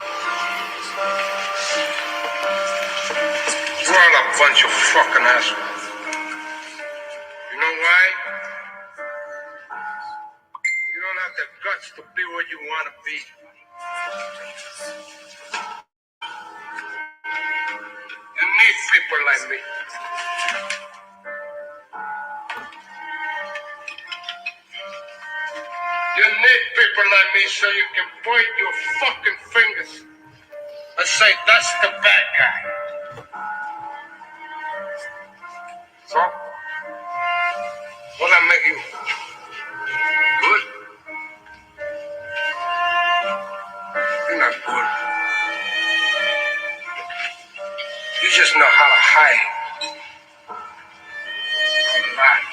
We're all a bunch of fucking assholes. You know why? You don't have the guts to be what you want to be. You need people like me. You need people like me so you can point your fucking fingers and say, that's the bad guy. So, will I make you good? You're not good. You just know how to hide from life.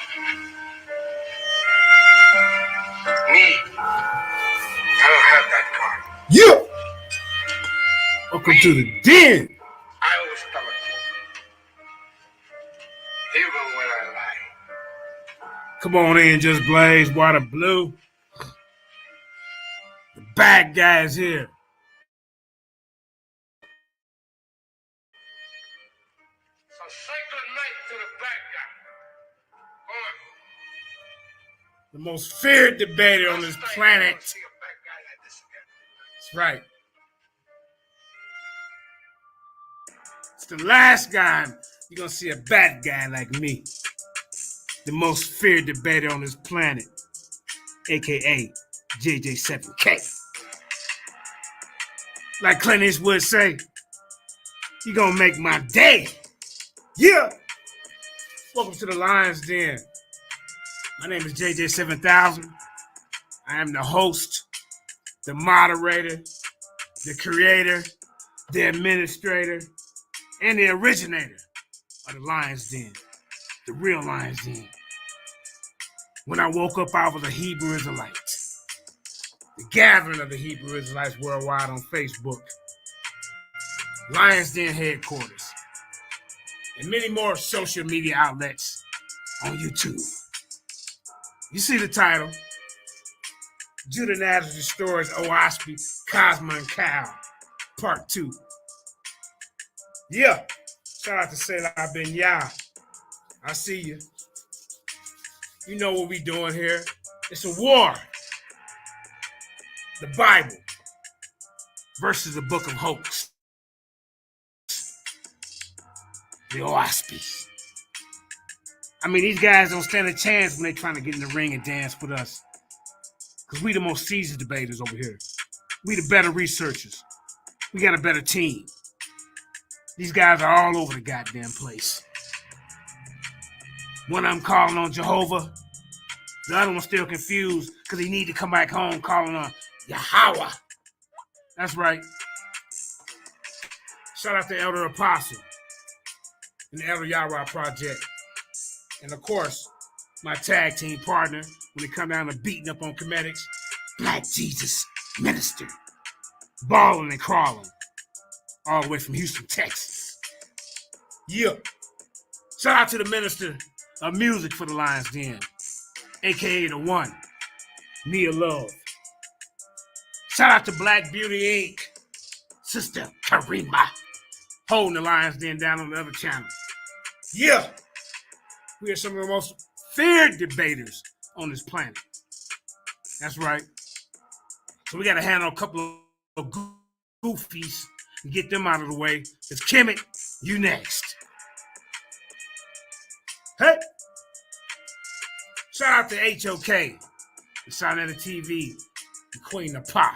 Me, I don't have that card. Yeah! Welcome to the den. I always tell it. Even when I lie. Come on in, Just Blaze, Water Blue. The bad guy's here. So say good night to the bad guy. Go on. The most feared debater on this planet. Never see a bad guy like this again. That's right. It's the last time you're going to see a bad guy like me. The most feared debater on this planet. A.K.A. JJ7K. Like Clint Eastwood say, you going to make my day. Yeah. Welcome to the Lion's Den. My name is JJ7000. I am the host, the moderator, the creator, the administrator, and the originator of the Lion's Den, the real Lion's Den. When I woke up, I was a Hebrew Israelite. The gathering of the Hebrew Israelites worldwide on Facebook. Lion's Den headquarters. And many more social media outlets on YouTube. You see the title. Judah Nazareth restores Oasphe, Kosmon Kal, Part 2. Yeah. Shout out to Selah Ben Yah. I see you. You know what we doing here. It's a war. The Bible versus the Book of Hoax. The Oasphe. I mean, these guys don't stand a chance when they're trying to get in the ring and dance with us. Because we the most seasoned debaters over here. We the better researchers. We got a better team. These guys are all over the goddamn place. One of them calling on Jehovah. The other one's still confused because he need to come back home calling on Yahweh. That's right. Shout out to Elder Apostle and the Elder Yahweh Project. And of course, my tag team partner when it come down to beating up on comedics, Black Jesus Minister. Balling and crawling. All the way from Houston, Texas. Yeah. Shout out to the Minister of Music for the Lion's Den, a.k.a. the one, Nia Love. Shout out to Black Beauty Inc., Sister Karima, holding the Lion's Den down on the other channel. Yeah. We are some of the most feared debaters on this planet. That's right. So we got to handle a couple of goofies and get them out of the way. Because Kemet, you next. Hey! Shout out to HOK, the Sonetta TV, the Queen of Pop.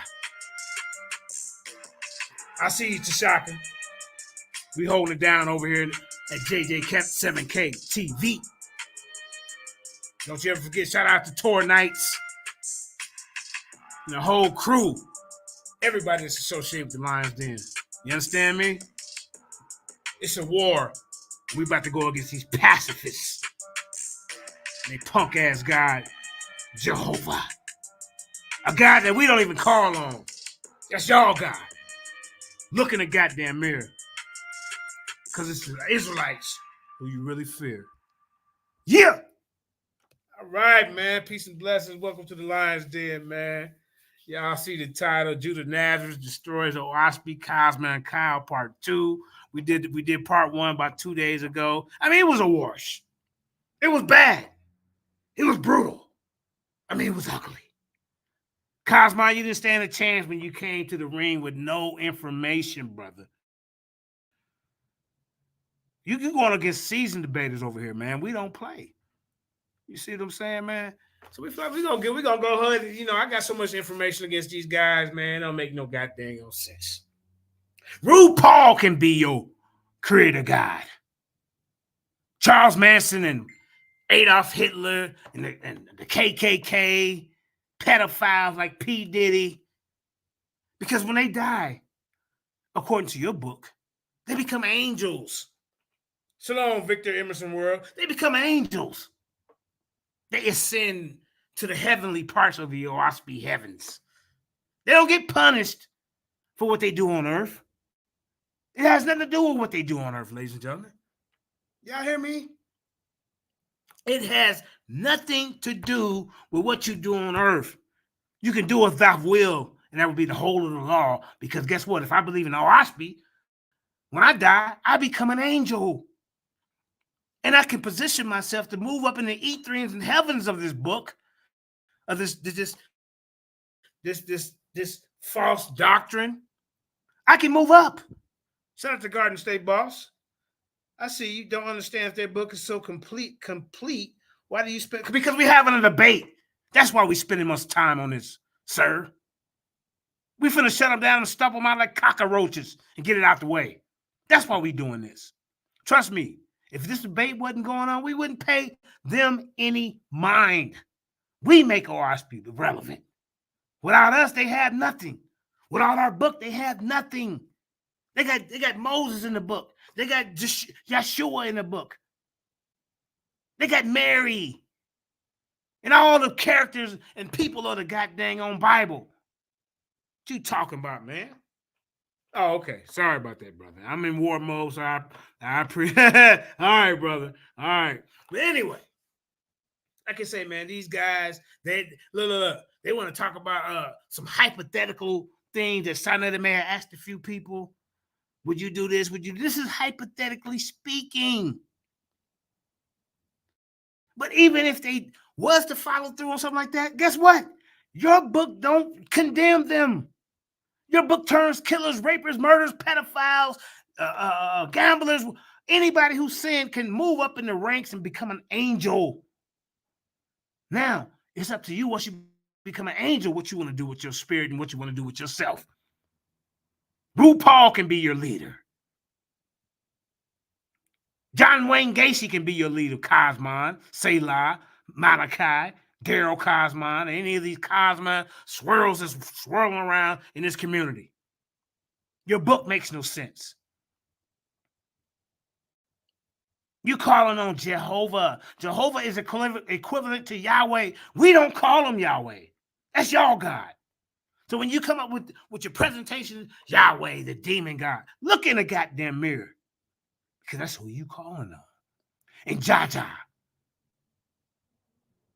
I see you, Tashaka. We holding it down over here at JJ7K TV. Don't you ever forget, shout out to Tour Knights and the whole crew. Everybody that's associated with the Lion's Den. You understand me? It's a war. We about to go against these pacifists. And they punk ass God, Jehovah. A God that we don't even call on. That's y'all God. Look in the goddamn mirror. Because it's the Israelites who you really fear. Yeah! All right, man. Peace and blessings. Welcome to the Lion's Den, man. Y'all see the title, Judah Nazareth destroys Oasphe, Kosmon Kal, part 2. We did part 1 about 2 days ago. I mean, it was a wash. It was bad. It was brutal. I mean, it was ugly. Kosmon, you didn't stand a chance when you came to the ring with no information, brother. You can go on against seasoned debaters over here, man. We don't play. You see what I'm saying, man? So we gonna go ahead. You know, I got so much information against these guys, man. It don't make no goddamn sense. RuPaul can be your creator god. Charles Manson and Adolf Hitler and the KKK, pedophiles like P. Diddy. Because when they die, according to your book, they become angels. Shalom, Victor Emerson World. They become angels. They ascend to the heavenly parts of the Oasphe heavens. They don't get punished for what they do on earth. It has nothing to do with what they do on earth, ladies and gentlemen. Y'all hear me? It has nothing to do with what you do on earth. You can do as thou will, and that would be the whole of the law. Because guess what? If I believe in Oasphe, when I die, I become an angel. And I can position myself to move up in the ethereans and heavens of this book, of this false doctrine. I can move up. Shout out to Garden State Boss. I see you don't understand if their book is so complete. Why do you spend? Because we having a debate. That's why we spending much time on this, sir. We finna shut them down and stomp them out like cockroaches and get it out the way. That's why we doing this. Trust me, if this debate wasn't going on, we wouldn't pay them any mind. We make Oasphe relevant. Without us, they have nothing. Without our book, they have nothing. They got Moses in the book. They got Yeshua in the book. They got Mary and all the characters and people of the goddamn own Bible. What you talking about, man? Oh, okay. Sorry about that, brother. I'm in war mode, so I all right, brother. All right. But anyway, like I say, man, these guys, they look. They want to talk about some hypothetical things that Sinai may have asked a few people. Would you do this? Would you? This is hypothetically speaking. But even if they was to follow through on something like that, guess what? Your book don't condemn them. Your book turns killers, rapers, murderers, pedophiles, gamblers, anybody who sinned can move up in the ranks and become an angel. Now, it's up to you once you become an angel, what you want to do with your spirit and what you want to do with yourself. RuPaul can be your leader. John Wayne Gacy can be your leader. Kosmon, Selah, Malachi, Daryl Kosmon, any of these Kosmon swirls that's swirling around in this community. Your book makes no sense. You calling on Jehovah. Jehovah is equivalent to Yahweh. We don't call him Yahweh. That's y'all God. So when you come up with your presentation, Yahweh, the demon God, look in the goddamn mirror. Because that's who you calling on. And Jaja.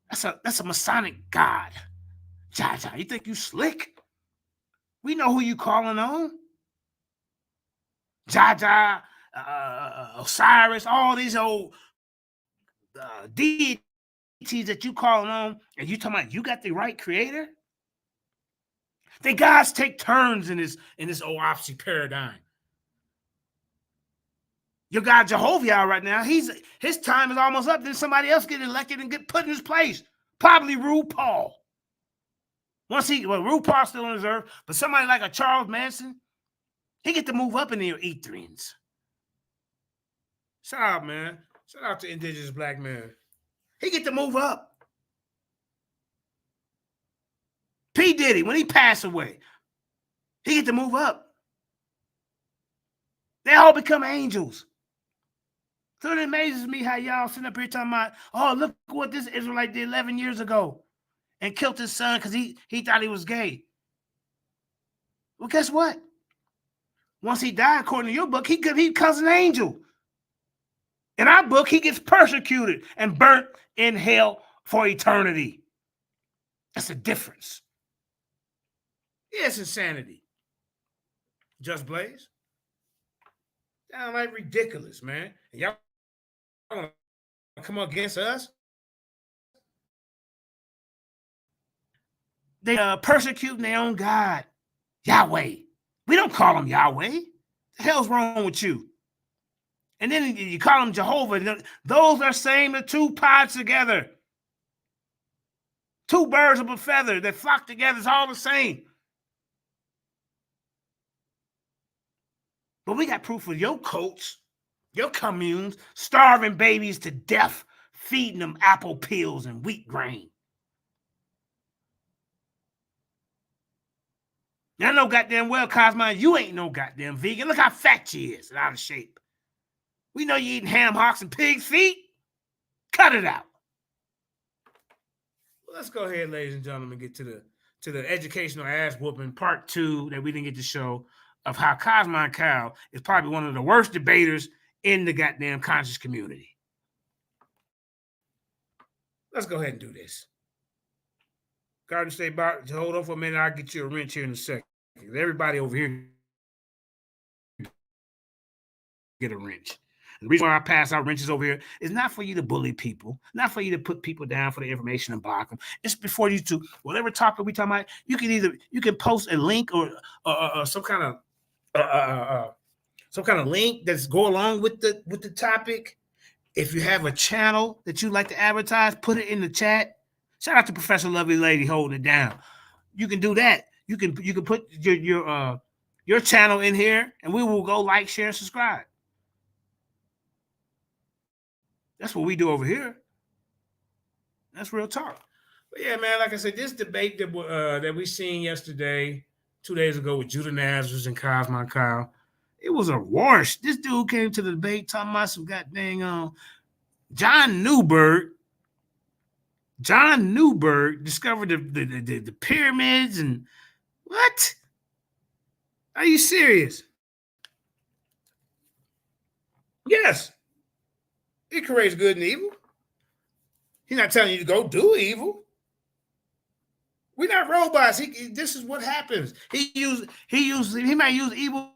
That's a Masonic God. Jaja. You think you slick? We know who you calling on. Jaja, Osiris, all these old deities that you calling on, and you talking about you got the right creator? The gods take turns in this Oasphe paradigm. Your God Jehovah right now, his time is almost up. Then somebody else get elected and get put in his place. Probably RuPaul. RuPaul's still on his earth, but somebody like a Charles Manson, he get to move up in the ethereans. Shout out, man. Shout out to indigenous black men. He get to move up. P. Diddy, when he passed away, he get to move up. They all become angels. So it amazes me how y'all sitting up here talking about, oh, look what this Israelite did 11 years ago and killed his son because he thought he was gay. Well, guess what? Once he died, according to your book, he becomes an angel. In our book, he gets persecuted and burnt in hell for eternity. That's the difference. Yeah, it's insanity. Just Blaze. Downright ridiculous, man. And y'all want to come against us? They persecuting their own God, Yahweh. We don't call him Yahweh. The hell's wrong with you? And then you call him Jehovah. Those are saying the two pods together. Two birds of a feather that flock together is all the same. But we got proof of your cults, your communes, starving babies to death, feeding them apple peels and wheat grain. I know goddamn well, Kosmon, you ain't no goddamn vegan. Look how fat you is and out of shape. We know you eating ham hocks and pig's feet. Cut it out. Well, let's go ahead, ladies and gentlemen, get to the educational ass whooping part 2 that we didn't get to show of how Kosmon Kal is probably one of the worst debaters in the goddamn conscious community. Let's go ahead and do this. Garden State Bar, hold on for a minute. I'll get you a wrench here in a second. Everybody over here get a wrench. The reason why I pass out wrenches over here is not for you to bully people, not for you to put people down for the information and block them. It's before you to whatever topic we talking about. You can post a link or some kind of link that's go along with the topic. If you have a channel that you like to advertise, put it in the chat. Shout out to Professor Lovely Lady holding it down. You can do that. You can put your channel in here, and we will go like, share, subscribe. That's what we do over here. That's real talk. But yeah, man, like I said, this debate that we seen yesterday, 2 days ago with Judah Nazareth and Kosmon Kal, it was a wash. This dude came to the debate talking about some goddamn John Newberg discovered the pyramids and what? Are you serious? Yes. It creates good and evil. He's not telling you to go do evil. We're not robots. This is what happens. He might use evil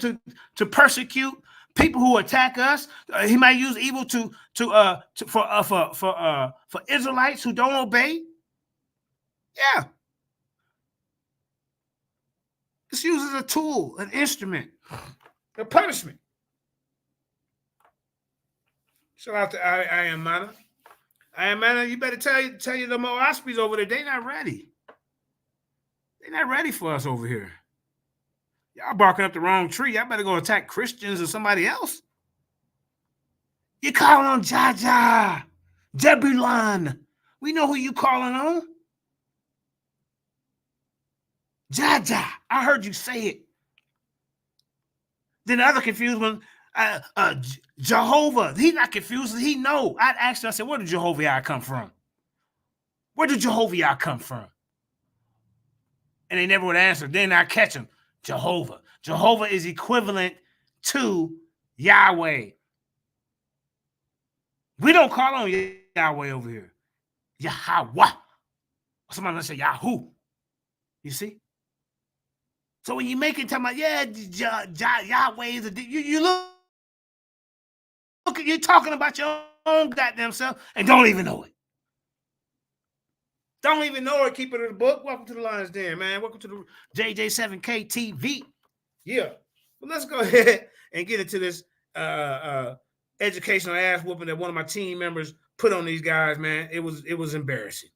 to persecute people who attack us. He might use evil for Israelites who don't obey. Yeah. It's used as a tool, an instrument, a punishment. Shout out to I am Mana. I am Mana. You better tell you the Oaspes over there. They not ready. They're not ready for us over here. Y'all barking up the wrong tree. Y'all better go attack Christians or somebody else. You calling on Jaja, Jebulon. We know who you calling on. Jaja. I heard you say it. Then the other confused one, Jehovah. He's not confused. He know. I asked him, I said, where did Jehovah come from? Where did Jehovah come from? And they never would answer. Then I catch him. Jehovah. Jehovah is equivalent to Yahweh. We don't call on Yahweh over here. Yahweh. Somebody say Yahoo. You see? So when you make it talking about, Yahweh is you look, you're talking about your own goddamn self and don't even know it. Don't even know it. Keep it in the book. Welcome to the Lions Den, man. Welcome to the JJ7K TV. Yeah. Well, let's go ahead and get into this educational ass whooping that one of my team members put on these guys, man. It was embarrassing.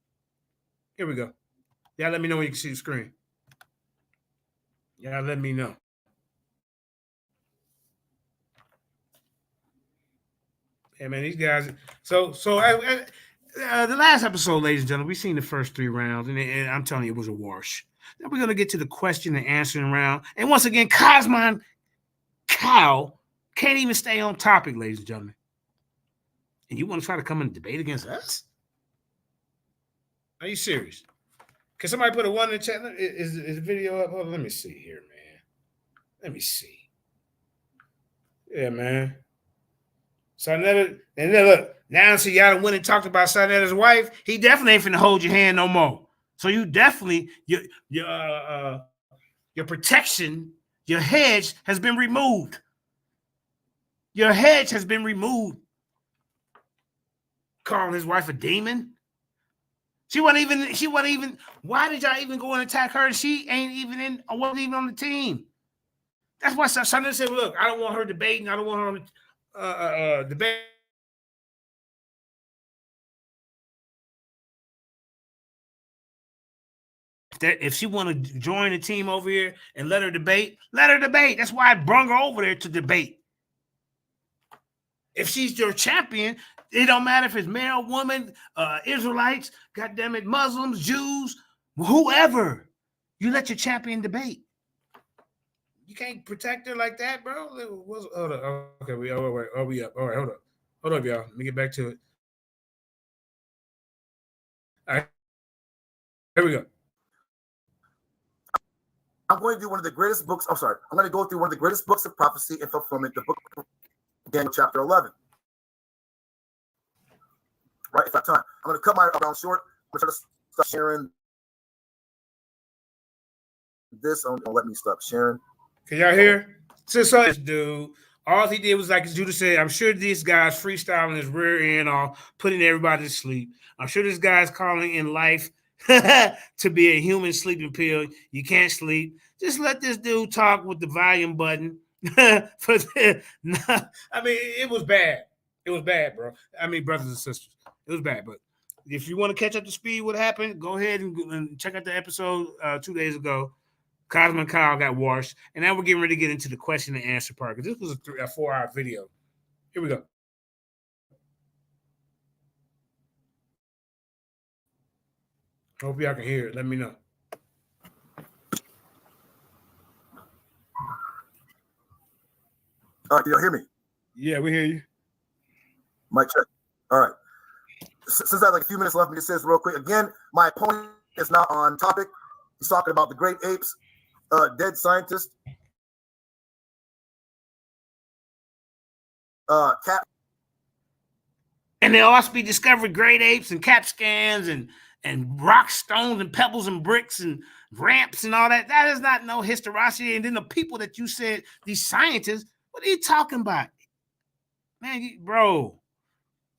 Here we go. Y'all let me know when you can see the screen. Y'all let me know. Yeah, man, these guys. So the last episode, ladies and gentlemen, we've seen the first 3 rounds, and I'm telling you, it was a wash. Now we're gonna get to the question and answering round, and once again, Kosmon Kal can't even stay on topic, ladies and gentlemen. And you want to try to come and debate against us? Are you serious? Can somebody put a 1 in the chat? Is the video up? Hold on, let me see here, man. Let me see. Yeah, man. Sarnetta, and then look, now see y'all went and talked about Sarnetta's wife. He definitely ain't finna hold your hand no more. So you definitely your protection, your hedge has been removed. Your hedge has been removed. Calling his wife a demon. She wasn't even. Why did y'all even go and attack her? She ain't even in. I wasn't even on the team. That's why Sandra said, "Look, I don't want her debating. I don't want her debate." If she want to join the team over here and let her debate, let her debate. That's why I brung her over there to debate. If she's your champion, it don't matter if it's male, woman, Israelites, goddamn it, Muslims, Jews, whoever. You let your champion debate. You can't protect her like that, bro. Hold on. Okay, we up. All right, hold up, y'all. Let me get back to it. All right, here we go. I'm going to do one of the greatest books. I'm sorry. I'm going to go through one of the greatest books of prophecy and fulfillment, the book of Daniel, chapter 11. Right, if I have time. I'm going to cut my round short. I'm going to start sharing this. Don't let me stop sharing. Can y'all hear? So this dude, all he did was, like Judah said, I'm sure this guy's freestyling his rear end off, putting everybody to sleep. I'm sure this guy's calling in life to be a human sleeping pill. You can't sleep. Just let this dude talk with the volume button. I mean, it was bad. It was bad, bro. I mean, brothers and sisters, it was bad. But if you want to catch up to speed, what happened? Go ahead and check out the episode 2 days ago. Kosmon Kal got washed, and now we're getting ready to get into the question and answer part because this was a 4-hour video. Here we go. Hope y'all can hear it. Let me know. All right, can y'all hear me? Yeah, we hear you. Mic check. All right. Since I have like a few minutes left, let me just say this real quick. Again, my opponent is not on topic. He's talking about the great apes, dead scientist, cat. And they Oasphe discovered great apes and cap scans and rock stones and pebbles and bricks and ramps and all that. That is not no historicity. And then the people that you said, these scientists, what are you talking about? Man, bro,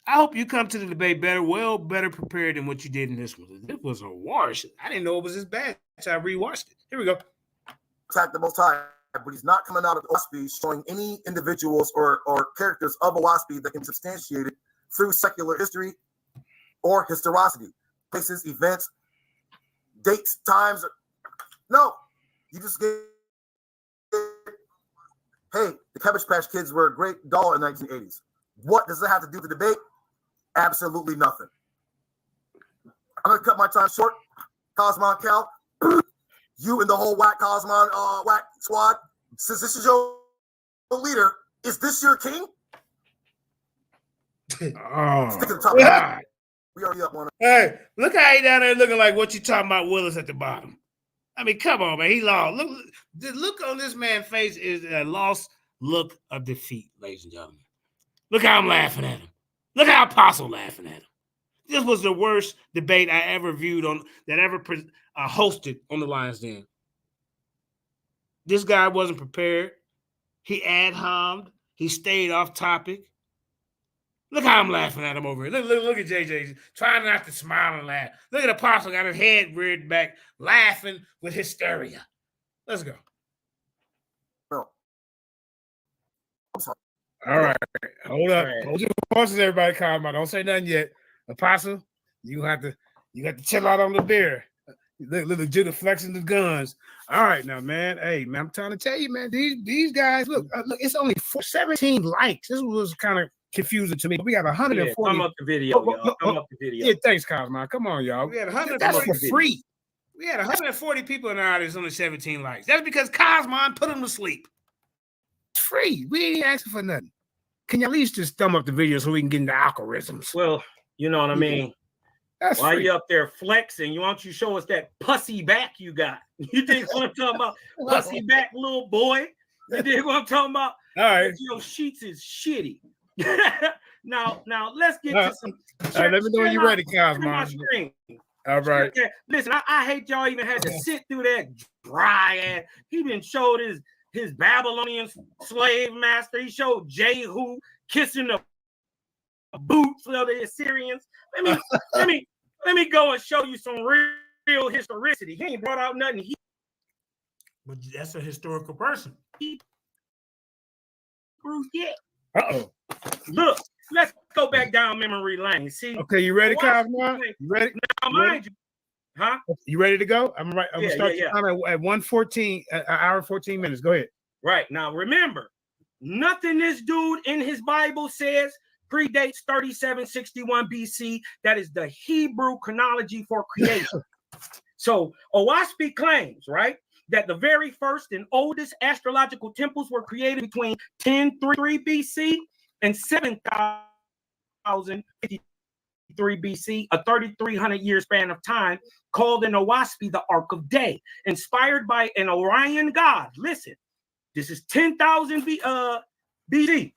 I hope you come to the debate better prepared than what you did in this one. This was a wash. I didn't know it was this bad, so I rewatched it. Here we go. Attack the Most High, but he's not coming out of Oasphe showing any individuals or characters of Oasphe that can substantiate it through secular history or historicity, places, events, dates, times. No, you just get, hey, the Cabbage Patch Kids were a great doll in the 1980s. What does that have to do with the debate? Absolutely nothing. I'm going to cut my time short. Kosmon Kal, you and the whole whack Kosmon whack squad, since this is your leader, is this your king? Oh, stick to the top. God. We already up one. Hey, look how he down there looking like what you talking about Willis at the bottom. I mean, come on, man. He lost. Look, the look on this man's face is a lost look of defeat, ladies and gentlemen. Look how I'm laughing at him. Look how Apostle laughing at him. This was the worst debate I ever viewed hosted on the Lions Den. This guy wasn't prepared. He ad-hommed. He stayed off topic. Look how I'm laughing at him over here. Look at JJ trying not to smile and laugh. Look at Apostle got his head reared back, laughing with hysteria. Let's go. No. I'm sorry. All right. Hold up. Hold your horses, everybody. Calm down. Don't say nothing yet. Apostle, you have to chill out on the beer. Look, Judah flexing the guns. All right, now, man. Hey, man, I'm trying to tell you, man. These guys, look, it's only 17 likes. This was kind of confusing to me. We got 140. Yeah, come up the video, y'all. Come up the video. Yeah, thanks, Cosmo. Come on, y'all. We had 140. That's for free. We had 140 people in our audience, only 17 likes. That's because Kosmon put them to sleep. It's free. We ain't asking for nothing. Can you at least just thumb up the video so we can get into algorithms? Well, you know what I mean. That's While free. you up there flexing, you want you show us that pussy back you got. You think what I'm talking about? Pussy back, little boy. You think what I'm talking about? All right. Your sheets is shitty. now let's get to some. All right, let me know when you're ready, Cosmo. My screen. All right. Listen, I hate y'all even had to sit through that dry ass. He been showed his Babylonian slave master. He showed Jehu kissing the boots of the Assyrians. Let me go and show you some real historicity. He ain't brought out nothing. But that's a historical person. Yeah. Uh-oh. Look, let's go back down memory lane. See. Okay, you ready, Kosmon? You ready? Now, mind you, huh? You ready to go? I'm right. I'm gonna start your time at 1:14, an hour 14 minutes. Go ahead. Right. Now, remember, nothing this dude in his Bible says predates 3761 BC. That is the Hebrew chronology for creation. So Oasphe claims, right, that the very first and oldest astrological temples were created between 1033 BC and 7053 BC, a 3,300 year span of time, called in Oasphe the Ark of Day, inspired by an Orion god. Listen, this is 10,000 BC,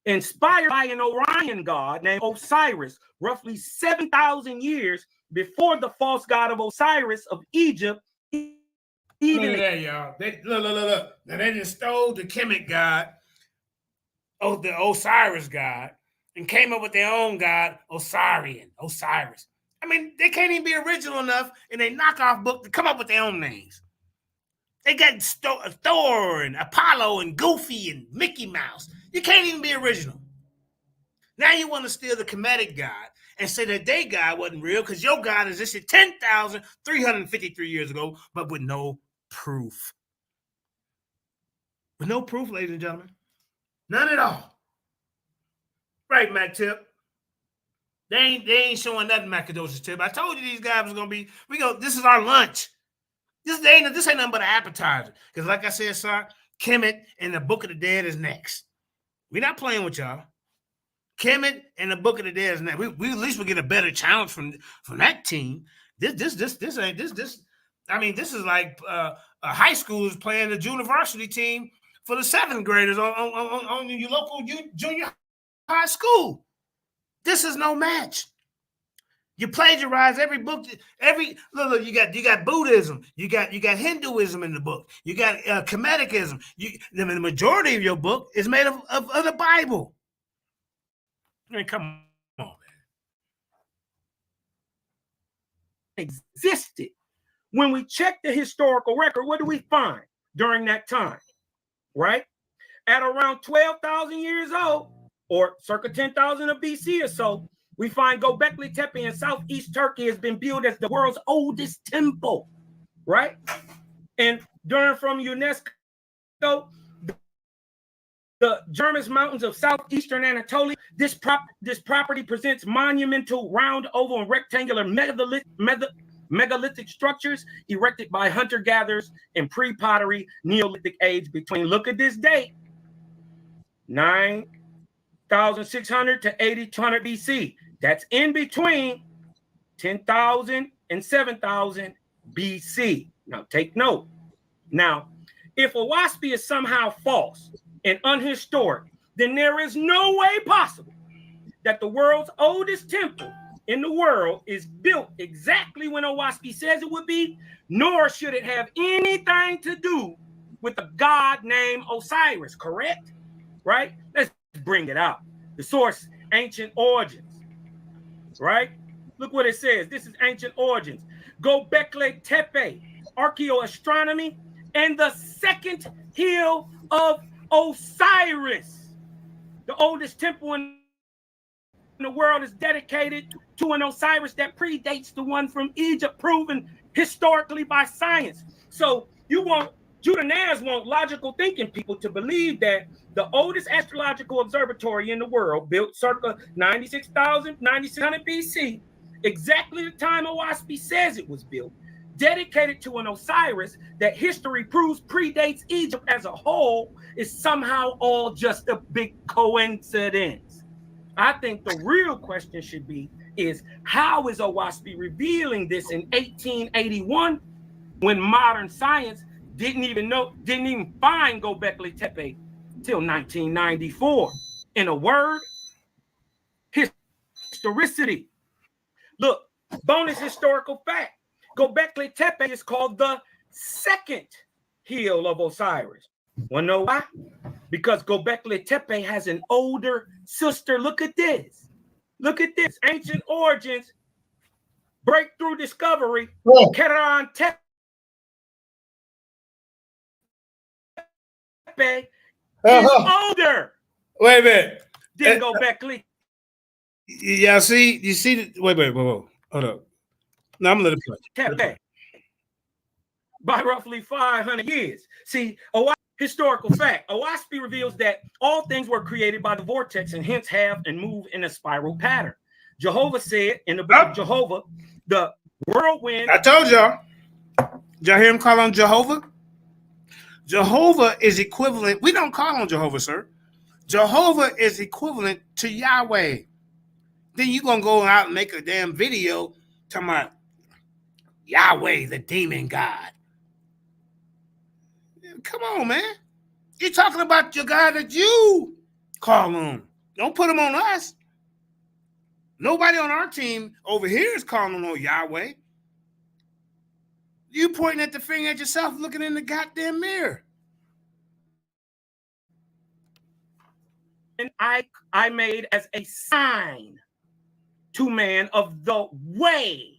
inspired by an Orion god named Osiris, roughly 7,000 years before the false god of Osiris of Egypt. Look at that, y'all. Look. Now they just stole the Kemet god, the Osiris god, and came up with their own god, Osiris. I mean, they can't even be original enough in a knockoff book to come up with their own names. They got Thor and Apollo and Goofy and Mickey Mouse. You can't even be original. Now you want to steal the Kemetic god and say that their god wasn't real because your god existed 10,353 years ago, but with no proof. With no proof, ladies and gentlemen. None at all. Right, Mac Tip? They ain't showing nothing, Macadocious Tip. I told you these guys was gonna be. This is our lunch. This ain't nothing but an appetizer. Because like I said, sir, Kemet and the Book of the Dead is next. We're not playing with y'all. Kemet and the Book of the Dead is next. We at least will get a better challenge from that team. This ain't. I mean, this is like high school is playing the junior varsity team for the 7th graders on your local junior high school. This is no match. You plagiarize every book. Look. You got Buddhism. You got Hinduism in the book. You got Kemeticism. The majority of your book is made of the Bible. I mean, come on, man. Existed. When we check the historical record, what do we find during that time? Right? At around 12,000 years old, or circa 10,000 of BC or so, we find Göbekli Tepe in southeast Turkey has been built as the world's oldest temple, right? And during from UNESCO, the German mountains of southeastern Anatolia, this property presents monumental round, oval, and rectangular megalithic structures erected by hunter-gatherers in pre-pottery Neolithic age between, look at this date, 9,600 to 8,200 BC. That's in between 10,000 and 7,000 BC. Now take note. Now, if Oasphe is somehow false and unhistoric, then there is no way possible that the world's oldest temple in the world is built exactly when Oasphe says it would be, nor should it have anything to do with a god named Osiris, correct? Right? Let's bring it out. The source, Ancient Origins, right? Look what it says. This is Ancient Origins. Göbekli Tepe, Archaeoastronomy, and the second hill of Osiris. The oldest temple in the world is dedicated to an Osiris that predates the one from Egypt, proven historically by science. So Judah Naz want logical thinking people to believe that the oldest astrological observatory in the world, built circa 9600 BC, exactly the time Oasphe says it was built, dedicated to an Osiris that history proves predates Egypt as a whole, is somehow all just a big coincidence. I think the real question should be is, how is Oasphe revealing this in 1881 when modern science didn't even find Göbekli Tepe till 1994? In a word, historicity. Look, Bonus historical fact. Göbekli Tepe is called the second hill of Osiris. Wanna know why? Because Göbekli Tepe has an older sister. Look at this. Look at this. Ancient origins, breakthrough discovery, Keran Tepe is older. Wait a minute. Than Göbekli. Y'all see? You see? Wait. Hold up. No, I'm gonna let it play. Tepe. By roughly 500 years. See, historical fact. Oasphe reveals that all things were created by the vortex and hence have and move in a spiral pattern. Jehovah said in the book of Jehovah, the whirlwind. I told y'all. Did y'all hear him call on Jehovah? Jehovah is equivalent. We don't call on Jehovah, sir. Jehovah is equivalent to Yahweh. Then you gonna go out and make a damn video talking about Yahweh, the demon god. Come on, man. You're talking about your God that you call on. Don't put him on us. Nobody on our team over here is calling on Yahweh. You pointing at the finger at yourself, looking in the goddamn mirror. And I made as a sign to man of the way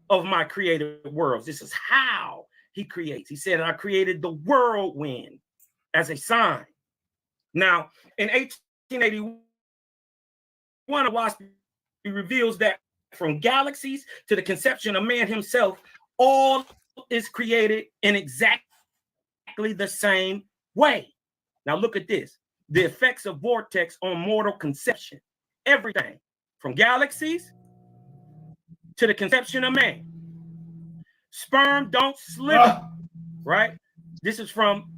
of my created worlds. This is how he creates. He said, I created the whirlwind as a sign. Now, in 1881, Oasphe reveals that from galaxies to the conception of man himself, all is created in exactly the same way. Now, look at this. The effects of vortex on mortal conception. Everything from galaxies to the conception of man. Sperm don't slither, right? This is from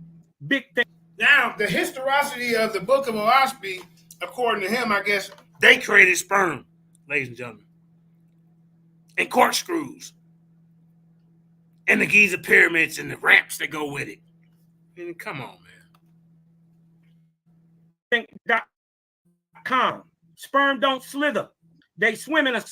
Big Thing. Now, the historicity of the book of Oasphe, according to him, I guess, they created sperm, ladies and gentlemen. And corkscrews. And the Giza pyramids and the ramps that go with it. I mean, come on, man. Think.com. Sperm don't slither. They swim in a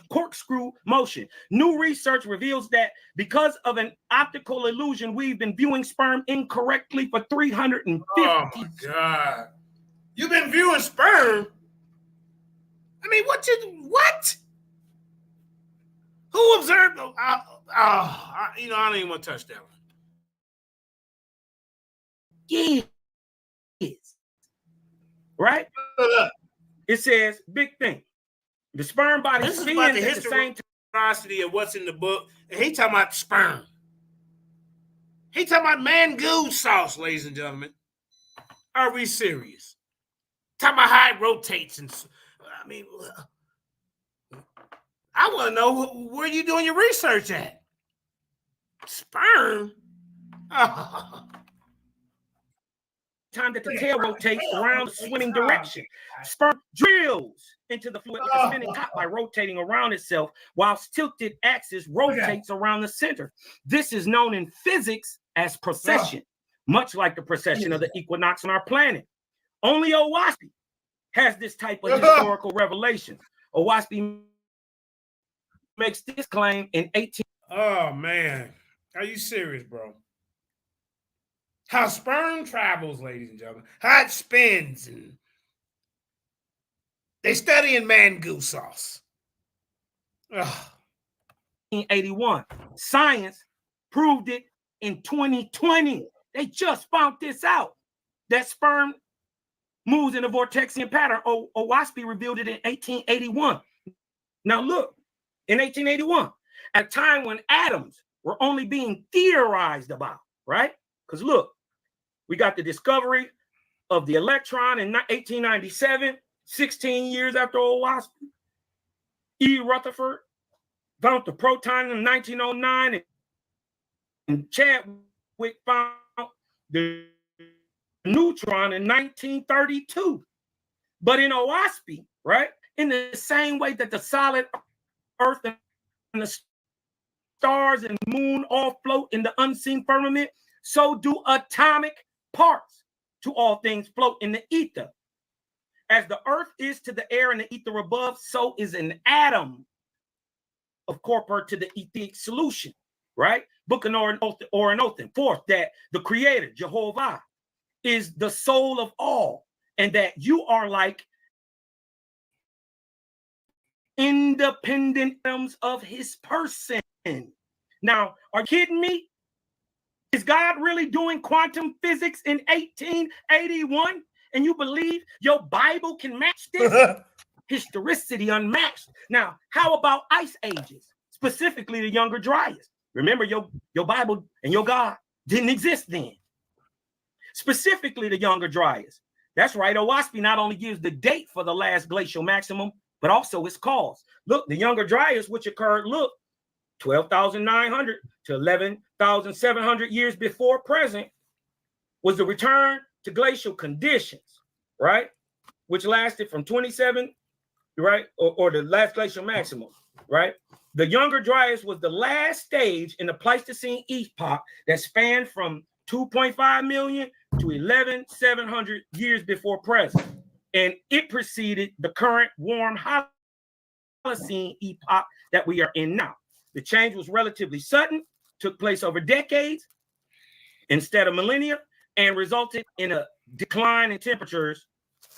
corkscrew motion. New research reveals that because of an optical illusion, we've been viewing sperm incorrectly for 350. Oh my God. You've been viewing sperm? I mean, what? Who observed? I don't even want to touch that one. Yes. Right? It says, big thing. The sperm body This is about the at the same historicity of what's in the book. And he talking about sperm. He talking about mangoon sauce, ladies and gentlemen. Are we serious? Talking about how it rotates. And I mean, I want to know where you doing your research at. Sperm? Oh. time that the tail rotates around the swimming direction. Sperm drills into the fluid with a spinning top by rotating around itself, whilst tilted axis rotates around the center. This is known in physics as precession, much like the precession of the equinox on our planet. Only Oasphe has this type of historical revelation. Oasphe makes this claim in 18. Oh, man. Are you serious, bro? How sperm travels, ladies and gentlemen. How it spins. And they study in mangoon sauce. Ugh. 1981. Science proved it in 2020. They just found this out. That sperm moves in a vortexian pattern. Oasphe revealed it in 1881. Now look, in 1881, at a time when atoms were only being theorized about, right? Because look, we got the discovery of the electron in 1897, 16 years after Oasphe. E. Rutherford found the proton in 1909, and Chadwick found the neutron in 1932. But in Oasphe, right, in the same way that the solid Earth and the stars and moon all float in the unseen firmament, so do atomic parts to all things float in the ether. As the earth is to the air and the ether above, so is an atom of corpor to the etheric solution, right? Book of Oranothan. Fourth, that the creator, Jehovah, is the soul of all, and that you are like independent items of his person. Now, are you kidding me? Is God really doing quantum physics in 1881? And you believe your Bible can match this? Historicity unmatched. Now, how about ice ages, specifically the Younger Dryas? Remember, your Bible and your God didn't exist then. Specifically the Younger Dryas. That's right. Oasphe not only gives the date for the last glacial maximum, but also its cause. Look, the Younger Dryas, which occurred, 12,900 to 11,700 years before present, was the return to glacial conditions, right? Which lasted from 27, right? Or the last glacial maximum, right? The Younger Dryas was the last stage in the Pleistocene epoch that spanned from 2.5 million to 11,700 years before present. And it preceded the current warm Holocene epoch that we are in now. The change was relatively sudden, took place over decades instead of millennia, and resulted in a decline in temperatures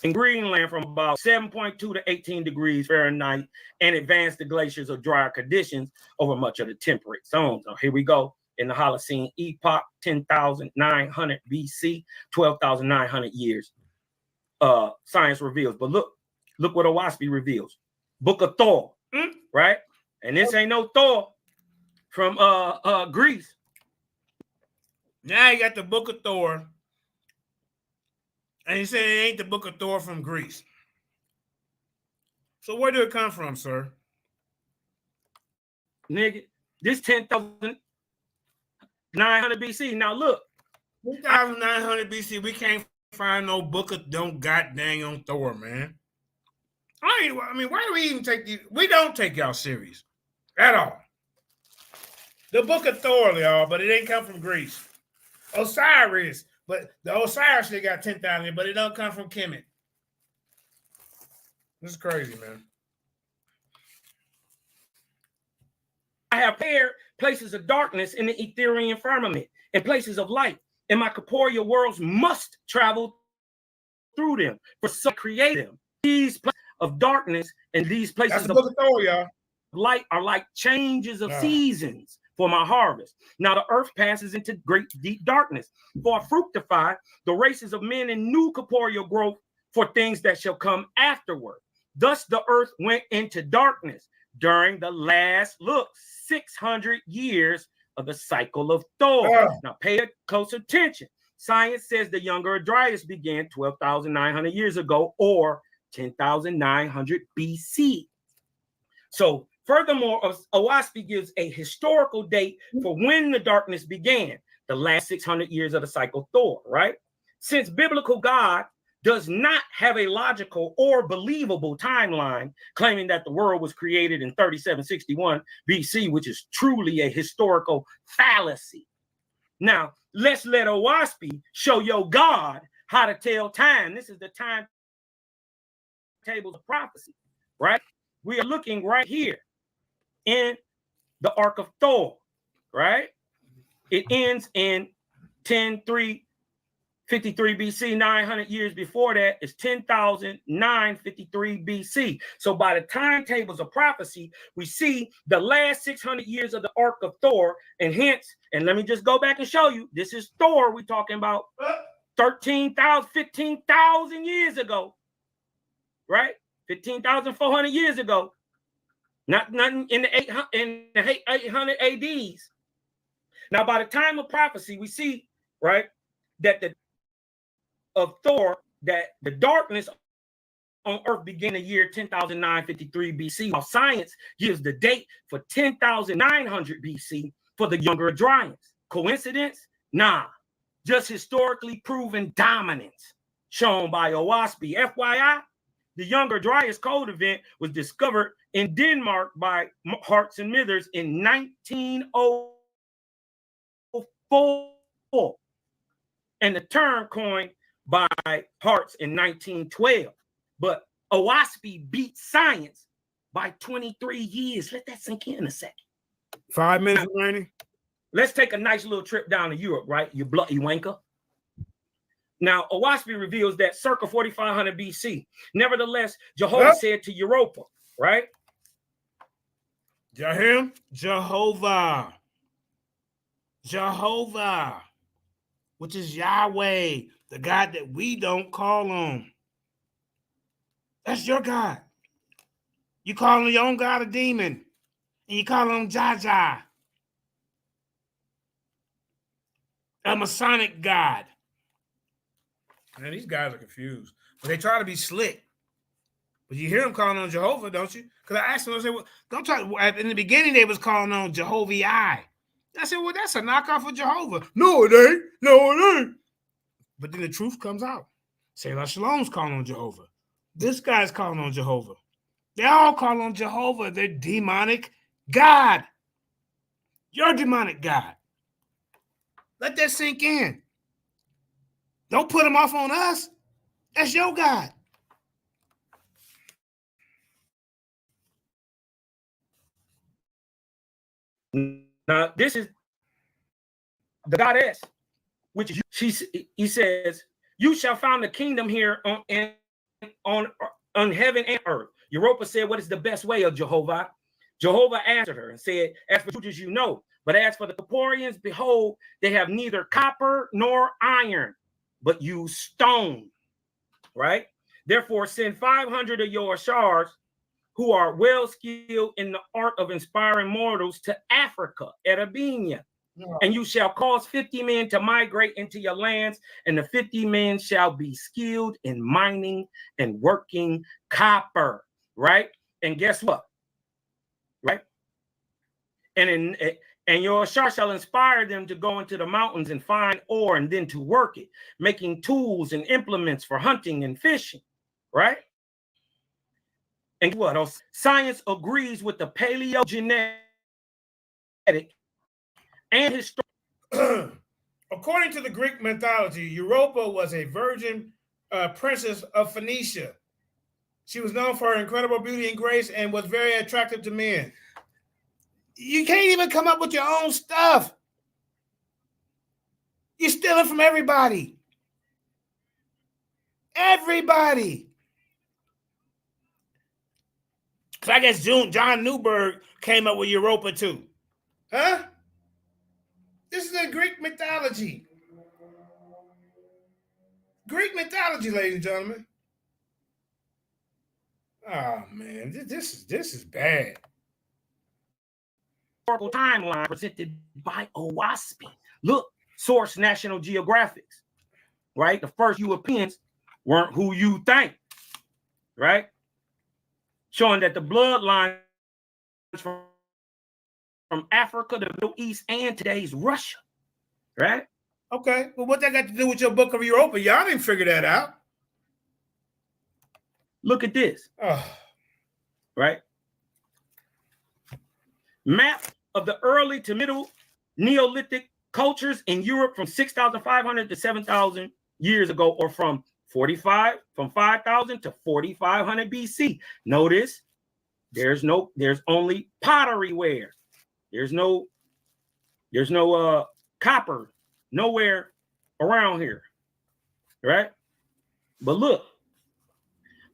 in Greenland from about 7.2 to 18 degrees Fahrenheit, and advanced the glaciers of drier conditions over much of the temperate zones. Now, here we go. In the Holocene epoch, 10,900 BC, 12,900 years. Science reveals. But look what Oasphe reveals. Book of Thor, right? And this ain't no Thor from Greece. Now you got the Book of Thor. And he said it ain't the Book of Thor from Greece. So where did it come from, sir? Nigga, this 10,900 BC. Now look. 10,900 BC, we can't find no book of don't goddamn on Thor, man. I mean, why do we even take these? We don't take y'all serious at all. The Book of Thor, y'all, but it ain't come from Greece. Osiris, but the Osiris they got 10,000, but it don't come from Kemet. This is crazy, man. I have paired places of darkness in the Ethereal firmament and places of light, and my corporeal worlds must travel through them for some create them. These places of darkness and these places of light are like changes of seasons for my harvest. Now the earth passes into great deep darkness for fructify the races of men in new corporeal growth for things that shall come afterward. Thus the earth went into darkness during the last 600 years of the cycle of Thor. Now pay close attention. Science says the Younger Dryas began 12,900 years ago, or 10,900 BC. So furthermore, Oasphe gives a historical date for when the darkness began, the last 600 years of the cycle Thor, right? Since biblical God does not have a logical or believable timeline claiming that the world was created in 3761 BC, which is truly a historical fallacy. Now, let's let Oasphe show your God how to tell time. This is the time tables of prophecy, right? We are looking right here in the Ark of Thor, right? It ends in 10,353 BC. 900 years before that is 10,953 BC. So by the timetables of prophecy, we see the last 600 years of the Ark of Thor, and hence, and let me just go back and show you, this is Thor we're talking about 13,000, 15,000 years ago, right? 15,400 years ago. Nothing in the 800 ADs. Now, by the time of prophecy, we see, right, that of Thor, that the darkness on earth began the year 10,953 BC, while science gives the date for 10,900 BC for the Younger Dryas. Coincidence? Nah. Just historically proven dominance shown by Oasphe. FYI, the Younger Dryas cold event was discovered in Denmark by Hartz and Mithers in 1904, and the term coined by Hartz in 1912. But Oasphe beat science by 23 years. Let that sink in a second. 5 minutes remaining. Let's take a nice little trip down to Europe, right? You bloody wanker. Now, Oasphe reveals that circa 4500 BC. Nevertheless, Jehovah said to Europa, right? Y'all hear him? Jehovah. Jehovah, which is Yahweh, the God that we don't call on. That's your God. You call on your own God a demon, and you call on Jaja, a Masonic God. Man, these guys are confused. But they try to be slick. But you hear them calling on Jehovah, don't you? Because I asked them, I said, well, don't try. In the beginning, they was calling on Jehovah I. I said, well, that's a knockoff of Jehovah. No, it ain't. No, it ain't. But then the truth comes out. Selah Shalom's calling on Jehovah. This guy's calling on Jehovah. They all call on Jehovah, their demonic God. Your demonic God. Let that sink in. Don't put him off on us. That's your God. Now, this is the goddess, which is, he says, you shall found the kingdom here on heaven and earth. Europa said, what is the best way of Jehovah? Jehovah answered her and said, as for you, as you know, but as for the Kaporians, behold, they have neither copper nor iron, but use stone, right? Therefore, send 500 of your Ashars who are well skilled in the art of inspiring mortals to Africa, Arabia. Yeah. And you shall cause 50 men to migrate into your lands, and the 50 men shall be skilled in mining and working copper, right? And guess what? Right? And your Ashar shall inspire them to go into the mountains and find ore and then to work it, making tools and implements for hunting and fishing, right? And what else? Science agrees with the paleogenetic and historical. According to the Greek mythology, Europa was a virgin princess of Phoenicia. She was known for her incredible beauty and grace and was very attractive to men. You can't even come up with your own stuff. You're stealing from everybody. Everybody. So I guess John Newberg came up with Europa too. Huh? This is a Greek mythology. Greek mythology, ladies and gentlemen. Oh man, this is bad. Timeline presented by Oasphe. Look, source National Geographic. Right? The first Europeans weren't who you think. Right? Showing that the bloodline from Africa, the Middle East, and today's Russia. Right? Okay. Well, what that got to do with your book of Europa? Y'all didn't figure that out. Look at this. Oh. Right? Map of the early to middle Neolithic cultures in Europe from 6,500 to 7,000 years ago, or from 5,000 to 4,500 BC. Notice there's only pottery ware. There's no copper nowhere around here, right? But look.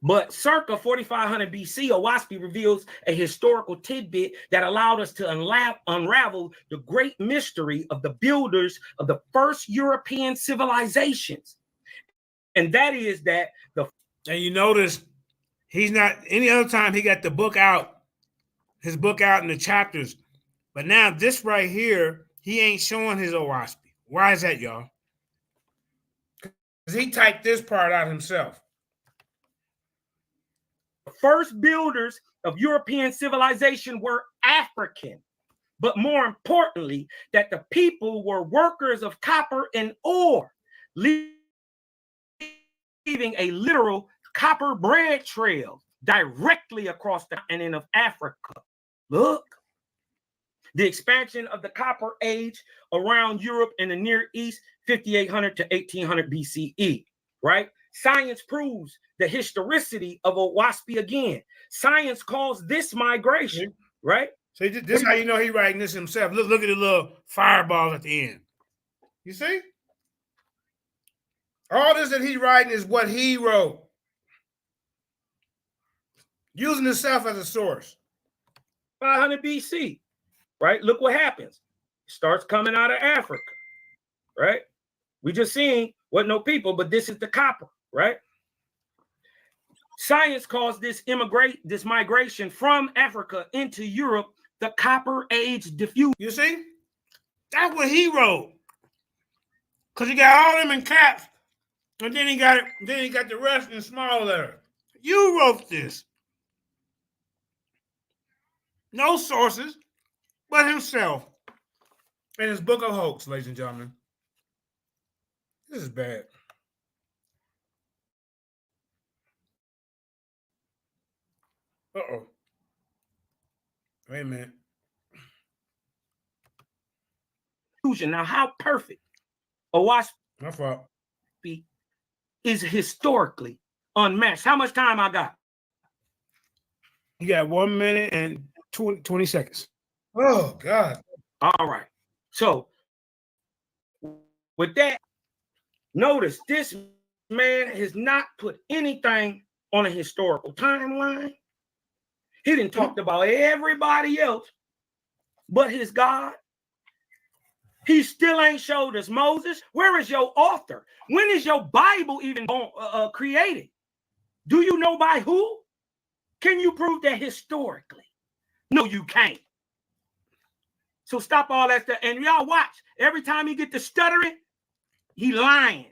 But circa 4,500 BC, Oasphe reveals a historical tidbit that allowed us to unravel the great mystery of the builders of the first European civilizations. And that is that and you notice he's not, any other time he got the book out, his book out in the chapters. But now this right here, he ain't showing his Oasphe. Why is that, y'all? Because he typed this part out himself. First builders of European civilization were African, but more importantly, that the people were workers of copper and ore, leaving a literal copper bread trail directly across the continent of Africa. Look, the expansion of the Copper Age around Europe and the Near East, 5,800 to 1,800 BCE, right? Science proves the historicity of Oasphe again. Science calls this migration, right? So this is how you know he's writing this himself. Look at the little fireball at the end. You see? All this that he's writing is what he wrote. Using himself as a source. 500 BC, right? Look what happens. It starts coming out of Africa, right? We just seen what no people, but this is the copper, right? Science calls this migration from Africa into Europe the Copper Age diffusion. You see? That's what he wrote. Because he got all them in caps, and then he got it, then he got the rest in small letter. You wrote this. No sources, but himself. In his book of hoax, ladies and gentlemen. This is bad. Uh-oh. Wait a minute. Now, how perfect Oasphe My fault. is historically unmatched. How much time I got? You got 1 minute and 20 seconds. Oh, God. All right. So, with that, notice this man has not put anything on a historical timeline. He didn't talk about everybody else but his God. He still ain't showed us Moses. Where is your author? When is your Bible even created? Do you know by who? Can you prove that historically? No, you can't. So stop all that stuff. And y'all watch. Every time he get to stuttering, he lying.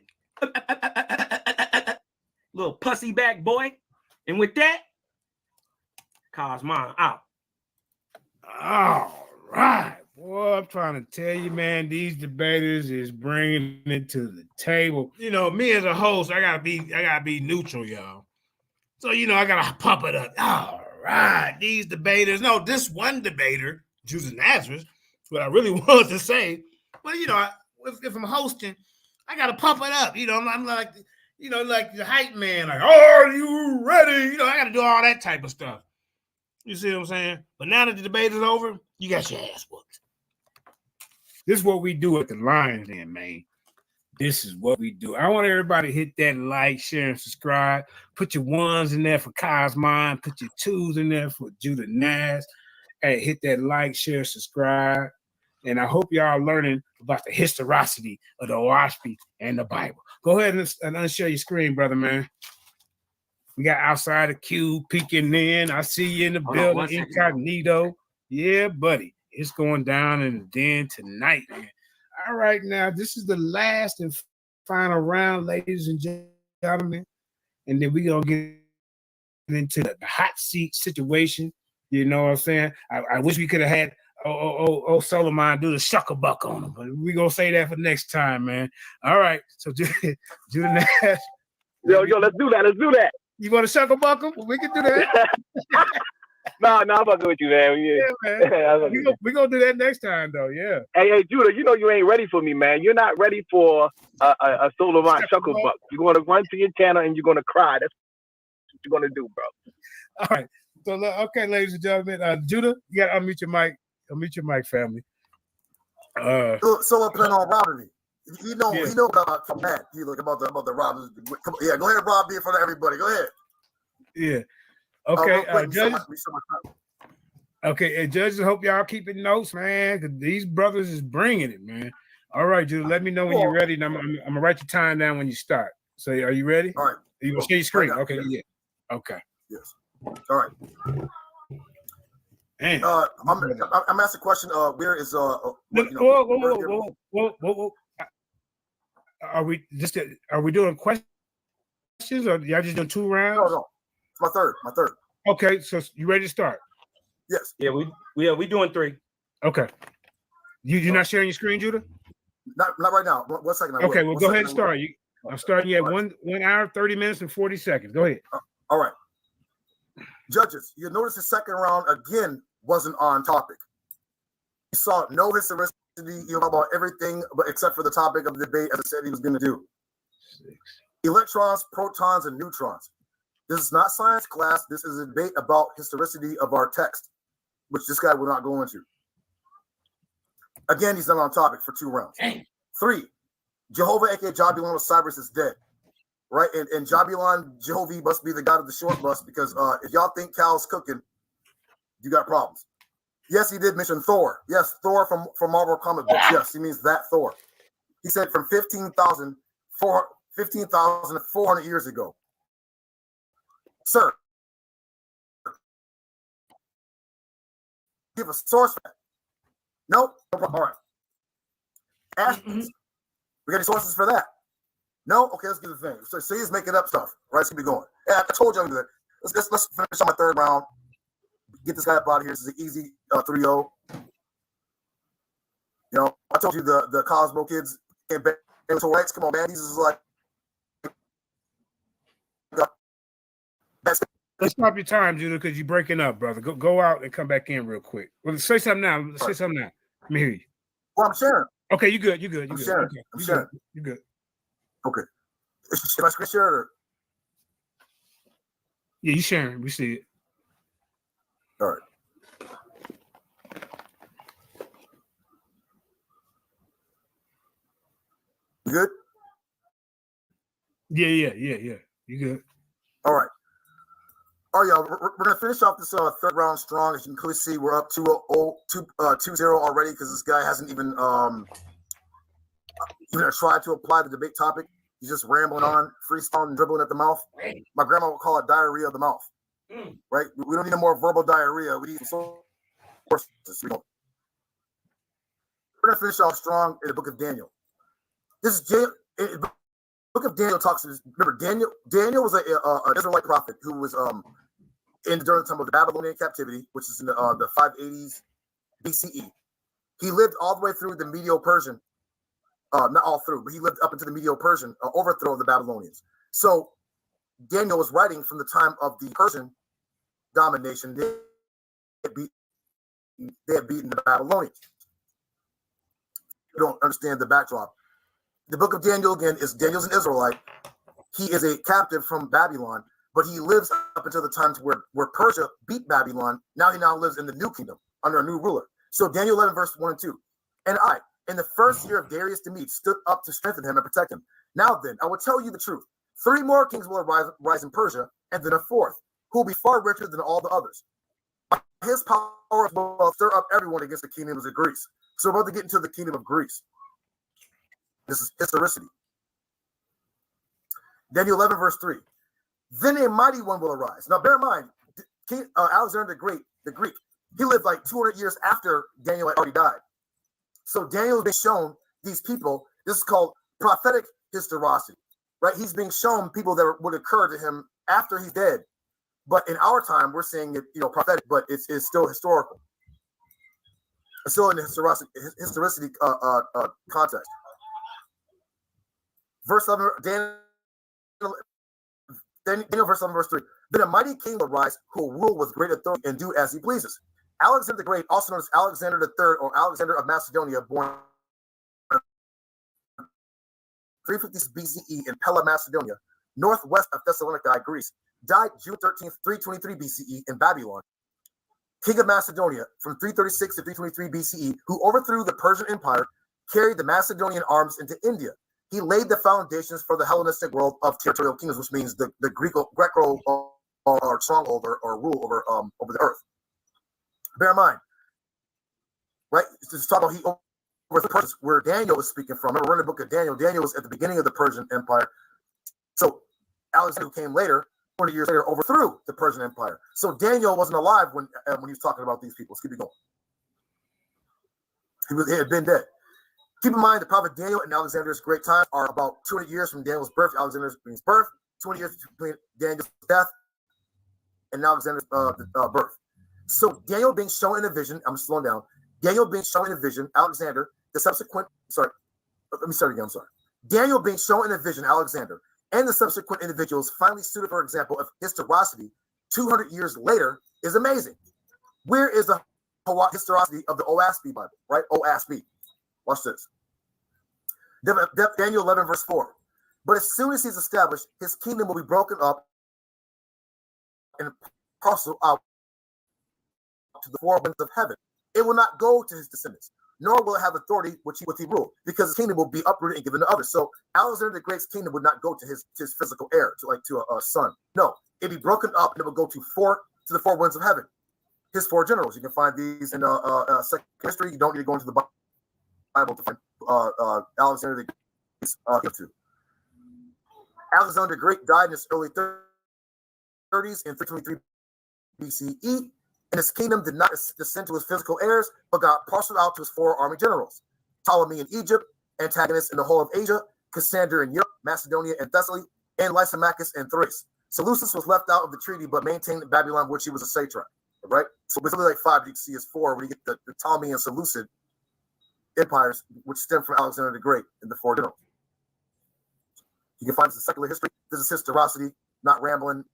Little pussy back boy. And with that, Kosmon out. All right. Boy, I'm trying to tell you, man, these debaters is bringing it to the table. You know, me as a host, I gotta be neutral, y'all. So, you know, I gotta pump it up. All right, these debaters. No, this one debater, Judah Nazareth, what I really wanted to say. But, you know, if I'm hosting, I gotta pump it up. You know, I'm like, you know, like the hype man, like, are you ready? You know, I gotta do all that type of stuff. You see what I'm saying? But now that the debate is over, you got your ass whooped. This is what we do at the Lions Den, man. This is what we do. I want everybody to hit that like, share, and subscribe. Put your ones in there for Kosmon. Put your twos in there for Judah Naz. Hey, hit that like, share, subscribe. And I hope y'all are learning about the historicity of the Oasphe and the Bible. Go ahead and unshare your screen, brother, man. We got outside the queue peeking in. I see you in the building, incognito. Yeah, buddy. It's going down in the den tonight, man. All right, now, this is the last and final round, ladies and gentlemen. And then we're going to get into the hot seat situation. You know what I'm saying? I wish we could have had Solomon do the shucklebuck on him, but we're going to say that for next time, man. All right. So, Judah Nash. Yo, let's do that. Let's do that. You want to shucklebuck him? We can do that. No, I'm fucking with you, man. We're going to do that next time, though, yeah. Hey, Judah, you know you ain't ready for me, man. You're not ready for a Solomon shucklebuck. You're going to run to your channel and you're going to cry. That's what you're going to do, bro. All right. So, okay, ladies and gentlemen, Judah, you got to unmute your mic. Unmute your mic, family. So I'm playing on robbery. You know about that. You look about the robbers. Yeah, go ahead, Rob, in front of everybody. Go ahead. Yeah. Okay, judges. Okay, and judges, hope y'all keeping notes, man, because these brothers is bringing it, man. All right, Judah, let me know when you're ready, and I'm gonna write your time down when you start. So, are you ready? All right. You gonna share your screen? Right, okay, yeah. Okay. Yes. All right. Man, I'm asking a question. Where is whoa. Are we doing questions, or y'all just doing 2 rounds? No. It's my third. Okay, so you ready to start? Yes. Yeah, we doing 3. Okay. You're not sharing your screen, Judah? Not right now. 1 second. Okay, well, go ahead and start. I'm starting you at 1 hour, 30 minutes, and 40 seconds. Go ahead. All right. Judges, you notice the second round again wasn't on topic. You saw no historicity, about everything but except for the topic of the debate, as I said he was going to do. 6. electrons, protons, and neutrons. This is not science class. This is a debate about historicity of our text, which this guy will not go into. Again, he's not on topic for 2 rounds. 3, Jehovah, aka Jabulon Osiris, is dead. Right? And Jabulon, Jehovah must be the god of the short bus, because if y'all think Cal's cooking, you got problems. Yes, he did mention Thor. Yes, Thor from Marvel comic books. Yes, he means that Thor. He said from 15,400 years ago. Sir, give a source for that. Nope. All right. Astros. We got any sources for that? No? Okay, let's get the thing. So he's making up stuff. Right, let's keep it going. Yeah, I told you I'm going to do that. Let's finish on my 3rd round. Get this guy up out of here. This is an easy 3-0. You know, I told you the Cosmo kids can't bet rights. Come on, man. These is like. Let's stop your time, Judah, because you're breaking up, brother. Go out and come back in real quick. Well, say something now. Say something now. Let me hear you. Well, I'm sharing. Okay, you good. You good. You I'm good. sharing. Okay. I'm sharing. You good. Okay. Should I screen share it or? Yeah, you sharing. We see it. All right. You good? Yeah. You good. All right. All right, y'all. We're going to finish off this 3rd round strong. As you can clearly see, we're up 2-0 already, because this guy hasn't even tried to apply the debate topic. He's just rambling on, freestyling, dribbling at the mouth. My grandma would call it diarrhea of the mouth. Right? We don't need no more verbal diarrhea. We need some sources. We're going to finish off strong in the book of Daniel. This is Book of Daniel talks. Remember, Daniel was an Israelite prophet who was during the time of the Babylonian captivity, which is in the 580s BCE. He lived all the way through the Medo-Persian, not all through, but he lived up into the Medo-Persian overthrow of the Babylonians. So Daniel was writing from the time of the Persian domination. They had beaten the Babylonians. You don't understand the backdrop. The book of Daniel, again, Daniel's an Israelite. He is a captive from Babylon, but he lives up until the times where Persia beat Babylon. Now he lives in the new kingdom under a new ruler. So Daniel 11, verse 1 and 2. And I, in the 1st year of Darius the Mede, stood up to strengthen him and protect him. Now then, I will tell you the truth. 3 more kings will rise in Persia, and then a 4th, who will be far richer than all the others. His power will stir up everyone against the kingdoms of Greece. So we're about to get into the kingdom of Greece. This is historicity. Daniel 11, verse 3. Then a mighty one will arise. Now, bear in mind, King Alexander the Greek, he lived like 200 years after Daniel had already died. So Daniel has been shown these people. This is called prophetic historicity, right? He's being shown people that would occur to him after he's dead. But in our time, we're saying it, prophetic, but it's still historical. It's still in the historicity context. Verse 11, Daniel verse 11, verse 3. Then a mighty king will rise who will rule with great authority and do as he pleases. Alexander the Great, also known as Alexander III or Alexander of Macedonia, born 350 BCE in Pella, Macedonia, northwest of Thessalonica, Greece, died June 13th, 323 BCE in Babylon. King of Macedonia from 336 to 323 BCE, who overthrew the Persian Empire, carried the Macedonian arms into India. He laid the foundations for the Hellenistic world of territorial kingdoms, which means the Greco or stronghold or rule over the earth. Bear in mind, right? Just talk about he over the Persians, where Daniel was speaking from. Remember, we're in the book of Daniel. Daniel was at the beginning of the Persian Empire. So Alexander, who came later, 20 years later, overthrew the Persian Empire. So Daniel wasn't alive when he was talking about these people. Let's keep it going. He had been dead. Keep in mind, the prophet Daniel and Alexander's great time are about 200 years from Daniel's birth, Alexander's birth, 20 years between Daniel's death and Alexander's birth. So Daniel being shown in a vision, I'm slowing down. Daniel being shown in a vision, Alexander, Daniel being shown in a vision, Alexander, and the subsequent individuals finally suited for example of historicity 200 years later is amazing. Where is the historicity of the Oasphe Bible, right? Oasphe. Watch this. Daniel 11, verse 4. But as soon as he's established, his kingdom will be broken up and parceled out to the four winds of heaven. It will not go to his descendants, nor will it have authority which he rule, because his kingdom will be uprooted and given to others. So Alexander the Great's kingdom would not go to his physical heir, to a son. No, it'd be broken up and it would go to the four winds of heaven. His four generals. You can find these in second history. You don't need to go into the Bible to find Alexander the Great. Alexander the Great died in his early 30s in 323 BCE, and his kingdom did not descend to his physical heirs, but got parceled out to his four army generals: Ptolemy in Egypt, Antagonist in the whole of Asia, Cassander in Europe, Macedonia and Thessaly, and Lysimachus in Thrace. Seleucus was left out of the treaty, but maintained Babylon, which he was a satrap. Right? So basically, like 5, you can see is 4 when you get the Ptolemy and Seleucid empires, which stem from Alexander the Great and the four generals. You can find this in secular history. This is historicity, not rambling.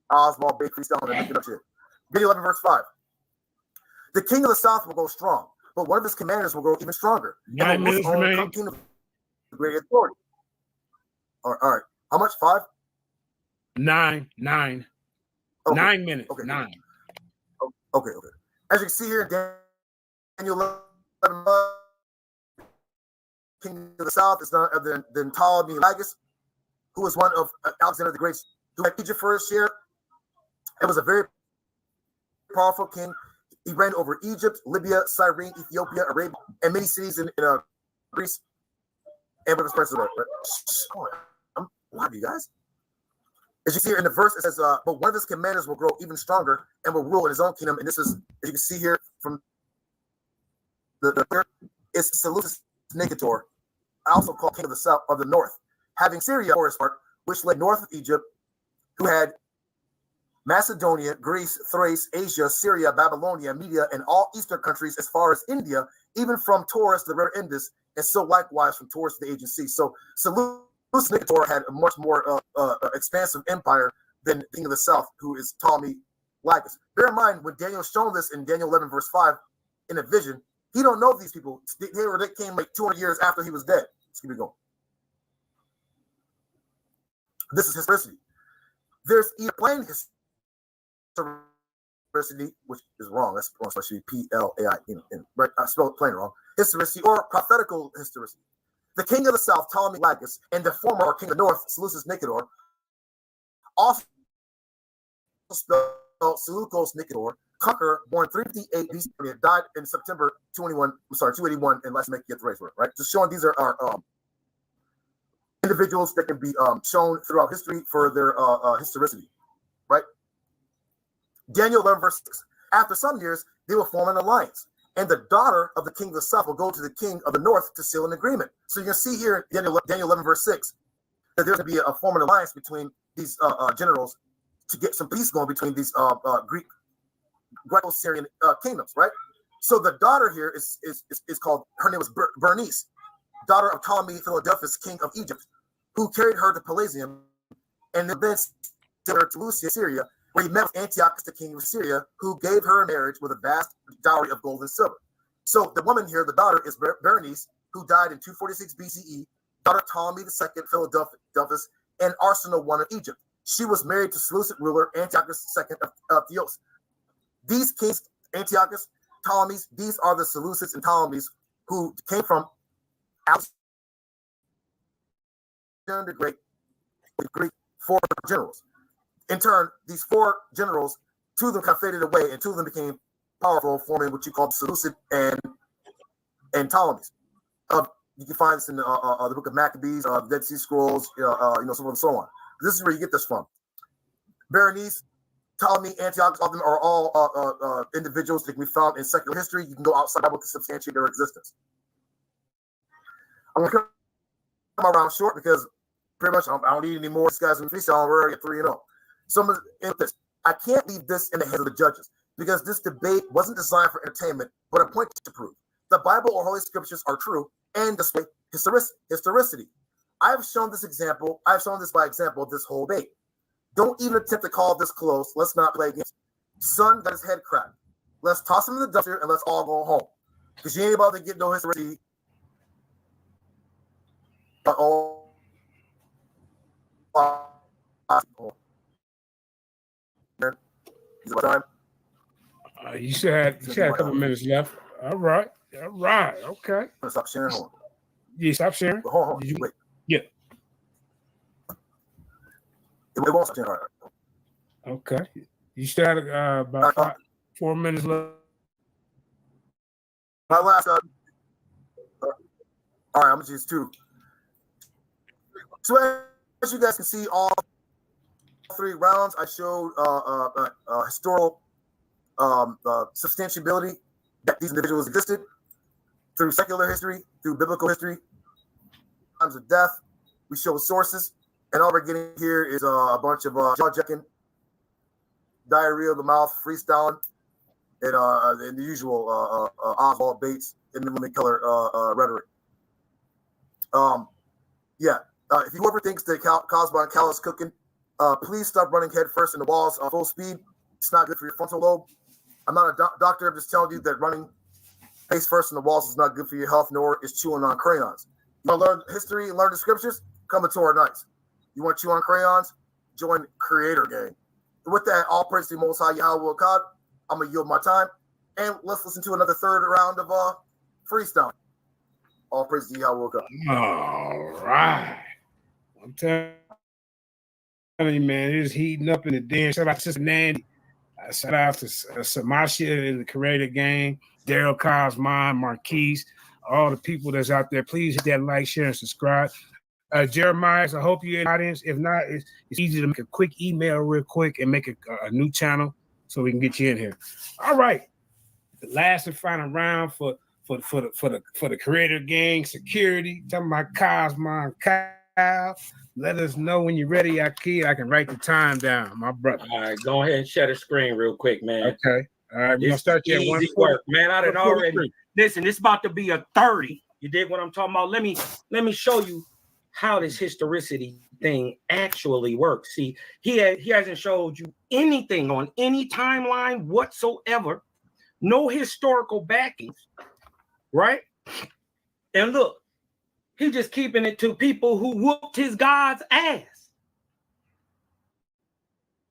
Oswald, Bay Freestyle, and making up shit. Video 11, verse 5. The king of the south will go strong, but one of his commanders will grow even stronger. 9 minutes remaining. Great authority. All right. How much? 5? 9. Okay. 9 minutes. Okay. 9. Okay. As you can see here in Daniel 11, king of the south is none other than Ptolemy Lagus, who was one of Alexander the Great's, who had Egypt for his share. It was a very powerful king. He reigned over Egypt, Libya, Cyrene, Ethiopia, Arabia, and many cities in Greece. And with the rest of it. Why do you guys? As you see here in the verse, it says, but one of his commanders will grow even stronger and will rule in his own kingdom. And this is, as you can see here from the third, is Seleucus Nicator, also called king of the south, of the north, having Syria for his part, which lay north of Egypt, who had Macedonia, Greece, Thrace, Asia, Syria, Babylonia, Media, and all eastern countries as far as India, even from Taurus to the river Indus, and so likewise from Taurus to the Aegean Sea. So Seleucus Nicator had a much more expansive empire than king of the south, who is Ptolemy Lagus. Bear in mind, when Daniel's shown this in Daniel 11, verse 5, in a vision, he don't know these people. They came like 200 years after he was dead. Let's keep it going. This is historicity. There's either plain historicity, which is wrong. That's supposed to be Plai. Right? I spelled it plain wrong. Historicity or prophetical historicity. The king of the south, Ptolemy Lagus, and the former king of the north, Seleucus Nicator, also spelled Seleucus Nicator, conqueror, born 358 BC, died in September 281 in Lysimachus Thrace, right? Just showing these are individuals that can be shown throughout history for their historicity, right? Daniel 11, verse 6. After some years, they will form an alliance, and the daughter of the king of the south will go to the king of the north to seal an agreement. So you can see here in Daniel 11, verse 6, that there's going to be a form of alliance between these generals to get some peace going between these Greco-Syrian kingdoms, right? So the daughter here is called, her name was Bernice, daughter of Ptolemy Philadelphus, king of Egypt, who carried her to Pelusium and then sent her to Lucia, Syria, where he met with Antiochus, the king of Syria, who gave her in marriage with a vast dowry of gold and silver. So the woman here, the daughter, is Berenice, who died in 246 BCE, daughter of Ptolemy II, Philadelphus, and Arsinoe I of Egypt. She was married to Seleucid ruler Antiochus II of Theos. These kings, Antiochus, Ptolemies, these are the Seleucids and Ptolemies who came from Alexander the Great, the Greek four generals. In turn, these four generals, 2 of them kind of faded away, and 2 of them became powerful, forming what you call the Seleucid and Ptolemies. You can find this in the book of Maccabees, Dead Sea Scrolls, so on and so on. This is where you get this from. Berenice, Ptolemy, Antiochus, all of them are all individuals that can be found in secular history. You can go outside the Bible to substantiate their existence. I'm going to come around short because pretty much I don't need any more. These guys in freestyle, we're already at 3-0. So I'm going to end this. I can't leave this in the hands of the judges because this debate wasn't designed for entertainment, but a point to prove. The Bible or Holy Scriptures are true and display historicity. I've shown this by example this whole date. Don't even attempt to call this close. Let's not play games. Son got his head cracked. Let's toss him in the dumpster and let's all go home. Because you ain't about to get no history. You said a couple minutes left. All right. Okay. Stop sharing. Yeah, stop sharing. Hold on. Wait. Yeah. It won't stop sharing. Okay. You still had about 4 minutes left. My last. All right, I'm gonna choose two. So as you guys can see, all 3 rounds, I showed historical substantiability that these individuals existed through secular history, through biblical history, times of death. We show sources, and all we're getting here is a bunch of jaw-jacking, diarrhea of the mouth, freestyling, and the usual oddball baits and limit color rhetoric. If whoever thinks that Kosmon Kal is cooking, please stop running headfirst in the walls full speed. It's not good for your frontal lobe. I'm not a doctor. I'm just telling you that running face first in the walls is not good for your health, nor is chewing on crayons. You want to learn history and learn the scriptures? Come to our nights. You want to chew on crayons? Join Creator Gang. And with that, all praise to the Most High Yahweh God. I'm going to yield my time. And let's listen to another third round of freestyle. All praise to Yahweh God. All right. I'm telling you, man, it's heating up in the den. Shout out to Sister Nandy. Shout out to Samasha in the Creator Gang, Daryl, Kosmon, Marquise, all the people that's out there. Please hit that like, share, and subscribe. Jeremiah, I hope you're in the audience. If not, it's easy to make a quick email real quick and make a new channel so we can get you in here. All right. The last and final round for the Creator Gang security. Talking about Kosmon Kal. Let us know when you're ready, Akid. I can write the time down, my brother. All right, go ahead and share the screen real quick, man. Okay. All right, we're gonna start you at easy work, man. I done already. Listen, it's about to be a 30. You dig what I'm talking about? Let me show you how this historicity thing actually works. See, he hasn't showed you anything on any timeline whatsoever, no historical backings, right? And look, he just keeping it to people who whooped his God's ass.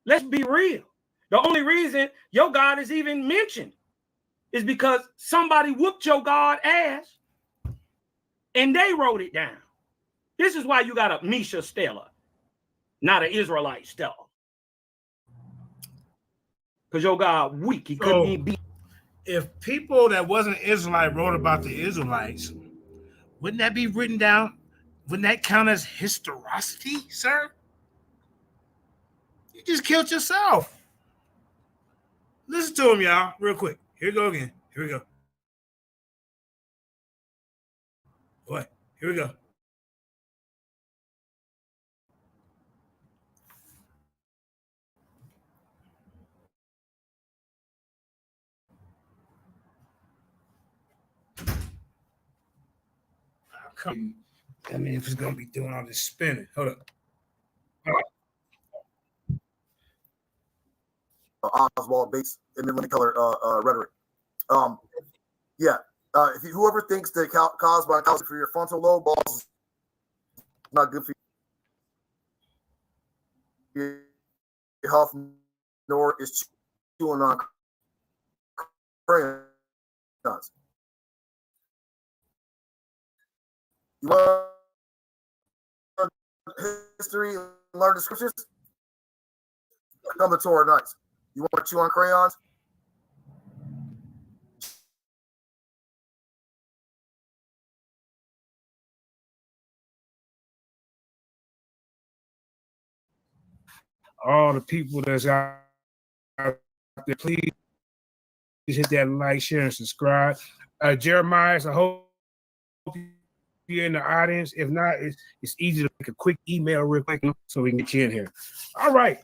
Let's be real. The only reason your God is even mentioned is because somebody whooped your God ass and they wrote it down. This is why you got a Misha Stella, not an Israelite Stella. Because your God weak. He couldn't even be. If people that wasn't Israelite wrote about the Israelites, wouldn't that be written down? Wouldn't that count as historicity, sir? You just killed yourself. Listen to him, y'all, real quick. Here we go again. Here we go. What? Here we go. I mean, if it's gonna be doing all this spinning, hold up. Oswald baits and limit color rhetoric. If whoever thinks that Kosmon Kal for your frontal lobe balls is not good for your health, nor is chewing on crayons. You learn history and learn the scriptures? Come to Torah nights. You want to chew on crayons? All the people that's out there, please hit that like, share, and subscribe. Jeremiah, I hope you're in the audience. If not, it's easy to make a quick email real quick so we can get you in here. All right.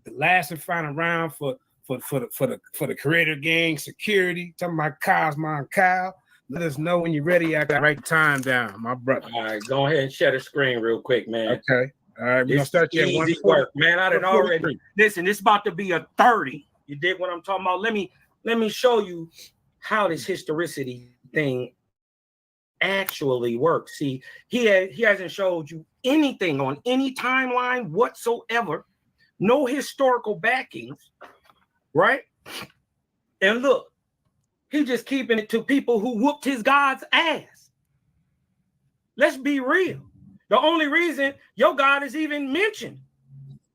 The last and final round for the Creator Gang security. Talking about Kosmon Kal. Let us know when you're ready. I can write the time down, my brother. All right, go ahead and share the screen real quick, man. Okay. All right, we're gonna start you at easy work, man. I done already. Listen, it's about to be a 30. You dig what I'm talking about? Let me show you how this historicity thing actually works. See, he hasn't showed you anything on any timeline whatsoever, no historical backings, right? And look, he just keeping it to people who whooped his God's ass. Let's be real. The only reason your God is even mentioned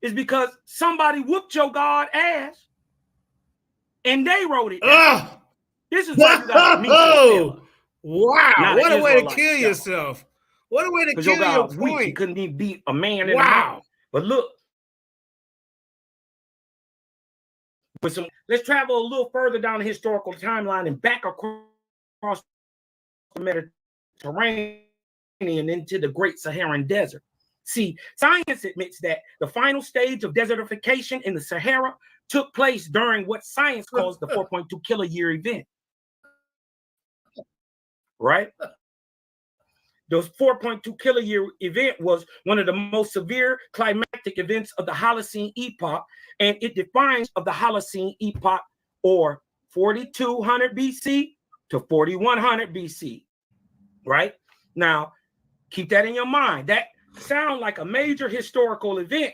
is because somebody whooped your God ass and they wrote it down. This is why you got me. Oh, wow. Not What an a way to Israelite kill fellow. yourself. What a way to Because kill your your God weak. He point. couldn't even beat a man in the Wow. mouth. But look, with some, let's travel a little further down the historical timeline and back across the Mediterranean into the Great Saharan Desert. See, science admits that the final stage of desertification in the Sahara took place during what science calls the 4.2 kiloyear event. Right? The 4.2 kiloyear event was one of the most severe climatic events of the Holocene epoch, and it defines of the Holocene epoch, or 4200 BC to 4100 BC. Right? Now, keep that in your mind. That sounds like a major historical event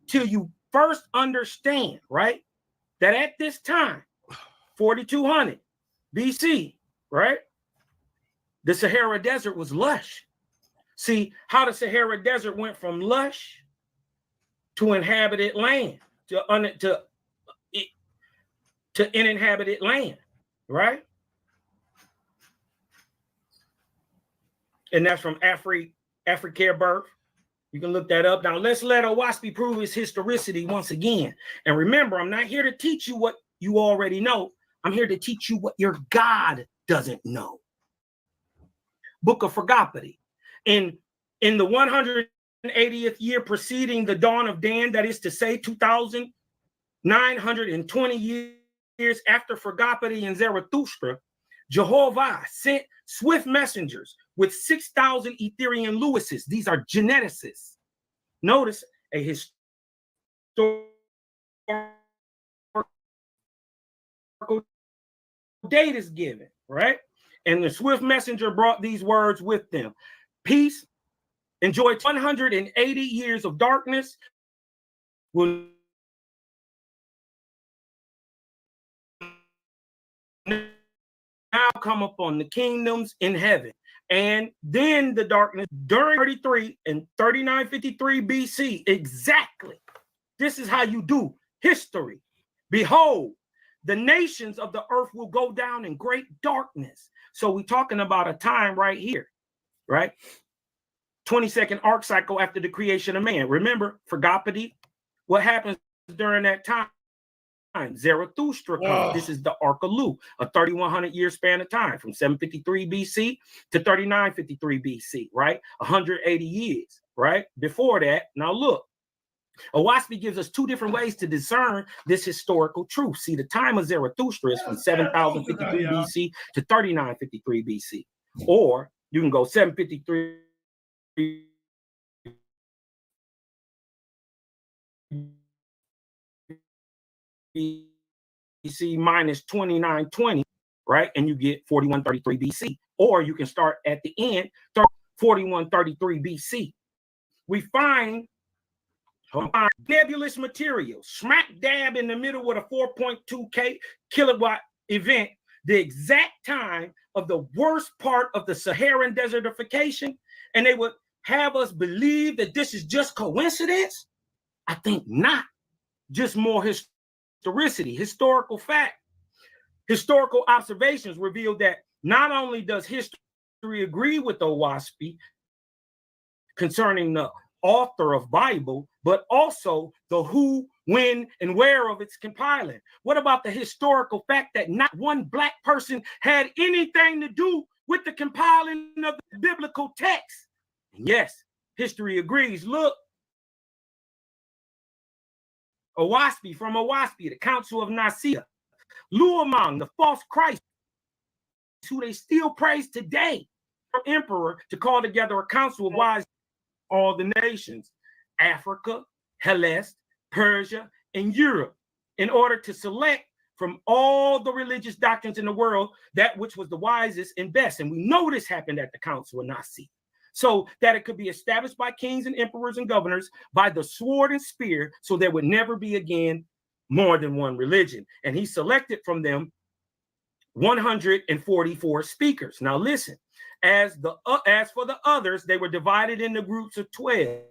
till you first understand, right, that at this time, 4200 BC, right, the Sahara Desert was lush. See how the Sahara Desert went from lush to inhabited land, to uninhabited land, right? And that's from Africa birth. You can look that up. Now, let's let Oasphe prove his historicity once again. And remember, I'm not here to teach you what you already know. I'm here to teach you what your God doesn't know. Book of Forgopity. In the 180th year preceding the dawn of Dan, that is to say 2,920 years after Forgopity and Zarathustra, Jehovah sent swift messengers with 6,000 Etherian Lewises. These are geneticists. Notice a historical date is given, right? And the swift messenger brought these words with them. Peace, enjoy 180 years of darkness, will now come upon the kingdoms in heaven. And then the darkness during 33 and 3953 BC. Exactly. This is how you do history. Behold, the nations of the earth will go down in great darkness. So we're talking about a time right here, right? 22nd arc cycle after the creation of man. Remember, Forgopity, what happens during that time? Zarathustra comes. This is the Ark of Lu, a 3,100 year span of time from 753 BC to 3953 BC, right? 180 years, right? Before that, now look, Oasphe gives us two different ways to discern this historical truth. See, the time of Zarathustra is from 7,053 BC to 3953 BC, or you can go 753 BC minus 2920, right? And you get 4133 BC. Or you can start at the end, 4133 BC. We find nebulous material smack dab in the middle of a 4.2 kilowatt event, the exact time of the worst part of the Saharan desertification, and they would have us believe that this is just coincidence? I think not. Just more historicity, historical fact. Historical observations reveal that not only does history agree with Oasphe concerning the author of Bible, but also the who, when, and where of its compiling. What about the historical fact that not one black person had anything to do with the compiling of the biblical text? And yes, history agrees. Look, Oasphe, from Oasphe, the Council of Nicaea, Luamang, the false Christ, who they still praise today, from emperor to call together a council of wise all the nations, Africa, Hellas, Persia, and Europe, in order to select from all the religious doctrines in the world, that which was the wisest and best. And we know this happened at the Council of Nicaea. So that it could be established by kings and emperors and governors by the sword and spear, so there would never be again more than one religion. And he selected from them 144 speakers. Now listen, as for the others, they were divided into groups of 12.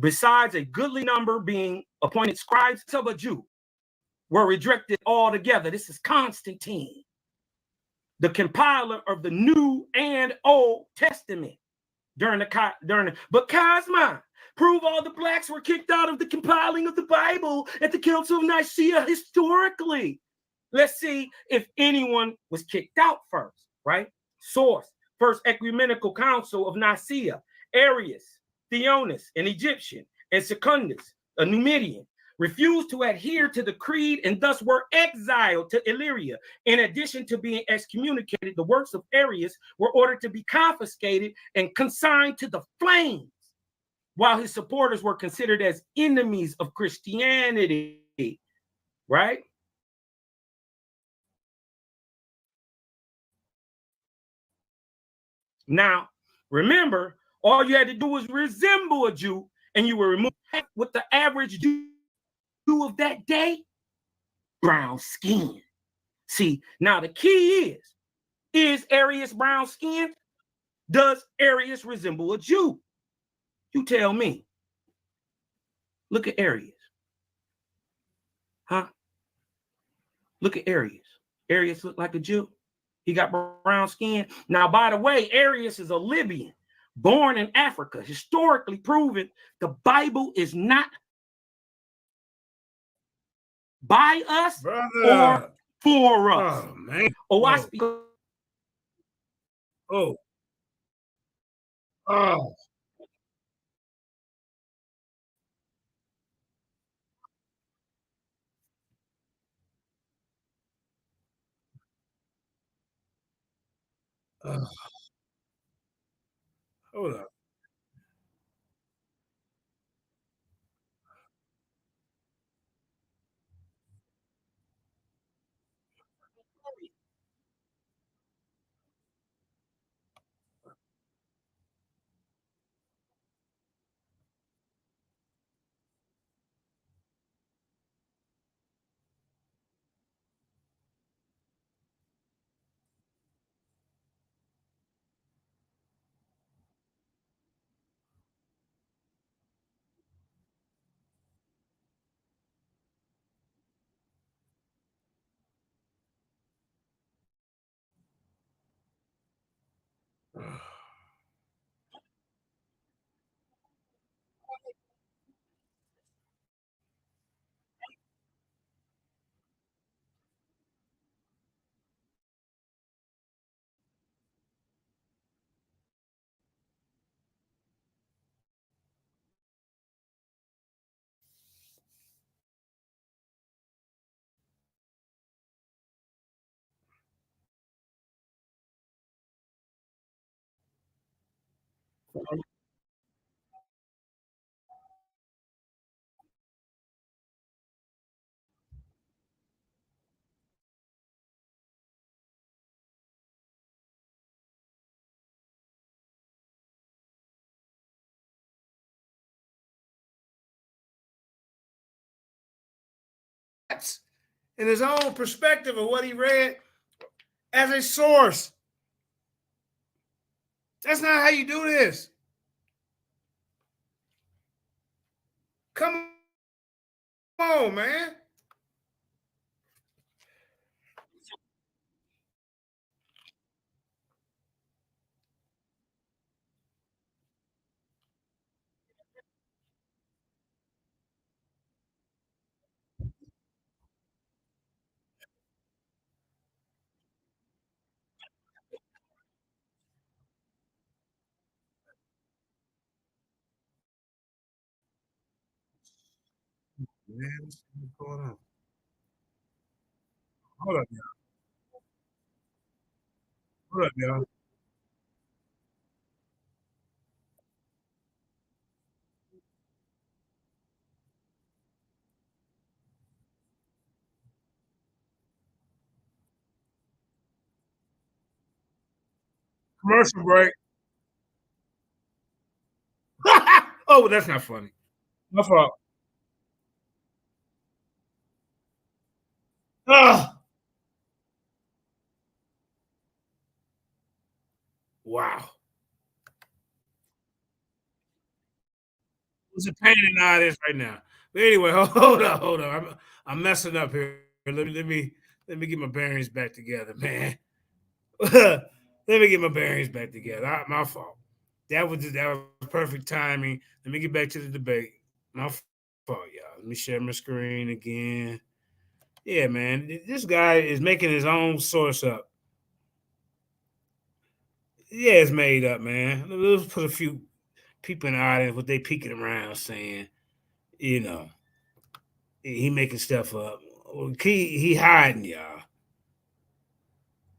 Besides a goodly number being appointed scribes of a Jew, were rejected altogether. This is Constantine, the compiler of the New and Old Testament. But Kosmon, prove all the blacks were kicked out of the compiling of the Bible at the Council of Nicaea historically. Let's see if anyone was kicked out first, right? Source, First Ecumenical Council of Nicaea, Arius, Theonis, an Egyptian, and Secundus, a Numidian, refused to adhere to the creed and thus were exiled to Illyria. In addition to being excommunicated, the works of Arius were ordered to be confiscated and consigned to the flames, while his supporters were considered as enemies of Christianity, right? Now, remember, all you had to do was resemble a Jew, and you were removed with the average Jew of that day, brown skin. See, now the key is Arius brown skin? Does Arius resemble a Jew? You tell me. Look at Arius. Huh? Look at Arius. Arius look like a Jew. He got brown skin. Now, by the way, Arius is a Libyan, born in Africa, historically proven the Bible is not by us, brother, or for us. Oh, man. Oasphe. Oh. Oh. Oh. Hold up. In his own perspective of what he read as a source. That's not how you do this. Come on, man. Man, what's going on? Hold up, y'all. Hold up, y'all. Commercial break. Oh, that's not funny. My fault. Oh, wow. What's a pain in the audience right now? But anyway, hold on. I'm messing up here. Let me get my bearings back together, man. Let me get my bearings back together. My fault. That was perfect timing. Let me get back to the debate. My fault, y'all. Let me share my screen again. Yeah, man. This guy is making his own source up. Yeah, it's made up, man. Let's put a few people in the audience what they peeking around saying, you know, he making stuff up. He hiding y'all.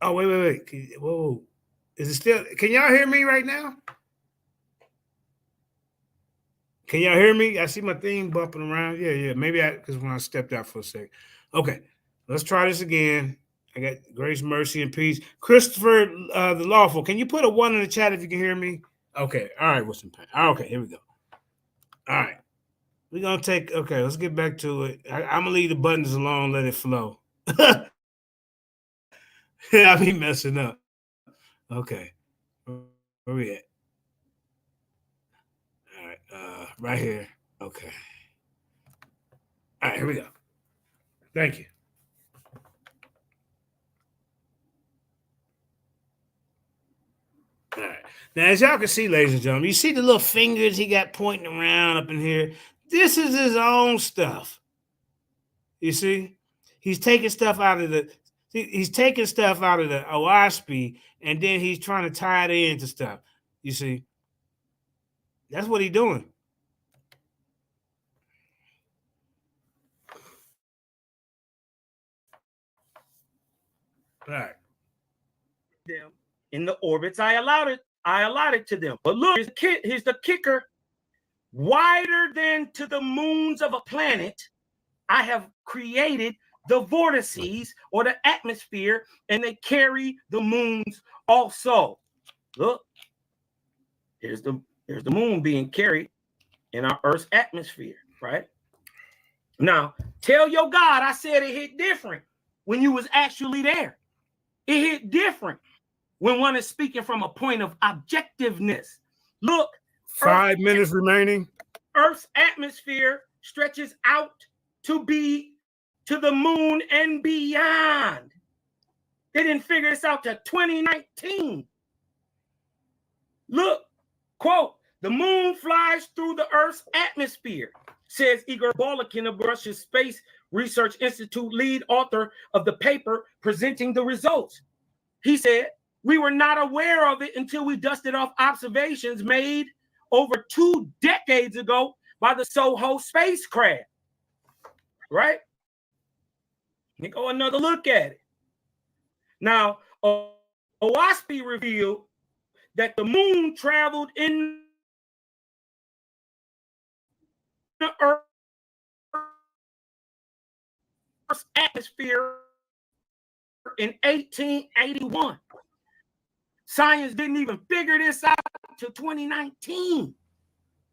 Oh, wait. Whoa. Is it still can y'all hear me right now? Can y'all hear me? I see my thing bumping around. Yeah. Maybe because when I stepped out for a sec. Okay, let's try this again. I got grace, mercy, and peace. Christopher, the lawful. Can you put a one in the chat if you can hear me? Okay. All right. What's in pain? Okay. Here we go. All right. We're gonna take. Okay. Let's get back to it. I'm gonna leave the buttons alone. Let it flow. I be messing up. Okay. Where we at? All right. Right here. Okay. All right. Here we go. Thank you. All right. Now, as y'all can see, ladies and gentlemen, you see the little fingers he got pointing around up in here? This is his own stuff. You see? He's taking stuff out of the Oasphe, and then he's trying to tie it into stuff. You see? That's what he's doing. All right. Them in the orbits I allotted to them. But look, here's the kicker. Wider than to the moons of a planet, I have created the vortices or the atmosphere, and they carry the moons also. Look, here's the moon being carried in our Earth's atmosphere, right? Now, tell your God I said it hit different when you was actually there. It hit different when one is speaking from a point of objectiveness. Look, 5 minutes remaining. Earth's atmosphere stretches out to be to the moon and beyond. They didn't figure this out till 2019. Look, quote, the moon flies through the Earth's atmosphere, says Igor Balakin of Russia's Space Research Institute, lead author of the paper presenting the results. He said, we were not aware of it until we dusted off observations made over 2 decades ago by the Soho spacecraft. Right? Let me go another look at it. Now, Oasphe revealed that the moon traveled in the Earth's atmosphere in 1881. Science didn't even figure this out until 2019.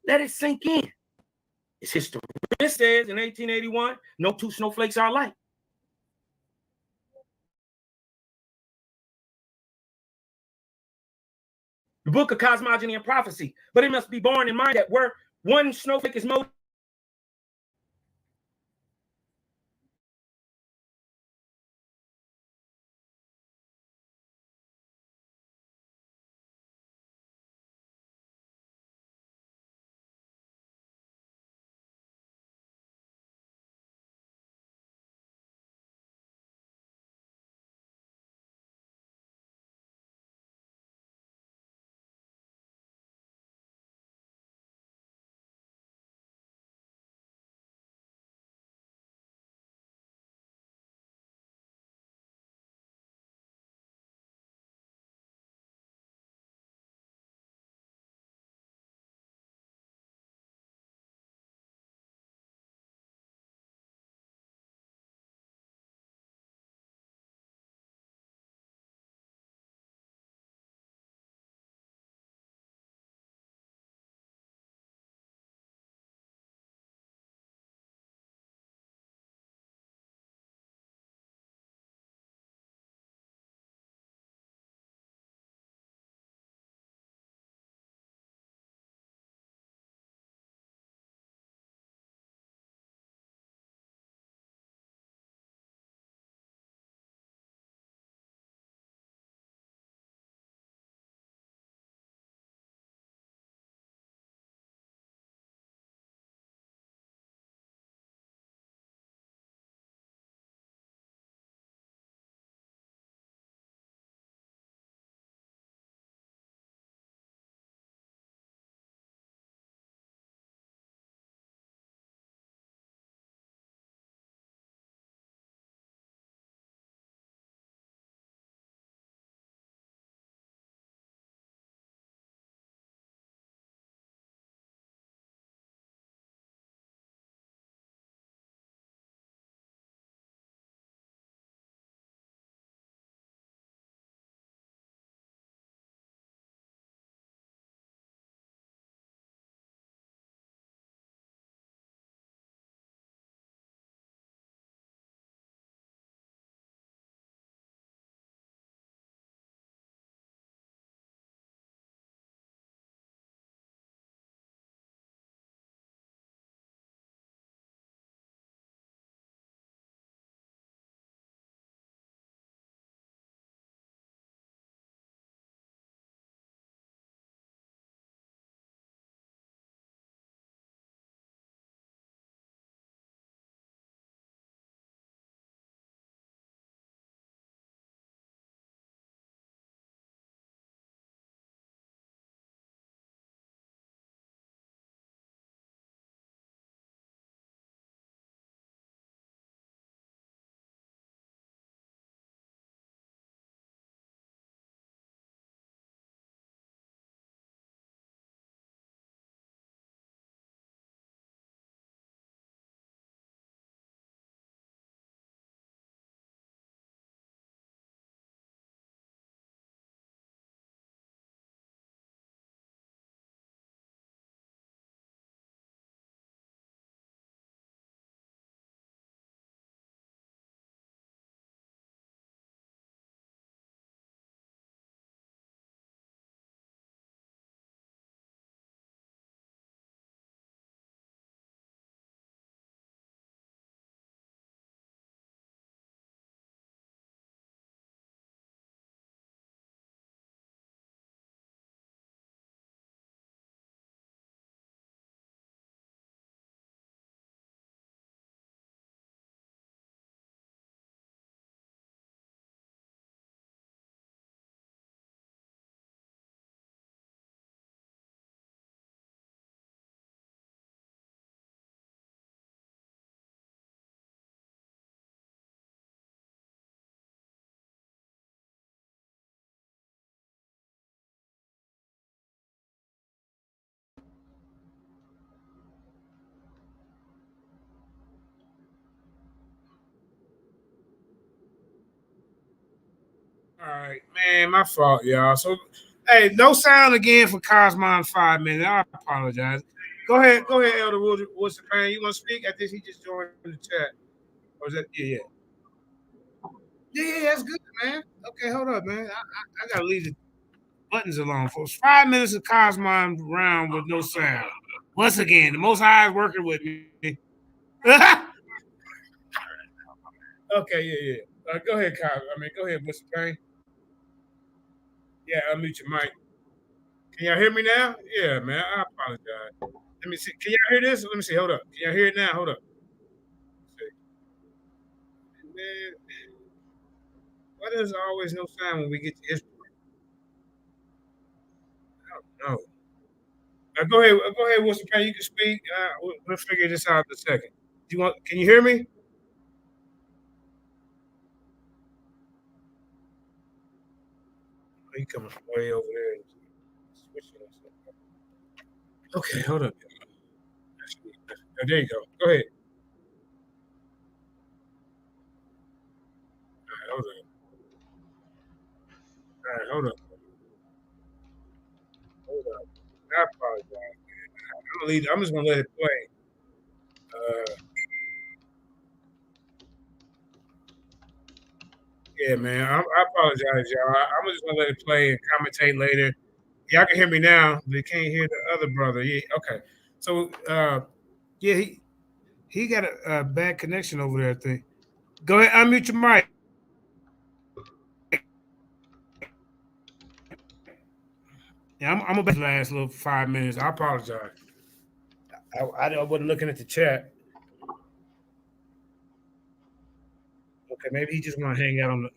Let it sink in. It's history. It says in 1881, no two snowflakes are alike. The book of cosmogony and prophecy. But it must be borne in mind that where one snowflake is most All right, man, my fault, y'all. So, hey, no sound again for Kosmon 5 minutes. I apologize. Go ahead, Elder Wilson Payne. You want to speak? I think he just joined the chat. Or is that yeah, that's good, man. Okay, hold up, man. I gotta leave the buttons alone, folks. 5 minutes of Cosmon round with no sound. Once again, the Most High is working with me. Okay, yeah. Go ahead, Kyle. Go ahead, Mr. Payne. Yeah, unmute your mic. Can y'all hear me now? Yeah, man. I apologize. Let me see. Can y'all hear this? Let me see. Hold up. Can y'all hear it now? Hold up. Man, why does there always no sound when we get to history? I don't know. Go ahead, Wilson Payne. You can speak. We'll figure this out in a second. Can you hear me? Oh, you coming from way over there. Okay, hold up. Oh, there you go. Go ahead. All right, hold up. All right, hold up. Hold up. I apologize. I'm just gonna let it play. Uh, yeah, man. I apologize, y'all. I'm just gonna let it play and commentate later. Y'all can hear me now, but you can't hear the other brother. Yeah, okay. So, yeah, he got a bad connection over there. I think. Go ahead, unmute your mic. Yeah, I'm gonna last little 5 minutes. I apologize. I wasn't looking at the chat. Okay, maybe he just want to hang out on the.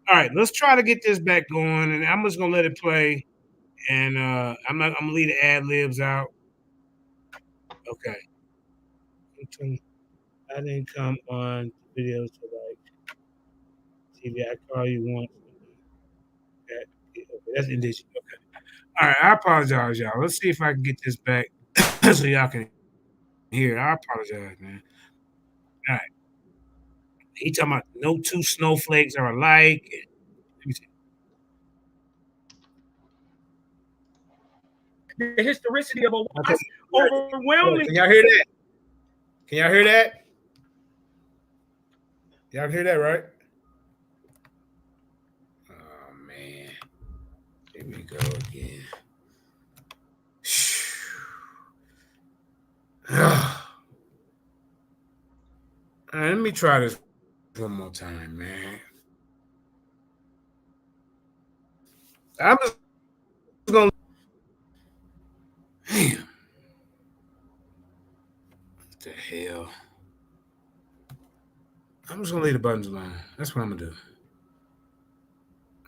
All right, let's try to get this back going, and I'm just gonna let it play. And I'm gonna leave the ad libs out. Okay. I didn't come on videos to like TV. I call you once. Okay, that's indigenous. Okay. All right. I apologize, y'all. Let's see if I can get this back so y'all can hear. I apologize, man. All right. He talking about no two snowflakes are alike. Let me see. The historicity of Okay. Oasphe overwhelming. Can y'all hear that? Can y'all hear that? Y'all hear that, right? Oh man. Here we go again. All right, let me try this one more time, man. I'm just gonna. Damn. What the hell? I'm just gonna leave the buttons alone. That's what I'm gonna do.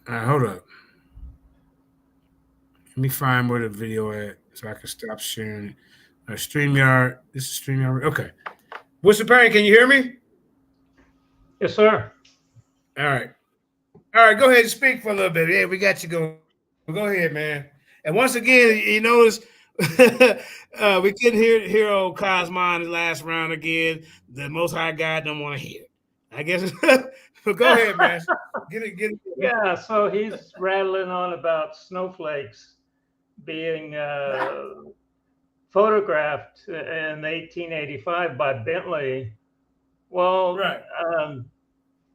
All right, hold up. Let me find where the video at so I can stop sharing it. StreamYard. This is StreamYard. Okay. What's the parent? Can you hear me? Yes, sir. All right. All right. Go ahead and speak for a little bit. Yeah, we got you going. Go ahead, man. And once again, you notice we couldn't hear old Cosmon in the last round again. The Most High God don't want to hear it. I guess. Go ahead, man. Get it. Yeah, so he's rattling on about snowflakes being photographed in 1885 by Bentley. Well, Right.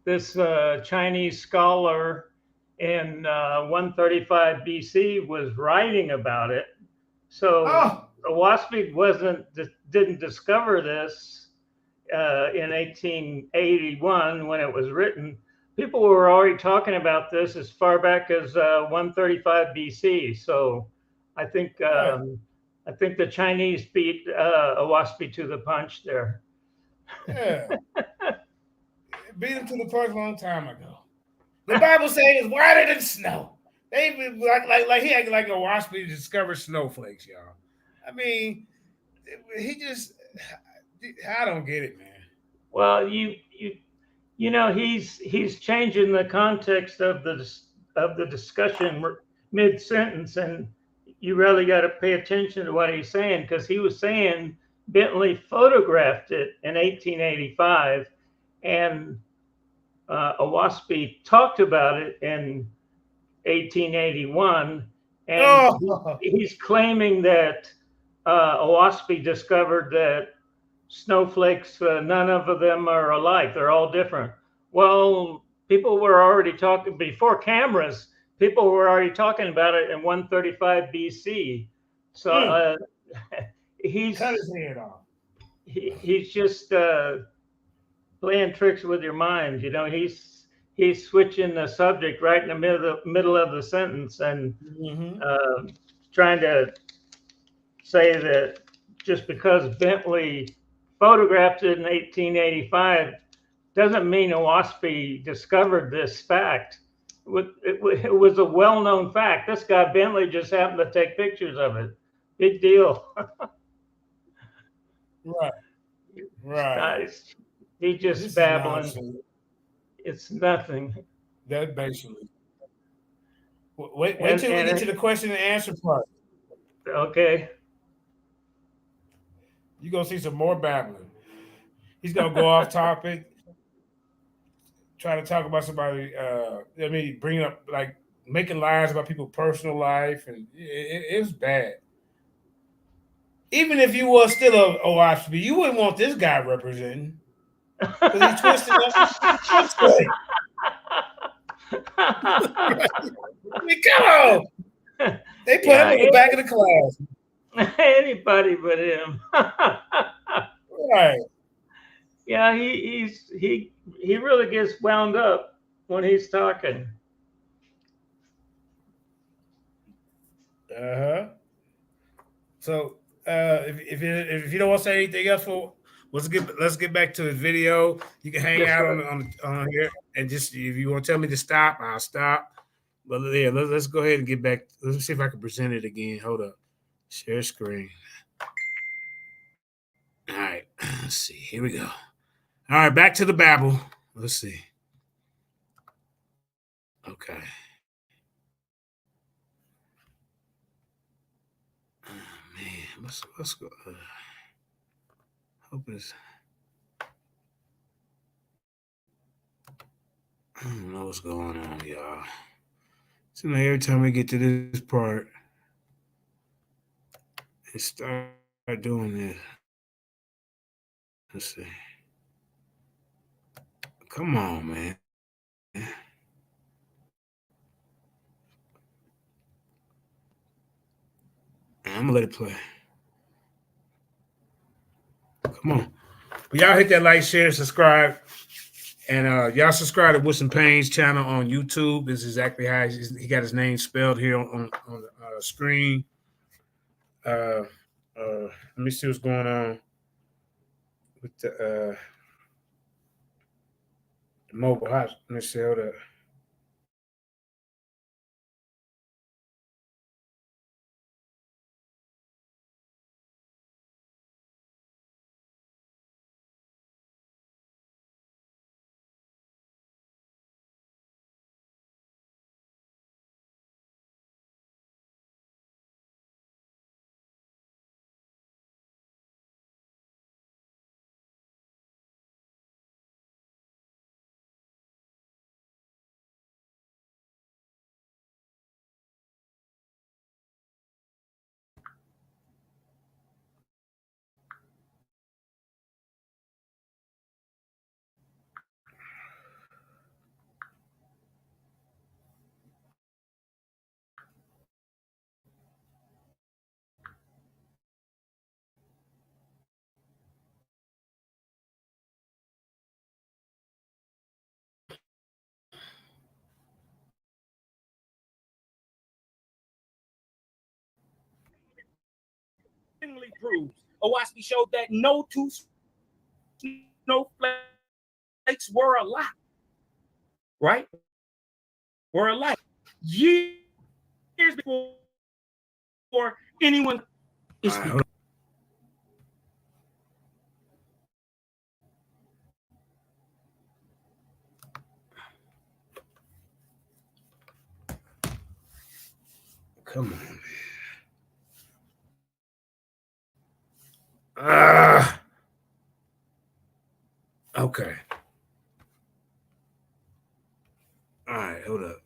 This Chinese scholar in 135 BC was writing about it. So Oasphe didn't discover this in 1881 when it was written. People were already talking about this as far back as 135 BC. So I think the Chinese beat Oasphe to the punch there. Yeah. Beat him to the punch a long time ago. The Bible says it's whiter than snow. They like he acted like a Oasphe discovered snowflakes, y'all. I mean, he just I don't get it, man. Well, you know he's changing the context of the discussion mid sentence, and you really got to pay attention to what he's saying, because he was saying Bentley photographed it in 1885, and Oasphe talked about it in 1881, and he's claiming that Oasphe discovered that snowflakes, none of them are alike. They're all different. Well, people were already talking before cameras. People were already talking about it in 135 BC. So he's cut his head off. He's just playing tricks with your mind. You know, he's switching the subject right in the middle of the sentence and trying to say that just because Bentley photographed it in 1885 doesn't mean Oasphe discovered this fact. It was a well-known fact. This guy Bentley just happened to take pictures of it. Big deal. Right. He's just babbling. It's nothing. That basically. Wait till we get to the question and answer part. Okay. You're gonna see some more babbling. He's gonna go off topic, try to talk about somebody. Bring up like making lies about people's personal life, and it was bad. Even if you was still a Oasphe, you wouldn't want this guy representing because he twisted up. I mean, come on! They put him in the back of the class. Anybody but him. Right. Yeah, he really gets wound up when he's talking. So if you don't want to say anything else, let's get back to the video. You can hang out on here and just if you want to tell me to stop, I'll stop. But yeah, let's go ahead and get back. Let's see if I can present it again. Hold up, share screen. All right, let's see. Here we go. All right, back to the babble. Let's see. Okay. Oh, man, let's go. Hope it's. I don't know what's going on, y'all. So now every time we get to this part, it start doing this. Let's see. Come on, man. I'm gonna let it play. Come on. But y'all hit that like, share, subscribe. And y'all subscribe to Wilson Payne's channel on YouTube. This is exactly how he got his name spelled here on the screen. Let me see what's going on with the mobile hot. Let me see. Hold up. Proves Oasphe showed that no two snowflakes were alike, right? Were alike years before anyone is. Come on, man. Okay. All right. All right, hold up.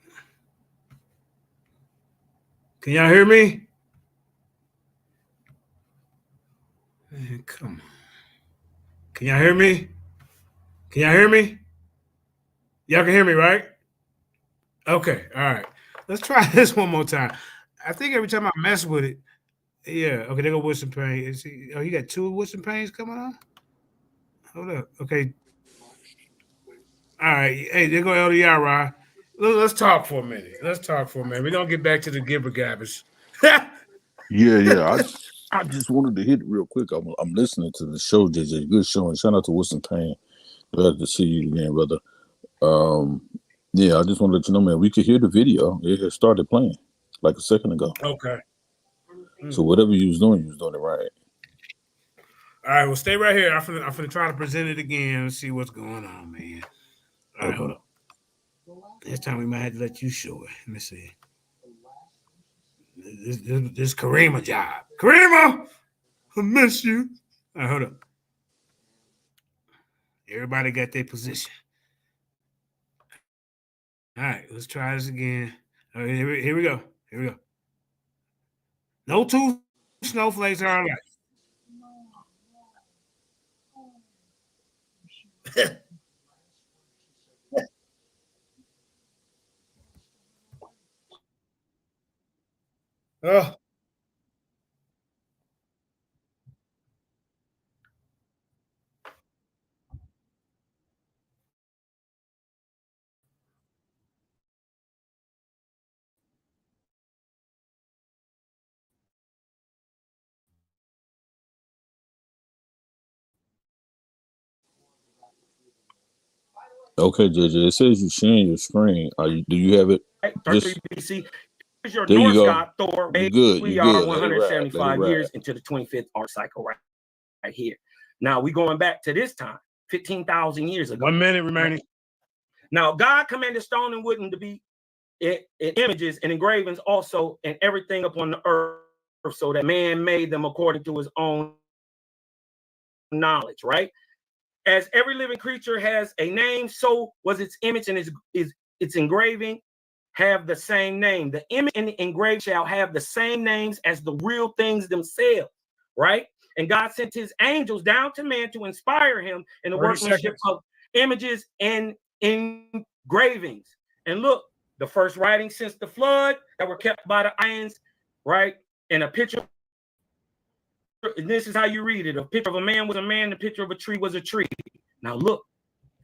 Can y'all hear me? Man, come on. Can y'all hear me? Can y'all hear me? Y'all can hear me, right? Okay, all right. Let's try this one more time. I think every time I mess with it, yeah. Okay, there go Wilson Payne. Oh, you got two Wilson Paynes coming on? Hold up. Okay. All right. Hey, there go LDR. Let's talk for a minute. We're gonna get back to the Gibber Gabbers. Yeah. I just wanted to hit it real quick. I'm listening to the show, JJ. Good show, and shout out to Wilson Payne. Glad to see you again, brother. Yeah, I just want to let you know, man. We could hear the video. It had started playing like a second ago. Okay. So whatever you was doing it right. All right. Well, stay right here. I'm finna try to present it again and see what's going on, man. All right, hold up. This time we might have to let you show it. Let me see. This Karima job. Karima, I miss you. All right, hold up. Everybody got their position. All right, let's try this again. All right, here we go. No two snowflakes are alike. Oh. Okay, JJ. It says you're sharing your screen. Do you have it? 33 BC. Here's your There you North go. Star Thor. You're good. We You're are good. Let it ride. 175 years into the 25th arc cycle right here. Now we going back to this time, 15,000 years ago. 1 minute remaining. Now God commanded stone and wooden to be in images and engravings also, and everything upon the earth, so that man made them according to his own knowledge, right? As every living creature has a name, so was its image and its engraving have the same name. The image and the engraved shall have the same names as the real things themselves, right? And God sent his angels down to man to inspire him in the workmanship of images and engravings. And look, the first writings since the flood that were kept by the Ions, right? And a picture, and this is how you read it. A picture of a man was a man, the picture of a tree was a tree. Now look,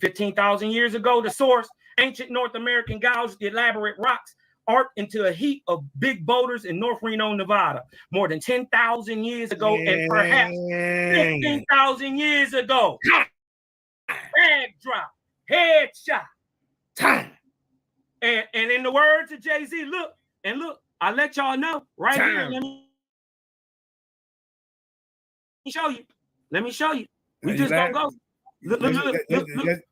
15,000 years ago, the source, ancient North American gouged the elaborate rocks art into a heap of big boulders in North Reno, Nevada, more than 10,000 years ago, and perhaps 15,000 years ago. Bag drop, headshot, time. And in the words of Jay-Z, look, I let y'all know right here. Let me show you. We just don't go. Look.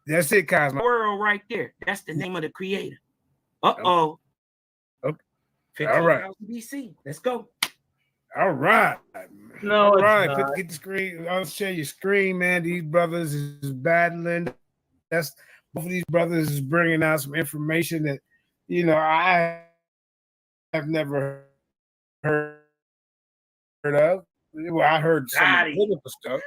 That's it, Kosmon. World right there. That's the name of the creator. Uh-oh. Okay. All right. BC. Let's go. All right. No, all it's right. not. Get the screen. I'll share your screen, man. These brothers is battling. Both of these brothers is bringing out some information that, I have never heard of. Well, I heard some biblical stuff.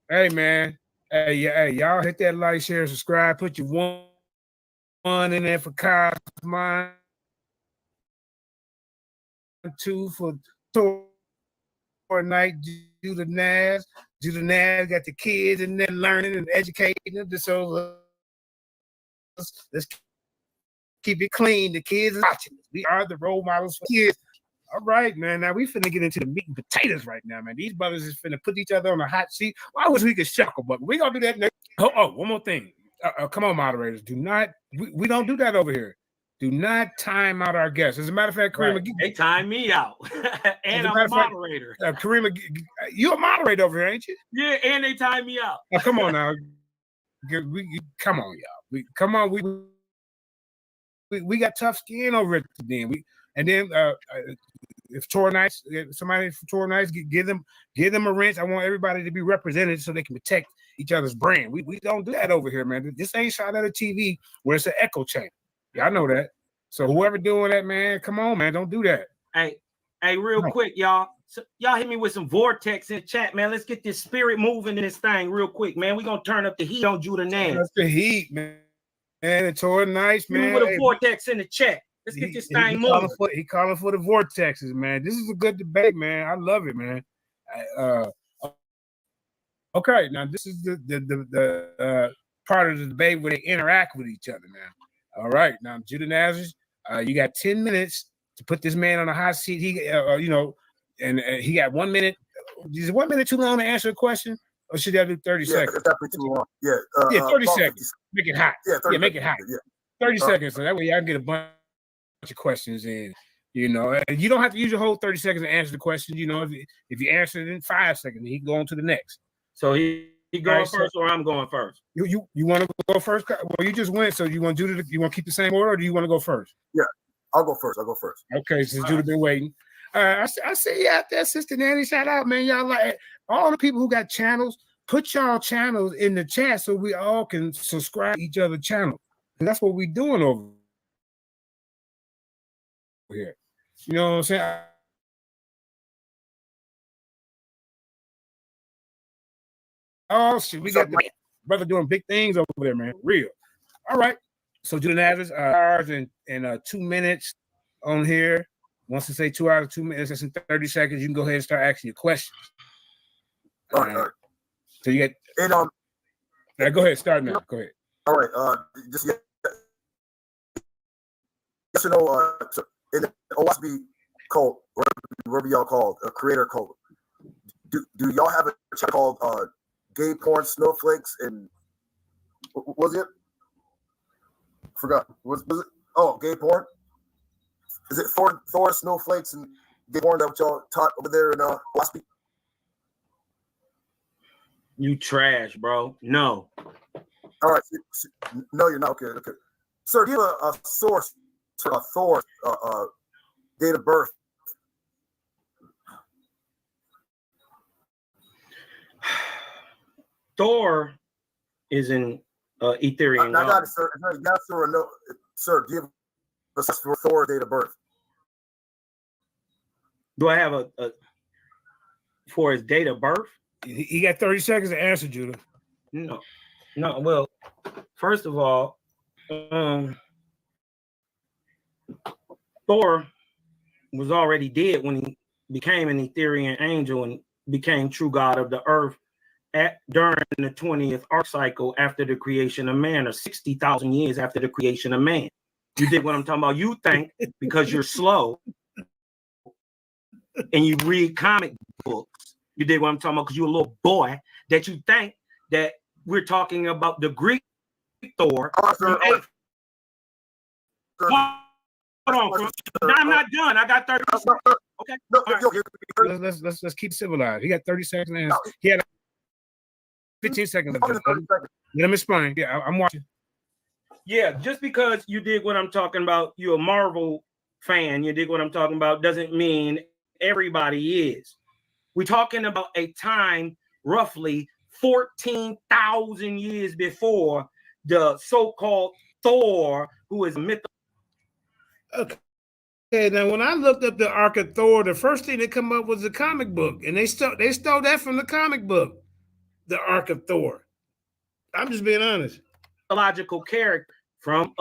Hey, man. Hey, y'all hit that like, share, subscribe. Put your one in there for Kosmon, 2 for tour night. Judah Naz got the kids in there learning and educating them. So let's keep it clean. The kids are watching us. We are the role models for kids. All right, man. Now we finna get into the meat and potatoes right now, man. These brothers is finna put each other on a hot seat. I wish we could shuckle, but we gonna do that next. Oh, one more thing. Come on, moderators. We don't do that over here. Do not time out our guests. As a matter of fact, Karima, right. They time me out, and I'm a moderator. Karima, you're a moderator over here, ain't you? Yeah, and they time me out. Oh, come on now. Come on, y'all. We got tough skin over it then. If tour nights, somebody from tour nights, give them a wrench. I want everybody to be represented so they can protect each other's brand. We don't do that over here, man. This ain't shot at a TV where it's an echo chamber. Y'all know that. So whoever doing that, man, come on, man, don't do that. Hey, real quick, y'all. So y'all hit me with some vortex in the chat, man. Let's get this spirit moving in this thing real quick, man. We're gonna turn up the heat on Judah Nance. That's the heat, man. And it's all nice, man. Hit me with a vortex in the chat. Let's get this thing moving. He calling for the vortexes, man. This is a good debate, man. I love it, man. Okay, now this is the part of the debate where they interact with each other, man. All right, now Judah Nazareth, you got 10 minutes to put this man on a hot seat. He, and he got 1 minute. Is 1 minute too long to answer a question, or should I do 30 seconds? That's definitely too long. Yeah, 30 seconds. Make it hot. Yeah, make it hot. Yeah. 30 seconds, so that way y'all can get a bunch of questions in. And you don't have to use your whole 30 seconds to answer the question. If you answer it in 5 seconds, he can go on to the next. So he going first, or I'm going first? You want to go first? Well, you just went, so you want to keep the same order, or do you want to go first? Yeah, I'll go first. Okay, since Judah been waiting. I see you out there, Sister Nanny. Shout out, man. Y'all like all the people who got channels. Put y'all channels in the chat so we all can subscribe to each other's channel. And that's what we doing over here. You know what I'm saying? Oh shit, we got the brother doing big things over there, man. Real. All right. So Judah Nazareth, hours and 2 minutes on here. Once I say 2 hours, 2 minutes, that's in 30 seconds. You can go ahead and start asking your questions. All right. So you get go ahead, start now. Go ahead. All right. Just yes or no, in the Oasphe cult, whatever y'all call it, a creator cult, do y'all have a channel called Gay Porn Snowflakes and what was it? Forgot. Was it? Oh, gay porn. Is it Thor Snowflakes and gay porn that y'all taught over there in Oasphe? You trash, bro. No. All right. No, you're not. Okay. Sir, do you have a source for a Thor date of birth? Thor is an Ethereum. I got it, sir. Yes or no? Sir, do you have a source for Thor date of birth? Do I have a for his date of birth? He got 30 seconds to answer, Judah. No. Well, first of all, Thor was already dead when he became an Ethereum angel and became true God of the earth during the 20th arc cycle after the creation of man, or 60,000 years after the creation of man. You dig what I'm talking about? You think because you're slow and you read comic books, you dig what I'm talking about, because you're a little boy, that you think that we're talking about the Greek Thor. Hold on. No, I'm not done. I got 30 seconds. Okay. Right. Let's keep civilized. He got 30 seconds to answer. He had 15 seconds left. Let him explain. Yeah, I'm watching. Yeah, just because you dig what I'm talking about, you're a Marvel fan, you dig what I'm talking about, doesn't mean everybody is. We're talking about a time roughly 14,000 years before the so-called Thor, who is myth. Okay, now when I looked up the Ark of Thor, the first thing that come up was the comic book, and they stole that from the comic book, the Ark of Thor. I'm just being honest. Mythological character from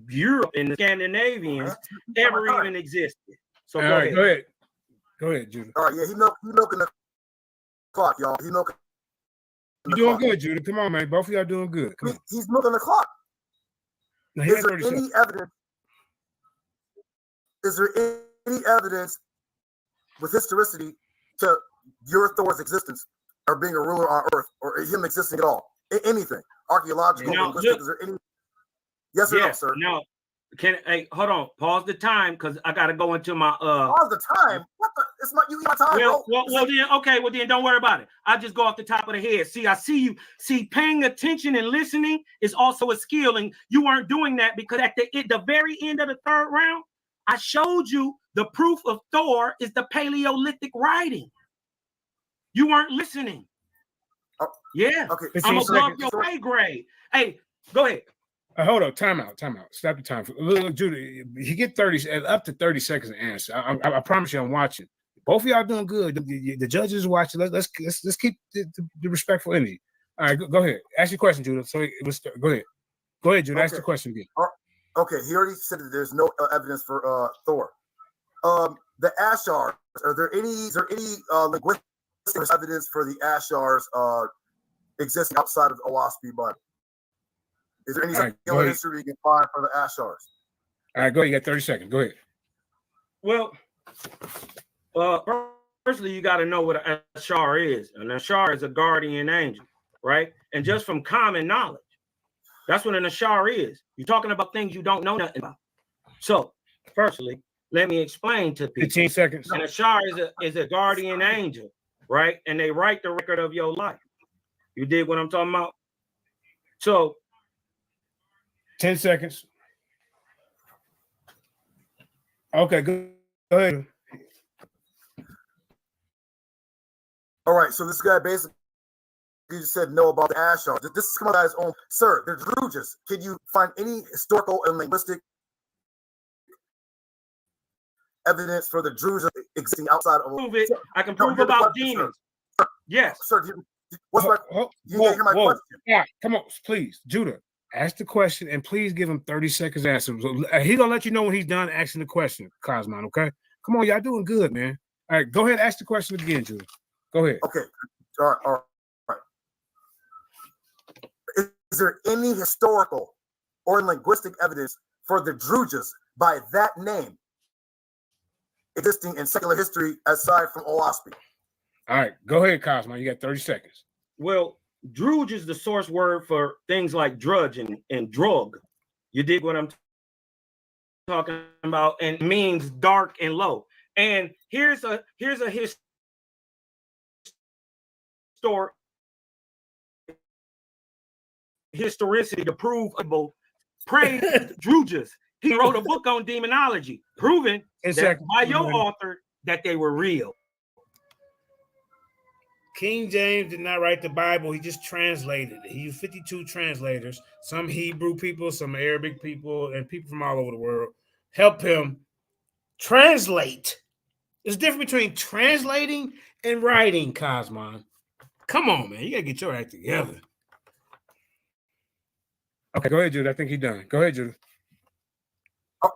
Europe and the Scandinavians ever even existed. So go ahead, Judah. All right, yeah, he milking the clock, y'all. He milking. You're doing good, Judah. Come on, man. Both of y'all doing good. He's milking the clock. Now, Is there any evidence? Is there any evidence with historicity to your Thor's existence or being a ruler on Earth or him existing at all? Anything archaeological, linguistic? Is there any? Yes or no, sir? No. Hey, hold on. Pause the time because I got to go into my. Pause the time. What the? It's my time. Well, then don't worry about it. I just go off the top of the head. See, I see you. See, paying attention and listening is also a skill, and you weren't doing that because at the very end of the third round, I showed you the proof of Thor is the Paleolithic writing. You weren't listening. Yeah. Okay. I'm 15 above seconds. your pay grade. Hey, go ahead. Hold on, time out. Stop the time. Look, Judah, he get 30 up to 30 seconds to answer. I promise you, I'm watching. Both of y'all doing good. The judges are watching. Let's keep the respectful energy. All right, go ahead. Ask your question, Judah. So go ahead. Go ahead, Judah. Ask the question again. Okay, he already said that there's no evidence for Thor. The Ashars. Is there any linguistic evidence for the Ashars existing outside of Oasphe Bible? Is there any secular history you can find for the Ashars? All right, go ahead. You got 30 seconds. Go ahead. Well, firstly, you got to know what an Ashar is. An Ashar is a guardian angel, right? And just from common knowledge, that's what an Ashar is. You're talking about things you don't know nothing about. So, firstly, let me explain to people. 15 seconds. An Ashar is a guardian angel, right? And they write the record of your life. You dig what I'm talking about? So, 10 seconds. Okay, go ahead. All right, so this guy basically just said no about the Ashar. This is coming out of his own. Sir, they're Druges. Can you find any historical and linguistic evidence for the Druges existing outside of? Prove it. I can prove about demons. Sir. Yes. Sir, what's my? You didn't hear my question. Yeah, come on, please, Judah. Ask the question and please give him 30 seconds to answer. He's gonna let you know when he's done asking the question, Kosmon. Okay, come on, y'all doing good, man. All right, go ahead, ask the question again, Judah. Go ahead. Okay, all right. Is there any historical or linguistic evidence for the Druges by that name existing in secular history aside from Oasphe? All right, go ahead, Kosmon. You got 30 seconds. Well, Druge is the source word for things like drudge and drug. You dig what I'm talking about? And means dark and low. And here's a historicity to prove about praise Druges. He wrote a book on demonology, proving that by your author that they were real. King James did not write the Bible. He just translated it. He used 52 translators, some Hebrew people, some Arabic people, and people from all over the world help him translate. There's a difference between translating and writing, Kosmon. Come on, man. You got to get your act together. Okay, go ahead, Judah. I think he's done. Go ahead, Judah.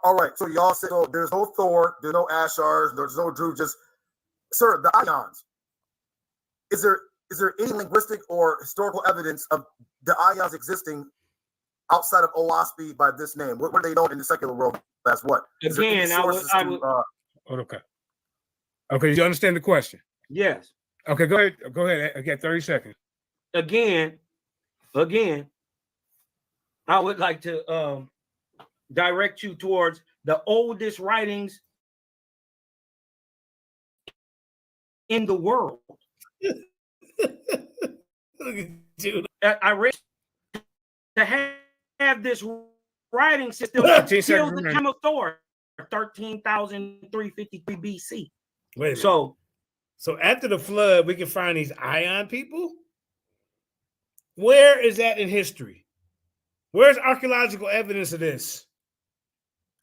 All right. So y'all said there's no Thor, there's no Ashars, there's no Druges. Sir, the Ions. Is there any linguistic or historical evidence of the Ions existing outside of Oasphe by this name? What are they known in the secular world as what? Again, I would okay. Okay, you understand the question? Yes. Okay, go ahead. Go ahead. I got 30 seconds. Again, I would like to direct you towards the oldest writings in the world. I read to have this writing system until the time of Thor, 13,353 BC. Wait a minute. So after the flood, we can find these Ion people? Where is that in history? Where's archaeological evidence of this?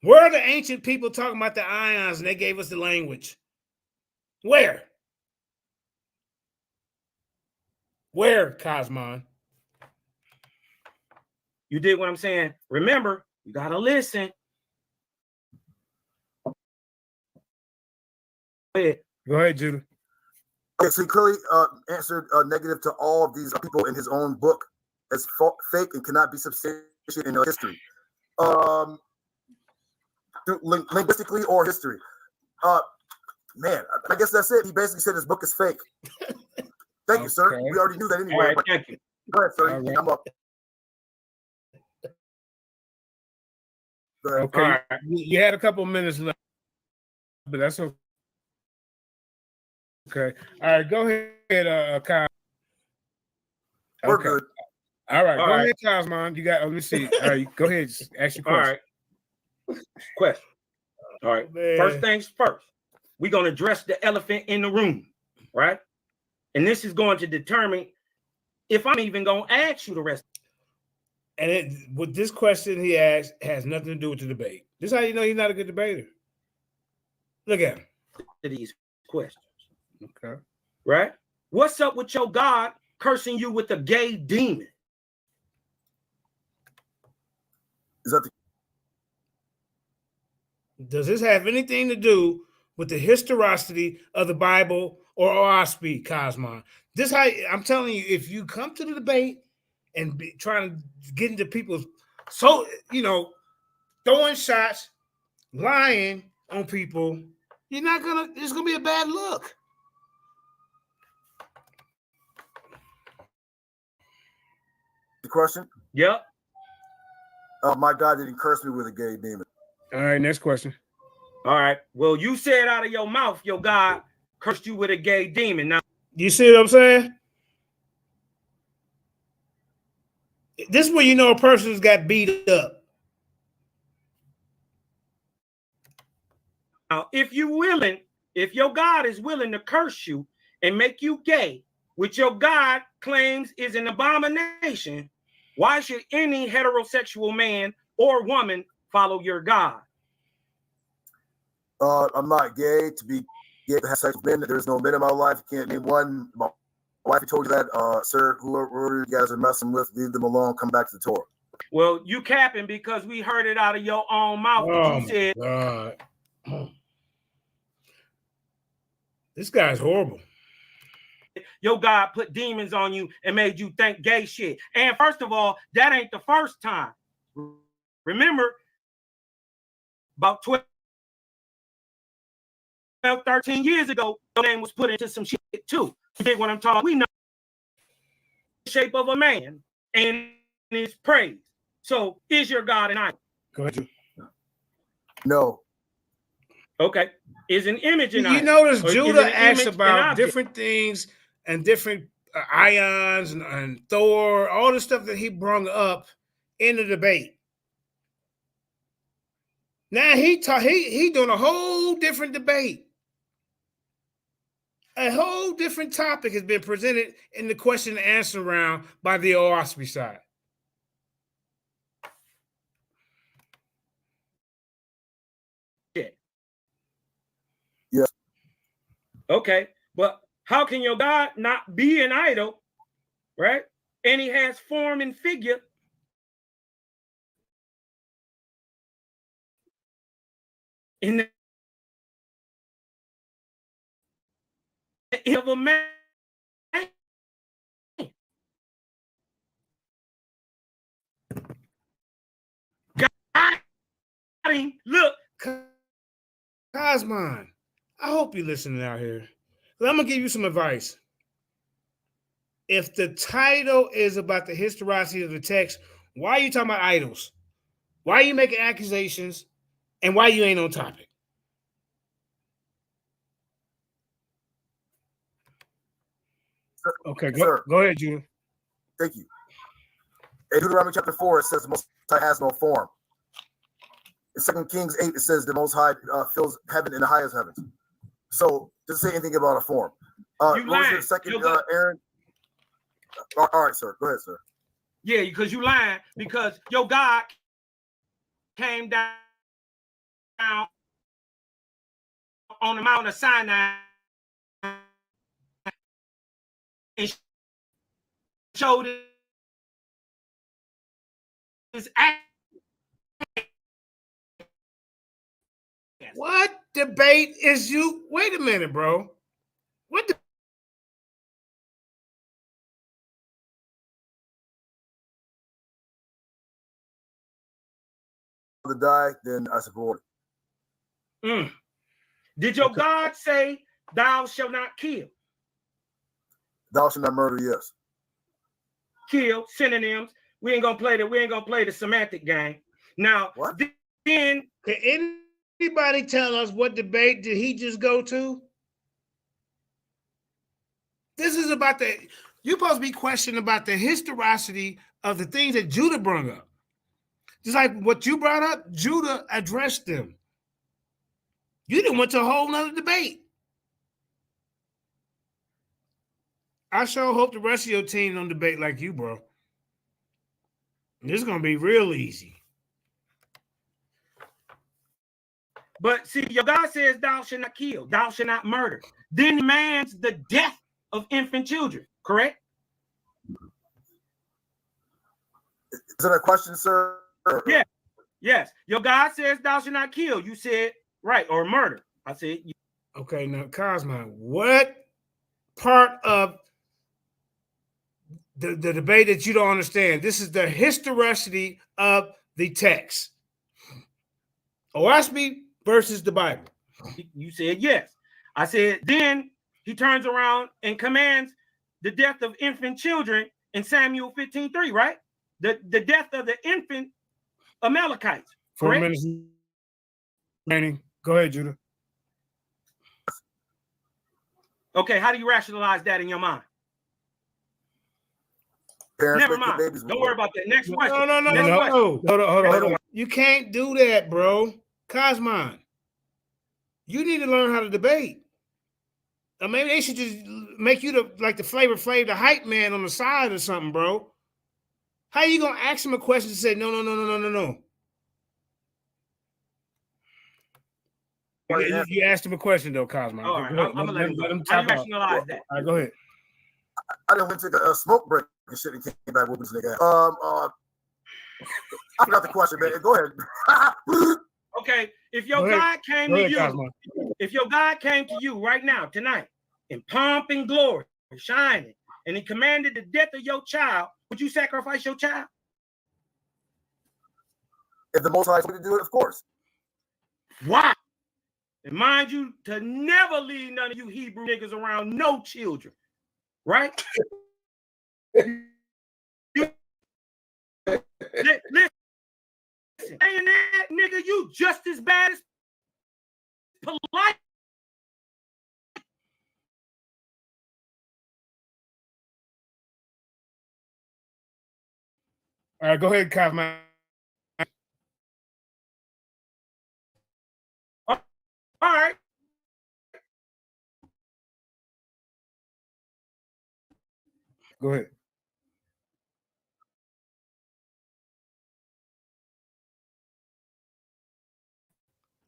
Where are the ancient people talking about the Ions and they gave us the language? Where? Where, Kosmon? You did what I'm saying. Remember, you gotta listen. Go ahead, Judah. Okay, so he clearly answered negative to all of these people in his own book as fake and cannot be substantiated in history. Linguistically or history. Man, I guess that's it. He basically said his book is fake. Thank you, sir. We already knew that anyway. All right, thank you. Go ahead, sir. Right. I'm up. Okay. Right. You had a couple minutes left, but that's okay. Okay. All right. Go ahead, Kyle. We're good. All right. Go ahead, Kosmon. You got. Let me see. All right. Go ahead. Ask your question. All right. Question. All right. Man. First things first. We're going to address the elephant in the room, right? And this is going to determine if I'm even gonna ask you the rest. And with this question he asked has nothing to do with the debate. This is how you know he's not a good debater. Look at him. These questions. Okay. Right? What's up with your God cursing you with a gay demon? Is that Does this have anything to do with the historicity of the Bible or Oasphe, Kosmon? This how I'm telling you, if you come to the debate and trying to get into people's throwing shots, lying on people, it's gonna be a bad look. the question? Yep. My God didn't curse me with a gay demon. All right, next question. All right. Well, you said out of your mouth, your God cursed you with a gay demon. Now, You see what I'm saying? This is where you know a person's got beat up. now, if your God is willing to curse you and make you gay, which your God claims is an abomination, why should any heterosexual man or woman follow your God? I'm not gay. To be gay to have sex with men, there's no men in my life. You can't name one. My wife told you that, sir. Whoever you guys are messing with, leave them alone. Come back to the Torah. Well, you capping because we heard it out of your own mouth. Oh, You said, God. This guy's horrible. your God put demons on you and made you think gay shit. And first of all, that ain't the first time. Remember, about 12, 13 years ago, your name was put into some shit too. You get what I'm talking? We know the shape of a man and his praise. So is your God an idol? Go ahead. No. Okay. Is an image an idol? You notice Or is Judah an asks image an about object? different things and different ions and Thor, all the stuff that he brung up in the debate. Now he doing a whole different debate. A whole different topic has been presented in the question and answer round by the Oasphe side. Yeah. Okay, but how can your God not be an idol, right? And he has form and figure. In the of a man. Look, Kosmon, I hope you're listening out here. I'm gonna give you some advice. If the title is about the historicity of the text, why are you talking about idols? Why are you making accusations? And why you ain't on topic? Okay, go ahead, Judah. Thank you. In Deuteronomy chapter 4, it says the Most High has no form. In 2 Kings 8, it says the Most High fills heaven in the highest heavens. So, does it say anything about a form? You lying. Second, Aaron? All right, sir. Go ahead, sir. Yeah, because you lying. Because your God came down on the Mount of Sinai and showed his act. What debate is you? Wait a minute, bro. What To die, then I support it. Did your God say, "Thou shalt not kill"? Thou shalt not murder. Yes. Kill synonyms. We ain't gonna play the semantic game. Now, what? Then can anybody tell us what debate did he just go to? This is about you're supposed to be questioning about the historicity of the things that Judah brought up. Just like what you brought up, Judah addressed them. You didn't went to a whole nother debate. I sure hope the rest of your team don't debate like you, bro. This is gonna be real easy. But see, your God says, "Thou shalt not kill, thou shalt not murder." Then demands the death of infant children. Correct? Is that a question, sir? Yeah. Yes. Your God says, "Thou shalt not kill." You said right, or murder. I said. Okay, now Kosmon, what part of the debate that you don't understand? This is the historicity of the text. Oasphe versus the Bible. You said yes. I said then he turns around and commands the death of infant children in Samuel 15:3, right? The death of the infant Amalekites. 4 minutes remaining. Go ahead, Judah. Okay, how do you rationalize that in your mind? Never mind. Don't worry about that. Next question. No. Hold on. You can't do that, bro. Kosmon, you need to learn how to debate. Or maybe they should just make you the Flavor Flav, the hype man on the side or something, bro. How you gonna ask him a question and say no? You asked him a question though, Kosmon. All right, I'm gonna let him go. How do you rationalize that? All right, go ahead. I didn't went to a smoke break and shit and came back with this nigga. I forgot the question, man. Go ahead. Okay, if your God came to you, if your God came to you right now, tonight, in pomp and glory, and shining, and he commanded the death of your child, would you sacrifice your child? If the Most High is going to do it, of course. Why? And mind you, to never leave none of you Hebrew niggas around no children, right? Listen, saying that, nigga, you just as bad as polite. All right, go ahead, Kosmon. All right. Go ahead.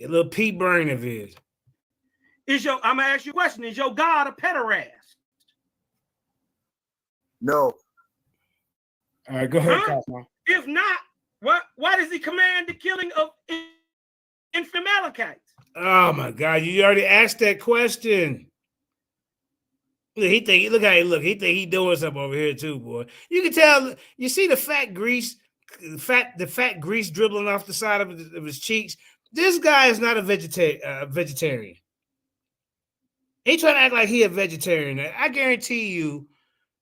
A little pea brain of his. I'm gonna ask you a question. Is your God a pederast? No. All right, go ahead, Kosmon. If not, why does he command the killing of infant Amalekites? Oh my God, you already asked that question. He think he doing something over here too, boy. You can tell. You see the fat grease dribbling off the side of his cheeks. This guy is not a vegetarian. He trying to act like he a vegetarian. I guarantee you,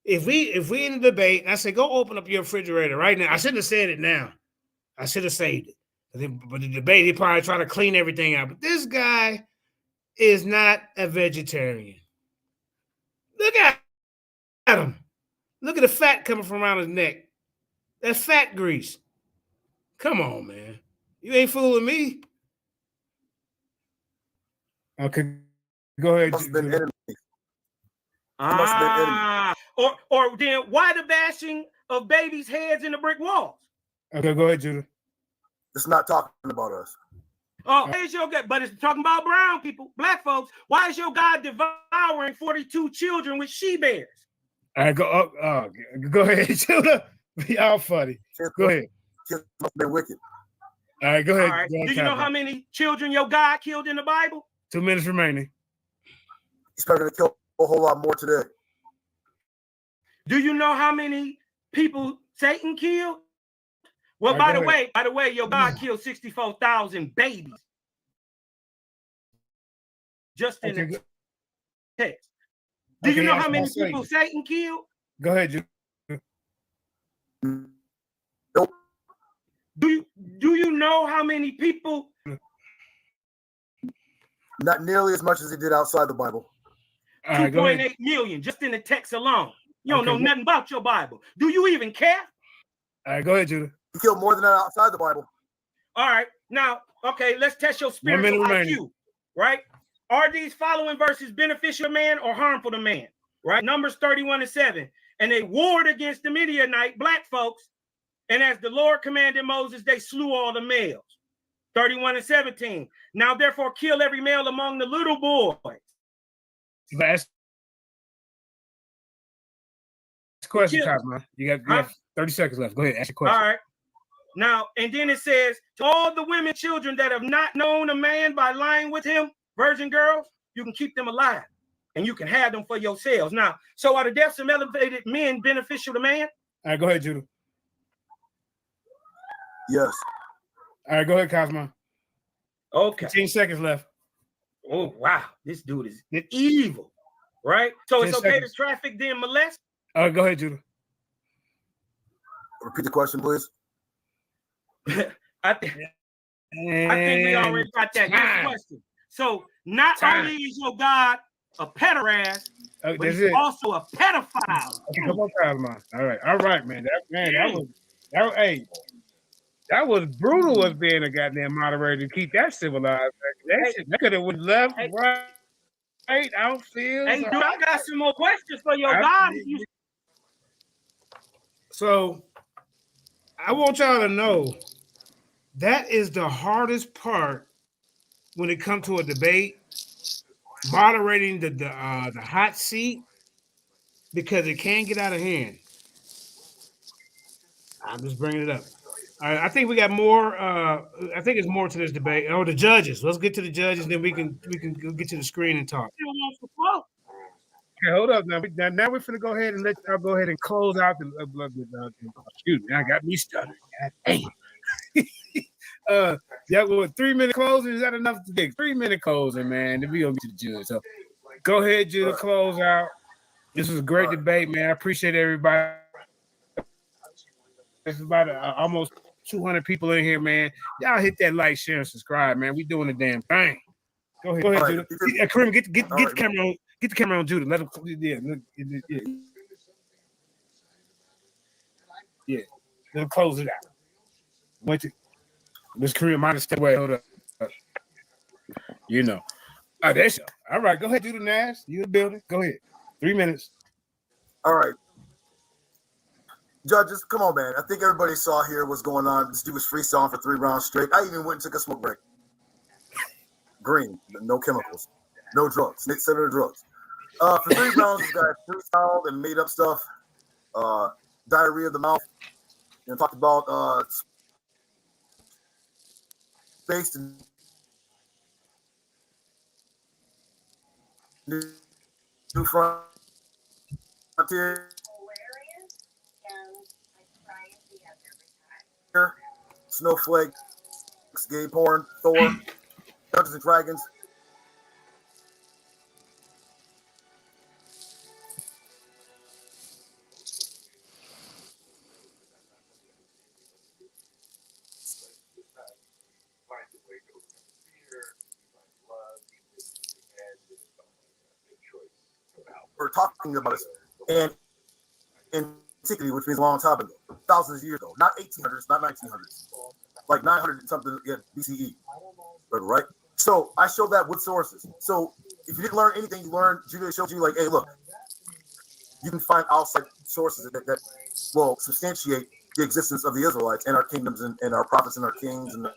if we in the debate, and I say go open up your refrigerator right now. I shouldn't have said it now. I should have saved it. But the debate, he probably trying to clean everything out. But this guy is not a vegetarian. Look at him. Look at the fat coming from around his neck. That's fat grease. Come on, man. You ain't fooling me. Okay, go ahead. Or then why the bashing of babies' heads in the brick walls? Okay, go ahead, Judah. It's not talking about us. Oh, why is your God? But it's talking about brown people, black folks. Why is your God devouring 42 children with she-bears? All right, go ahead, Judah. Y'all funny. Go ahead. Kids must be wicked. All right, go ahead. All right. Do you know how many children your God killed in the Bible? 2 minutes remaining. He's probably going to kill a whole lot more today. Do you know how many people Satan killed? Well, by the way, your God killed 64,000 babies. Just in the text. Do you know how many people Satan killed? Go ahead, Judah. Nope. Do you know how many people? Not nearly as much as he did outside the Bible. 2.8 million just in the text alone. You don't know nothing about your Bible. Do you even care? All right, go ahead, Judah. He killed more than that outside the Bible. All right. Now, okay, let's test your spiritual IQ, right? Are these following verses beneficial to man or harmful to man? right? Numbers 31:7. And they warred against the Midianite black folks. And as the Lord commanded Moses, they slew all the males. 31:17. Now therefore kill every male among the little boys. Last question, Kosmon. You got 30 seconds left. Go ahead, ask your question. All right. Now, and then it says, to all the women, children that have not known a man by lying with him, virgin girls, you can keep them alive and you can have them for yourselves. Now, so are the deaths of elevated men beneficial to man? All right, go ahead, Judah. Yes. All right, go ahead, Kosmon. Okay. 15 seconds left. Oh, wow. This dude is evil, right? So it's okay to traffic, then molest? All right, go ahead, Judah. Repeat the question, please. I think we already got that. Next question. So not only is your God a pederast, but he's also a pedophile. Okay, come on, Kosmon. All right, man. That was brutal as being a goddamn moderator to keep that civilized. That could have went left, right, outfield. Hey, dude, I got some more questions for your God. So I want y'all to know that is the hardest part when it comes to a debate, moderating the hot seat, because it can get out of hand. I'm just bringing it up. All right, I think we got more. I think it's more to this debate. Oh, the judges. Let's get to the judges, then we can get to the screen and talk. Okay, hold up now. Now we're finna go ahead and let y'all go ahead and close out the. Excuse me, I got me stuttering. God damn. Yeah, well, 3-minute closing, is that enough to get 3-minute closing, man? Then we gonna get to the judge. So go ahead, Judah, close out. This was a great debate, man. I appreciate everybody. There's about almost 200 people in here, man. Y'all hit that like, share, and subscribe, man. We doing the damn thing. Go ahead, Judah. Kareem, get the camera on. Get the camera on Judah. Let him. Yeah. Let him close it out. Wait till this Kareem might have stepped away. Hold up. You know. Oh, that's all right. Go ahead, Judah Nash. You in the building. Go ahead. 3 minutes. All right. Judges, come on, man. I think everybody saw here what's going on. This dude was freestyling for 3 rounds straight. I even went and took a smoke break. Green, no chemicals, no drugs, center drugs. For 3 rounds, this guy freestyled and made up stuff. Diarrhea of the mouth. And talked about space and new frontier. Snowflakes, gay porn, Thor, Dungeons and Dragons. We're talking about this, and antiquity, which means a long time ago, thousands of years ago, not 1800s, not 1900s, like 900 and something BCE, right? So I showed that with sources. So if you didn't learn anything, you learned. Judah showed you, like, hey, look, you can find outside sources that will substantiate the existence of the Israelites and our kingdoms and our prophets and our kings and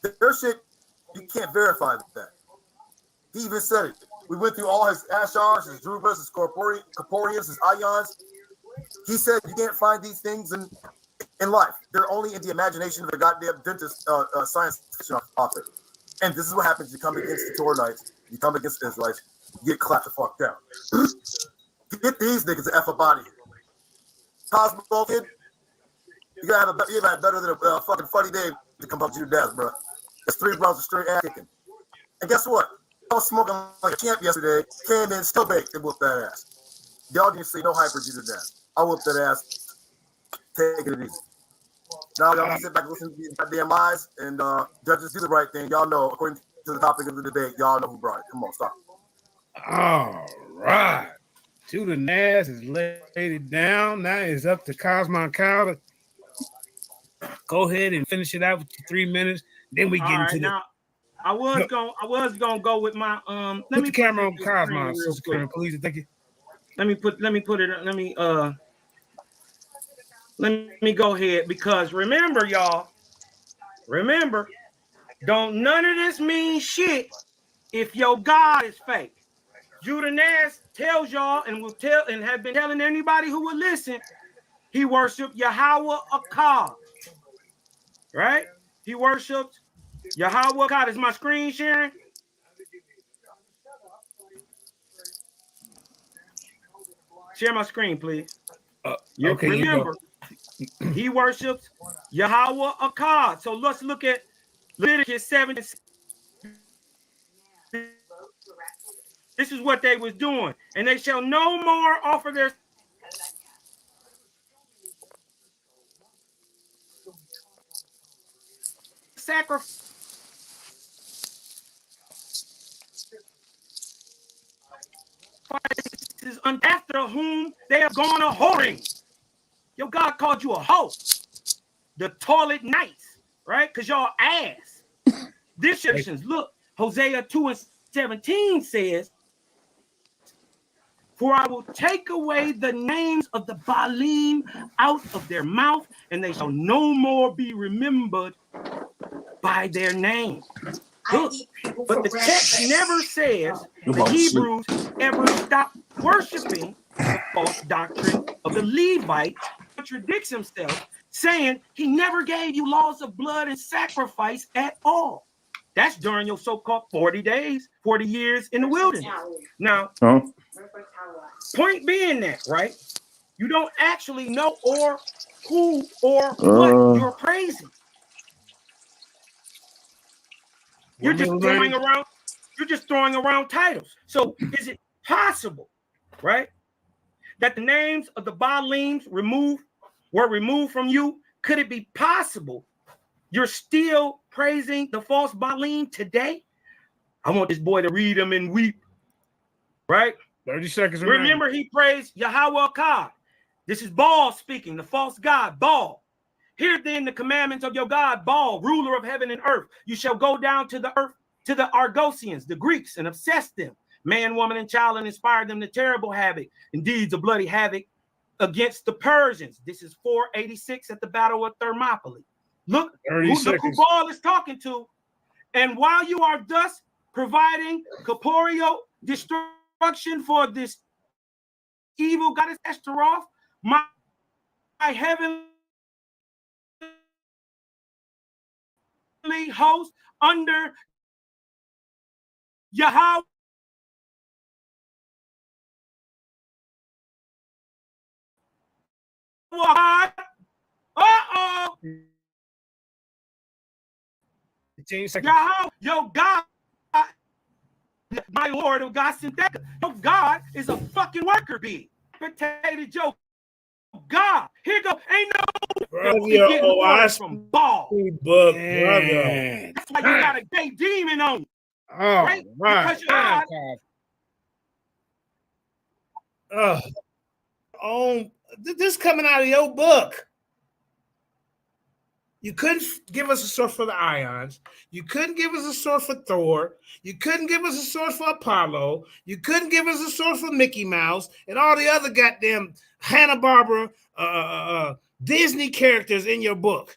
their shit. You can't verify that. He even said it. We went through all his Ashars, his Drubas, his Corporeans, his Ions. He said you can't find these things in life. They're only in the imagination of a goddamn dentist, science fiction author. And this is what happens. You come against the Toranites, you come against the Israelites, you get clapped the fuck down. Get these niggas the F up out of here. Cosmo kid, you gotta have better than a fucking funny day to come up to your desk, bro. It's 3 rounds of straight ass kicking. And guess what? I was smoking like a champ yesterday, came in, still baked, and whooped that ass. Y'all didn't see no hyper to that. I whooped that ass. Take it easy. Now y'all can sit back and listen to these goddamn lies, and judges do the right thing. Y'all know, according to the topic of the debate, y'all know who brought it. Come on, stop. All right. Judah Nash has laid it down. Now it's up to Kosmon Kal to go ahead and finish it out with 3 minutes. Then we get into I was gonna go with my Put the camera on Kosmon real quick, please. Thank you. Let me put it. Let me go ahead, because remember, y'all. Remember, don't none of this mean shit if your God is fake. Judah Nash tells y'all and will tell and have been telling anybody who will listen, he worshiped Yahweh Akkad. Right? He worshipped Yahweh Akkad. Is my screen sharing? Share my screen, please. Okay, remember, he worships Yahweh Akkad. So let's look at Leviticus 7. This is what they was doing. And they shall no more offer their sacrifices after whom they have gone a whoring. Your God called you a hoe. The toilet nights, right? Because y'all ass. This sections, look, Hosea 2:17 says, for I will take away the names of the Baalim out of their mouth, and they shall no more be remembered by their name. Look, but the text never says the Hebrews ever stopped worshiping the false doctrine of the Levite. Contradicts himself, saying he never gave you laws of blood and sacrifice at all. That's during your so-called 40 days, 40 years in the wilderness. Now, point being that, right, you don't actually know or who or what you're praising. You're just throwing around titles. So is it possible, right, that the names of the Baalims were removed from you? Could it be possible you're still praising the false Baalim today? I want this boy to read them and weep. Right? 30 seconds. Remember, he praised Yahweh Akkad. This is Baal speaking, the false god, Baal. Hear then the commandments of your God, Baal, ruler of heaven and earth. You shall go down to the earth, to the Argosians, the Greeks, and obsess them, man, woman, and child, and inspire them to terrible havoc and deeds of bloody havoc against the Persians. This is 486 at the Battle of Thermopylae. Look who Baal is talking to. And while you are thus providing corporeal destruction for this evil goddess Ashtaroth, my heavenly host under Yahweh Yahweh, your God, my Lord of God, Synthetica. Your God is a fucking worker bee. Potato Joe. God, here go. Ain't no Oasphe from Baal. Book, brother. That's why you got a gay demon on you. Oh, right? Because you're God. This coming out of your book. You couldn't give us a source for the ions. You couldn't give us a source for Thor. You couldn't give us a source for Apollo. You couldn't give us a source for Mickey Mouse and all the other goddamn Hanna-Barbera Disney characters in your book.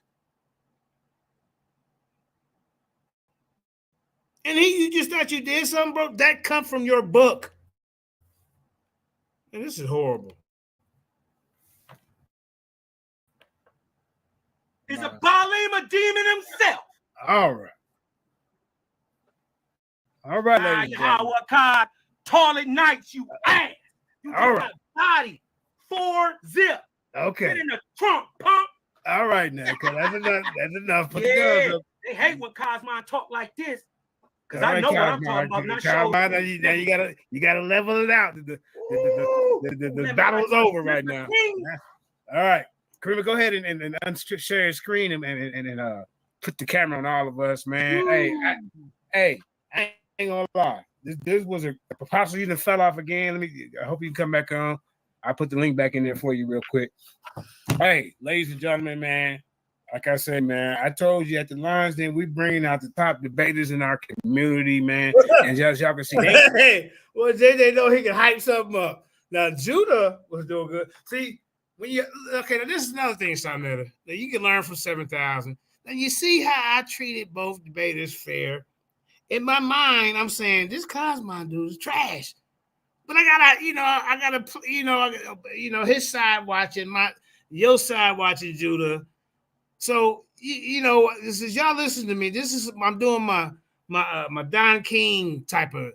And you just thought you did something, bro? That come from your book. And this is horrible. Is a Baalim a demon himself? All right. All right, ladies and gentlemen. Yahweh, toilet nights, you ass. You all right. Body, 4-zip. Okay. Get in the trunk, pump. All right, now, because that's enough. That's enough. Put yeah, they hate when Kosmon talk like this. Because I know what I'm talking about. Not Kosmon, now you gotta level it out. The battle's over right now. All right. Karima, go ahead and share your screen and put the camera on all of us, man. Hey, I ain't gonna lie. This was a proposal you done fell off again. I hope you can come back on. I'll put the link back in there for you real quick. Hey, ladies and gentlemen, man. like I said, man, I told you at the Lions Den, we bringing out the top debaters in our community, man. And as y'all can see, hey, well, JJ know he can hype something up. Now, Judah was doing good. See, when you okay, now this is another thing, Sonetta, that you can learn from 7,000. Now you see how I treated both debaters fair. In my mind, I'm saying this Kosmon dude is trash. But I gotta, his side watching, your side watching Judah. So this is y'all listen to me. This is I'm doing my Don King type of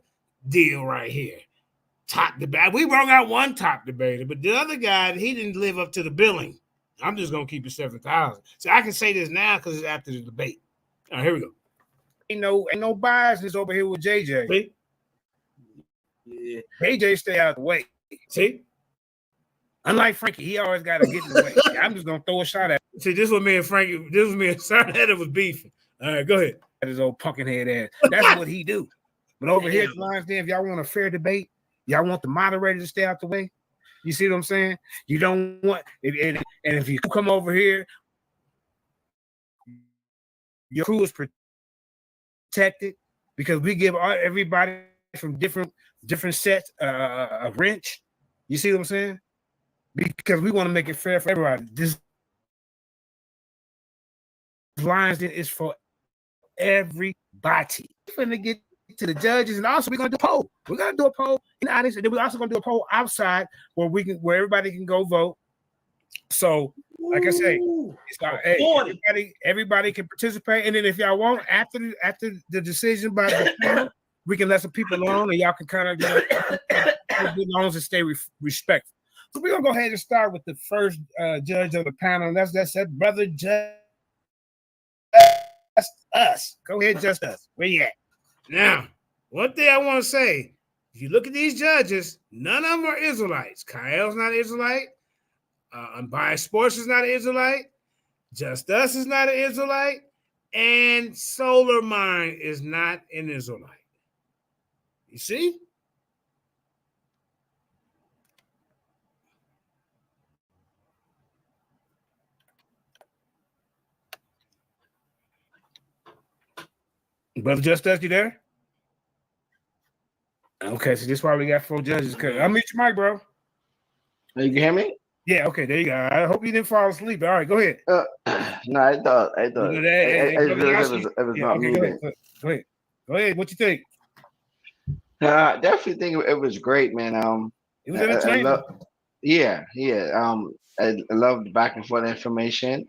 deal right here. Top debate. We brought out one top debater, but the other guy, he didn't live up to the billing. I'm just gonna keep it 7,000. So I can say this now because it's after the debate. All right, here we go. Ain't no bias over here with JJ. See? Yeah. JJ stay out of the way. See? Unlike Frankie, he always got to get in the way. I'm just gonna throw a shot at him. See, this was me and Frankie. This was me and Sonetta was beefing. All right, go ahead. His old pumpkin head ass. That's what he do. But over here at the Lions Den, if y'all want a fair debate, y'all want the moderator to stay out the way. You see what I'm saying? You don't want and if you come over here, your crew is protected because we give everybody from different sets a wrench. You see what I'm saying? Because we want to make it fair for everybody. This Lions Den is for everybody. We're gonna get to the judges, and also we're gonna do a poll. We're gonna do a poll in the audience, and then we're also gonna do a poll outside where everybody can go vote. So, like I say, everybody can participate, and then if y'all want, after the decision by the panel, we can let some people on, and y'all can kind of as long as it stay respectful. So we're gonna go ahead and start with the first judge of the panel. And that's that brother Just Us. Go ahead, Just Us. Where you at? Now, one thing I want to say: if you look at these judges, none of them are Israelites. Kyle's not an Israelite. Unbiased Sports is not an Israelite. Just Us is not an Israelite, and Solar Mind is not an Israelite. You see? Brother Just Us, you there? Okay, so this is why we got 4 judges. I'll meet your mic, bro. You can hear me? Yeah, okay, there you go. I hope you didn't fall asleep. All right, go ahead. No, I thought. It was not muted. Go ahead. What you think? I definitely think it was great, man. It was entertaining. I love the back and forth information.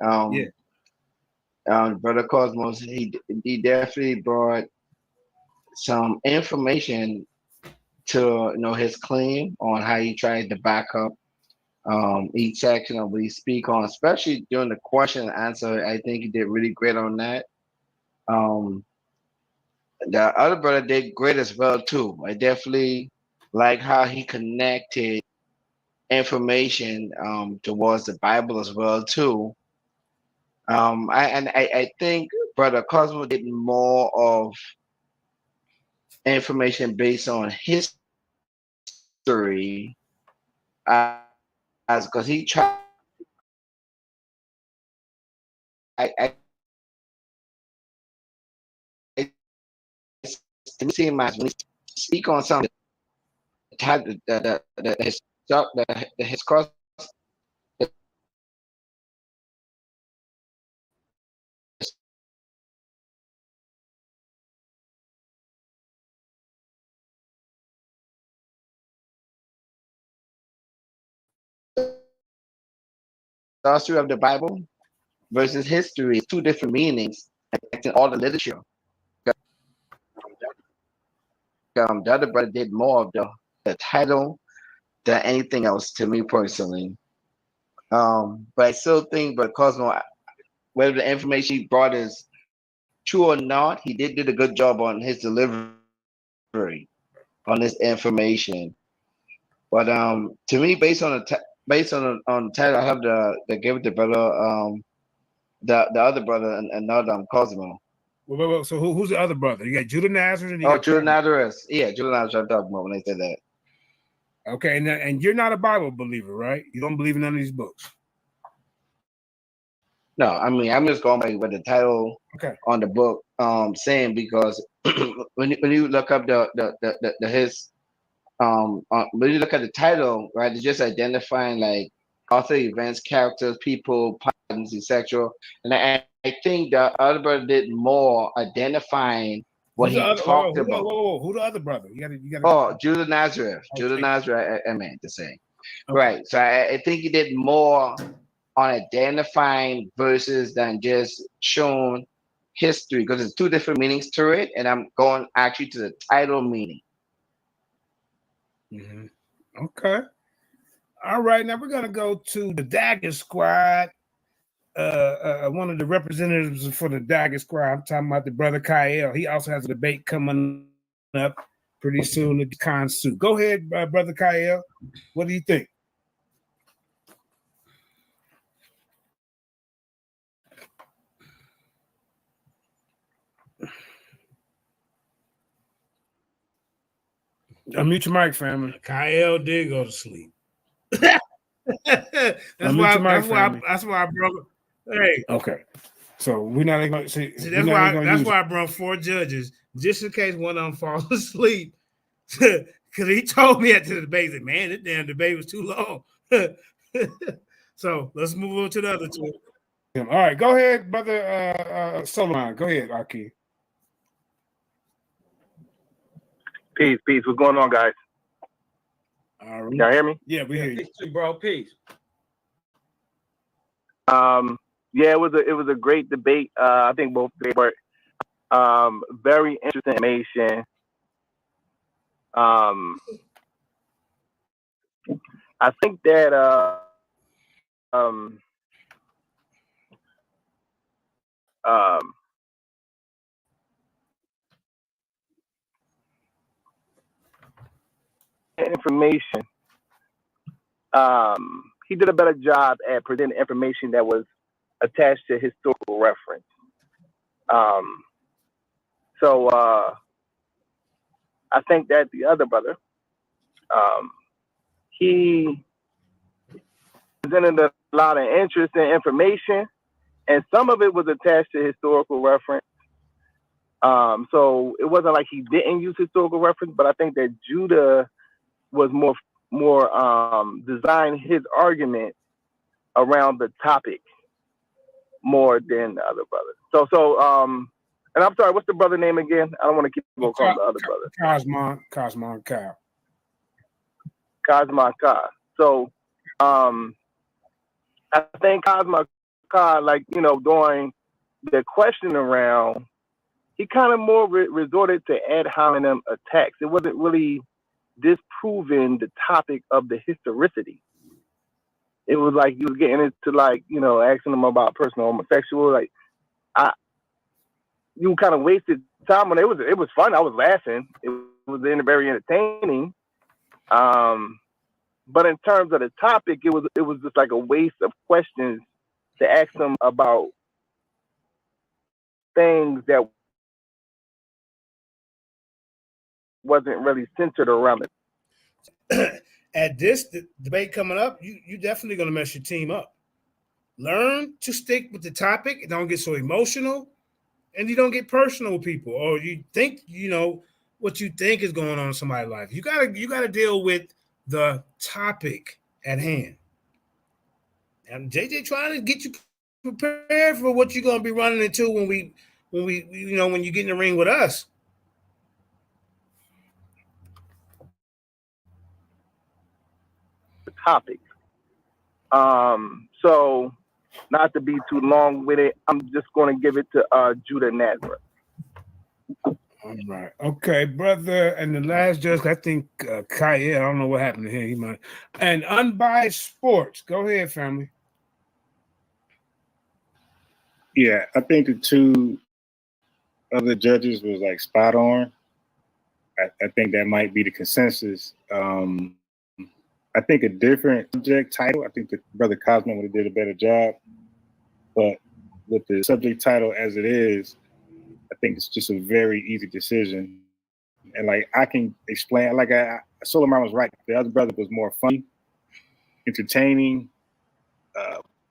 Brother Cosmos, he definitely brought some information to his claim on how he tried to back up each section of what he speak on, especially during the question and answer. I think he did really great on that. The other brother did great as well too. I definitely like how he connected information towards the Bible as well too. I think Brother Cosmo did more of information based on history, as because he tried. I see him as when he speak on something, his cross. History of the Bible versus history is 2 different meanings in all the literature. The other brother did more of the title than anything else to me personally. But I still think, but Cosmo, whether the information he brought is true or not, he did a good job on his delivery on this information. But to me, based on the title, I have the give it the brother, the other brother, and not Cosmo. Well, so who's the other brother? You got Judah Nazareth. Judah Nazareth. Yeah, Judah Nazareth. I'm talking about when I said that. Okay, and you're not a Bible believer, right? You don't believe in none of these books. No, I mean I'm just going by what the title Okay. on the book saying, because when you look up the his when you look at the title, right, it's just identifying like author, events, characters, people, patterns, etc. And I think the other brother did more identifying what Who's the he other? talked about. Who the other brother? You gotta. Oh, Judah Nazareth. Judah Okay. Nazareth, I meant to say. Okay. Right. So I think he did more on identifying verses than just showing history, because there's two different meanings to it. And I'm going actually to the title meaning. Mm-hmm. Okay. All right. Now we're gonna go to the Dagger Squad. One of the representatives for the Dagger Squad. I'm talking about the brother Kyle. He also has a debate coming up pretty soon at the Consu. Go ahead, brother Kyle. What do you think? Unmute your mic, family. Kyle did go to sleep. That's why I broke. Hey, Okay. so we're not going to see. That's why I brought 4 judges, just in case one of them falls asleep. Because he told me after the debate that, man, this damn debate was too long. So let's move on to the other two. All right, go ahead, brother Solomon. Go ahead, Aki. Peace. What's going on, guys? All right. Y'all hear me? Yeah, we hear you. Peace too, bro. Peace. Yeah, it was a great debate. I think both they were very interesting information. I think that information. He did a better job at presenting information that was attached to historical reference. So I think that the other brother, he presented a lot of interesting information, and some of it was attached to historical reference. So it wasn't like he didn't use historical reference, but I think that Judah was more designed his argument around the topic more than the other brother. So and I'm sorry, what's the brother name again? I don't want to keep calling the other brother. Kosmon Kal. Kosmon Kal. So I think Kosmon Kal, like, during the question around, he kind of more resorted to ad hominem attacks. It wasn't really disproving the topic of the historicity. It was like you was getting into, like, asking them about personal homosexual. Like, you kind of wasted time on it. It was fun. I was laughing. It was very entertaining. But in terms of the topic, it was just like a waste of questions to ask them about things that wasn't really centered around it. At this debate coming up, you definitely going to mess your team up. Learn to stick with the topic. Don't get so emotional, and you don't get personal with people, or you think what you think is going on in somebody's life. You gotta deal with the topic at hand. And JJ trying to get you prepared for what you're going to be running into when you get in the ring with us. The topic. So not to be too long with it, I'm just going to give it to Judah Nazareth. All right. Okay, brother. And the last judge, I think Kyle, I don't know what happened to him. He might. And Unbiased Sports. Go ahead, family. Yeah, I think the two other judges was like spot on. I think that might be the consensus. I think a different subject title, I think the brother Kosmon would have did a better job. But with the subject title as it is, I think it's just a very easy decision. And like I can explain, like Solomon was right. The other brother was more funny, entertaining,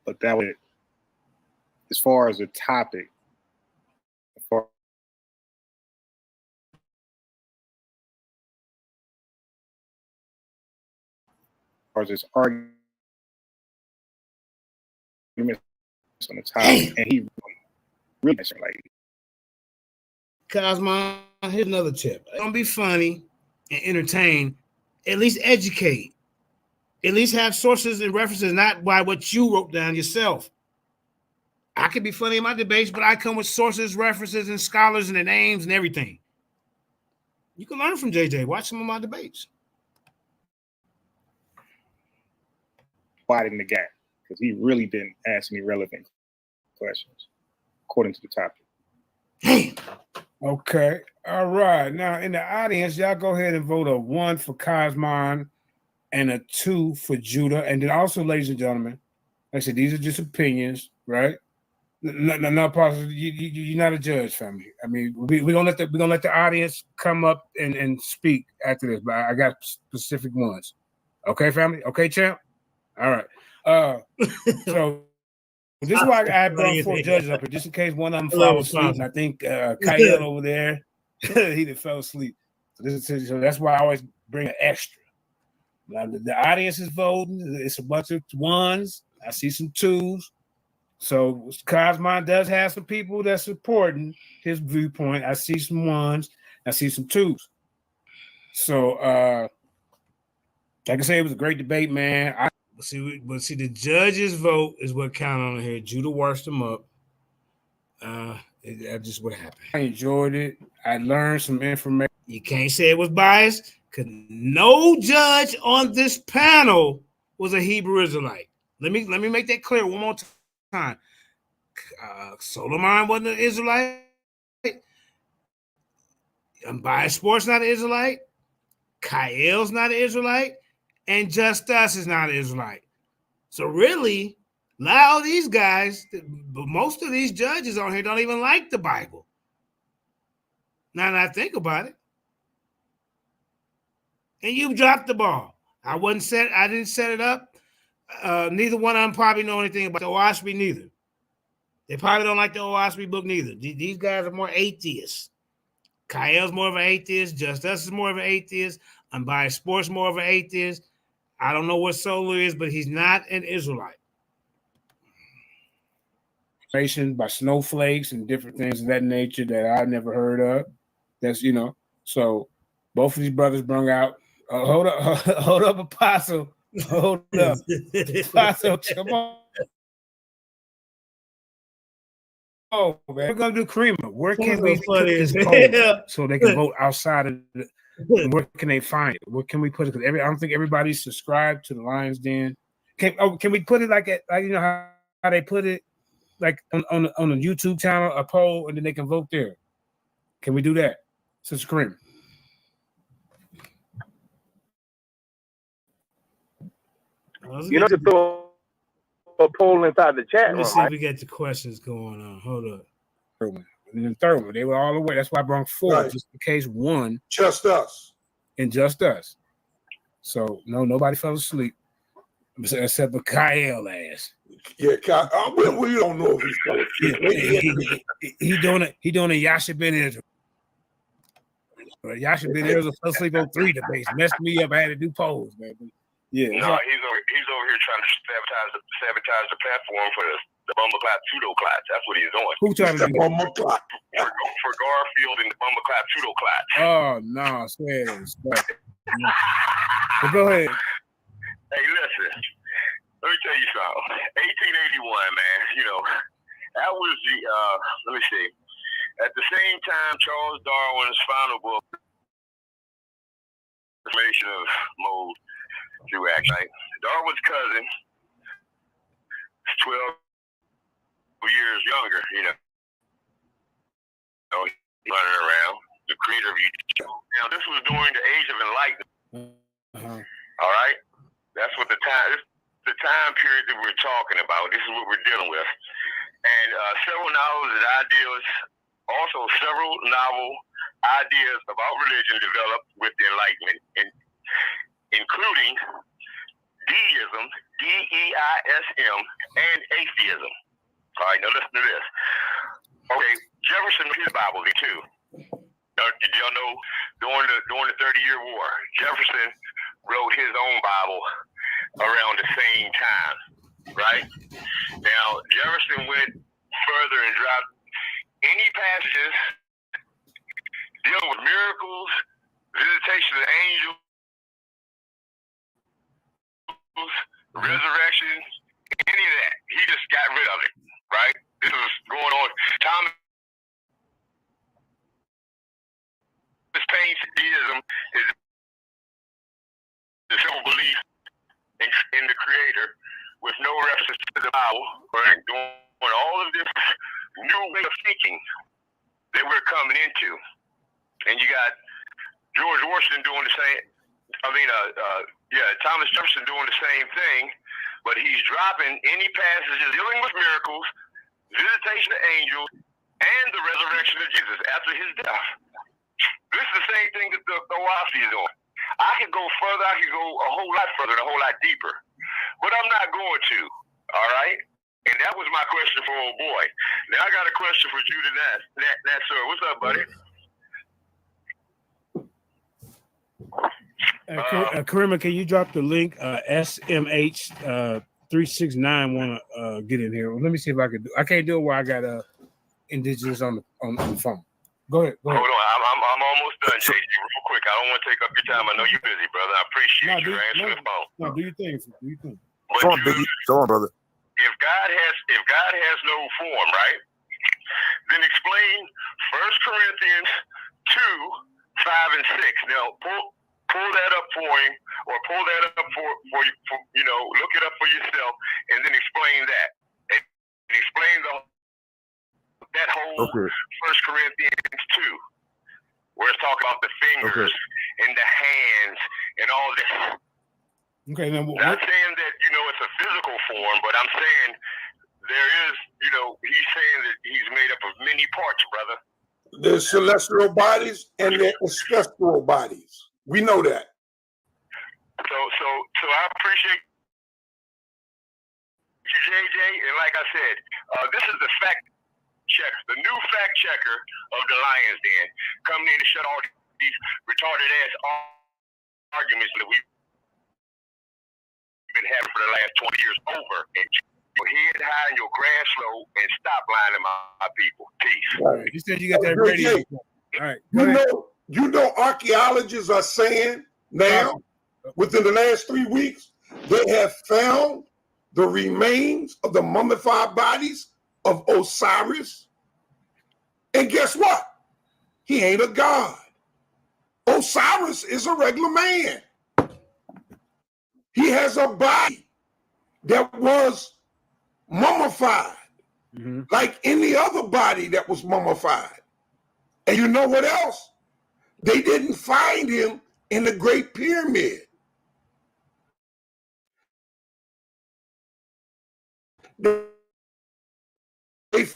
but that was it. as far as the topic, as far as this argument on the topic, and he really like. Kosmon, here's another tip. Don't be funny and entertain. At least educate. At least have sources and references, not by what you wrote down yourself. I can be funny in my debates, but I come with sources, references, and scholars and the names and everything. You can learn from JJ. Watch some of my debates. Widen the gap because he really didn't ask me relevant questions according to the topic. Hey. Okay. All right. Now in the audience, y'all go ahead and vote a 1 for Kosmon and a 2 for Judah. And then also, ladies and gentlemen, like I said, these are just opinions, right? No, Pastor, you're not a judge, family. I mean, we're gonna let the audience come up and speak after this, but I got specific ones. Okay, family? Okay, champ? All right. So this is why I brought 4 judges up here, just in case one of them falls asleep. And I think Kyle over there, he done fell asleep. So that's why I always bring an extra. Now, the audience is voting. It's a bunch of 1s. I see some 2s. So Kosmon does have some people that's supporting his viewpoint. I see some 1s. I see some 2s. So, like I say, it was a great debate, man. But see, the judges' vote is what counted on here. Judah washed them up. That's just what happened. I enjoyed it. I learned some information. You can't say it was biased because no judge on this panel was a Hebrew Israelite. Let me make that clear one more time. Solomon wasn't an Israelite. Unbiased Sports not an Israelite. Kael's not an Israelite. And Just Us is not an Israelite. So really, a lot of these guys, but most of these judges on here don't even like the Bible. Now that I think about it. And you've dropped the ball. I didn't set it up. Neither one of them probably know anything about the Oasphe neither. They probably don't like the Oasphe book neither. These guys are more atheists. Kael's more of an atheist. Just Us is more of an atheist. Unbiased Sports more of an atheist. I don't know what Solar is, but he's not an Israelite. By snowflakes and different things of that nature that I've never heard of. That's, so both of these brothers brung out. Hold up, Apostle. Hold up. Apostle, come on. Oh, man. We're going to do Creamer. Where can we put this poll so they can vote outside of the... Where can they find it? Where can we put it? Because I don't think everybody's subscribed to the Lions Den. Can we put it like how they put it, like on the YouTube channel, a poll, and then they can vote there? Can we do that, Sister Kareem? You know, to throw a poll inside the chat room. Let me see if we get the questions going on. Hold up. And then third one, they were all the way. That's why I brought 4, just in case 1. Just Us. And Just Us. So nobody fell asleep except for Kyle ass. Yeah, we don't know if he's fell asleep. He doing a Yasha Ben Israel. Yasha Ben Israel fell asleep on 3 debates. Messed me up. I had to do polls, man. Yeah. No, he's over here trying to sabotage the platform for the Bumble Clap Pseudo Class. That's what he's doing. Who trying to do that? For Garfield and the Bumble Clap Pseudo Class. Oh, no. But go ahead. Hey, listen. Let me tell you something. 1881, man. That was the, let me see. At the same time, Charles Darwin's final book, Formation of Mode through Action. Right? Darwin's cousin is 12 years younger, running around, the creator of YouTube. Now, this was during the Age of Enlightenment. All right? That's what the time period that we're talking about. This is what we're dealing with. And several novels and ideas, also several novel ideas about religion developed with the Enlightenment, including deism, D-E-I-S-M, and atheism. All right, now listen to this. Okay, Jefferson his Bible too. Did y'all know during the 30-year war, Jefferson wrote his own Bible around the same time, right? Now Jefferson went further and dropped any passages dealing with miracles, visitation of angels, resurrection, any of that. He just got rid of it, right? This was going on. Thomas Paine's deism is the simple belief in the Creator with no reference to the Bible, right? Doing all of this new way of thinking that we're coming into. And you got George Washington doing the same. Thomas Jefferson doing the same thing, but he's dropping any passages dealing with miracles, visitation of angels, and the resurrection of Jesus after his death. This is the same thing that the Oasphe is doing. I could go further. I could go a whole lot further, and a whole lot deeper, but I'm not going to. All right. And that was my question for old boy. Now I got a question for Judah Nat, sir. What's up, buddy? Karima, can you drop the link? SMH 369 want to get in here. Let me see if I can do. I can't do it where I got indigenous on the phone. Go ahead. Hold on, I'm almost done, JJ. Real quick, I don't want to take up your time. I know you're busy, brother. I appreciate you answering the phone. No, do your thing. Go on, Biggie. Go on, brother. If God has no form, right? Then explain 1 Corinthians 2:5 and 6. Now pull that up for him, or pull that up for look it up for yourself, and then explain that. And explain that whole 1 Corinthians 2, where it's talking about the fingers and the hands and all this. Okay, now not saying that it's a physical form, but I'm saying there is, he's saying that he's made up of many parts, brother. There's celestial bodies and there's ancestral bodies. We know that. So I appreciate you, JJ, and like I said, this is the fact checker, the new fact checker of the Lions Den, coming in to shut all these retarded ass arguments that we've been having for the last 20 years over. And your head high and your grass low, and stop lying to my people. Peace. Right. You said you got that radio. All right. You know, archaeologists are saying now, within the last 3 weeks, they have found the remains of the mummified bodies of Osiris. And guess what? He ain't a god. Osiris is a regular man. He has a body that was mummified, like any other body that was mummified. And you know what else? They didn't find him in the Great Pyramid. They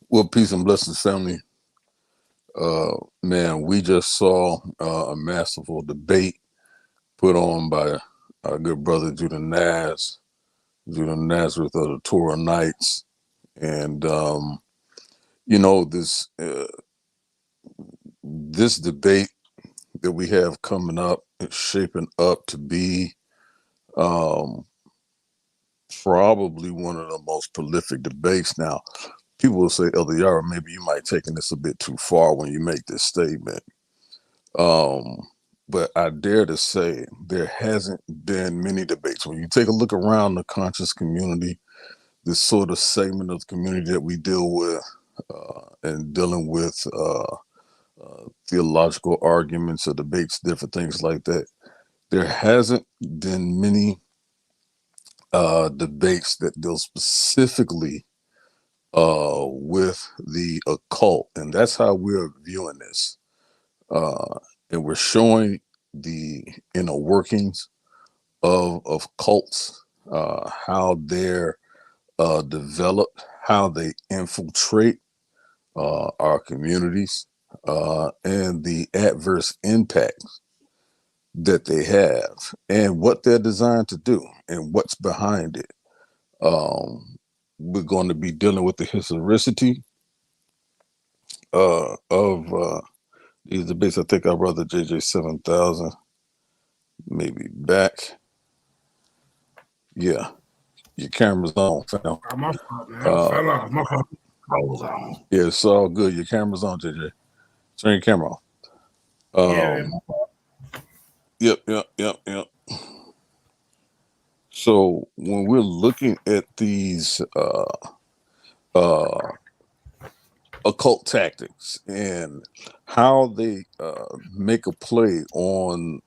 Well, peace and blessings, family. Man, we just saw a masterful debate put on by our good brother Judah Nazareth of the Torah Knights. And, this debate that we have coming up is shaping up to be probably one of the most prolific debates. Now, people will say, Elder Yara, maybe you might taking this a bit too far when you make this statement. but I dare to say there hasn't been many debates. When you take a look around the conscious community, this sort of segment of the community that we deal with, and dealing with theological arguments or debates, different things like that, there hasn't been many debates that deal specifically with the occult, and that's how we're viewing this. And we're showing the inner workings of cults, how they're developed, how they infiltrate our communities, and the adverse impacts that they have, and what they're designed to do, and what's behind it. We're going to be dealing with the historicity of these debates. I think our brother JJ 7000 maybe back. Yeah, your camera's on, fam. Oh, my fault, man. I fell off. My fault. Yeah, it's all good. Your camera's on, JJ. Turn your camera off. Yeah. Yep. So when we're looking at these occult tactics and how they make a play on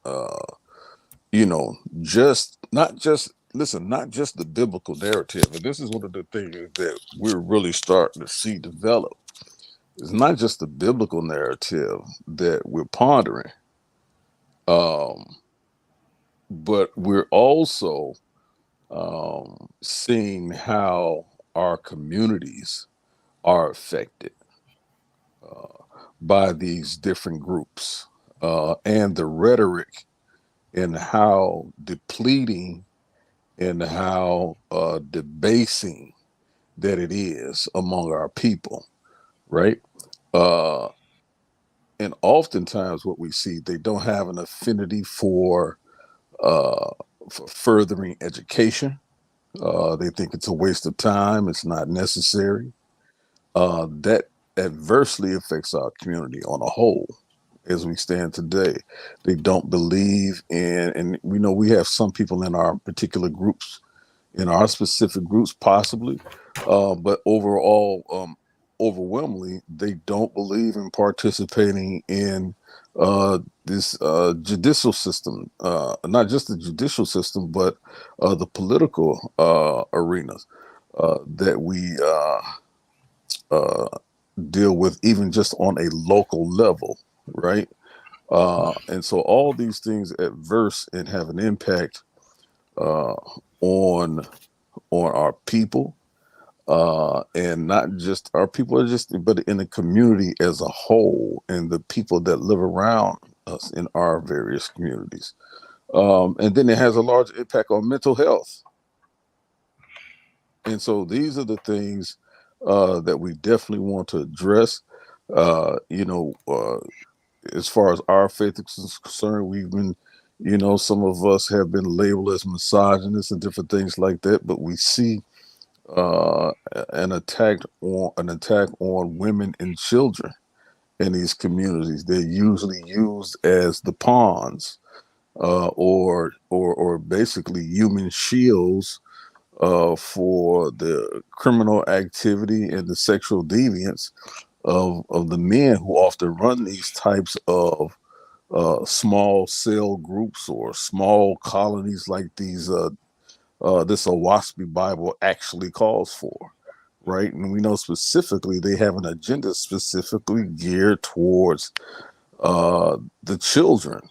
just not just the biblical narrative. And this is one of the things that we're really starting to see develop. It's not just the biblical narrative that we're pondering, but we're also seeing how our communities are affected by these different groups, and the rhetoric, and how depleting and how debasing that it is among our people, right? And oftentimes what we see, they don't have an affinity for furthering education. They think it's a waste of time. It's not necessary. That adversely affects our community on a whole as we stand today. They don't believe in, and we know we have some people in our particular groups, in our specific groups, possibly, but overall, overwhelmingly, they don't believe in participating in this judicial system, not just the judicial system, but the political arenas that we deal with, even just on a local level, right? And so all these things adverse and have an impact on our people, and not just our people, but in the community as a whole, and the people that live around us in our various communities. And then it has a large impact on mental health. And so these are the things that we definitely want to address. As far as our faith is concerned, we've been, some of us have been labeled as misogynists and different things like that, but we see an attack on women and children in these communities. They're usually used as the pawns, or basically human shields for the criminal activity and the sexual deviance of the men who often run these types of small cell groups or small colonies, like these this Oasphe Bible actually calls for, right? And we know specifically they have an agenda specifically geared towards the children,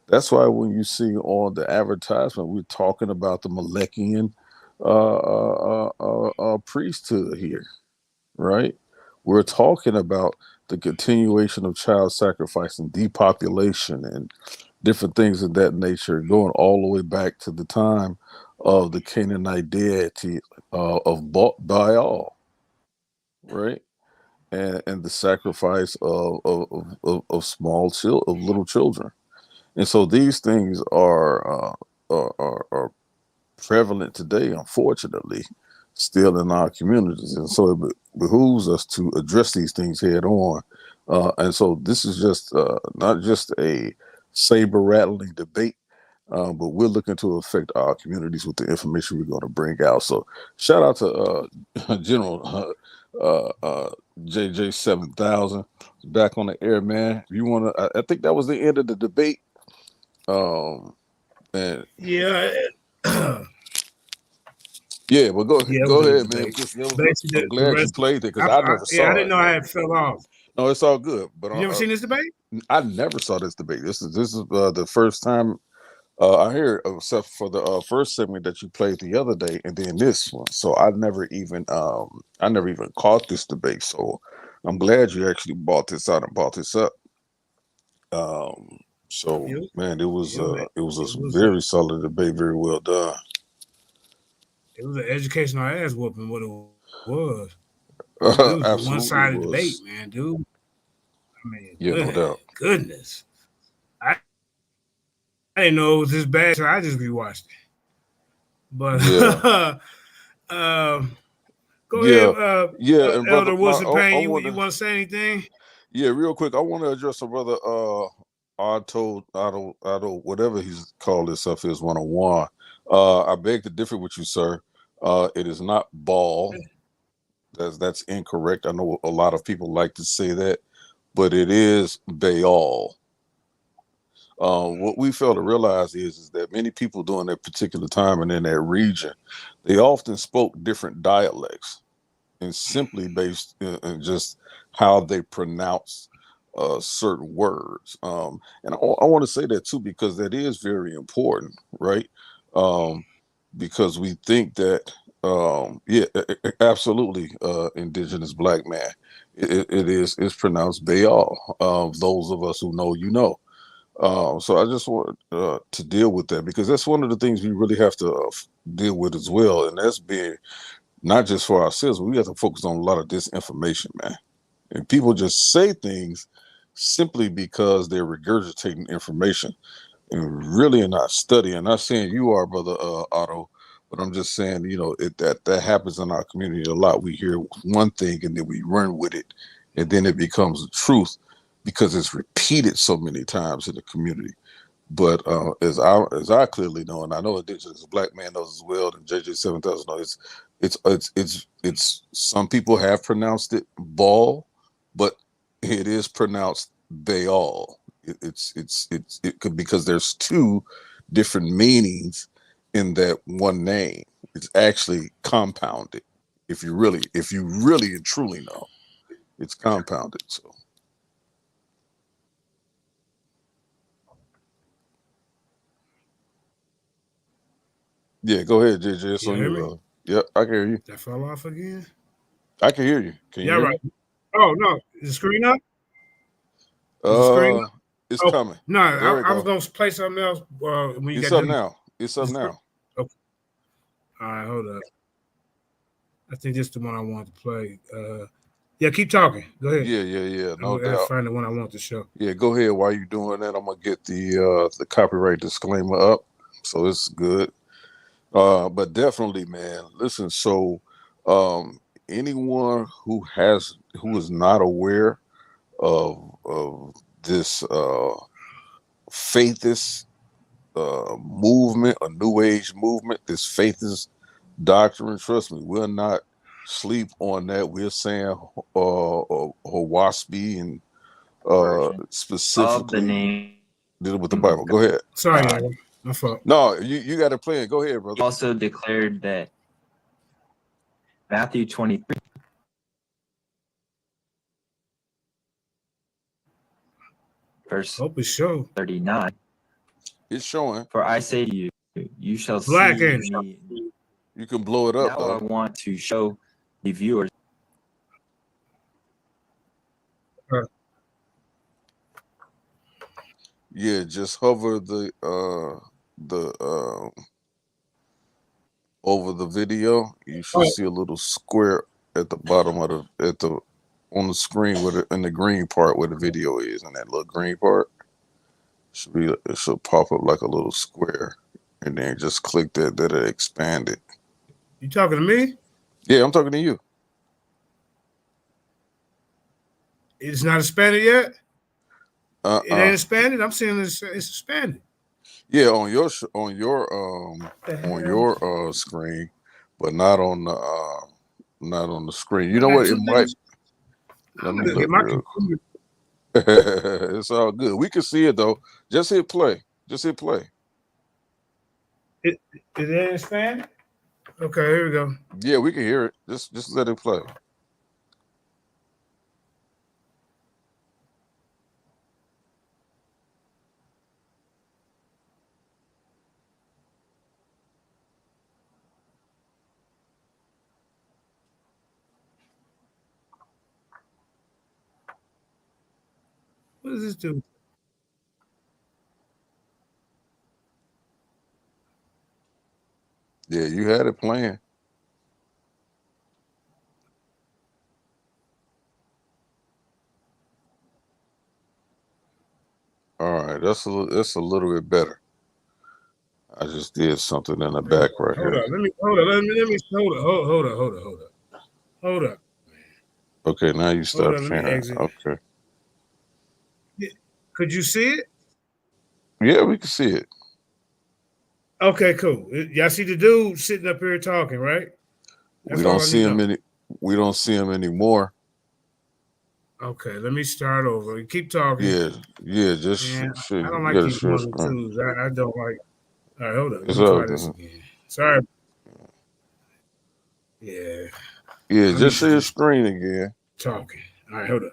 That's why when you see on the advertisement, we're talking about the Malekian priesthood here, right? We're talking about the continuation of child sacrifice and depopulation and different things of that nature, going all the way back to the time of the Canaanite deity of Baal, right? And the sacrifice of little children. And so these things are prevalent today, unfortunately, still in our communities. And so it behooves us to address these things head on, And so this is just not just a saber rattling debate, but we're looking to affect our communities with the information we're going to bring out. So shout out to General JJ 7000 back on the air, man. If you want to, I think that was the end of the debate. And yeah. yeah, well, go Yeah, ahead, man. I'm glad you played it because I never saw it. I didn't know I had fell off. No, it's all good. But you never seen this debate? I never saw this debate. This is the first time I heard, except for the first segment that you played the other day, and then this one. So I never even caught this debate. So I'm glad you actually brought this out and brought this up. So man, it was a very solid debate, very well done. It was an educational ass whooping. What it was. It was a one-sided debate, man, dude. I mean, yeah, no doubt. Goodness. I didn't know it was this bad, so I just rewatched it. But go ahead, and Elder Wilson Payne. you want to say anything? Yeah, real quick. I want to address a brother Otto, whatever he's called himself is 101. I beg to differ with you, sir. It is not ball. That's incorrect. I know a lot of people like to say that, but it is Baal. What we fail to realize is that many people during that particular time and in that region, they often spoke different dialects, and simply based in just how they pronounce certain words. And I want to say that too, because that is very important, right? Because we think that, absolutely, indigenous black man, it's pronounced Baal. Those of us who know, you know. So I just want to deal with that, because that's one of the things we really have to deal with as well, and that's being not just for ourselves, but we have to focus on a lot of disinformation, man. And people just say things simply because they're regurgitating information and really are not studying. Not saying you are, brother Otto, but I'm just saying, that happens in our community a lot. We hear one thing and then we run with it, and then it becomes the truth because it's repeated so many times in the community. But as I clearly know, and I know indigenous black man knows as well, and JJ 7000 knows, it's some people have pronounced it ball, but it is pronounced Baal. It could, because there's two different meanings in that one name. It's actually compounded. If you really and truly know, it's compounded. So. Yeah, go ahead, JJ. It's on you, brother. Yep, I can hear you. That fell off again? I can hear you. Can you hear me? Oh, no. Is the screen up? It's coming. No, I was going to play something else. When you it's up now. It's up now. Okay. All right, hold up. I think this is the one I want to play. Yeah, keep talking. Go ahead. Yeah. No doubt. I'll find the one I want to show. Yeah, go ahead. While you're doing that, I'm gonna get the copyright disclaimer up, so it's good. But definitely, man. Listen. So, anyone who is not aware of this faithist movement, a New Age movement, this faithist doctrine, trust me, we'll not sleep on that. We're saying Oasphe and specifically dealing with the Bible. Go ahead. Sorry, my fault. No, you got to play it. Go ahead, brother. He also declared that Matthew 23. Verse 39. It's showing. For I say to you, you shall see me. You can blow it up. Now I want to show the viewers. Yeah, just hover over the video. You should see a little square at the bottom of on the screen in the green part where the video is, and that little green part it should pop up like a little square, and then just click that it expanded. You talking to me? Yeah, I'm talking to you. It's not expanded yet. It ain't Uh-uh. expanded. I'm saying it's expanded. Yeah, on your screen, but not on the screen. You I know got what? It two might. things. Let I'm me gonna get look my real computer. quick. It's all good. We can see it though. Just hit play. Just hit play. It ain't expanded. Okay, here we go. Yeah, we can hear it. Just let it play. What does this do? Yeah, you had it playing. All right, that's a little bit better. I just did something in the back right Hold here. up. Let me hold up. Hold up. Okay, now you Hold stop up. Let me sharing. exit. Okay. Could you see it? Yeah, we can see it. Okay, cool. Y'all see the dude sitting up here talking, right? We That's don't all I see need to him know. we don't see him anymore. Okay, let me start over. Keep talking. Yeah, just Man, share. I don't You like gotta these share ones and screen. twos. I don't like. All right, hold up. Let It's me all try this good. again. Sorry. Yeah, Yeah, I'm just used to share just screen again. talking. All right, hold up.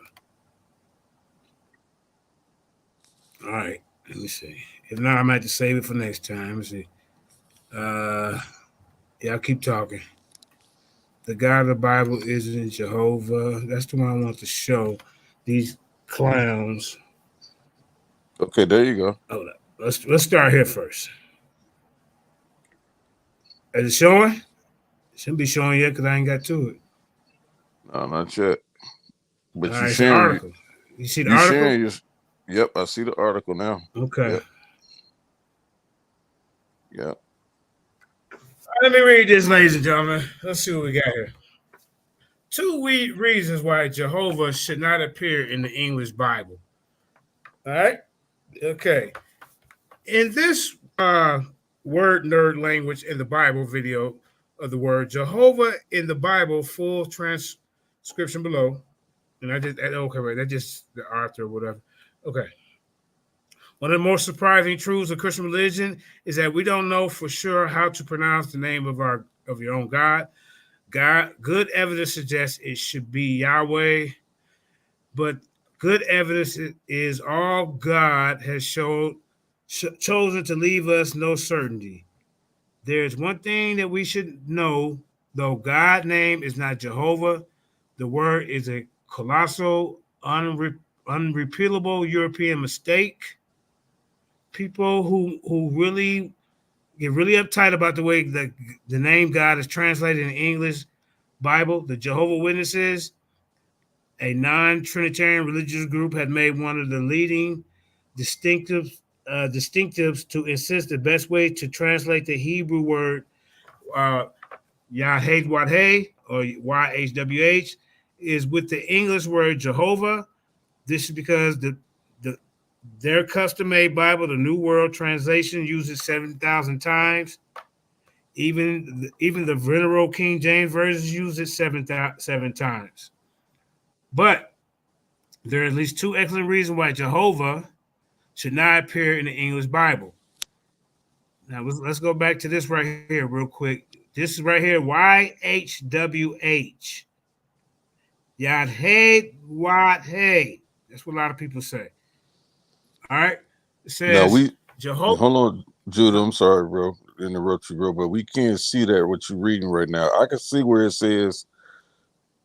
All right, let me see. If not, I might have to save it for next time. Let's see. Yeah, I'll keep talking. The God of the Bible isn't Jehovah. That's the one I want to show. These clowns. Okay, there you go. Hold up. Let's start here first. Is it showing? It shouldn't be showing yet because I ain't got to it. No, not yet. All But right, it's the article. You see the you article? sharing your. Yep, I see the article now. Okay. Yep. Yep. Let me read this, ladies and gentlemen. Let's see what we got here. Two reasons why Jehovah should not appear in the English Bible. All right. Okay. In this word nerd language in the Bible video of the word Jehovah in the Bible, full transcription below. And I just okay, right. That's just the author or whatever. Okay. One of the most surprising truths of Christian religion is that we don't know for sure how to pronounce the name of your own God. Good evidence suggests it should be Yahweh, but good evidence is all God has chosen to leave us no certainty. There's one thing that we should know, though God's name is not Jehovah, the word is a colossal, unrepeatable European mistake. People who really get really uptight about the way the name God is translated in the English Bible, the Jehovah Witnesses, a non-Trinitarian religious group, had made one of the leading distinctives to insist the best way to translate the Hebrew word Yahweh or YHWH is with the English word Jehovah. This is because their custom-made Bible, the New World Translation, uses 7,000 times. Even the Venerable King James versions use it seven times. But there are at least two excellent reasons why Jehovah should not appear in the English Bible. Now let's go back to this right here real quick. This is right here, YHWH. Yad Hey Wat Hey. That's what a lot of people say. All right. It Now says Jehovah. hold on, Judah. I'm sorry, bro. Interrupt you, bro, but we can't see that what you're reading right now. I can see where it says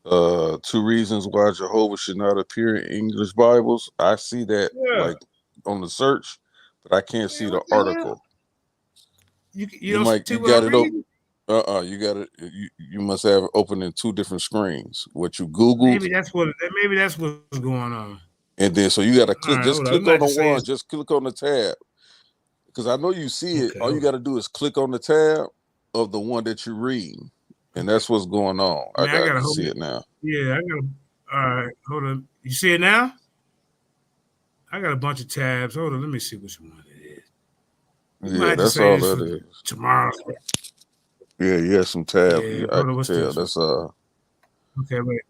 two reasons why Jehovah should not appear in English Bibles. I see that Yeah. like on the search, but I can't see the What the article. hell? You don't see You what got I'm it up. reading? You got it. You must have it open in two different screens. What you Googled, Maybe that's what's going on. and then so you got to All click. right, Just hold on. We click might on have the to say one. it's Just click on the tab because I know you see it. okay. All you got to do is click on the tab of the one that you're reading, and that's what's going on. Man, I I gotta can hold see it. it now. Yeah, All right, hold on. You see it now? I got a bunch of tabs. Hold on, let me see which one it is. You might Yeah, have to that's say all this that for is. tomorrow. Yeah, you have some tab. Yeah, I hold on. can What's tell. this one? That's Okay, wait.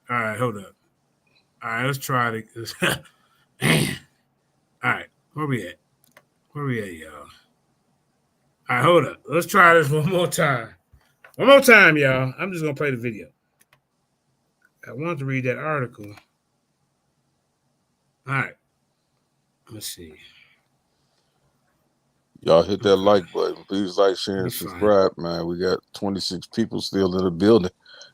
All right, hold up. All right, let's try it. Man. All right, where we at? Where we at, y'all? All right, hold up. Let's try this one more time. One more time, y'all. I'm just gonna play the video. I wanted to read that article. All right. Let's see. y'all hit that like button. Please like, share, and Find it. subscribe, man. We got 26 people still in the building.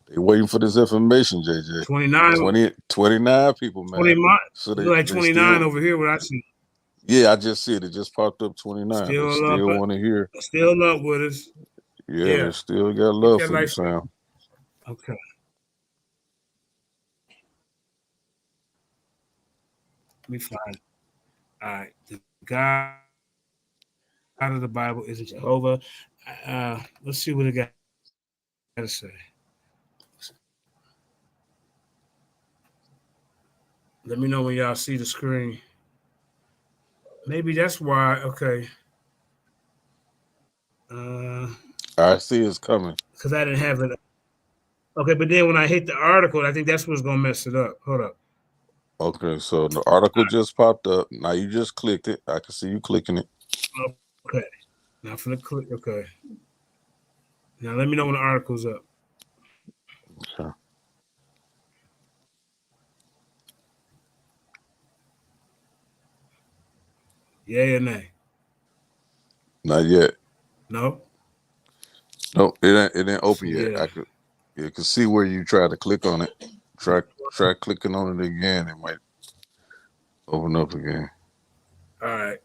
They waiting for this information, JJ. 29. 29 people, man. 20 So look like 29 still, over here. What I see. yeah, I just see it. It just popped up 29. They Still up. still want to hear. Still up with us. Yeah, Yeah. they still got Hit love that for you, like. Sam. Okay. Let me find it. All right. The God of the Bible is Jehovah. Let's see what it got to say. Let me know when y'all see the screen. Maybe that's why. Okay. I see it's coming. Because I didn't have it. Okay, but then when I hit the article, I think that's what's gonna mess it up. Hold up. Okay, so the article just popped up. Now you just clicked it. I can see you clicking it. Okay. Now for the click. Okay. Now let me know when the article's up. Okay. Yay or nay? Not yet. No. Nope, it ain't open yet. Yeah. You can see where you try to click on it. Try clicking on it again. It might open up again. All right.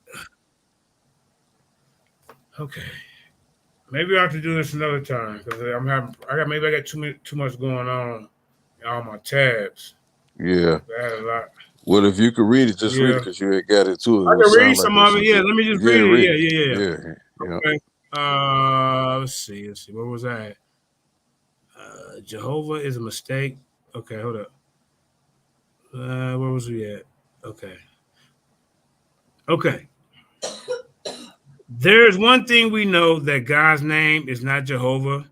Okay. Maybe I have to do this another time because I got too much going on in all my tabs. Yeah. I had a lot. Well, if you could read it, just read it Yeah. because you had got it too. It I would can read sound like some it's of it. some Yeah, let me just read it. Yeah. Okay. Let's see. Where was I? Jehovah is a mistake. Okay, hold up. Where was we at? Okay. There's one thing we know that God's name is not Jehovah.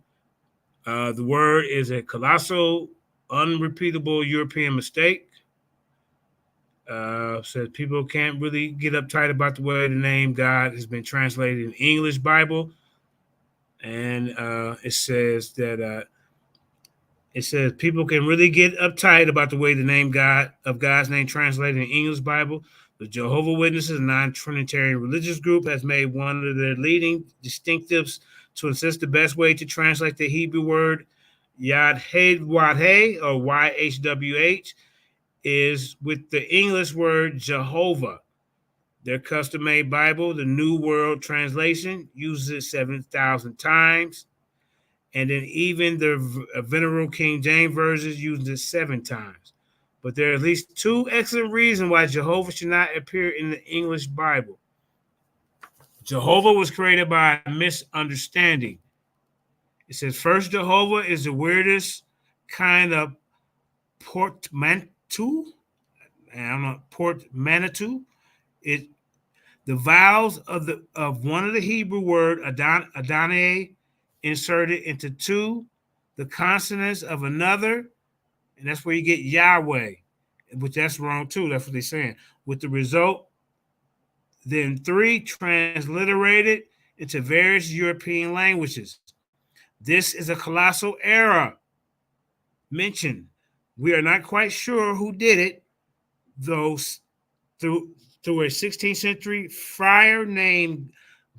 The word is a colossal, unrepeatable European mistake. Says people can't really get uptight about the way the name God has been translated in English Bible. And it says that people can really get uptight about the way the name God's name translated in English Bible. The Jehovah Witnesses, a non-Trinitarian religious group, has made one of their leading distinctives to insist the best way to translate the Hebrew word Yad-Hed-Wad-He or YHWH is with the English word Jehovah. Their custom-made Bible, the New World Translation, uses it 7,000 times. And then even the Venerable King James versions uses it 7 times. But there are at least 2 excellent reasons why Jehovah should not appear in the English Bible. Jehovah was created by a misunderstanding. It says, first, Jehovah is the weirdest kind of portmanteau. Portmanteau. The vowels of one of the Hebrew word Adonai inserted into 2, the consonants of another, and that's where you get Yahweh, which that's wrong too. That's what they're saying. With the result, then 3 transliterated into various European languages. This is a colossal error mentioned. We are not quite sure who did it, though through a 16th century friar named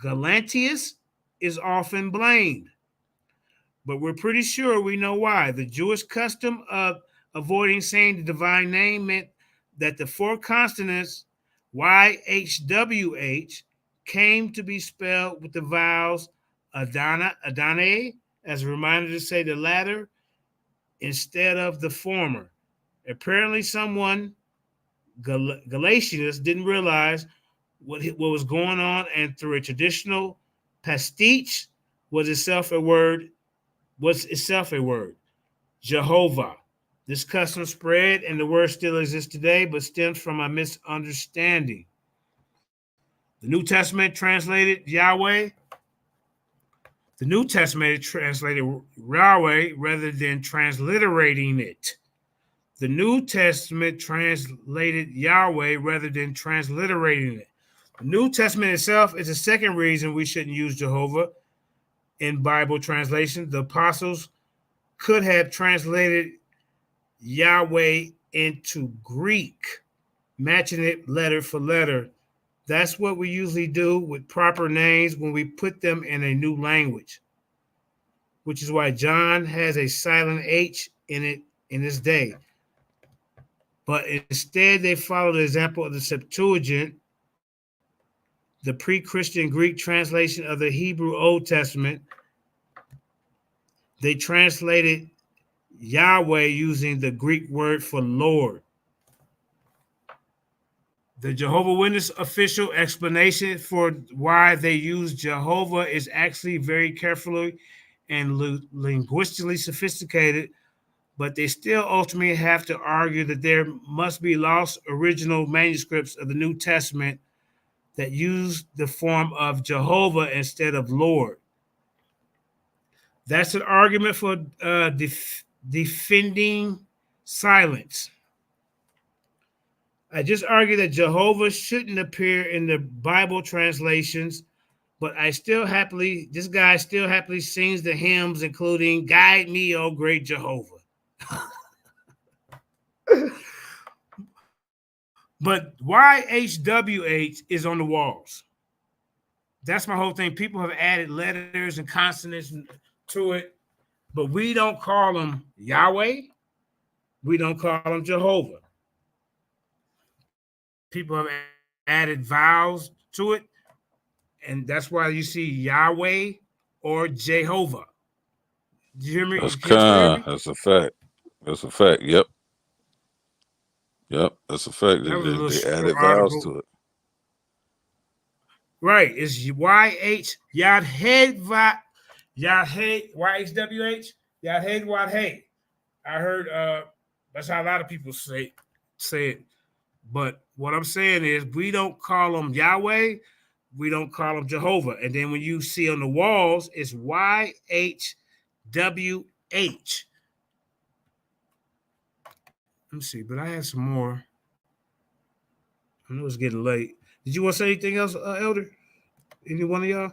Galantius is often blamed. But we're pretty sure we know why. The Jewish custom of avoiding saying the divine name meant that the 4 consonants YHWH came to be spelled with the vowels Adonai, as a reminder to say the latter instead of the former. Apparently, someone, Galatians, didn't realize what was going on, and through a traditional pastiche was itself a word. Jehovah. This custom spread and the word still exists today, but stems from a misunderstanding. The New Testament translated Yahweh. The New Testament translated Yahweh rather than transliterating it. The New Testament translated Yahweh rather than transliterating it. The New Testament itself is the second reason we shouldn't use Jehovah in Bible translation. The apostles could have translated Yahweh into Greek, matching it letter for letter. That's what we usually do with proper names when we put them in a new language, which is why John has a silent H in it in this day. But instead, they follow the example of the Septuagint, the pre-Christian Greek translation of the Hebrew Old Testament. They translated Yahweh using the Greek word for Lord. The Jehovah's Witness official explanation for why they use Jehovah is actually very carefully and linguistically sophisticated, but they still ultimately have to argue that there must be lost original manuscripts of the New Testament that use the form of Jehovah instead of Lord. That's an argument for defending silence. I just argue that Jehovah shouldn't appear in the Bible translations, but this guy still happily sings the hymns, including "Guide Me, O Great Jehovah." But YHWH is on the walls. That's my whole thing. People have added letters and consonants to it, but we don't call them Yahweh. We don't call them Jehovah. People have added vowels to it, and that's why you see Yahweh or Jehovah. Did you hear me? That's kind. That's a fact. That's a fact. Yep. Yep. That's a fact. They added vowels to it. Right. It's YH Yadhed YHWH Yadhed Wadhed. I heard that's how a lot of people say it. But what I'm saying is we don't call them Yahweh, we don't call them Jehovah. And then when you see on the walls, it's YHWH. Let me see, but I had some more. I know it's getting late. Did you want to say anything else, Elder? Any one of y'all?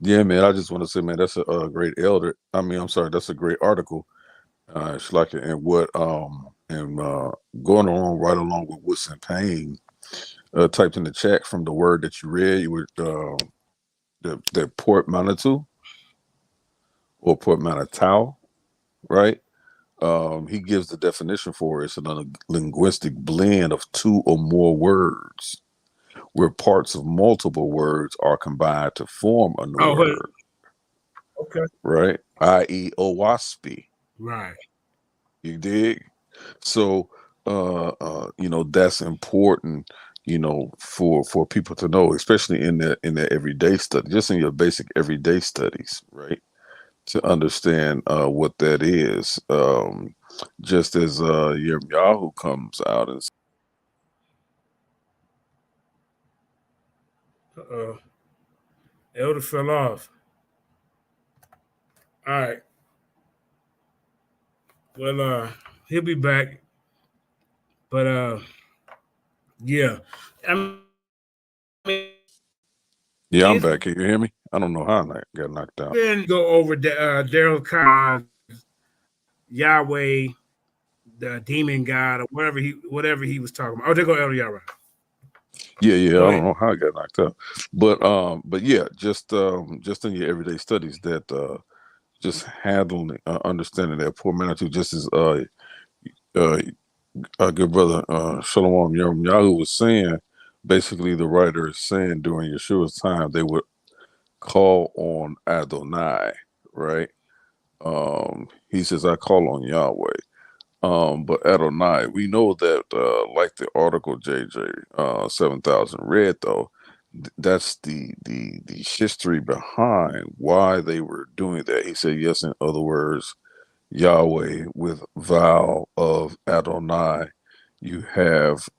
Yeah, man. I just want to say, man, that's a great elder. That's a great article. And what going on right along with what's in pain. Typed in the chat from the word that you read. You were the portmanteau or portmanteau, right? He gives the definition for it. It's a linguistic blend of two or more words, where parts of multiple words are combined to form a new word. Okay. Right? I.e. Oasphe. Right. You dig? So that's important, for people to know, especially in their everyday study, just in your basic everyday studies, right? To understand what that is. Just as Yahoo comes out and Elder fell off. All right. Well, he'll be back. But yeah. I'm back. Can you hear me? I don't know how I got knocked out. Then go over Daryl Khan, Yahweh, the demon god, or whatever he was talking about. Oh, there go Elder Yahweh. Yeah. I don't know how I got knocked out, but yeah, just in your everyday studies, that just handling, understanding that portmanteau, just as our good brother Shalom Yahoo was saying. Basically, the writer is saying during Yeshua's time they would call on Adonai, right? He says, "I call on Yahweh." But Adonai, we know that, like the article JJ 7000 read, though, that's the history behind why they were doing that. He said, yes, in other words, Yahweh with vowel of Adonai, you have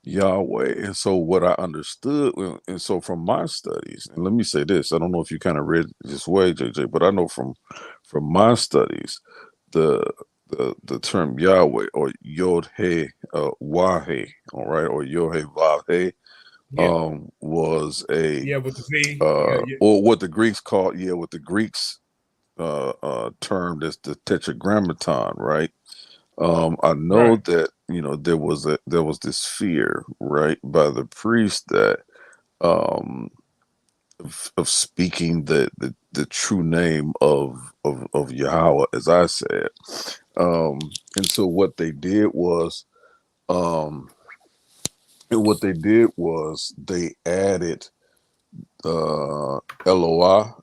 Yahweh. And so what I understood, and so from my studies, and let me say this, I don't know if you kind of read this way, JJ, but I know from my studies, the term Yahweh or Yod He Wahe, all right, or Yod He Vahe, was a with the V. or what the Greeks called, what the Greeks termed as the Tetragrammaton, right? I know that there was this fear, right, by the priest that of speaking the true name of Yahweh, as I said, and so what they did was they added Eloah,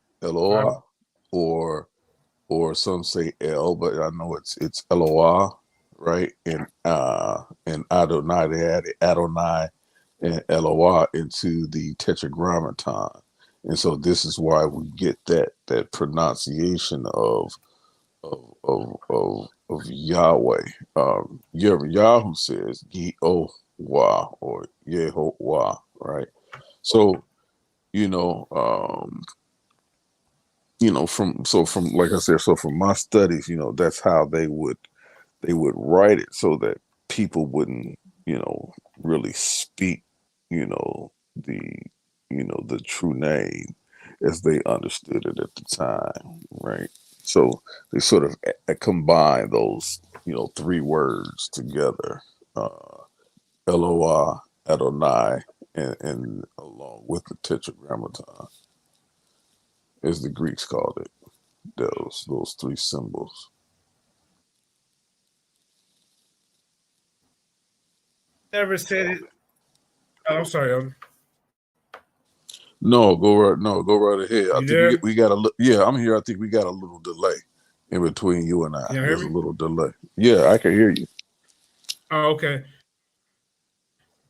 or some say El, but I know it's Eloah, right? And Adonai, they added Adonai and Eloah into the Tetragrammaton, and so this is why we get that pronunciation of Yahweh. Yahoo says Yehovah or Yehovah, right? So from like I said, so from my studies, that's how they would write it so that people wouldn't, really speak, the the true name as they understood it at the time, right? So they sort of combine those, three words together, Eloah, Adonai, and along with the Tetragrammaton, as the Greeks called it, those three symbols. Never said it. Oh, I'm sorry. No, go right ahead. I You think there? we got a yeah. I'm here. I think we got a little delay in between you and I. You hear There's me? a little delay. Yeah, I can hear you. Oh, okay.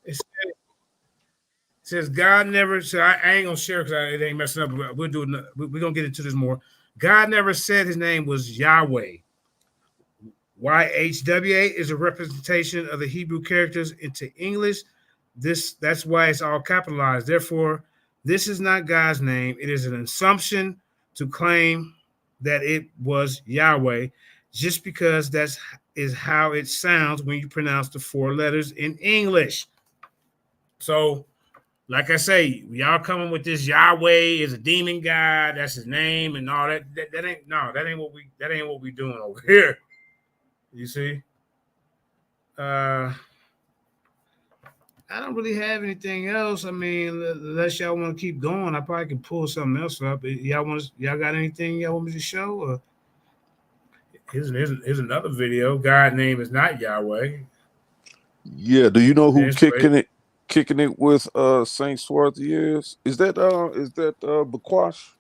It says God never said. I ain't gonna share because it ain't messing up. But we'll do it. We're gonna get into this more. God never said his name was Yahweh. YHWH is a representation of the Hebrew characters into English. That's why it's all capitalized. Therefore, this is not God's name. It is an assumption to claim that it was Yahweh, just because that is how it sounds when you pronounce the four letters in English. So, like I say, y'all coming with this Yahweh is a demon god, that's his name, and all that. That ain't what we doing over here. You see? I don't really have anything else. I mean, unless y'all want to keep going, I probably can pull something else up. Y'all got anything y'all want me to show? Or here's another video. God's name is not Yahweh. Yeah. Do you know who kicking it with Saint Swarthy is? Is that Bakwash?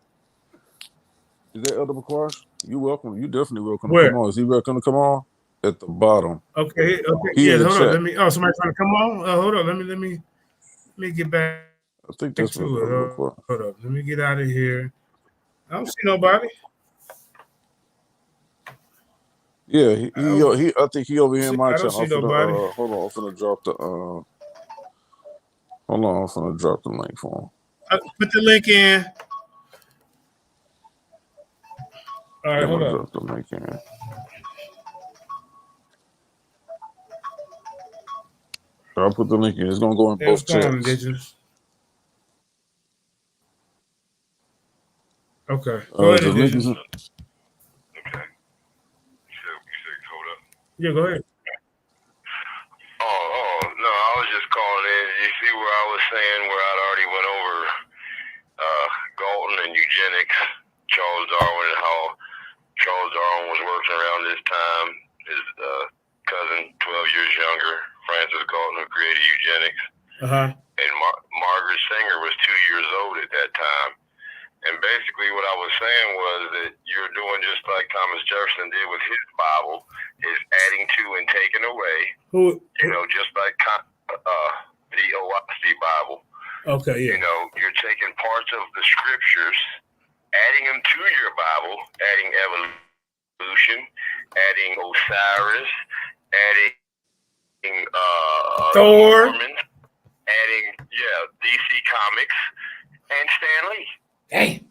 Is that Elder Bakwash? You welcome. You definitely welcome to come on. Is he welcome to come on? At the bottom. Okay. He Yeah, in the hold chat. on. Somebody trying to come on? Hold on. Let me get back. I think that's to it. Hold up. Let me get out of here. I don't see nobody. Yeah, he I think he over here in my I don't channel. see nobody. Hold on, I'm finna drop the hold on, I'm finna drop the link for him. Put the link in. All right, hold on. Drop the link in. I'll put the link in. It's gonna go in both chats. Okay. Go ahead, the link is. Okay. You said hold up. Yeah, go ahead. Oh, no, I was just calling in. You see where I was saying where I'd already went over Galton and eugenics, Charles Darwin, and how Charles Darwin was working around this time. His cousin, 12 years younger, Francis Galton, who created eugenics. And Margaret Sanger was 2 years old at that time. And basically what I was saying was that you're doing just like Thomas Jefferson did with his Bible, is adding to and taking away. Just like the Oasphe Bible. Okay, yeah. You're taking parts of the scriptures, adding them to your Bible, adding evolution evolution, adding Osiris, adding Thor, adding DC Comics, and Stan Lee. Damn.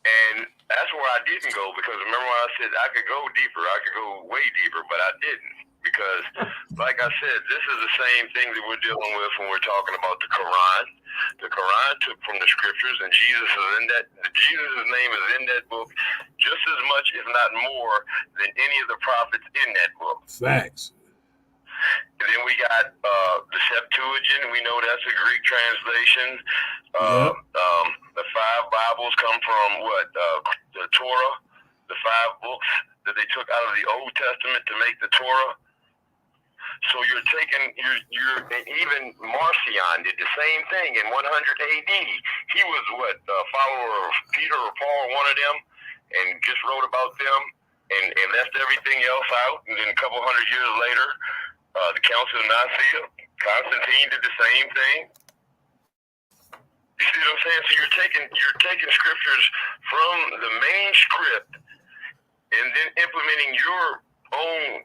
And that's where I didn't go, because remember when I said I could go deeper, I could go way deeper, but I didn't. Because, like I said, this is the same thing that we're dealing with when we're talking about the Quran. The Quran took from the scriptures, and Jesus is in that. Jesus' name is in that book just as much, if not more, than any of the prophets in that book. Facts. And then we got the Septuagint. We know that's a Greek translation. The 5 Bibles come from what? The Torah, the 5 books that they took out of the Old Testament to make the Torah. So you're taking, and even Marcion did the same thing in 100 AD. He was what, a follower of Peter or Paul, one of them, and just wrote about them and left everything else out. And then a couple hundred years later, the Council of Nicaea, Constantine did the same thing. You see what I'm saying? So you're taking scriptures from the main script and then implementing your own,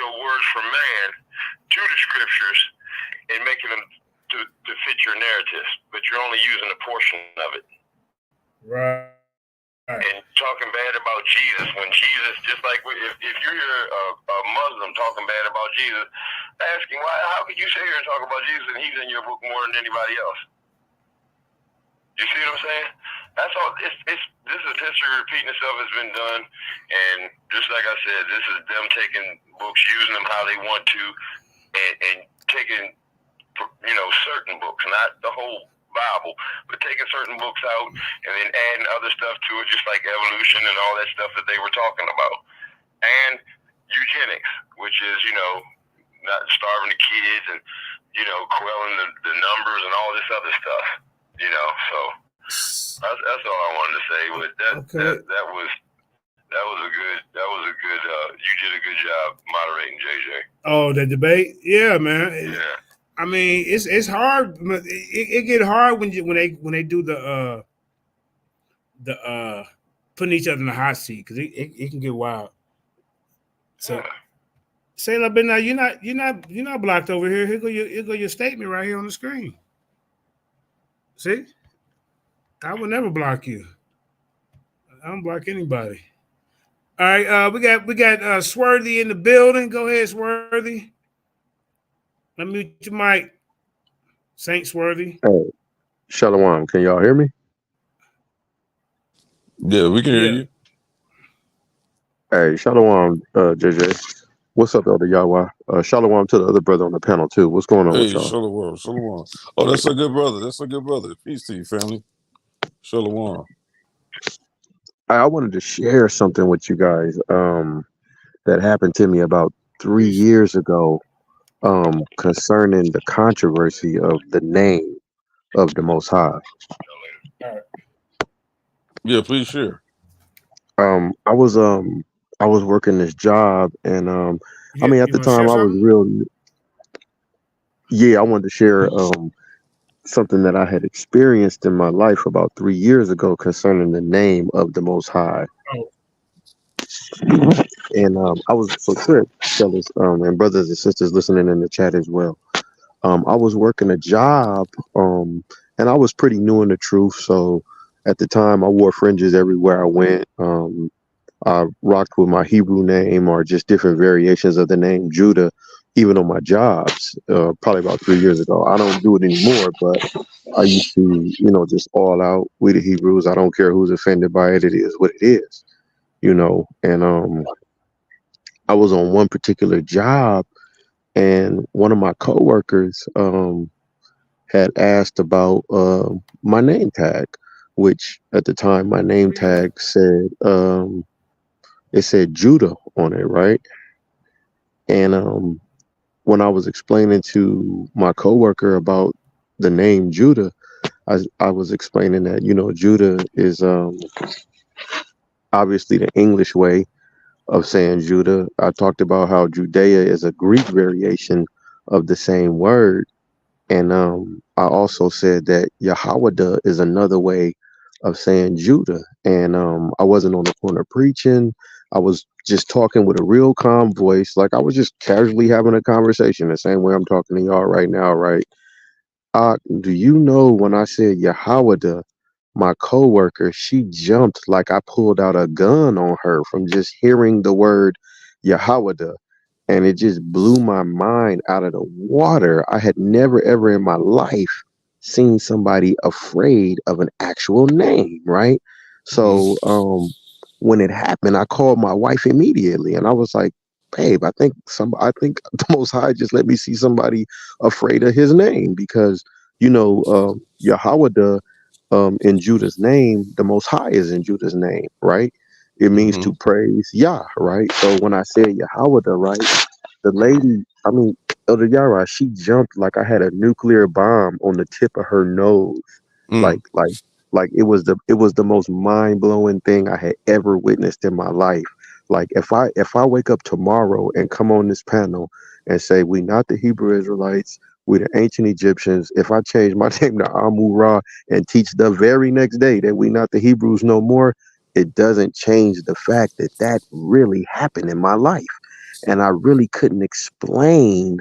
words from man to the scriptures and making them to fit your narratives, but you're only using a portion of it. Right. And talking bad about Jesus, when Jesus, just like if you hear a Muslim talking bad about Jesus, asking how could you sit here and talk about Jesus and he's in your book more than anybody else? You see what I'm saying? That's all. This is history repeating itself. Has been done, and just like I said, this is them taking books, using them how they want to, and taking certain books, not the whole Bible, but taking certain books out and then adding other stuff to it, just like evolution and all that stuff that they were talking about, and eugenics, which is not starving the kids and quelling the numbers and all this other stuff. So that's all I wanted to say. But that was a good. You did a good job moderating, JJ. Oh, the debate, yeah, man. Yeah. I mean, it's hard. It get hard when they do the putting each other in the hot seat, because it can get wild. So, say la bit now. You're not blocked over here. Here go your statement right here on the screen. See, I would never block you. I don't block anybody. All right, we got Swarthy in the building. Go ahead, Swarthy. Let me mute your mic, Saint Swarthy. Hey, Shalom. Can y'all hear me? Yeah, we can hear you. Hey, Shalom, JJ. What's up, Elder Yahweh? Shalom to the other brother on the panel too. What's going on with y'all? Shalom. Oh, that's a good brother. Peace to you, family. Shalom. I wanted to share something with you guys that happened to me about 3 years ago concerning the controversy of the name of the Most High. Yeah, please share. I was working this job, and I mean, at the time I was real. Yeah, I wanted to share something that I had experienced in my life about 3 years ago concerning the name of the Most High. And I was for sure, fellas, and brothers and sisters listening in the chat as well. I was working a job, and I was pretty new in the truth. So at the time, I wore fringes everywhere I went. I rocked with my Hebrew name or just different variations of the name Judah, even on my jobs, probably about 3 years ago. I don't do it anymore, but I used to, just all out with the Hebrews. I don't care who's offended by it. It is what it is, and I was on one particular job, and one of my coworkers had asked about my name tag, which at the time my name tag said, it said Judah on it, right? And when I was explaining to my coworker about the name Judah, I was explaining that, Judah is obviously the English way of saying Judah. I talked about how Judea is a Greek variation of the same word. And I also said that Yahweh is another way of saying Judah. And I wasn't on the corner preaching. I was just talking with a real calm voice, like I was just casually having a conversation, the same way I'm talking to y'all right now, right? Do you know when I said Yahweh, my coworker, she jumped like I pulled out a gun on her from just hearing the word Yahweh, and it just blew my mind out of the water. I had never ever in my life seen somebody afraid of an actual name, right? So when it happened, I called my wife immediately and I was like, babe, I think the Most High just let me see somebody afraid of his name because Yahweh in Judah's name, the Most High is in Judah's name, right? It means to praise Yah, right? So when I said Yahweh, right, the lady, I mean, Elder Yara, she jumped like I had a nuclear bomb on the tip of her nose. Like, like it was the most mind blowing thing I had ever witnessed in my life. Like if I wake up tomorrow and come on this panel and say we not the Hebrew Israelites, we the ancient Egyptians. If I change my name to Amu Ra and teach the very next day that we not the Hebrews no more, it doesn't change the fact that that really happened in my life, and I really couldn't explain.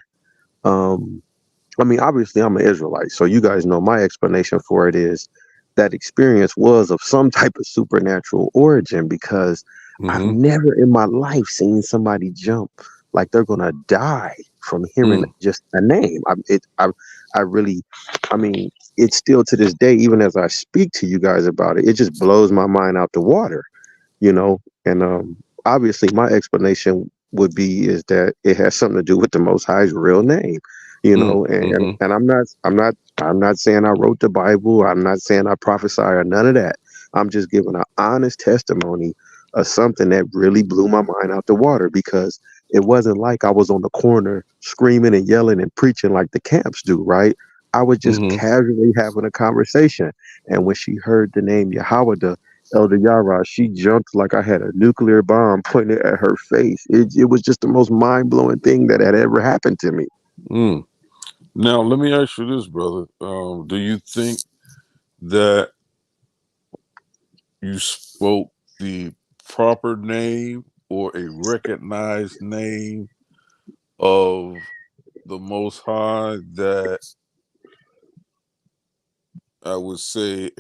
I mean, obviously, I'm an Israelite, so you guys know my explanation for it is that experience was of some type of supernatural origin because I've never in my life seen somebody jump like they're gonna die from hearing just a name. I really, I mean, it's still to this day, even as I speak to you guys about it, it just blows my mind out the water, you know. And obviously, my explanation would be is that it has something to do with the Most High's real name, you know. And I'm not saying I wrote the Bible. I'm not saying I prophesy or none of that. I'm just giving an honest testimony of something that really blew my mind out the water because it wasn't like I was on the corner screaming and yelling and preaching like the camps do, right? I was just casually having a conversation. And when she heard the name Yahweh, Elder Yara, she jumped like I had a nuclear bomb pointed at her face. It was just the most mind-blowing thing that had ever happened to me. Now, let me ask you this, brother. Do you think that you spoke the proper name or a recognized name of the Most High that I would say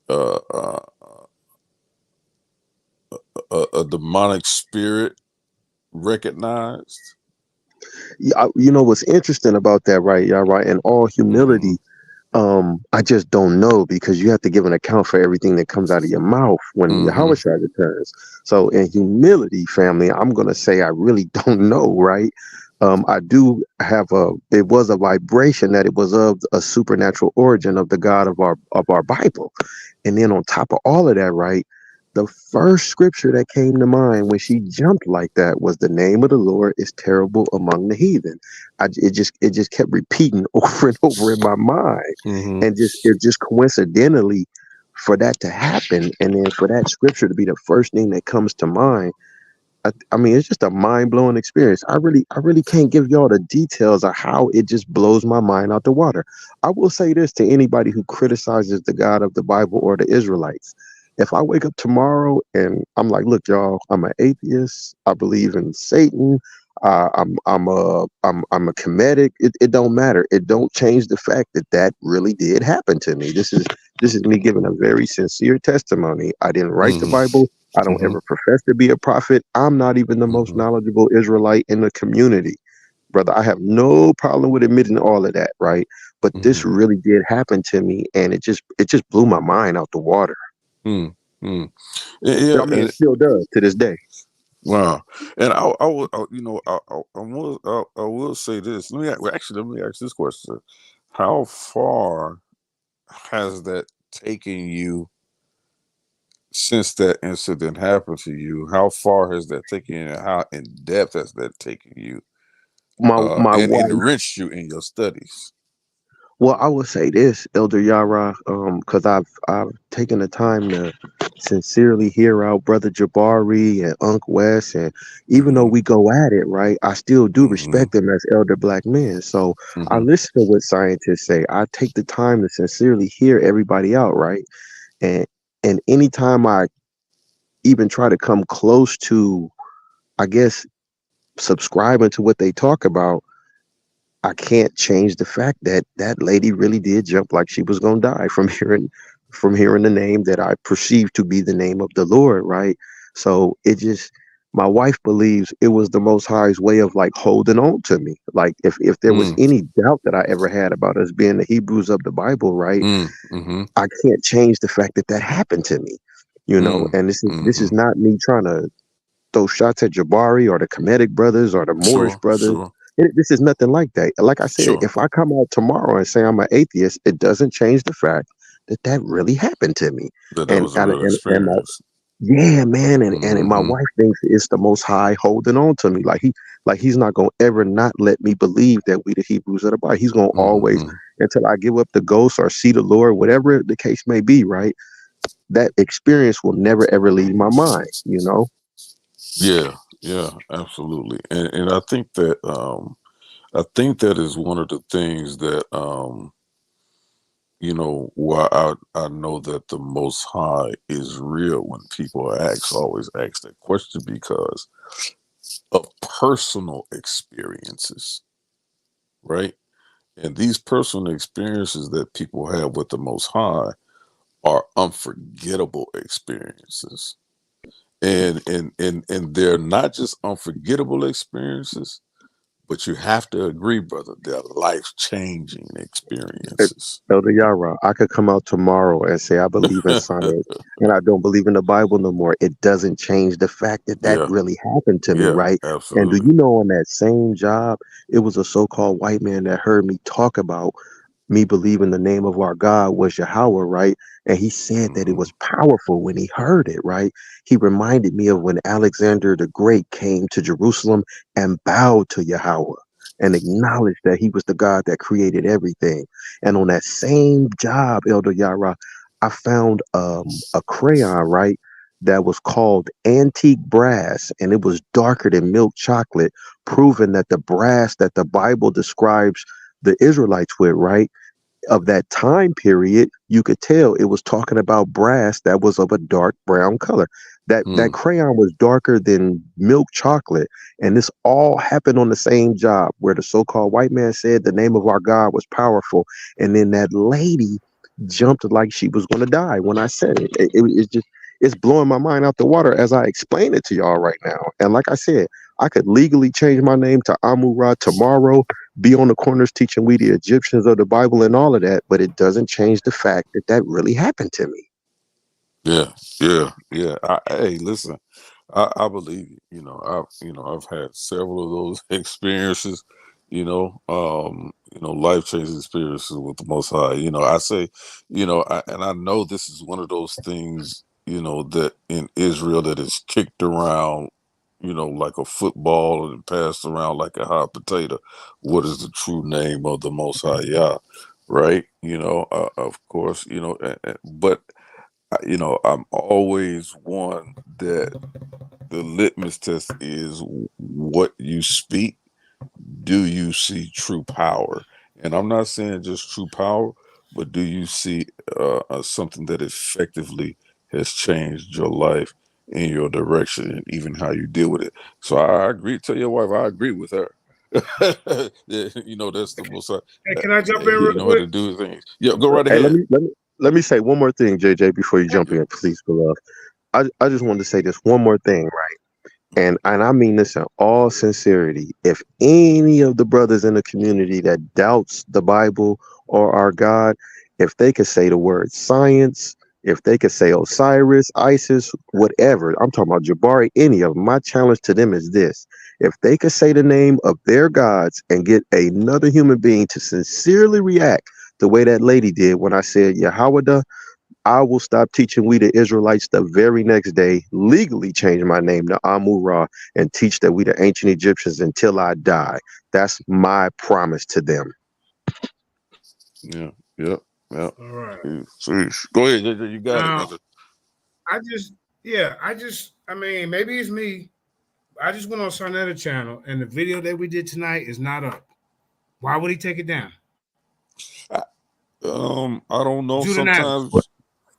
uh, uh, a demonic spirit recognized? Yeah, you know what's interesting about that, right? Yeah, right. In all humility, I just don't know because you have to give an account for everything that comes out of your mouth when Yahweh Shai returns. So in humility, family, I'm gonna say I really don't know, right? I do have it was a vibration that it was of a supernatural origin of the God of our Bible. And then on top of all of that, right? The first scripture that came to mind when she jumped like that was the name of the Lord is terrible among the heathen. It just kept repeating over and over in my mind, and it just coincidentally for that to happen, and then for that scripture to be the first thing that comes to mind. I mean, it's just a mind-blowing experience. I really can't give y'all the details of how it just blows my mind out the water. I will say this to anybody who criticizes the God of the Bible or the Israelites. If I wake up tomorrow and I'm like, look, y'all, I'm an atheist. I believe in Satan. I'm a Kemetic. It don't matter. It don't change the fact that that really did happen to me. This is me giving a very sincere testimony. I didn't write the Bible. I don't ever profess to be a prophet. I'm not even the most knowledgeable Israelite in the community, brother. I have no problem with admitting all of that, right? But this really did happen to me, and it just blew my mind out the water. Yeah, I mean, it still does to this day. Wow. And I will say this. Let me ask this question: how far has that taken you since that incident happened to you? How far has that taken you, and how in depth has that taken you My and wife. enriched you in your studies? Well, I will say this, Elder Yara, because I've taken the time to sincerely hear out Brother Jabari and Unc West, and even though we go at it, right, I still do respect them as elder black men. So I listen to what scientists say. I take the time to sincerely hear everybody out, right, and anytime I even try to come close to, I guess, subscribing to what they talk about, I can't change the fact that that lady really did jump like she was gonna die from hearing the name that I perceived to be the name of the Lord, right? So it just, my wife believes it was the Most High's way of like holding on to me. Like if there was any doubt that I ever had about us being the Hebrews of the Bible, right? I can't change the fact that that happened to me, you know. And this is not me trying to throw shots at Jabari or the Kemetic brothers or the Moorish brothers. This is nothing like that. Like I said, if I come out tomorrow and say I'm an atheist, it doesn't change the fact that that really happened to me. That And was a real experience. yeah, man, and my wife thinks it's the Most High holding on to me. Like he's not gonna ever not let me believe that we the Hebrews of the Bible. He's gonna always, until I give up the ghost or see the Lord, whatever the case may be, right? That experience will never ever leave my mind, you know. Yeah, absolutely. And I think that is one of the things that you know, why I know that the Most High is real when people always ask that question, because of personal experiences, right? And these personal experiences that people have with the Most High are unforgettable experiences. And they're not just unforgettable experiences, but you have to agree, brother, they're life-changing experiences. Elder Yara, I could come out tomorrow and say I believe in science and I don't believe in the Bible no more. It doesn't change the fact that that Yeah, really happened to me, yeah, right? And do absolutely. you know, on that same job, it was a so-called white man that heard me talk about me believing the name of our God was Yahweh, right? And he said that it was powerful when he heard it, right? He reminded me of when Alexander the Great came to Jerusalem and bowed to Yahweh and acknowledged that he was the God that created everything. And on that same job, Elder Yara, I found a crayon, right, that was called antique brass, and it was darker than milk chocolate, proving that the brass that the Bible describes the Israelites with, right, of that time period, you could tell it was talking about brass that was of a dark brown color. That crayon was darker than milk chocolate, and this all happened on the same job where the so-called white man said the name of our God was powerful, and then that lady jumped like she was going to die when I said it. It's just, it's blowing my mind out the water as I explain it to y'all right now. And like I said, I could legally change my name to Amun-Ra tomorrow, be on the corners teaching we the Egyptians of the Bible and all of that, but it doesn't change the fact that that really happened to me. Yeah. Hey, listen, I believe you. I've had several of those experiences. Life changing experiences with the Most High. I say, and I know this is one of those things, that in Israel that is kicked around, like a football and passed around like a hot potato. What is the true name of the Most High Yah? Right? Of course, but I'm always one that the litmus test is what you speak. Do you see true power? And I'm not saying just true power, but do you see something that effectively has changed your life in your direction and even how you deal with it? So I agree. Tell your wife I agree with her. Yeah, that's the most. Hey, can I jump in He real know how quick? to do things. Yeah, go right Hey, ahead. let me say one more thing, JJ, before you jump in, please, beloved. I just wanted to say this one more thing, right? And I mean this in all sincerity. If any of the brothers in the community that doubts the Bible or our God, if they could say the word science, if they could say Osiris, Isis, whatever, I'm talking about Jabari, any of them, my challenge to them is this. If they could say the name of their gods and get another human being to sincerely react the way that lady did when I said Yahweh, I will stop teaching we the Israelites the very next day, legally change my name to Amun-Ra, and teach that we the ancient Egyptians until I die. That's my promise to them. Yeah. All right. Go ahead, JJ, you got it, Now, brother. I mean, maybe it's me. I just went on Sarnetta channel, and the video that we did tonight is not up. Why would he take it down? I don't know. Judah Nazareth. Sometimes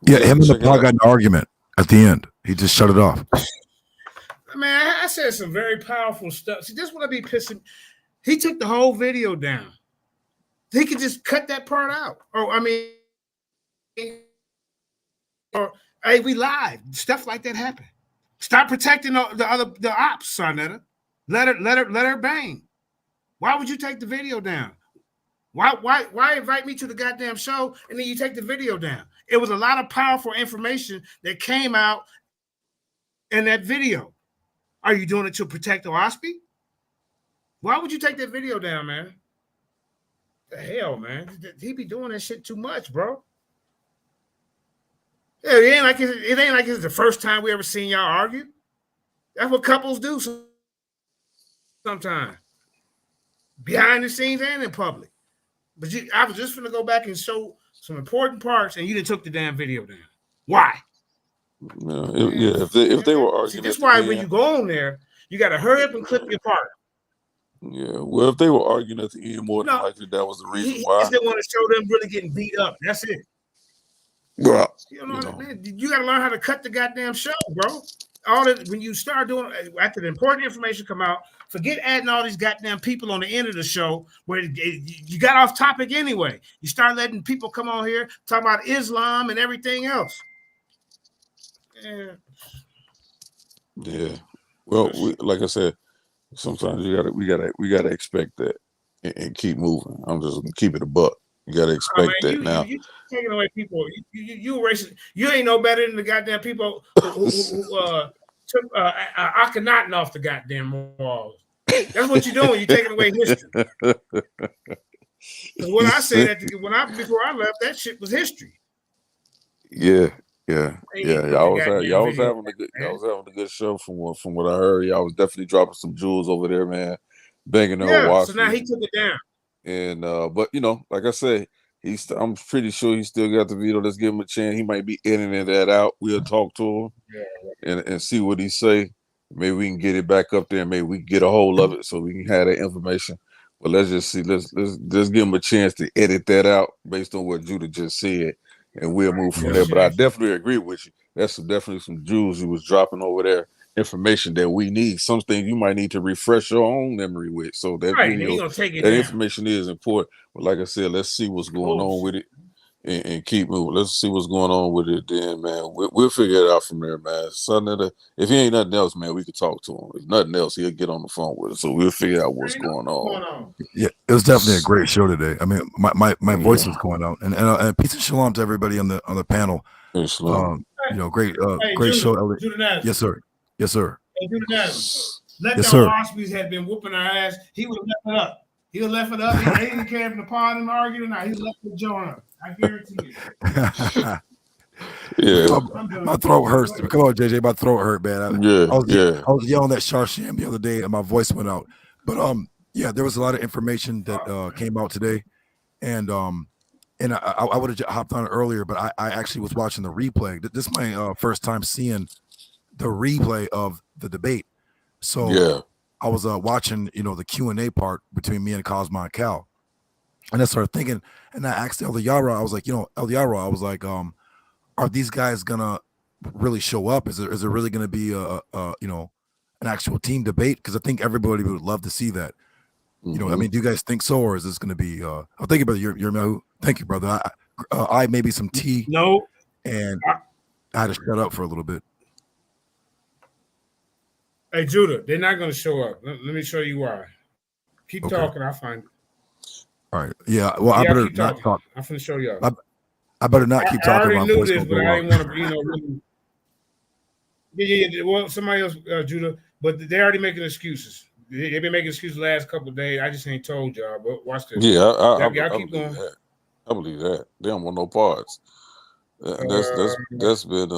we Yeah, got to him and the check it Paul out. got an argument at the end. He just shut it off. Man, I said some very powerful stuff. See, this would be pissing. He took the whole video down. He could just cut that part out. Or hey, we live. Stuff like that happen. Stop protecting the ops, Sarnetta. Let her bang. Why would you take the video down? Why invite me to the goddamn show and then you take the video down? It was a lot of powerful information that came out in that video. Are you doing it to protect Oasphe? Why would you take that video down, man? The hell, man. He be doing that shit too much, bro. Yeah, it ain't like it's the first time we ever seen y'all argue. That's what couples do sometimes. Behind the scenes and in public. But I was just gonna go back and show some important parts, and you didn't took the damn video down. Why? If they were arguing, see, that's why when you go on there, you got to hurry up and clip your part. Yeah, well, if they were arguing at the end, more than likely that was the reason why. He just didn't want to show them really getting beat up. That's it. Well, man, you got to learn how to cut the goddamn show, bro. All that when you start doing after the important information come out, forget adding all these goddamn people on the end of the show where you got off topic anyway. You start letting people come on here talk about Islam and everything else. Yeah. Well, like I said, sometimes we gotta expect that and keep moving. I'm just gonna keep it a buck. You gotta expect that now. You taking away people. You racist. You ain't no better than the goddamn people who took Akhenaten off the goddamn walls. That's what you're doing. You're taking away history. What I said before I left, that shit was history. Yeah. Y'all was having a good show from what I heard. Y'all was definitely dropping some jewels over there, man. Banging on Oasphe. So now he took it down. And but like I said, I'm pretty sure he still got the video. Let's give him a chance. He might be editing that out. We'll talk to him and see what he say. Maybe we can get it back up there. Maybe we can get a hold of it so we can have that information. But let's just see. Let's give him a chance to edit that out based on what Judah just said. And we'll move from there. But I definitely agree with you. That's definitely some jewels you was dropping over there. Information that we need. Some things you might need to refresh your own memory with. So that that information is important. But like I said, let's see what's going on with it and keep moving. Let's see what's going on with it. Then, man, we'll figure it out from there, man. If he ain't nothing else, man, we could talk to him. If nothing else, he'll get on the phone with us. So we'll figure out what's going on. Yeah, it was definitely a great show today. I mean, my voice was going out, and peace and shalom to everybody on the panel. Great show. Yes, sir. Yes, sir. Hey, let the Oasphes had been whooping our ass. He would have left it up. He would have left it up. He didn't care if the pod and argued or not. He left the joint up. I guarantee you. My throat hurts. Come on, JJ. My throat hurt, man. I was yelling at Sharsham the other day, and my voice went out. But there was a lot of information that came out today, and I would have hopped on earlier, but I actually was watching the replay. This is my first time seeing the replay of the debate. So I was watching, the Q&A part between me and Kosmon Kal. And I started thinking, and I asked El Yara, I was like, El Yara, I was like, are these guys gonna really show up? Is there really gonna be an actual team debate? Because I think everybody would love to see that. I mean, do you guys think so, or is this gonna be thank you, brother. You're thank you, brother. I maybe some tea. No. And I had to shut up for a little bit. Hey, Judah, they're not going to show up. Let me show you why. Keep talking. I'll find it. All right. Yeah. Well, I better not talk. I'm going to show you up. I better not keep talking. I already knew this, but I didn't want to, really. Yeah. Well, somebody else, Judah, but they're already making excuses. They've been making excuses the last couple of days. I just ain't told y'all, but watch this. Yeah, I keep going. That. I believe that. They don't want no parts. That's been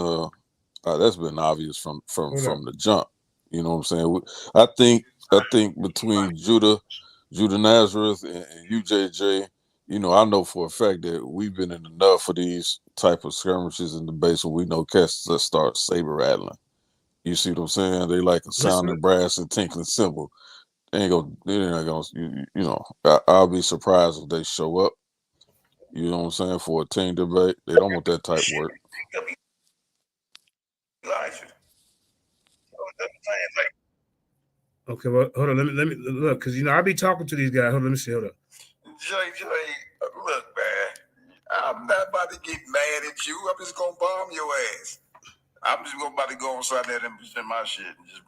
obvious from the jump. You know what I'm saying? I think between Judah Nazareth and UJJ, I know for a fact that we've been in enough of these type of skirmishes in the base where we know cats that start saber rattling. You see what I'm saying? They like a sounding brass and tinkling cymbal. They're not gonna. I'll be surprised if they show up. You know what I'm saying? For a team debate, they don't want that type of work. Elijah. Okay, well, hold on. Let me look, because I'll be talking to these guys. Hold on, let me see. Hold up. JJ, look, man, I'm not about to get mad at you. I'm just gonna bomb your ass. I'm just about to go inside there and present my shit and just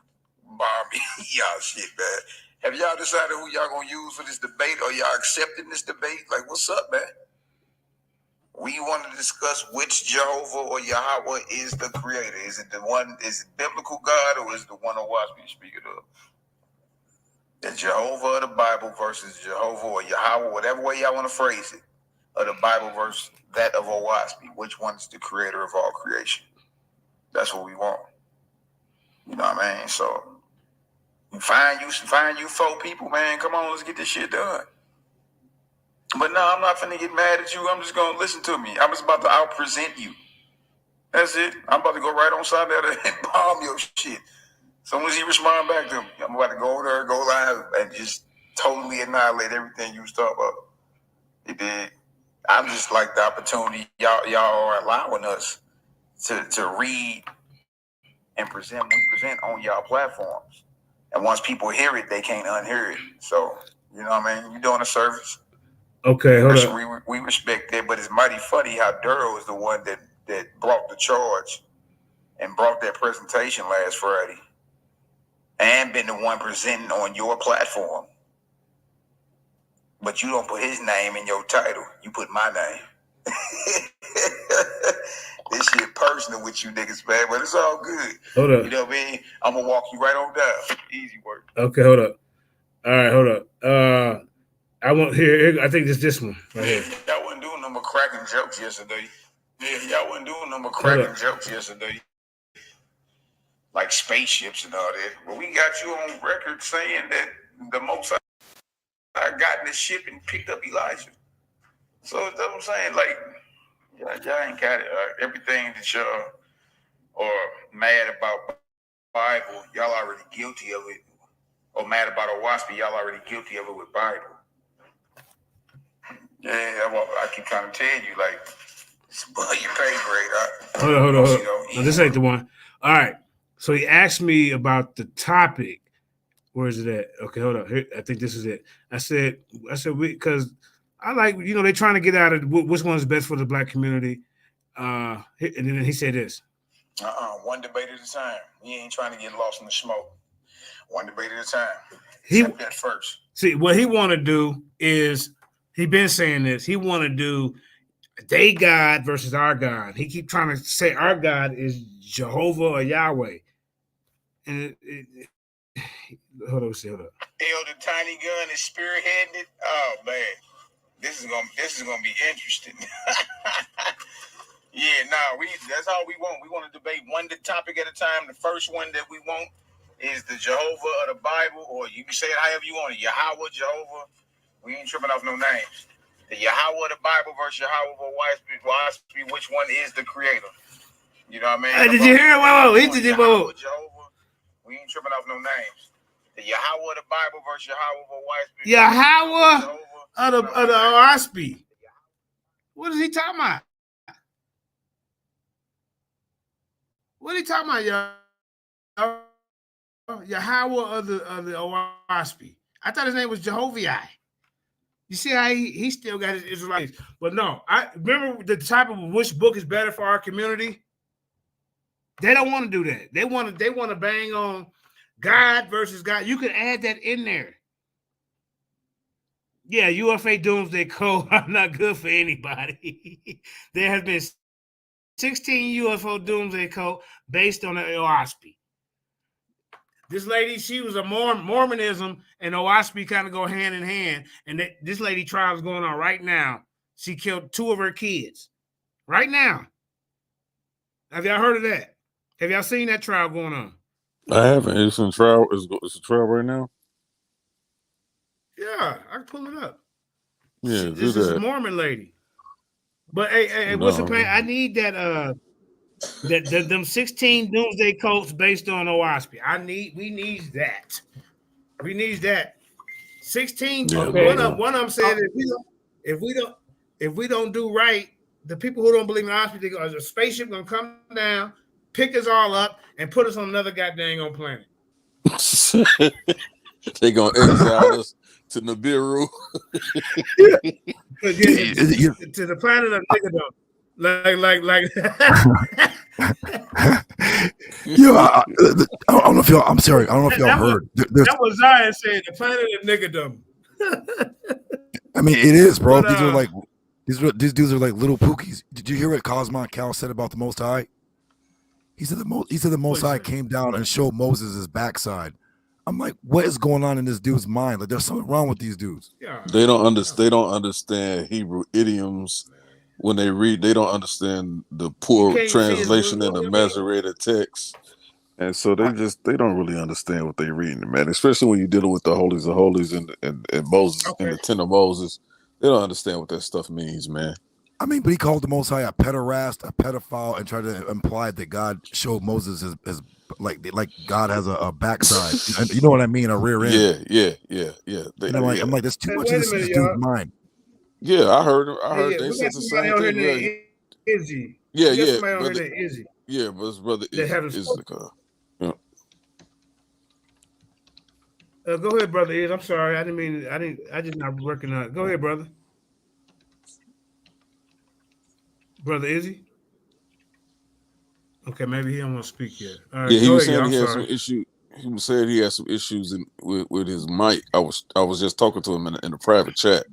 bomb y'all shit, man. Have y'all decided who y'all gonna use for this debate, or y'all accepting this debate? Like, what's up, man? We want to discuss which Jehovah or Yahweh is the creator. Is it the one? Is it biblical God, or is it the one Oasphe speaking of? The Jehovah of the Bible versus Jehovah or Yahweh, whatever way y'all want to phrase it, of the Bible versus that of Oasphe. Which one is the creator of all creation? That's what we want. You know what I mean? So find you 4 people, man. Come on, let's get this shit done. But no, I'm not finna get mad at you. I'm just gonna listen to me. I'm just about to out-present you. That's it. I'm about to go right on side there and bomb your shit. As soon as he respond back to me, I'm about to go over there, go live, and just totally annihilate everything you was talking about. You did. I'm just like the opportunity y'all are allowing us to read and present. We present on y'all platforms, and once people hear it, they can't unhear it. So you know what I mean. You're doing a service. Okay, hold on. We respect that, but it's mighty funny how Durrell is the one that brought the charge and brought that presentation last Friday, and been the one presenting on your platform. But you don't put his name in your title. You put my name. This shit personal with you niggas, man, but it's all good. Hold up. You know what I mean? I'm gonna walk you right on down. Easy work. Okay, hold up. All right, hold up. I want here. I think this one right here. Y'all wasn't doing no more cracking jokes yesterday. Yeah, y'all wasn't doing no more cracking jokes yesterday. Like spaceships and all that. But we got you on record saying that the most I got in the ship and picked up Elijah. So that's what I'm saying. Like, y'all ain't got it. Everything that y'all are mad about Bible, y'all already guilty of it. Or mad about Oasphe, y'all already guilty of it with Bible. Yeah, I keep trying to tell you, like, it's above your pay grade. Hold on. No, this ain't the one. All right. So he asked me about the topic. Where is it at? Okay, hold on. Here, I think this is it. I said because I like, they're trying to get out of which one is best for the black community. And then he said this. One debate at a time. You ain't trying to get lost in the smoke. One debate at a time. Accept that first. See, what he want to do is, he been saying this. He want to do they God versus our God. He keep trying to say our God is Jehovah or Yahweh. And hold on. Elder Tiny Gun is spearheading it. Oh man, this is gonna be interesting. Yeah, that's all we want. We want to debate one topic at a time. The first one that we want is the Jehovah of the Bible, or you can say it however you want it. Yahweh, Jehovah. We ain't tripping off no names. The Yahweh of the Bible versus Yahweh of Oasphe. Which one is the creator? You know what I mean? Hey, did you hear it? Whoa. Jehovah. We ain't tripping off no names. The Yahweh of the Bible versus Yahweh of Oasphe. Yahweh of the Oasphe. What is he talking about? What are you talking about, Yahweh of the Oasphe? I thought his name was Jehovah. You see how he still got his Israelites. But no, I remember the type of which book is better for our community. They don't want to do that. They want to bang on God versus God. You can add that in there. Yeah, UFA Doomsday Code are not good for anybody. There has been 16 UFO Doomsday Code based on the Oasphe. This lady, she was a Mormonism, and Oasphe kind of go hand in hand. And this lady trial is going on right now. She killed 2 of her kids right now. Have y'all heard of that? Have y'all seen that trial going on? I haven't. It's in trial. It's a trial right now. Yeah, I can pull it up. Yeah, this is a Mormon lady. But hey, what's the plan? I need that them 16 Doomsday Cults based on Oasphe. We need that. We need that. 16. Yeah, one of them said if we don't do right, the people who don't believe in Oasphe, a spaceship gonna come down pick us all up and put us on another goddamn planet. They gonna exile us to Nibiru. To the planet of Nibiru. Like. Yo, I don't know if y'all. I'm sorry. I don't know if y'all heard. That was Zion saying, the planet of Niggerdom. I mean, it is, bro. But, these dudes are like little pookies. Did you hear what Kosmon Kal said about the Most High? He said the Most High came down and showed Moses his backside. I'm like, what is going on in this dude's mind? Like, there's something wrong with these dudes. Yeah. They don't understand Hebrew idioms. When they read, they don't understand the poor translation in the Masoretic text, and so they don't really understand what they're reading, man. Especially when you're dealing with the holies of holies and Moses and the Ten of Moses, they don't understand what that stuff means, man. I mean, but he called the Most High a pederast, a pedophile, and tried to imply that God showed Moses his like God has a backside. You know what I mean? A rear end. Yeah. I'm like, that's too much in this dude's mind. Yeah, I heard they we said got the somebody same on thing. here named Izzy. Yeah. Somebody on here named Izzy. Yeah, but his brother is the car. Yeah. Go ahead, brother. Iz. I'm sorry. I just not working on it. Go ahead, brother. Brother Izzy. Okay, maybe he don't want to speak yet. All right, Yeah, he was saying he had some issue. He was saying he had some issues with his mic. I was just talking to him in a private chat.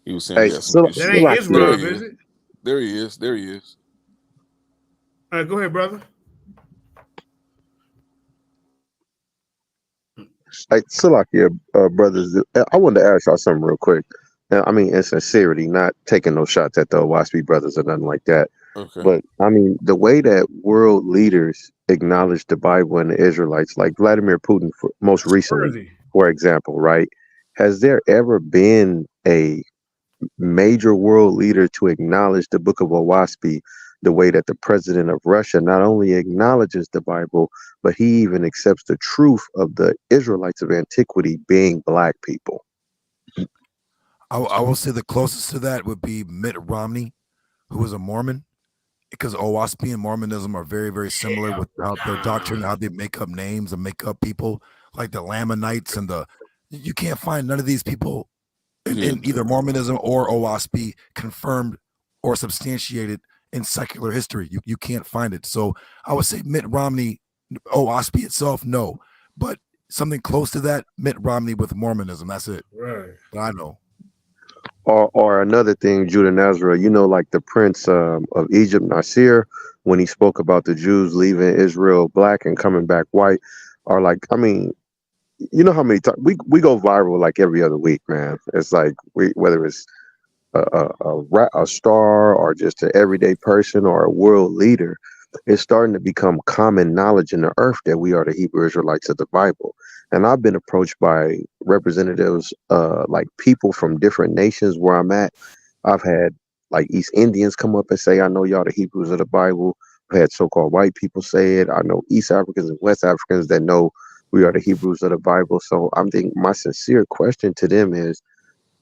He was saying he had some issues. That ain't his Rob, is it? There he is. All right, go ahead, brother. Hey, Salakia, brothers, I wanted to ask y'all something real quick. Now, I mean, in sincerity, not taking no shots at the Oasphe brothers or nothing like that. Okay. But I mean, the way that world leaders acknowledge the Bible and the Israelites, like Vladimir Putin, most recently, for example, right? Has there ever been a major world leader to acknowledge the Book of Oasphe the way that the president of Russia not only acknowledges the Bible, but he even accepts the truth of the Israelites of antiquity being black people? I will say the closest to that would be Mitt Romney, who is a Mormon, because Oasphe and Mormonism are very, very similar with how their doctrine, how they make up names and make up people, like the Lamanites and you can't find none of these people in either Mormonism or Oasphe confirmed or substantiated in secular history. You can't find it. So I would say Mitt Romney, Oasphe itself, no, but something close to that, Mitt Romney with Mormonism. That's it. Right. But I know. Or another thing, Judah Nazareth, like the Prince of Egypt, Nasir, when he spoke about the Jews leaving Israel black and coming back white, or like, I mean, you know how many times we go viral like every other week, man. It's like whether it's a star or just an everyday person or a world leader, it's starting to become common knowledge in the earth that we are the Hebrew Israelites of the Bible. And I've been approached by representatives, like people from different nations where I'm at. I've had like East Indians come up and say, I know y'all the Hebrews of the Bible. I've had so-called white people say it. I know East Africans and West Africans that know we are the Hebrews of the Bible. So I'm thinking my sincere question to them is,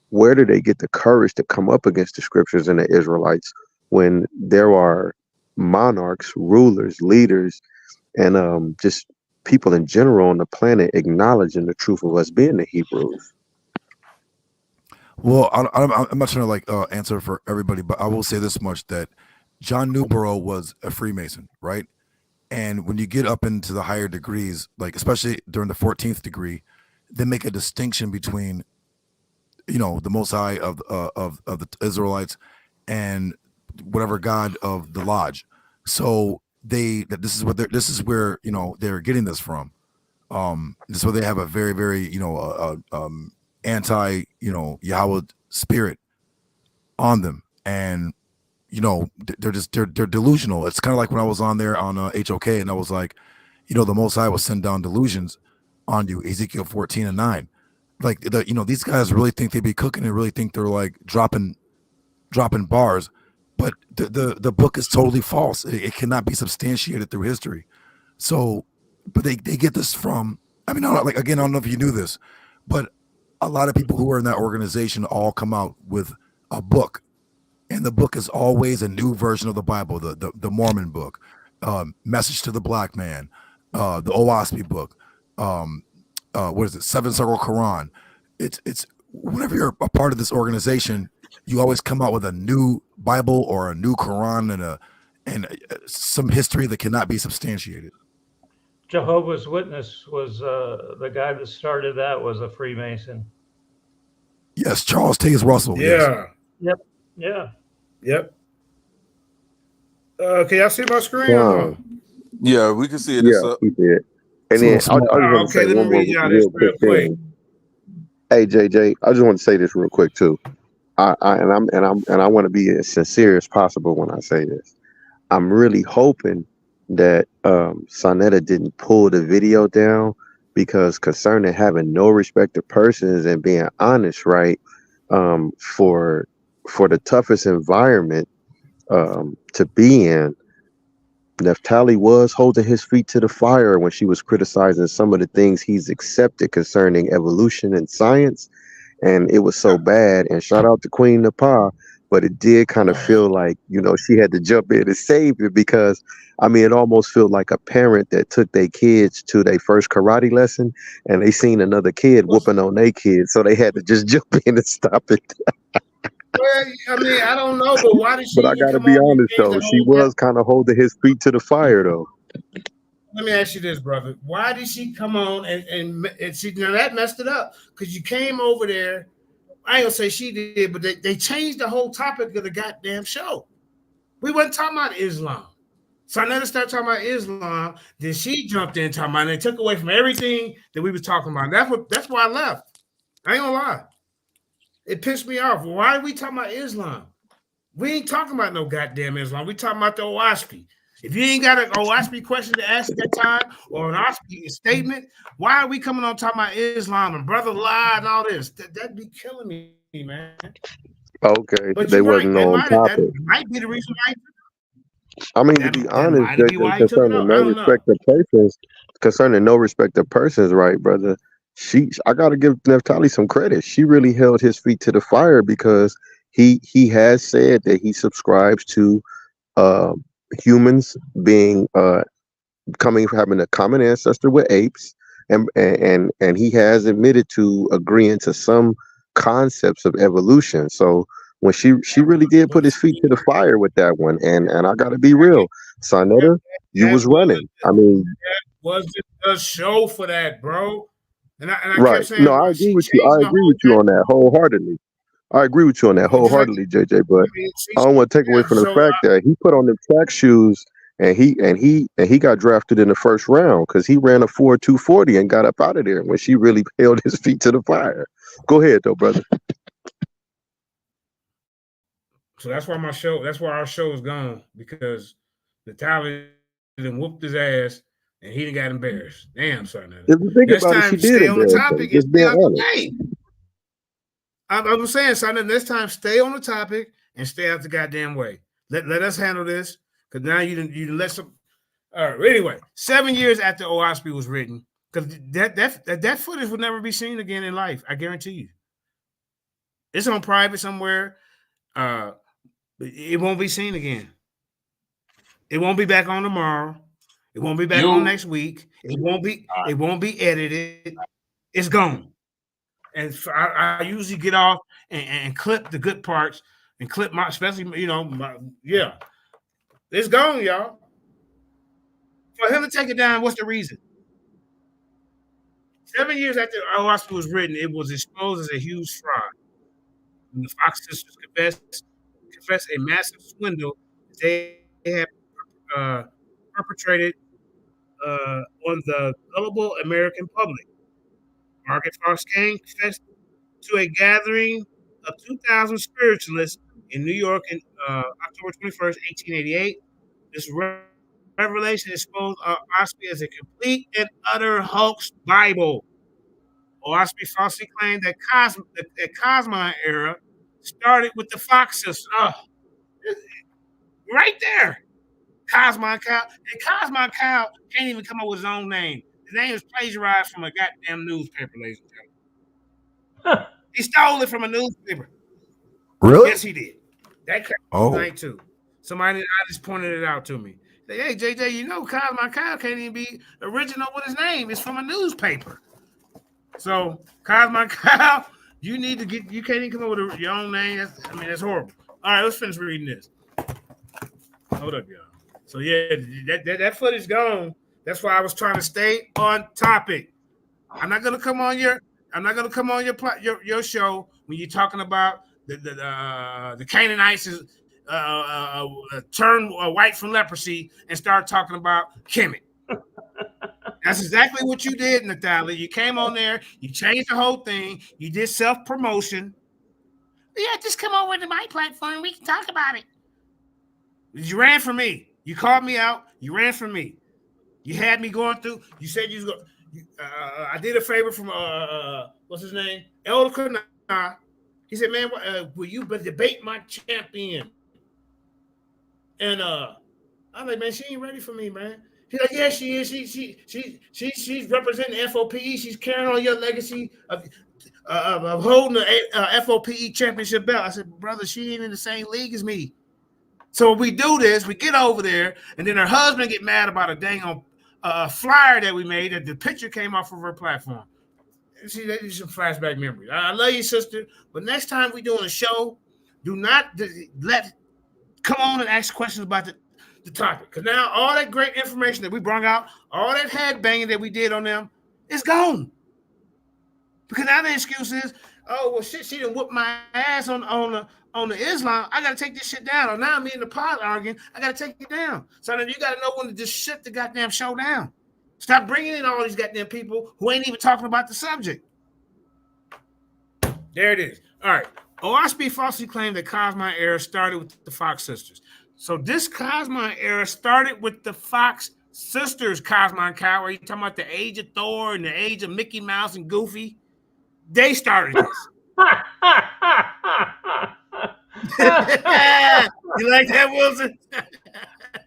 where do they get the courage to come up against the scriptures and the Israelites when there are monarchs, rulers, leaders, and just people in general on the planet acknowledging the truth of us being the Hebrews? Well, I'm not trying to answer for everybody, but I will say this much, that John Newborough was a Freemason, right? And when you get up into the higher degrees, like especially during the 14th degree, they make a distinction between, the Most High of the Israelites and whatever God of the lodge. So this is where they're getting this from. This is where they have a very, very anti Yahweh spirit on them, and they're delusional. It's kind of like when I was on there on HOK, and I was like, the Most High will send down delusions on you, Ezekiel 14:9. Like these guys really think they be cooking and really think they're like dropping bars, but the book is totally false. It cannot be substantiated through history. So, but they get this from, I mean, again, I don't know if you knew this, but a lot of people who are in that organization all come out with a book, and the book is always a new version of the Bible, the Mormon book. Message to the Black Man, the Oasphe book, what is it, Seven Circle Quran. It's whenever you're a part of this organization, you always come out with a new Bible or a new Quran and some history that cannot be substantiated. Jehovah's Witness was the guy that started that was a Freemason. Yes, Charles Taze Russell. Yeah. Yes. Yep. Yep. Can y'all see my screen or no? Yeah, we can see it. Yeah, we did. And then I just want to say one more real quick thing. Hey JJ, I just want to say this real quick too. I want to be as sincere as possible when I say this. I'm really hoping that Sonetta didn't pull the video down, because concerning having no respect of persons and being honest, right? For the toughest environment to be in, Neftali was holding his feet to the fire when she was criticizing some of the things he's accepted concerning evolution and science. And it was so bad. And shout out to Queen Napa, but it did kind of feel like, she had to jump in and save it, because it almost felt like a parent that took their kids to their first karate lesson and they seen another kid whooping on their kid. So they had to just jump in and stop it. Well, I don't know, but why did she? But I gotta be honest though, she was kind of holding his feet to the fire though. Let me ask you this, brother. Why did she come on and she, now that messed it up, because you came over there. I ain't gonna say she did, but they changed the whole topic of the goddamn show. We wasn't talking about Islam. So I never started talking about Islam. Then she jumped in talking about it. And they took away from everything that we was talking about. That's why I left. I ain't gonna lie. It pissed me off. Why are we talking about Islam? We ain't talking about no goddamn Islam. We talking about the Oasphe. If you ain't got an Oasphe question to ask at that time or an Oasphe statement, why are we coming on talking about Islam and brother lied and all this? That'd be killing me, man. Okay, but they wasn't on topic. That might be the reason why. To be honest, concerning no respect of persons, right, brother? I gotta give Neftali some credit. She really held his feet to the fire, because he has said that he subscribes to humans being having a common ancestor with apes, and he has admitted to agreeing to some concepts of evolution. So when she really did put his feet to the fire with that one, and I gotta be real, Sonetta, you was running. That wasn't a show for that, bro. And I right. kept saying, no, I agree with you. I agree with you on that wholeheartedly. JJ. But I don't want to take away from the fact that he put on the track shoes and he got drafted in the first round, because he ran a 4.240 and got up out of there when she really held his feet to the fire. Go ahead though, brother. So that's why our show is gone, because the Tyler done whooped his ass and he done got embarrassed. Damn, son. If you think about it, she did stay on the topic and stay out the way. I'm saying, son, next time stay on the topic and stay out the goddamn way. Let us handle this, because now you let some. All right. Anyway, 7 years after Oasphe was written, because that footage will never be seen again in life. I guarantee you. It's on private somewhere. It won't be seen again. It won't be back on tomorrow. It won't be back on next week. It won't be edited. It's gone. And I usually get off and clip the good parts and clip especially, it's gone, y'all. For him to take it down, what's the reason? 7 years after Oasphe was written, it was exposed as a huge fraud. When the Fox sisters confessed a massive swindle they had perpetrated on the gullible American public. Margaret Fox Kane confessed to a gathering of 2,000 spiritualists in New York on October 21st, 1888. This revelation exposed Oasphe as a complete and utter hoax Bible. Oasphe falsely claimed that the Kosmon era started with the Fox sisters. Right there. Kosmon Kal. And Kosmon Kal can't even come up with his own name. His name is plagiarized from a goddamn newspaper, ladies and gentlemen. He stole it from a newspaper. Really? Yes, he did. That thing too. I just pointed it out to me. Hey, JJ, you know Kosmon Kal can't even be original with his name. It's from a newspaper. So Kosmon Kal, you need to get. You can't even come up with your own name. That's horrible. All right, let's finish reading this. Hold up, y'all. So yeah, that footage gone. That's why I was trying to stay on topic. I'm not gonna come on your show when you're talking about the Canaanites turn white from leprosy and start talking about Kemet. That's exactly what you did, Natalia. You came on there, you changed the whole thing, you did self-promotion. Yeah, just come over to my platform, we can talk about it. You ran from me. You called me out, you ran from me. You had me going through, you said you was going I did a favor from what's his name? Elder Kana. He said, man, will you debate my champion? And I was like, man, she ain't ready for me, man. He's like, yeah, she is. She's representing FOPE. She's carrying on your legacy of holding the FOPE championship belt. I said, brother, she ain't in the same league as me. So we do this, we get over there, and then her husband get mad about a dang on flyer that we made that the picture came off of her platform. See, that is some flashback memories. I love you, sister, but next time we doing a show, do not come on and ask questions about the topic. Because now all that great information that we brought out, all that head banging that we did on them, is gone. Because now the excuse is, oh, well, shit, she done whooped my ass on the Islam. I got to take this shit down. Or now me and the pod arguing, I got to take it down. So then you got to know when to just shut the goddamn show down. Stop bringing in all these goddamn people who ain't even talking about the subject. There it is. All right. Oasphe falsely claimed that Kosmon era started with the Fox sisters. So this Kosmon era started with the Fox sisters, Kosmon Kal. Are you talking about the age of Thor and the age of Mickey Mouse and Goofy? They started this. You like that, Wilson?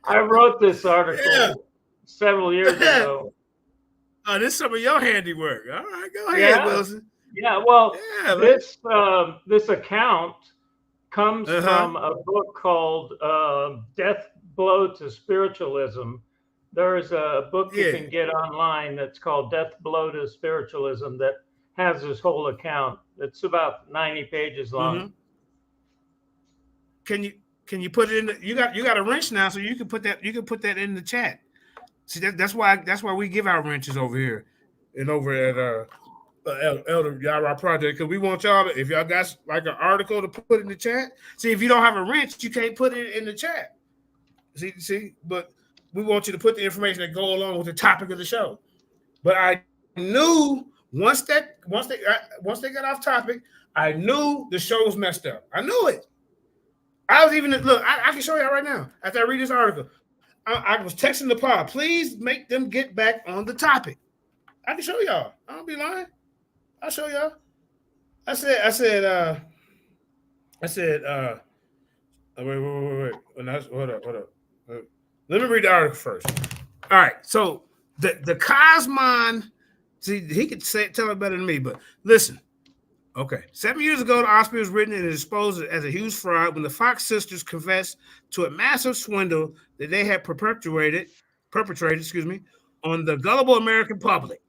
I wrote this article several years ago. Oh, this is some of your handiwork. All right, go ahead, Wilson. Yeah, well, this account comes from a book called Death Blow to Spiritualism. There's a book you can get online that's called Death Blow to Spiritualism that has this whole account. It's about 90 pages long. Mm-hmm. Can you put it in? You got a wrench now, so you can put that in the chat. See, that's why we give our wrenches over here and over at Elder Yara Project, because we want y'all to, if y'all got like an article to put in the chat. See, if you don't have a wrench, you can't put it in the chat. See, but we want you to put the information that go along with the topic of the show. But I knew once they got off topic, I knew the show was messed up. I knew it. I was even look. I can show y'all right now after I read this article. I was texting the pod. Please make them get back on the topic. I can show y'all. I don't be lying. I'll show y'all. I said. Wait. Hold up. Let me read the article first. All right. So the Kosmon. See, he could tell it better than me, but listen. Okay. 7 years ago, the Oasphe was written and exposed as a huge fraud when the Fox sisters confessed to a massive swindle that they had perpetrated, on the gullible American public.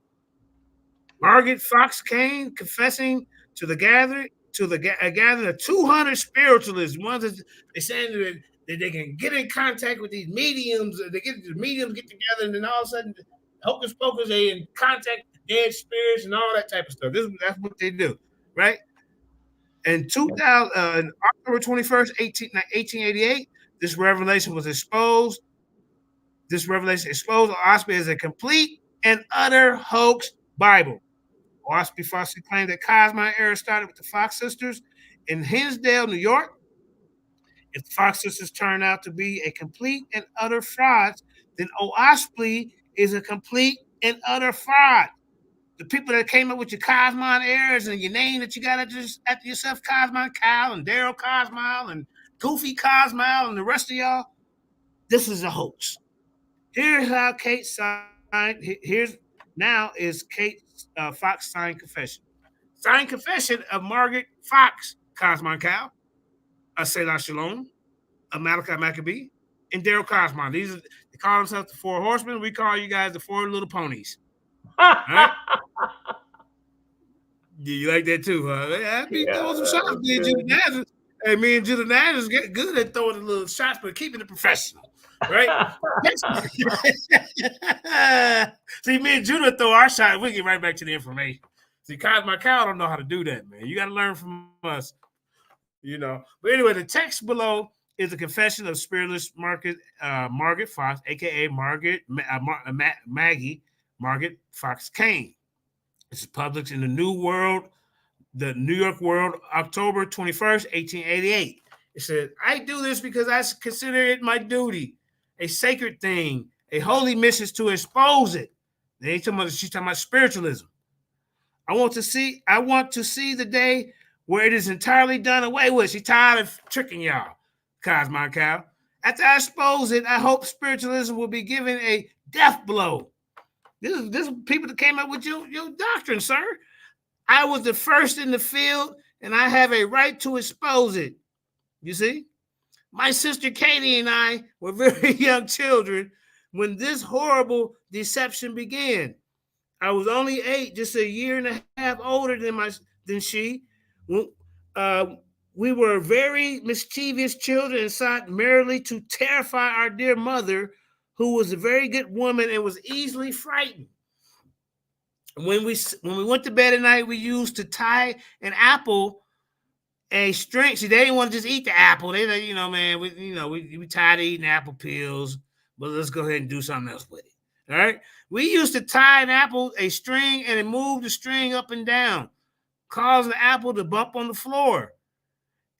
Margaret Fox came confessing to a gathering of 200 spiritualists. Ones that they saying that they can get in contact with these mediums. The mediums get together, and then all of a sudden, hocus pocus, they in contact with dead spirits and all that type of stuff. That's what they do, right? In October 21st, 1888, this revelation was exposed. This revelation exposed Oasphe as a complete and utter hoax Bible. Oasphe falsely claimed that Kosmon era started with the Fox sisters in Hinsdale, New York. If the Fox sisters turn out to be a complete and utter fraud, then Oasphe is a complete and utter fraud. The people that came up with your Kosmon eras and your name that you got after yourself, Kosmon Kal and Daryl Kosmon and Goofy Kosmon and the rest of y'all, this is a hoax. Here's how Kate signed. Now is Kate Fox signed confession. Signed confession of Margaret Fox, Kosmon Kal, a Selah Shalom, a Malachi Maccabee, and Daryl Kosmon. They call themselves the 4 Horsemen. We call you guys the 4 Little Ponies. All right? Yeah, you like that too, huh? I be throwing some shots. Me and Judah Nazareth. Hey, me and Judah Nazareth get good at throwing the little shots, but keeping it professional, right? See, me and Judah throw our shot. We get right back to the information. See, Kosmon Kal don't know how to do that, man. You got to learn from us, you know. But anyway, the text below is a confession of spiritless Margaret Fox, aka Maggie Margaret Fox Kane. It's published in the New York World, October 21st, 1888. It says, I do this because I consider it my duty, a sacred thing, a holy mission to expose it. She's talking about spiritualism. I want to see the day where it is entirely done away with. She's tired of tricking y'all, Kosmon Kal. After I expose it, I hope spiritualism will be given a death blow. This is people that came up with your doctrine, sir. I was the first in the field, and I have a right to expose it. You see? My sister Katie and I were very young children when this horrible deception began. I was only 8, just a year and a half older than she. We were very mischievous children and sought merely to terrify our dear mother, who was a very good woman and was easily frightened. When we went to bed at night, we used to tie an apple, a string. See, they didn't want to just eat the apple. They, man, we tired of eating apple peels, but let's go ahead and do something else with it. All right. We used to tie an apple, a string, and move the string up and down, cause the apple to bump on the floor.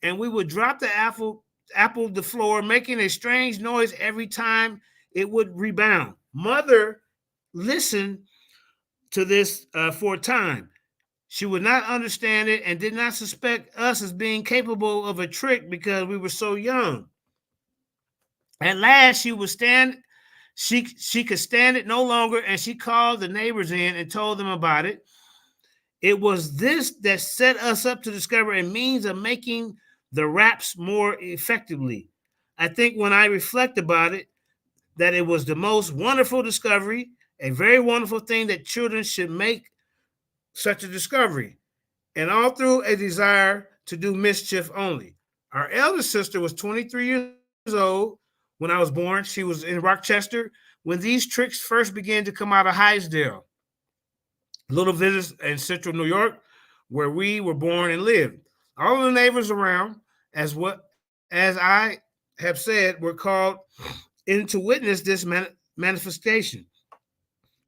And we would drop the apple to the floor, making a strange noise every time it would rebound. Mother listened to this for a time. She would not understand it and did not suspect us as being capable of a trick because we were so young. At last, she could stand it no longer, and she called the neighbors in and told them about it. It was this that set us up to discover a means of making the raps more effectively. I think when I reflect about it, that it was the most wonderful discovery, a very wonderful thing that children should make such a discovery, and all through a desire to do mischief only. Our elder sister was 23 years old when I was born. She was in Rochester when these tricks first began to come out of Highsdale, little village in central New York, where we were born and lived. All of the neighbors around, as I have said, were called in to witness this manifestation.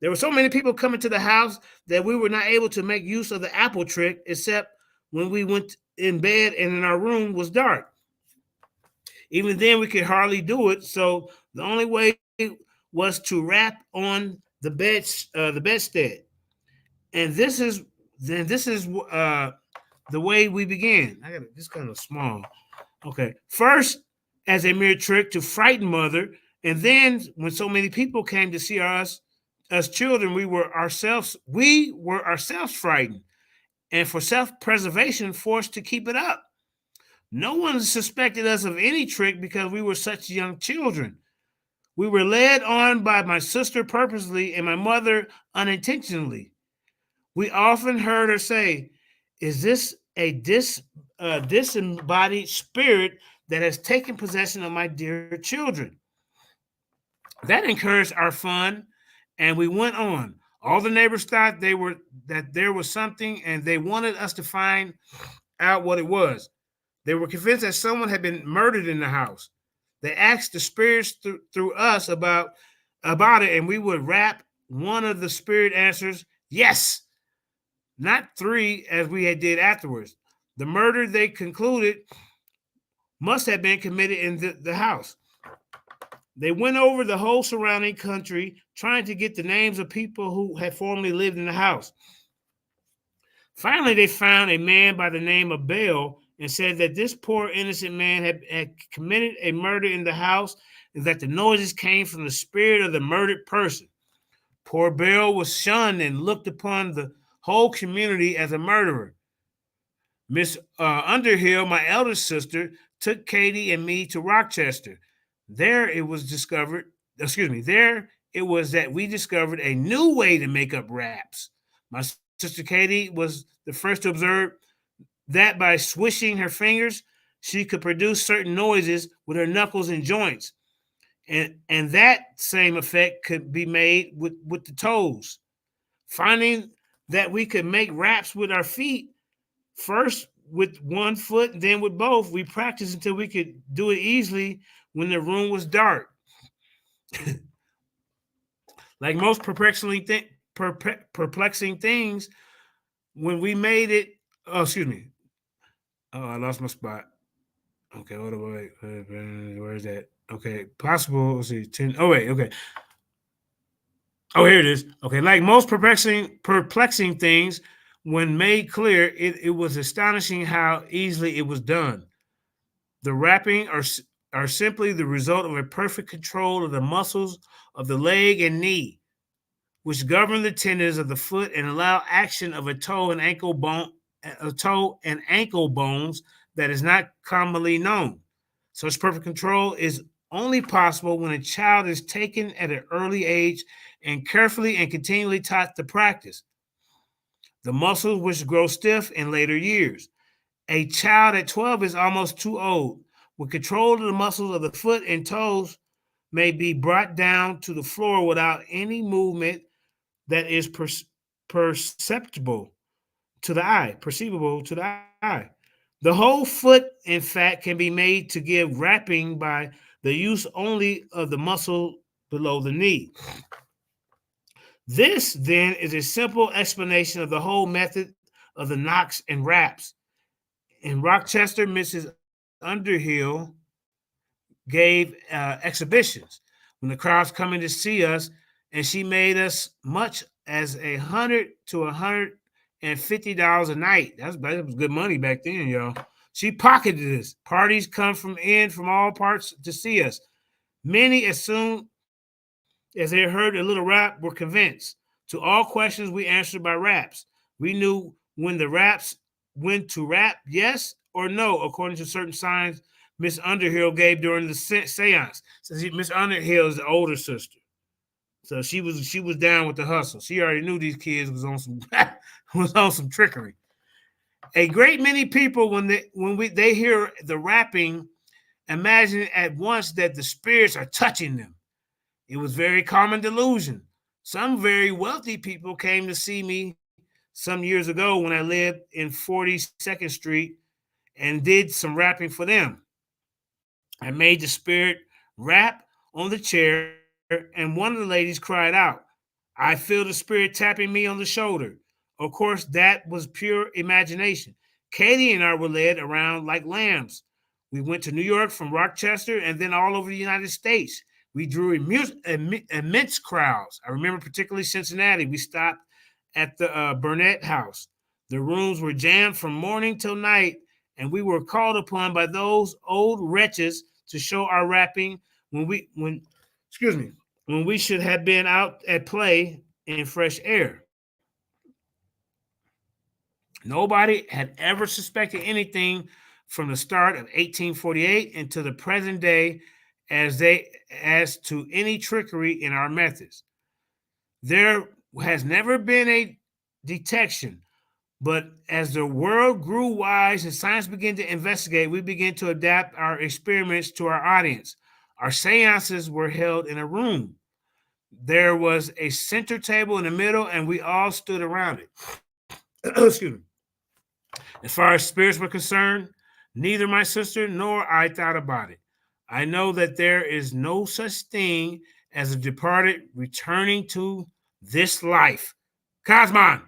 There were so many people coming to the house that we were not able to make use of the apple trick, except when we went in bed and in our room was dark. Even then, we could hardly do it. So the only way was to rap on the bedstead. And this is the way we began. I got this kind of small. Okay. First, as a mere trick to frighten mother, and then when so many people came to see us as children, we were ourselves frightened, and for self-preservation, forced to keep it up. No one suspected us of any trick because we were such young children. We were led on by my sister purposely and my mother unintentionally. We often heard her say, "Is this a disembodied spirit that has taken possession of my dear children?" That encouraged our fun, and we went on. All the neighbors thought that there was something, and they wanted us to find out what it was. They were convinced that someone had been murdered in the house. They asked the spirits through us about it, and we would rap. One of the spirit answers, "Yes," not 3 as we had did afterwards. The murder, they concluded, must have been committed in the house. They went over the whole surrounding country trying to get the names of people who had formerly lived in the house. Finally, they found a man by the name of Bell and said that this poor innocent man had committed a murder in the house and that the noises came from the spirit of the murdered person. Poor Bell was shunned and looked upon the whole community as a murderer. Miss Underhill, my eldest sister, took Katie and me to Rochester. There it was discovered, there it was that we discovered a new way to make up raps. My sister Katie was the first to observe that by swishing her fingers, she could produce certain noises with her knuckles and joints. And that same effect could be made with the toes. Finding that we could make raps with our feet, first with one foot, then with both, we practiced until we could do it easily when the room was dark. Like most perplexing things, when we made it, oh, excuse me. Oh, I lost my spot. Okay, hold on, wait. Where is that? Okay, possible. Let's see, 10. Oh, wait, okay. Oh, here it is. Okay, like most perplexing things, when made clear, it was astonishing how easily it was done. The wrapping are simply the result of a perfect control of the muscles of the leg and knee, which govern the tendons of the foot and allow action of a toe and ankle bones that is not commonly known. Such perfect control is only possible when a child is taken at an early age and carefully and continually taught to practice. The muscles which grow stiff in later years. A child at 12 is almost too old. When control of the muscles of the foot and toes may be brought down to the floor without any movement that is perceptible to the eye, perceivable to the eye. The whole foot, in fact, can be made to give wrapping by the use only of the muscle below the knee. This, then, is a simple explanation of the whole method of the knocks and raps. In Rochester, Mrs. Underhill gave exhibitions when the crowds coming to see us, and she made us much as $100 to $150 a night. That was good money back then, y'all. She pocketed this. Parties come from all parts to see us. Many, as soon as they heard a little rap, were convinced. To all questions, we answered by raps. We knew when to rap yes or no, according to certain signs Miss Underhill gave during the seance. So Miss Underhill is the older sister, so she was down with the hustle. She already knew these kids was on some trickery. A great many people, when they hear the rapping, imagine at once that the spirits are touching them. It was very common delusion. Some very wealthy people came to see me some years ago when I lived in 42nd Street and did some rapping for them. I made the spirit rap on the chair, and one of the ladies cried out, "I feel the spirit tapping me on the shoulder." Of course, that was pure imagination. Katie and I were led around like lambs. We went to New York from Rochester and then all over the United States. We drew immense crowds. I remember particularly Cincinnati. We stopped at the Burnett House. The rooms were jammed from morning till night, and we were called upon by those old wretches to show our rapping when we should have been out at play in fresh air. Nobody had ever suspected anything from the start of 1848 until the present day as to any trickery in our methods. There has never been a detection, but as the world grew wise and science began to investigate, we began to adapt our experiments to our audience. Our seances were held in a room. There was a center table in the middle, and we all stood around it. Excuse me. As far as spirits were concerned, neither my sister nor I thought about it. I know that there is no such thing as a departed returning to this life. Kosmon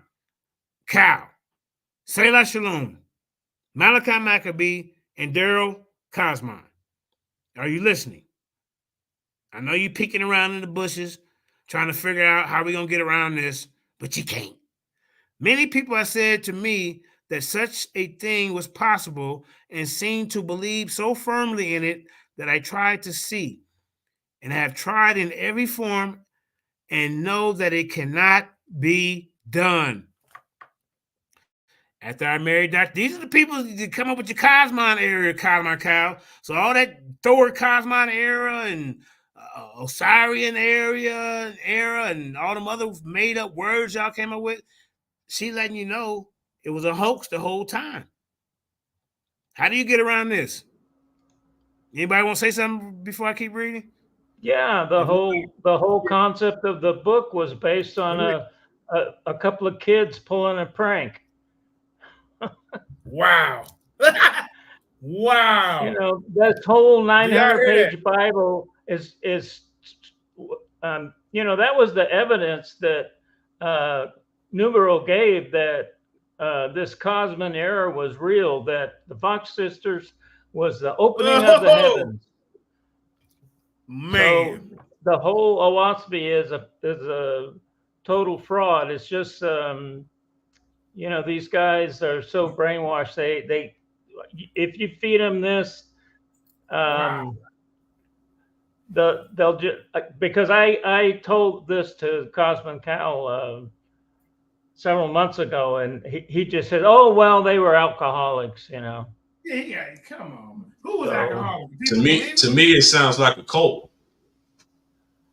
Kal, Selah Shalom, Malachi Maccabee, and Daryl Kosmon. Are you listening? I know you're peeking around in the bushes, trying to figure out how we're going to get around this, but you can't. Many people have said to me that such a thing was possible and seemed to believe so firmly in it that I tried to see and have tried in every form and know that it cannot be done. After I married that, these are the people that come up with your Kosmon area, Kosmon Kal. So all that Thor Kosmon era and Osirian era and all them other made up words y'all came up with, she letting you know it was a hoax the whole time. How do you get around this? Anybody want to say something before I keep reading? Yeah, the whole concept of the book was based on a couple of kids pulling a prank. Wow. Wow. You know, this whole 900-page Bible is you know, that was the evidence that Numero gave that this Kosmon era was real, that the Fox sisters was the opening of the heavens. Man. So the whole Oasphe is a total fraud. It's just you know, these guys are so brainwashed. They if you feed them this, they'll just, because I told this to Kosmon Kal several months ago, and he just said, "Oh well, they were alcoholics," you know. Yeah, come on. Who was alcoholic? To me, it sounds like a cult.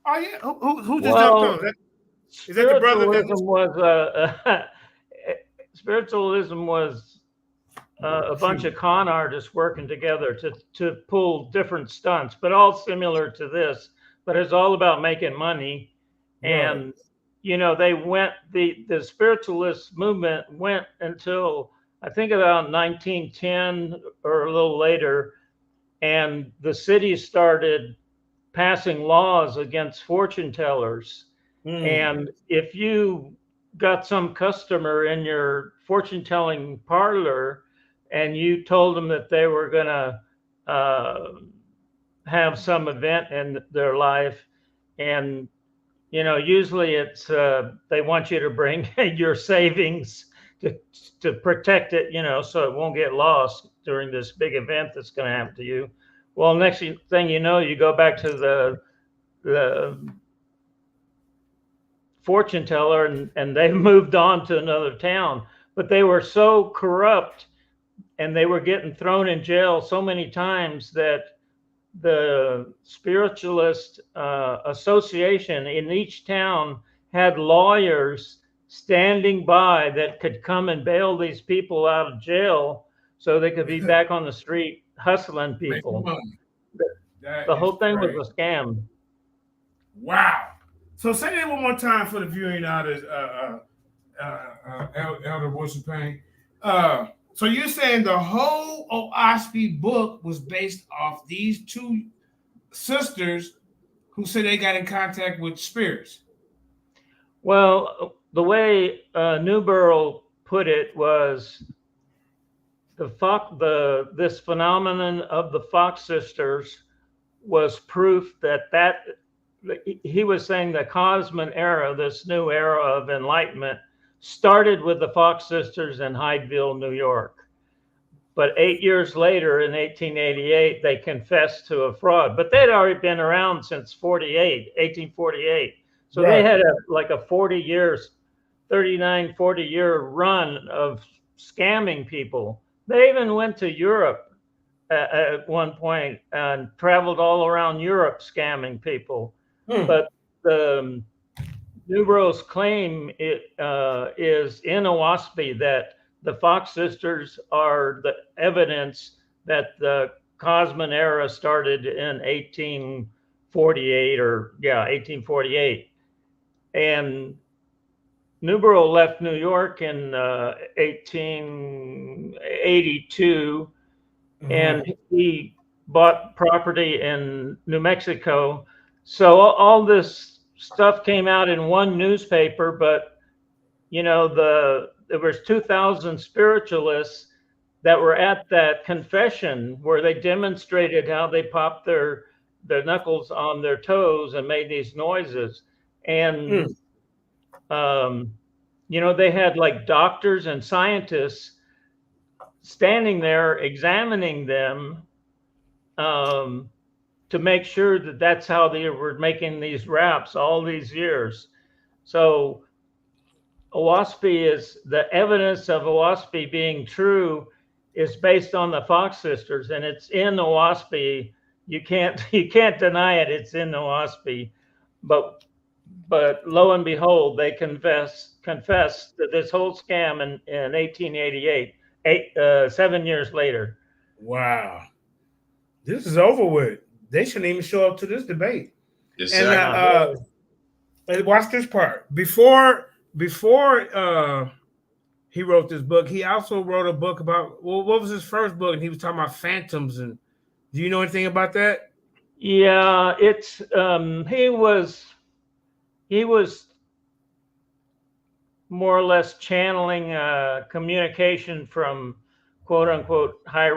Oh yeah, who just jumped on? Is that the brother? Spiritualism was a bunch of con artists working together to pull different stunts, but all similar to this. But it's all about making money, and you know, they went the spiritualist movement went until I think about 1910 or a little later, and the city started passing laws against fortune tellers. And if you got some customer in your fortune telling parlor and you told them that they were going to have some event in their life, and you know, usually it's they want you to bring your savings to protect it, you know, so it won't get lost during this big event that's going to happen to you. Well, next thing you know, you go back to the fortune teller and they've moved on to another town. But they were so corrupt and they were getting thrown in jail so many times that the spiritualist association in each town had lawyers standing by that could come and bail these people out of jail so they could be back on the street hustling people. The whole thing was a scam. Wow. So say that one more time for the viewing audience, Elder Wilson Payne. So you're saying the whole Oasphe book was based off these two sisters who said they got in contact with spirits? Well, the way Newborough put it was this phenomenon of the Fox sisters was proof that he was saying the Kosmon era, this new era of enlightenment, started with the Fox sisters in Hydeville, New York. But 8 years later, in 1888, they confessed to a fraud. But they'd already been around since 1848. So they had a 40 years, 39, 40-year run of scamming people. They even went to Europe at one point and traveled all around Europe scamming people. But the Nubero's claim is in Oasphe that the Fox sisters are the evidence that the Kosmon era started in 1848 1848. And Newborough left New York in 1882, and he bought property in New Mexico. So all this stuff came out in one newspaper, but you know, there was 2,000 spiritualists that were at that confession where they demonstrated how they popped their knuckles on their toes and made these noises. And you know, they had like doctors and scientists standing there examining them to make sure that that's how they were making these raps all these years. So Oasphe is the evidence of Oasphe being true is based on the Fox sisters, and it's in Oasphe. You can't deny it. It's in Oasphe, but lo and behold, they confessed to this whole scam in 1888, 7 years later. Wow, this is over with. They shouldn't even show up to this debate. Exactly. And watch this part. Before he wrote this book, he also wrote a book about, well, what was his first book? And he was talking about phantoms. And do you know anything about that? Yeah, it's he was more or less channeling communication from quote unquote high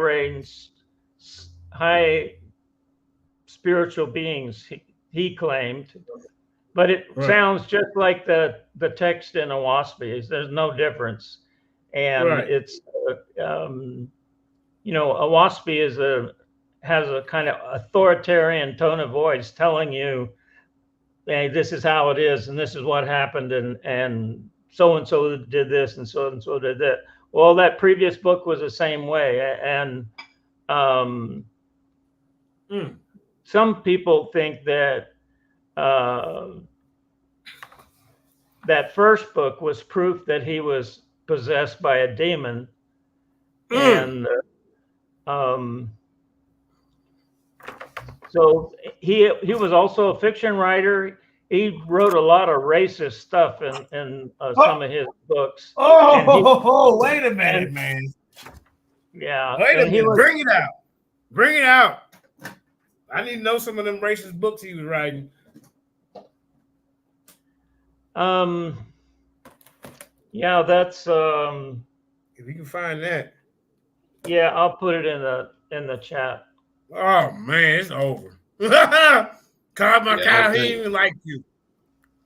spiritual beings, he claimed. But it sounds just like the text in Oasphe. There's no difference. And it's, Oasphe has a kind of authoritarian tone of voice telling you, hey, this is how it is, and this is what happened, and so did this, and so did that. Well, that previous book was the same way. And some people think that that first book was proof that he was possessed by a demon. And so he was also a fiction writer. He wrote a lot of racist stuff in some of his books. Wait a minute, man. Yeah. Wait a minute. Bring it out. Bring it out. I need to know some of them racist books he was writing. Yeah, that's if you can find that. Yeah, I'll put it in the chat. Oh man, it's over. Kosmon Kal, he didn't even like you.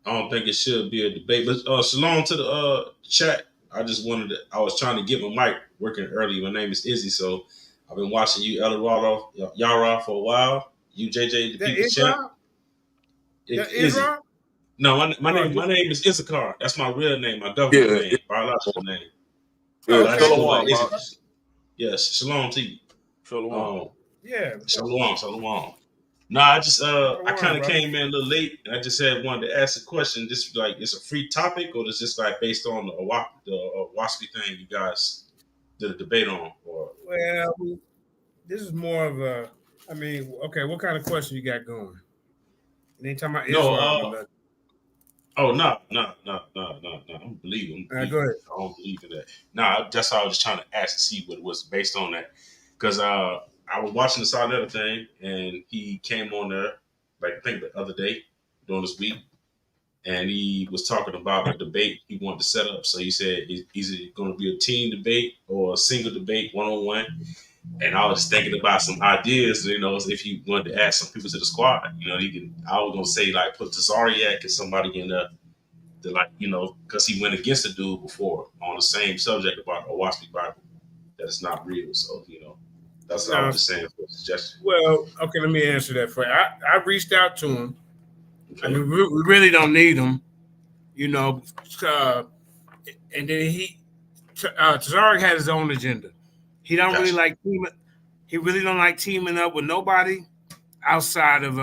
I don't think it should be a debate. But shalom to the chat. I was trying to get my mic working early. My name is Izzy, so I've been watching you, El Dorado, Yara for a while. You, JJ, the People's Champ. Izzy. No, my name is Issachar. That's my real name, my government name, biological name. Shalom, yes, shalom to you. Shalom. Shalom. No, I just I kind of came in a little late, and I just wanted to ask a question. Just like, it's a free topic, or is this like based on the Oasphe thing you guys did a debate on? Or well, this is more of a. I mean, okay, what kind of question you got going? Anytime about Israel. Oh no! I don't believe him. Go ahead. I don't believe in that. No, that's how I was just trying to ask to see what it was based on that, because I was watching this other thing, and he came on there, like I think the other day during this week, and he was talking about a debate he wanted to set up. So he said is it going to be a team debate or a single debate, one-on-one? And I was thinking about some ideas, if he wanted to add some people to the squad, I was gonna say like put Tazariak and somebody in there, because he went against a dude before on the same subject about a Oasphe Bible that it's not real. So that's what I was just saying for a suggestion. Well, okay, let me answer that for you. I reached out to him. Okay. I mean, we really don't need him, and then Tazariak had his own agenda. He don't really like teaming. He really don't like teaming up with nobody outside of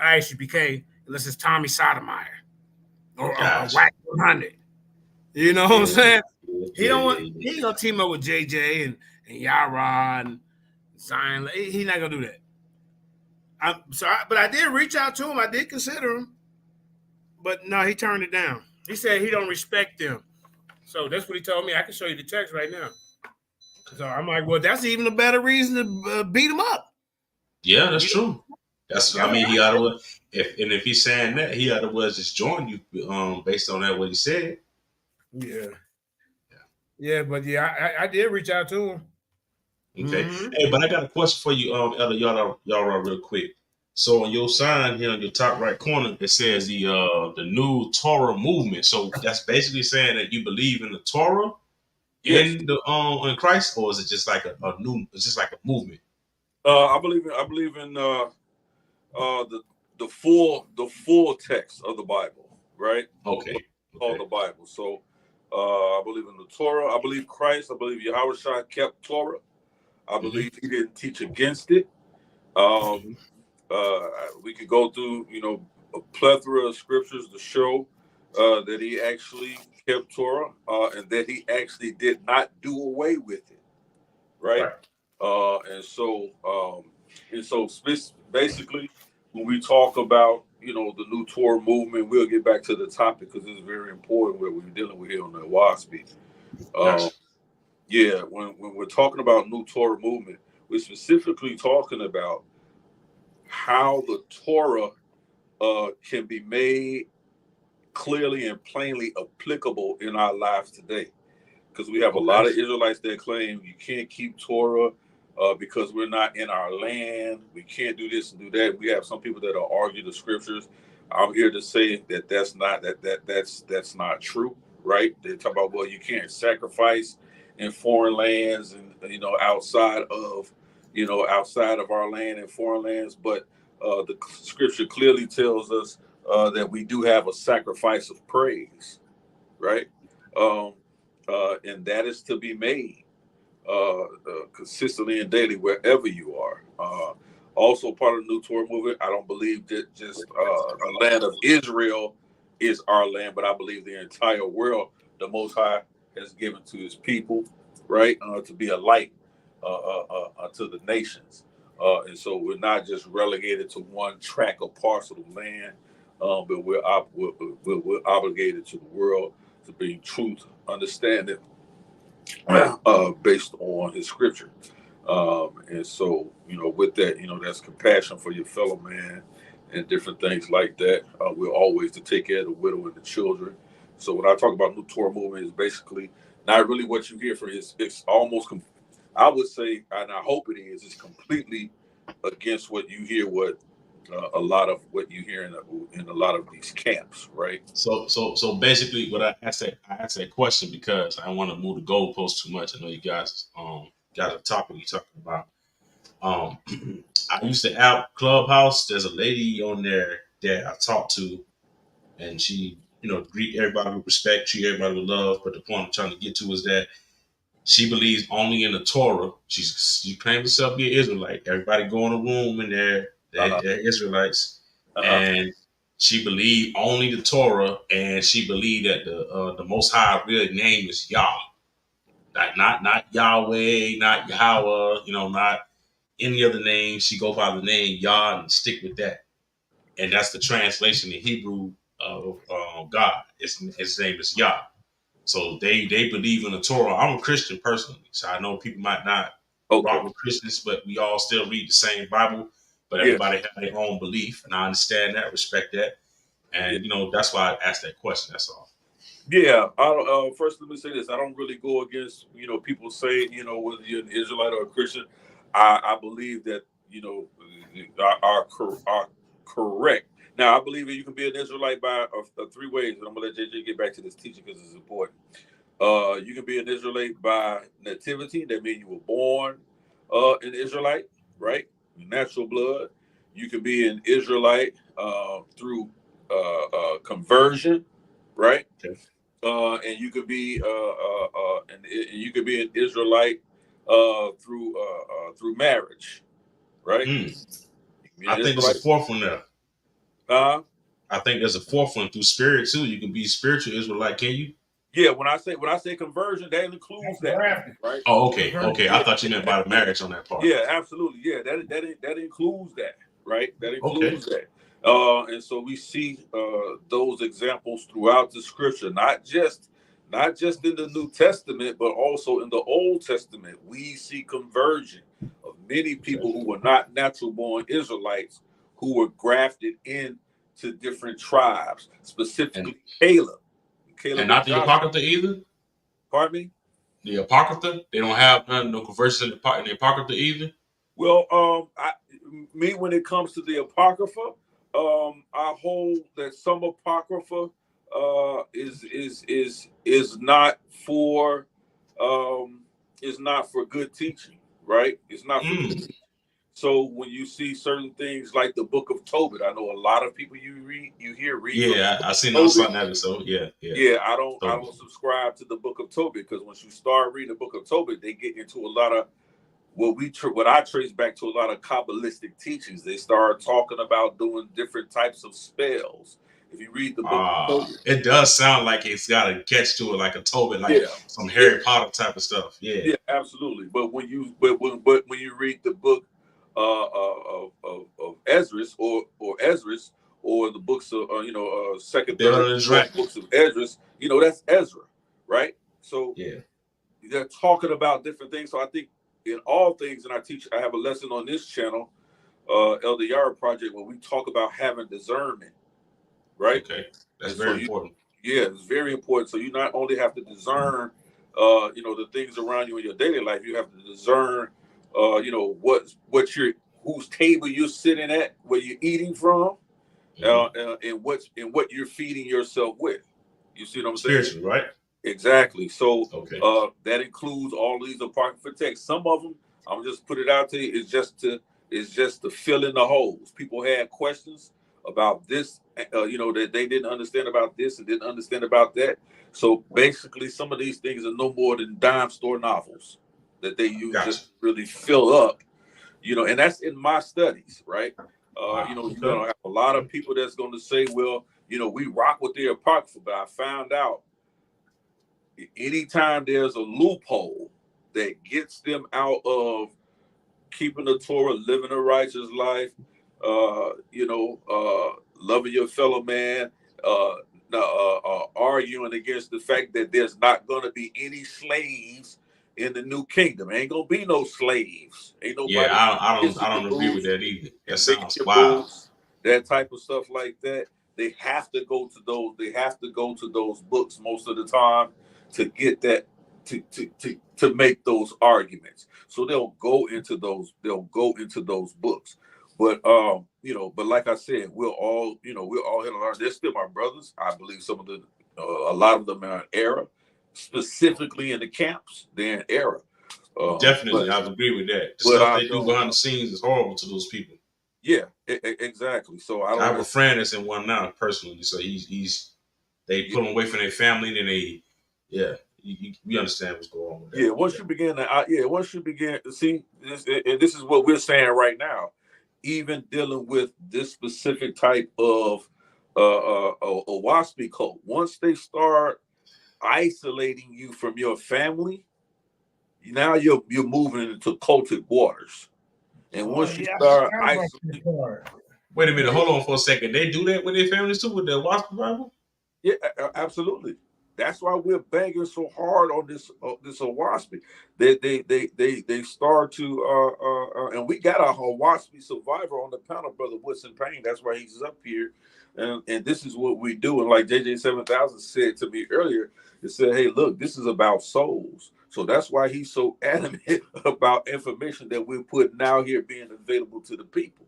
ISUPK, unless it's Tommy Sotomayor or Whack 100. You know what I'm saying? He ain't gonna team up with JJ and Yara and Zion. He's not gonna do that. But I did reach out to him. I did consider him, but no, he turned it down. He said he don't respect them. So that's what he told me. I can show you the text right now. So I'm like, well, that's even a better reason to beat him up. Yeah, that's true. I mean, he ought to. If he's saying that, he ought to just join you based on that what he said. Yeah, but I did reach out to him. Okay, Hey, but I got a question for you, Elder Yara, real quick. So on your sign here on your top right corner, it says the new Torah movement. So that's basically saying that you believe in the Torah. Yes. In Christ, or is it just like a new? It's just like a movement. I believe in the full text of the Bible, right? Okay. called the Bible. So I believe in the Torah. I believe Christ. I believe Yahushua kept Torah. I believe he didn't teach against it. We could go through, a plethora of scriptures to show that he actually kept Torah and that he actually did not do away with it, right? And so basically, when we talk about the new Torah movement, we'll get back to the topic because it's very important what we're dealing with here on the Oasphe. Yeah, when we're talking about new Torah movement, we're specifically talking about how the Torah can be made clearly and plainly applicable in our lives today. Because we have a lot of Israelites that claim you can't keep Torah because we're not in our land. We can't do this and do that. We have some people that will argue the scriptures. I'm here to say that that's not true, right? They talk about, well, you can't sacrifice in foreign lands and outside of our land and foreign lands, but the scripture clearly tells us that we do have a sacrifice of praise, right? And that is to be made consistently and daily wherever you are. Also, part of the New Torah movement, I don't believe that just the land of Israel is our land, but I believe the entire world, the Most High has given to his people, right, to be a light to the nations. And so we're not just relegated to one tract or parcel of land, but we're obligated to the world to bring truth, understanding, based on his scripture. And so, with that, that's compassion for your fellow man and different things like that. We're always to take care of the widow and the children. So when I talk about new Torah movement, it's basically not really what you hear from it's almost, I would say, and I hope it is, it's completely against what you hear, a lot of what you hear in a lot of these camps, right? So basically, what I asked that question because I want to move the goalpost too much. I know you guys got a topic you're talking about. I used to out Clubhouse. There's a lady on there that I talked to, and she greet everybody with respect, treat everybody with love. But the point I'm trying to get to is that she believes only in the Torah. She claims herself to be an Israelite. Everybody go in a room in there. They're Israelites, and she believed only the Torah, and she believed that the Most High real name is Yah, like not Yahweh, not Yahweh, not any other name. She go by the name Yah and stick with that, and that's the translation in Hebrew of God. His name is Yah. So they believe in the Torah. I'm a Christian personally, so I know people might not rock with Christians, but we all still read the same Bible. But everybody have their own belief, and I understand that, respect that, and that's why I asked that question. That's all. Yeah, first let me say this: I don't really go against people saying whether you're an Israelite or a Christian. I believe that are correct. Now I believe that you can be an Israelite by three ways, and I'm gonna let JJ get back to this teaching because it's important. You can be an Israelite by nativity. That means you were born an Israelite, right? Natural blood. You can be an Israelite through conversion, right? Okay. And you could be an Israelite through marriage, right? I think there's a fourth one there. I think there's a fourth one through spirit too. You can be spiritual Israelite, can you? Yeah, when I say conversion, that includes that, right? Oh, okay. I thought you meant by the marriage on that part. Yeah, absolutely. Yeah, that includes that, right? That includes that. And so we see those examples throughout the scripture, not just in the New Testament, but also in the Old Testament. We see conversion of many people who were not natural born Israelites who were grafted into different tribes, specifically Caleb. And not the Apocrypha either? Pardon me? The Apocrypha? They don't have no conversion in the Apocrypha either? Well, when it comes to the Apocrypha, I hold that some Apocrypha is not for good teaching, right? It's not for good teaching. So when you see certain things like the Book of Tobit, I know a lot of people you hear read. Yeah, I seen on something episode. Yeah. I don't subscribe to the Book of Tobit, because once you start reading the Book of Tobit, they get into a lot of what I trace back to a lot of Kabbalistic teachings. They start talking about doing different types of spells. If you read the Book of Tobit, it does sound like it's got a catch to it, like a Tobit, like some Harry Potter type of stuff. Yeah, absolutely. But when you read the book of Esdras or Esdras, or the books of second, third, fourth books of Esdras, that's Ezra, right? So they're talking about different things. So I think in all things, and I have a lesson on this channel, Elder Yara Project, where we talk about having discernment, right? Okay, that's very important. It's very important. So you not only have to discern, the things around you in your daily life, you have to discern, whose table you're sitting at, where you're eating from, and what you're feeding yourself with. You see what I'm saying? Spiritually, right? Exactly. So that includes all these apocryphal texts. Some of them, I'm just put it out to you, is just to fill in the holes. People had questions about this, that they didn't understand about this and didn't understand about that. So basically, some of these things are no more than dime store novels that they use just to really fill up, and that's in my studies, right? You're going to have a lot of people that's going to say, well, we rock with the apocrypha, but I found out anytime there's a loophole that gets them out of keeping the Torah, living a righteous life, loving your fellow man, arguing against the fact that there's not going to be any slaves in the new kingdom. Ain't gonna be no slaves. Ain't nobody. Yeah, I don't agree with that either. That sounds wild. That type of stuff like that. They have to go to those. They have to go to those books most of the time to get that to make those arguments. So they'll go into those. They'll go into those books. But but like I said, we're all here to learn. They're still my brothers. I believe some of the a lot of them are in error, specifically in the camps. They're in error. Definitely, I agree with that. The stuff they do behind the scenes is horrible to those people. Yeah, exactly. So I have a friend that's in one now personally. So they put them away from their family, and we understand what's going on with that. Yeah, once you begin to see this, and this is what we're saying right now. Even dealing with this specific type of Oasphe cult, once they start isolating you from your family, now you're moving into cultic waters. And once you start isolating, wait a minute, hold on for a second. They do that with their families too, with the Oasphe Bible? Yeah, absolutely. That's why we're banging so hard on this Oasphe. They start to and we got a Oasphe survivor on the panel, Brother Woodson Payne. That's why he's up here, and this is what we do. And like JJ 7000 said to me earlier, it said, "Hey, look, this is about souls." So that's why he's so adamant about information that we're putting out here being available to the people.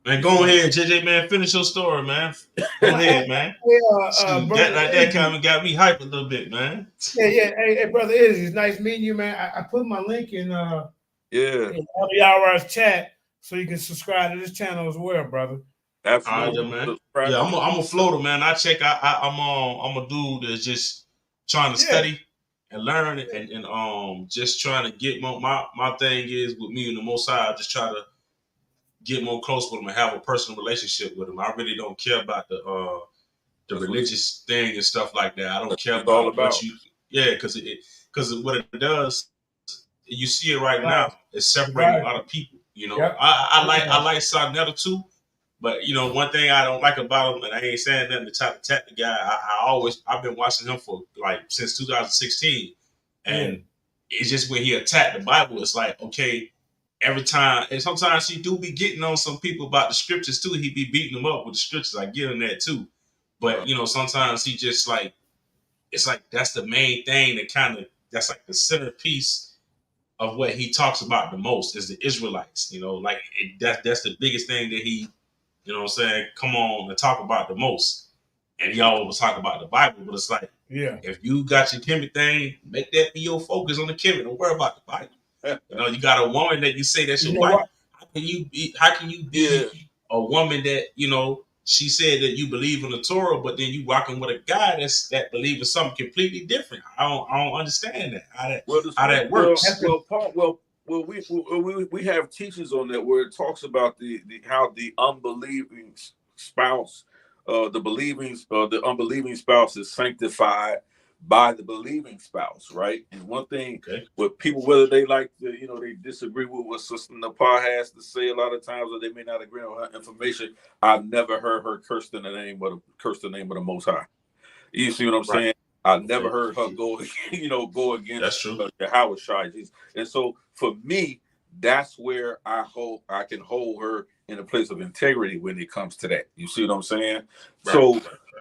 Man, go ahead, JJ, man. Finish your story, man. Go ahead, man. That kind of got me hyped a little bit, man. Yeah. Hey, brother, it's nice meeting you, man. I put my link in LDR's chat so you can subscribe to this channel as well, brother. Absolutely, man. Yeah, I'm a floater, man. I'm a dude that's just trying to study and learn and just trying to get my thing is with me and the Most High. I just try to get more close with him and have a personal relationship with him. I really don't care about the religious thing and stuff like that. I don't care about what you, because what it does, you see it right now. It's separating a lot of people. I like Sarnetta too, but one thing I don't like about him, and I ain't saying nothing to try to attack the guy. I've been watching him for since 2016, and it's just when he attacked the Bible, it's like, okay. Every time, and sometimes he do be getting on some people about the scriptures too. He be beating them up with the scriptures. I get him that too. But sometimes he just it's like that's the main thing that's like the centerpiece of what he talks about the most is the Israelites. That's the biggest thing that he, come on and talk about the most. And he always talk about the Bible, but it's like, if you got your Kemet thing, make that be your focus on the Kemet. Don't worry about the Bible. You got a woman that you say that's your wife. I can you be a woman that, you know, she said that you believe in the Torah, but then you rocking with a guy that believes in something completely different? I don't understand that. How that works. We have teachings on that where it talks about how the unbelieving spouse, the unbelieving spouse is sanctified by the believing spouse, right? And one thing with people, whether they like to, you know, they disagree with what Sister Nepal has to say a lot of times, or they may not agree on her information. I've never heard her curse the name of the Most High. You see what I'm saying? I never heard her go against Yahweh Shai. And so for me, that's where I can hold her in a place of integrity when it comes to that. You see what I'm saying?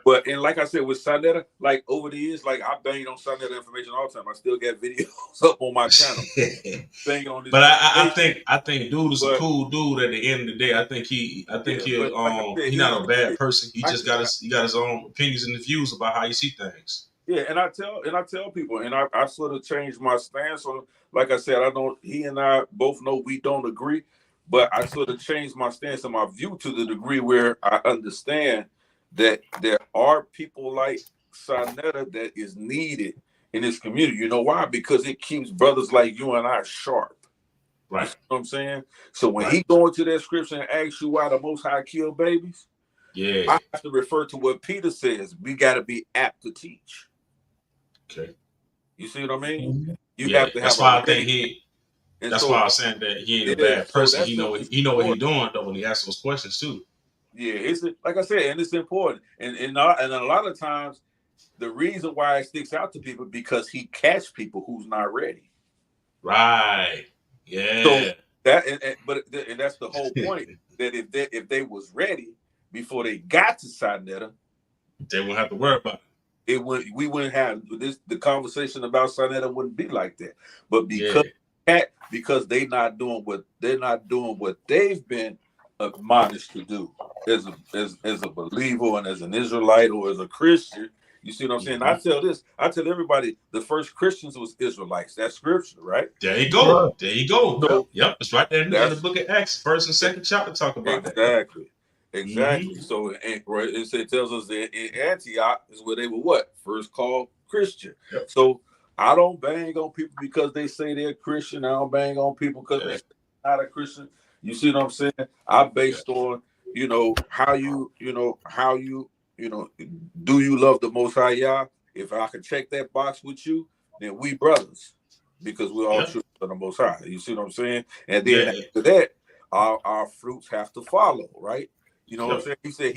But like I said, with Sanetta, like over the years, like I banged on Sanetta information all the time. I still got videos up on my channel. Banging on this. But I think dude is a cool dude at the end of the day. I think he's not a bad person. He just got his own opinions and views about how you see things. Yeah, and I tell people, and I sort of changed my stance on. Like I said, he and I both know we don't agree, but I sort of changed my stance and my view to the degree where I understand that there are people like Sanetta that is needed in this community. You know why? Because it keeps brothers like you and I sharp. Right. You know what I'm saying? So when he go into that scripture and asks you why the Most High kill babies, I have to refer to what Peter says. We got to be apt to teach. Okay. You see what I mean? You have to have. That's why I think that's why I was saying that he ain't a bad person. He know what he's doing though when he asks those questions too. Yeah, it's like I said, and it's important. And a lot of times, the reason why it sticks out to people because he catch people who's not ready. Right. Yeah. So and that's the whole point. That if they was ready before they got to Sanetta, they wouldn't have to worry about it. We wouldn't have this. The conversation about Sanetta wouldn't be like that. But because they're not doing what they've been admonished to do as a believer and as an Israelite or as a Christian. You see what I'm saying? I tell everybody the first Christians was Israelites. That's scripture, right? There you go. There you go. So, yep, it's right there in the book of Acts, 1st and 2nd chapter talk about that. Exactly. Mm-hmm. So it tells us that in Antioch is where they were first called Christian. Yep. So I don't bang on people because they say they're Christian. I don't bang on people because they're not a Christian. You see what I'm saying? I based on, how you do you love the Most High Yah? If I can check that box with you, then we brothers, because we're all children of the Most High. You see what I'm saying? And then after that, our fruits have to follow, right? You know what I'm saying? He said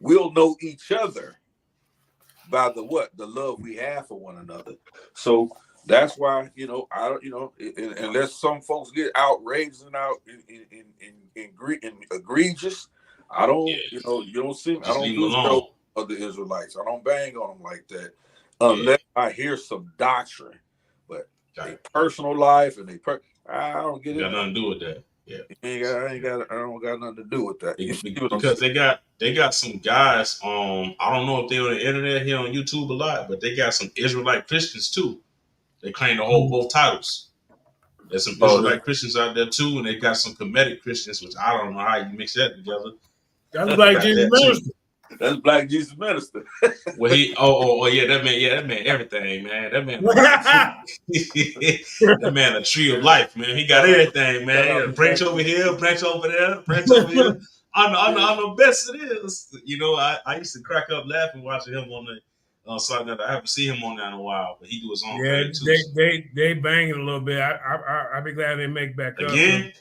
we'll know each other by the love we have for one another. So that's why, unless some folks get outraged and egregious, I don't, you don't see me. I don't do show of the Israelites. I don't bang on them like that unless I hear some doctrine. But a personal life and I don't get it. Got nothing to do with that. Yeah, I don't got nothing to do with that. Because they got some guys. I don't know if they're on the internet here on YouTube a lot, but they got some Israelite Christians too. They claim to hold both titles. There's some Israelite Christians out there too, and they got some Kemetic Christians, which I don't know how you mix that together. That's Black Jesus Minister. That's Black Jesus Minister. Well, that man, everything, man. That man, a tree of life, man. He got everything, man. A branch over here, branch over there, branch over here. I know best it is. I used to crack up laughing watching him on the side that I haven't seen him on there in a while, but he do his own thing too. They banging a little bit. I'll be glad they make back again. Up.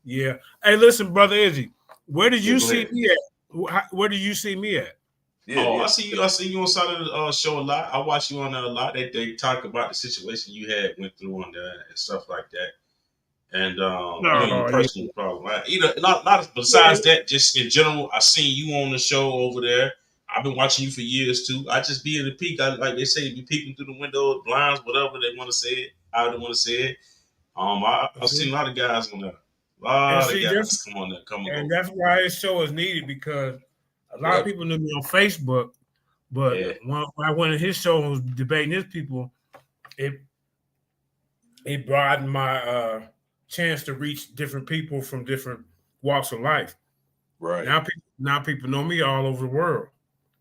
Yeah. Hey, listen, brother Izzy, where did you see me at? Where do you see me at? I see you. I see you on side of the show a lot. I watch you on there a lot. They talk about the situation you went through on there and stuff like that, and your personal problem. Right? Not besides that, just in general. I seen you on the show over there. I've been watching you for years too. I just be in the peak. Like they say, be peeking through the window, blinds, whatever they want to say it, how they want to say it. I've seen a lot of guys on there. A lot of guys come on there, and that's why this show is needed, because a lot of people knew me on Facebook, but when I went to his show and was debating his people, it broadened my chance to reach different people from different walks of life. Right. Now people know me all over the world.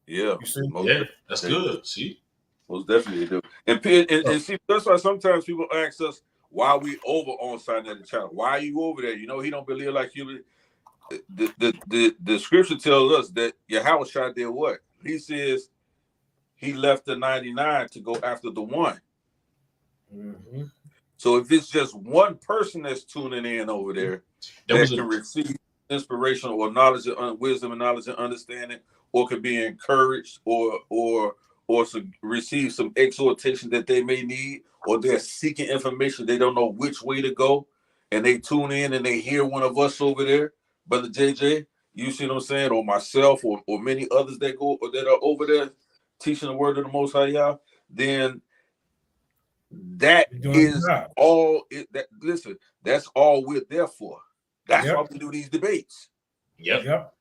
Yeah. You see? Yeah, that's good. See? Most definitely do. And see, that's why sometimes people ask us why we over on Sinetta Channel. Why are you over there? You know, he don't believe like you. The scripture tells us that Yahushua did what? He says he left the 99 to go after the one. Mm-hmm. So if it's just one person that's tuning in over there that can receive inspiration or knowledge and wisdom and knowledge and understanding, or can be encouraged or receive some exhortation that they may need, or they're seeking information, they don't know which way to go, and they tune in and they hear one of us over there, Brother JJ, you see what I'm saying, or myself, or many others that go or that are over there teaching the word of the Most High Yah, then that is all listen, that's all we're there for. That's why we do these debates. Yep.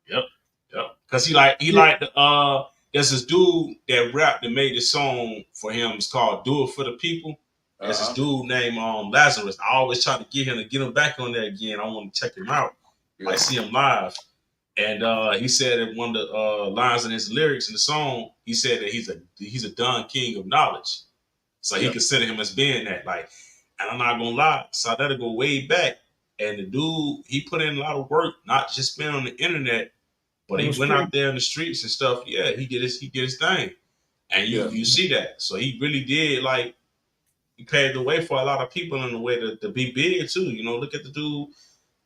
Because he like the there's this dude that rapped that made this song for him. It's called "Do It for the People." There's this dude named Lazarus. I always try to get him back on there again. I want to check him out. Like see him live. And he said that one of the lines in his lyrics in the song, he said that he's a Don King of knowledge. So he considered him as being that. Like, and I'm not gonna lie, so that'll go way back. And the dude, he put in a lot of work, not just been on the internet, but he went out there in the streets and stuff. Yeah, he did his thing. And you see that. So he really did, like, he paved the way for a lot of people in the way to be big too. You know, look at the dude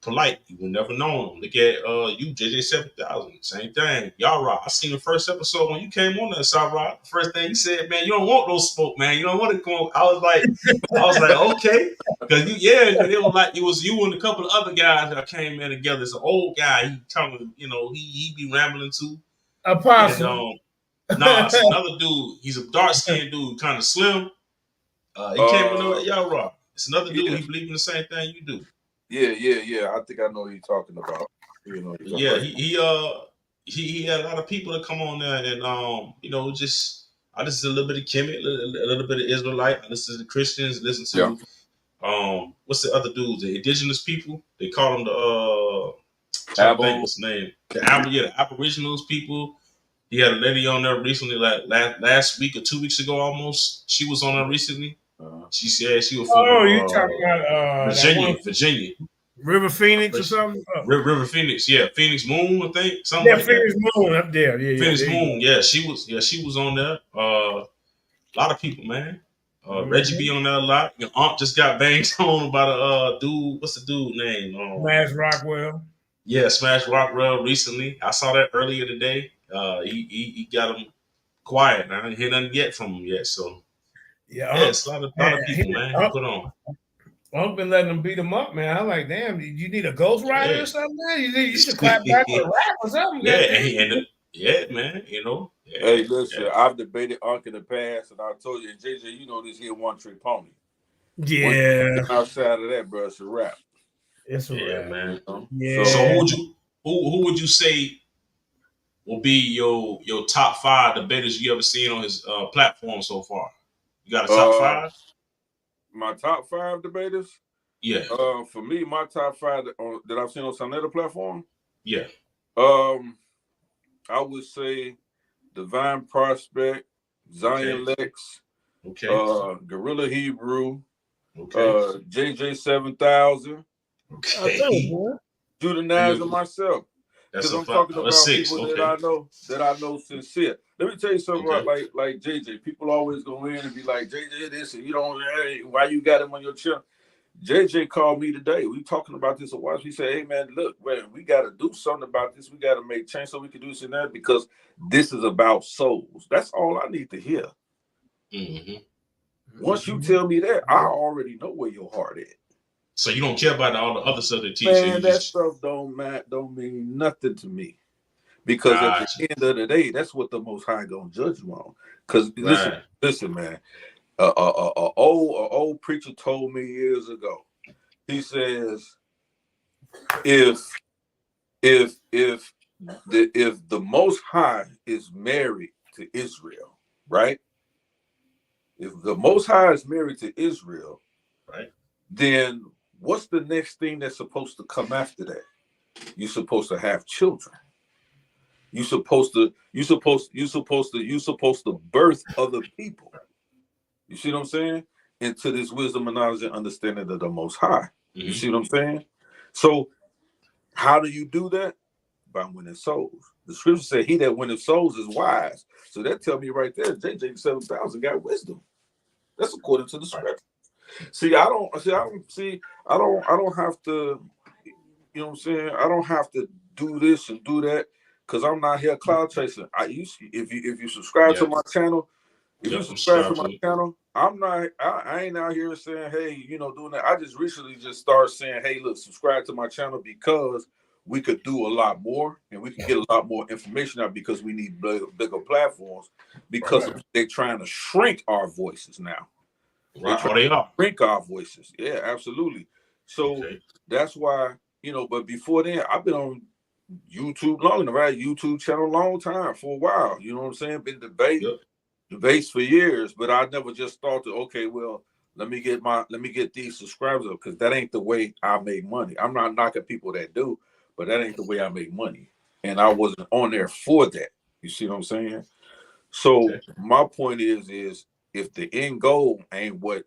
Polite. You would never know him. Look at you, JJ 7000. Same thing. Y'all rock. I seen the first episode when you came on there, South Rock. The first thing you said, man, you don't want no smoke, man. You don't want to come on. I was like, okay. Because it was like it was you and a couple of other guys that came in together. It's an old guy. He talking, he be rambling too. Apostle. And, it's another dude. He's a dark skinned dude, kind of slim. He came on there, y'all rock. It's another dude. He believe in the same thing you do. Yeah. I think I know who you're talking about. He had a lot of people that come on there, and I just a little bit of Kemet, a little bit of Israelite. I listen to the Christians. Listen to what's the other dudes? The indigenous people. They call them what's the name? The Aboriginals people. He had a lady on there recently, like last week or 2 weeks ago, almost. She was on there recently. She said she was from you talking about Virginia. River Phoenix or something? River Phoenix, Phoenix Moon, I think. Something like Phoenix that. Moon up there. Phoenix Moon, she was on there. A lot of people, man. Reggie be on there a lot. Your aunt just got banged on by the dude. What's the dude name? Smash Rockwell. Yeah, Smash Rockwell recently. I saw that earlier today. He got him quiet. I didn't hear nothing yet from him yet. So it's a lot of people, man. He put on. I've been letting them beat him up, man. I'm like, damn, you need a ghost rider or something, man? You should clap back with a rap or something. Man. Hey, listen, I've debated Unc in the past, and I told you, and JJ, you know this here one trick pony. Yeah. Outside of that, bro, it's a rap. It's a rap, man. Yeah. So who would you say will be your top 5 debaters you ever seen on his platform so far? You got a top 5? My top 5 debaters? Yeah. For me, my top 5 that I've seen on Sinetta platform? Yeah. I would say Divine Prospect, Zion Lex, Gorilla Hebrew, JJ 7000, Judanize, and myself. Because I'm talking about people that I know sincere. Let me tell you something like JJ. People always go in and be like, JJ this, and you don't, why you got him on your channel? JJ called me today. We talking about this a while. He said, hey man, look, man, we got to do something about this. We got to make change so we can do this and that, because this is about souls. That's all I need to hear. Once you tell me that, I already know where your heart is. So you don't care about all the other stuff they teach? Man, that stuff don't mean nothing to me. Because at the end of the day, that's what the Most High gonna judge you on. Because listen, man. An old preacher told me years ago. He says, if the Most High is married to Israel, right? If the Most High is married to Israel, right, then what's the next thing that's supposed to come after that? You're supposed to have children. You're supposed to birth other people. You see what I'm saying? Into this wisdom and knowledge and understanding of the Most High. You see what I'm saying? So how do you do that? By winning souls. The scripture said, "He that winneth souls is wise." So that tell me right there, JJ 7000 got wisdom. That's according to the scripture. I don't have to, you know what I'm saying? I don't have to do this and do that because I'm not here cloud chasing. If you subscribe to my channel, I ain't out here saying, hey, doing that. I just recently just started saying, hey, look, subscribe to my channel because we could do a lot more and we can get a lot more information out because we need bigger platforms because they're trying to shrink our voices now. Right. They are. Shrink our voices. Yeah, absolutely. So that's why, but before then, I've been on YouTube long enough, right? YouTube channel long time for a while. You know what I'm saying? Been debates for years, but I never just thought that, okay, well, let me get these subscribers up because that ain't the way I make money. I'm not knocking people that do, but that ain't the way I make money. And I wasn't on there for that. You see what I'm saying? So my point is if the end goal ain't what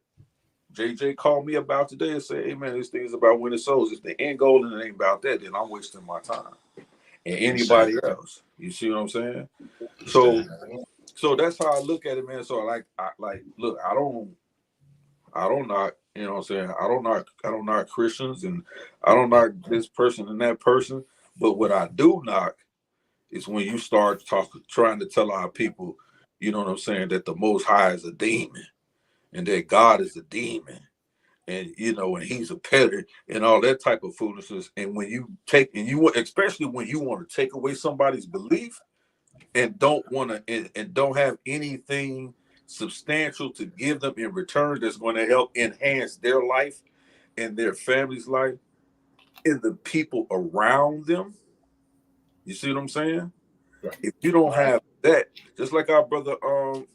JJ called me about today and say, hey man, this thing is about winning souls. If the end goal and it ain't about that, then I'm wasting my time. And anybody else. You see what I'm saying? So that's how I look at it, man. So look, I don't knock, you know what I'm saying? I don't knock Christians and I don't knock this person and that person. But what I do knock is when you start trying to tell our people, you know what I'm saying, that the Most High is a demon and that God is a demon and, and he's a peddler and all that type of foolishness. And when you especially when you want to take away somebody's belief and don't have anything substantial to give them in return that's going to help enhance their life and their family's life and the people around them. You see what I'm saying? If you don't have that, just like our brother on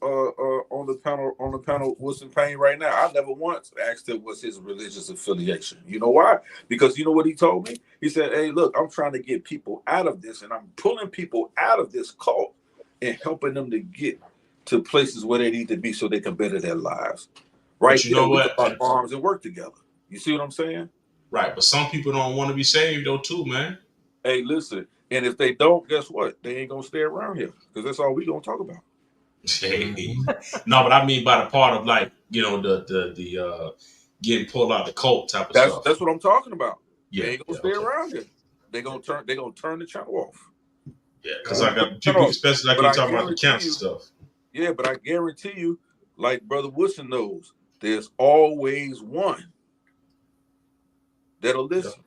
the panel Wilson Payne right now, I never once asked him what's his religious affiliation. You know why? Because you know what he told me? He said, hey, look, I'm trying to get people out of this and I'm pulling people out of this cult and helping them to get to places where they need to be so they can better their lives. Right? But you know what? We can lock arms and work together. You see what I'm saying? Right, but some people don't want to be saved though too, man. Hey, listen, and if they don't, guess what? They ain't gonna stay around here because that's all we gonna talk about. Hey. No, but I mean by the part of the getting pulled out the cult type of stuff. That's what I'm talking about. Yeah, they ain't gonna stay around here. They gonna turn the channel off. Yeah, because I got people, especially like you talking about the cancer stuff. Yeah, but I guarantee you, like Brother Woodson knows, there's always one that'll listen. Yeah.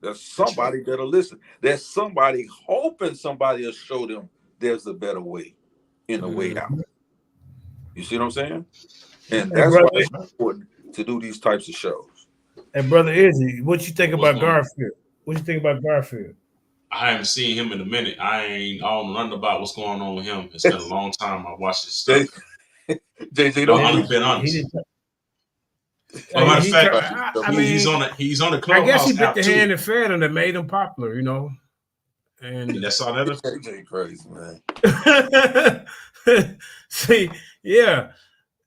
There's somebody that'll listen. There's somebody hoping somebody will show them there's a better way in the way out. You see what I'm saying? And that's why it's important to do these types of shows. And Brother Izzy, what you think about Garfield? What you think about Garfield? I haven't seen him in a minute. I don't know nothing about what's going on with him. It's been a long time I watched his stuff. JJ, don't I've been honest. Matter of fact, he's on the Clubhouse. I guess he bit the hand and fed him that made him popular, And that's all that is. JJ crazy, man. See, yeah,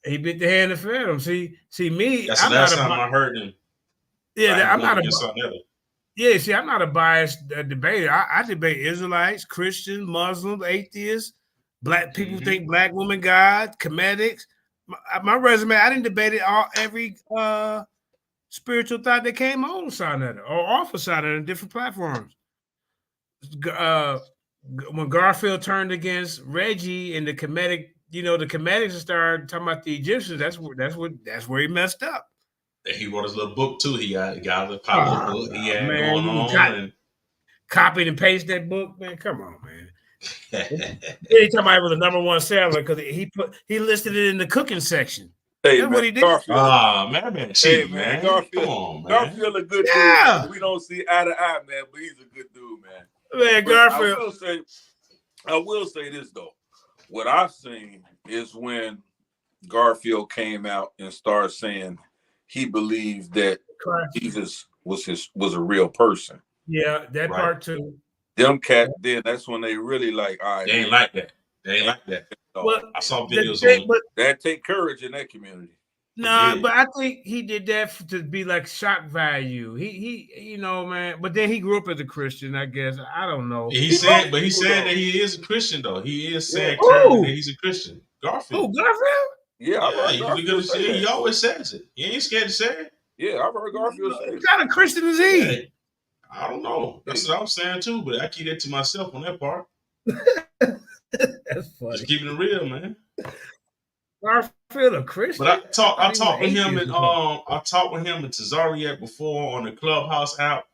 he bit the hand and fed him. See me. That's the last time I heard him. Yeah, I'm not I'm not a biased debater. I debate Israelites, Christians, Muslims, atheists, black people think black women God, comedics. My resume, I didn't debate it every spiritual thought that came on Sinetta or off of Sinetta in different platforms. When Garfield turned against Reggie and the Kemetic, the Kemetics started talking about the Egyptians. That's where he messed up. And he wrote his little book too. He got a little book he had going on and copied and pasted that book. Man, come on, man. Anytime I was a #1 seller because he listed it in the cooking section. Hey, that's man, what he did. Garfield, man, Garfield, come on, man. Garfield a good dude. We don't see eye to eye, man, but he's a good dude, man. Man, Garfield. I will say this though. What I've seen is when Garfield came out and started saying he believed that Jesus was a real person. Yeah, that part too. Them cat, then that's when they really like, all right, They ain't like that. They ain't like that. Well, I saw videos on but that take courage in that community. nah, but I think he did that to be like shock value. He, you know, man. But then he grew up as a Christian, I guess. I don't know. He's saying that he is a Christian though. He is saying Yeah. currently that he's a Christian. Garfield. Oh, Garfield? Yeah, I've heard Garfield say that. He always says it. He ain't scared to say it. Yeah, I've heard Garfield say it. What kind of Christian is he? Yeah, I don't know. That's what I'm saying too, but I keep that to myself on that part. That's funny. Just keeping it real, man. Garfield a Christian? But I talked with him and Tazariak before on the Clubhouse app.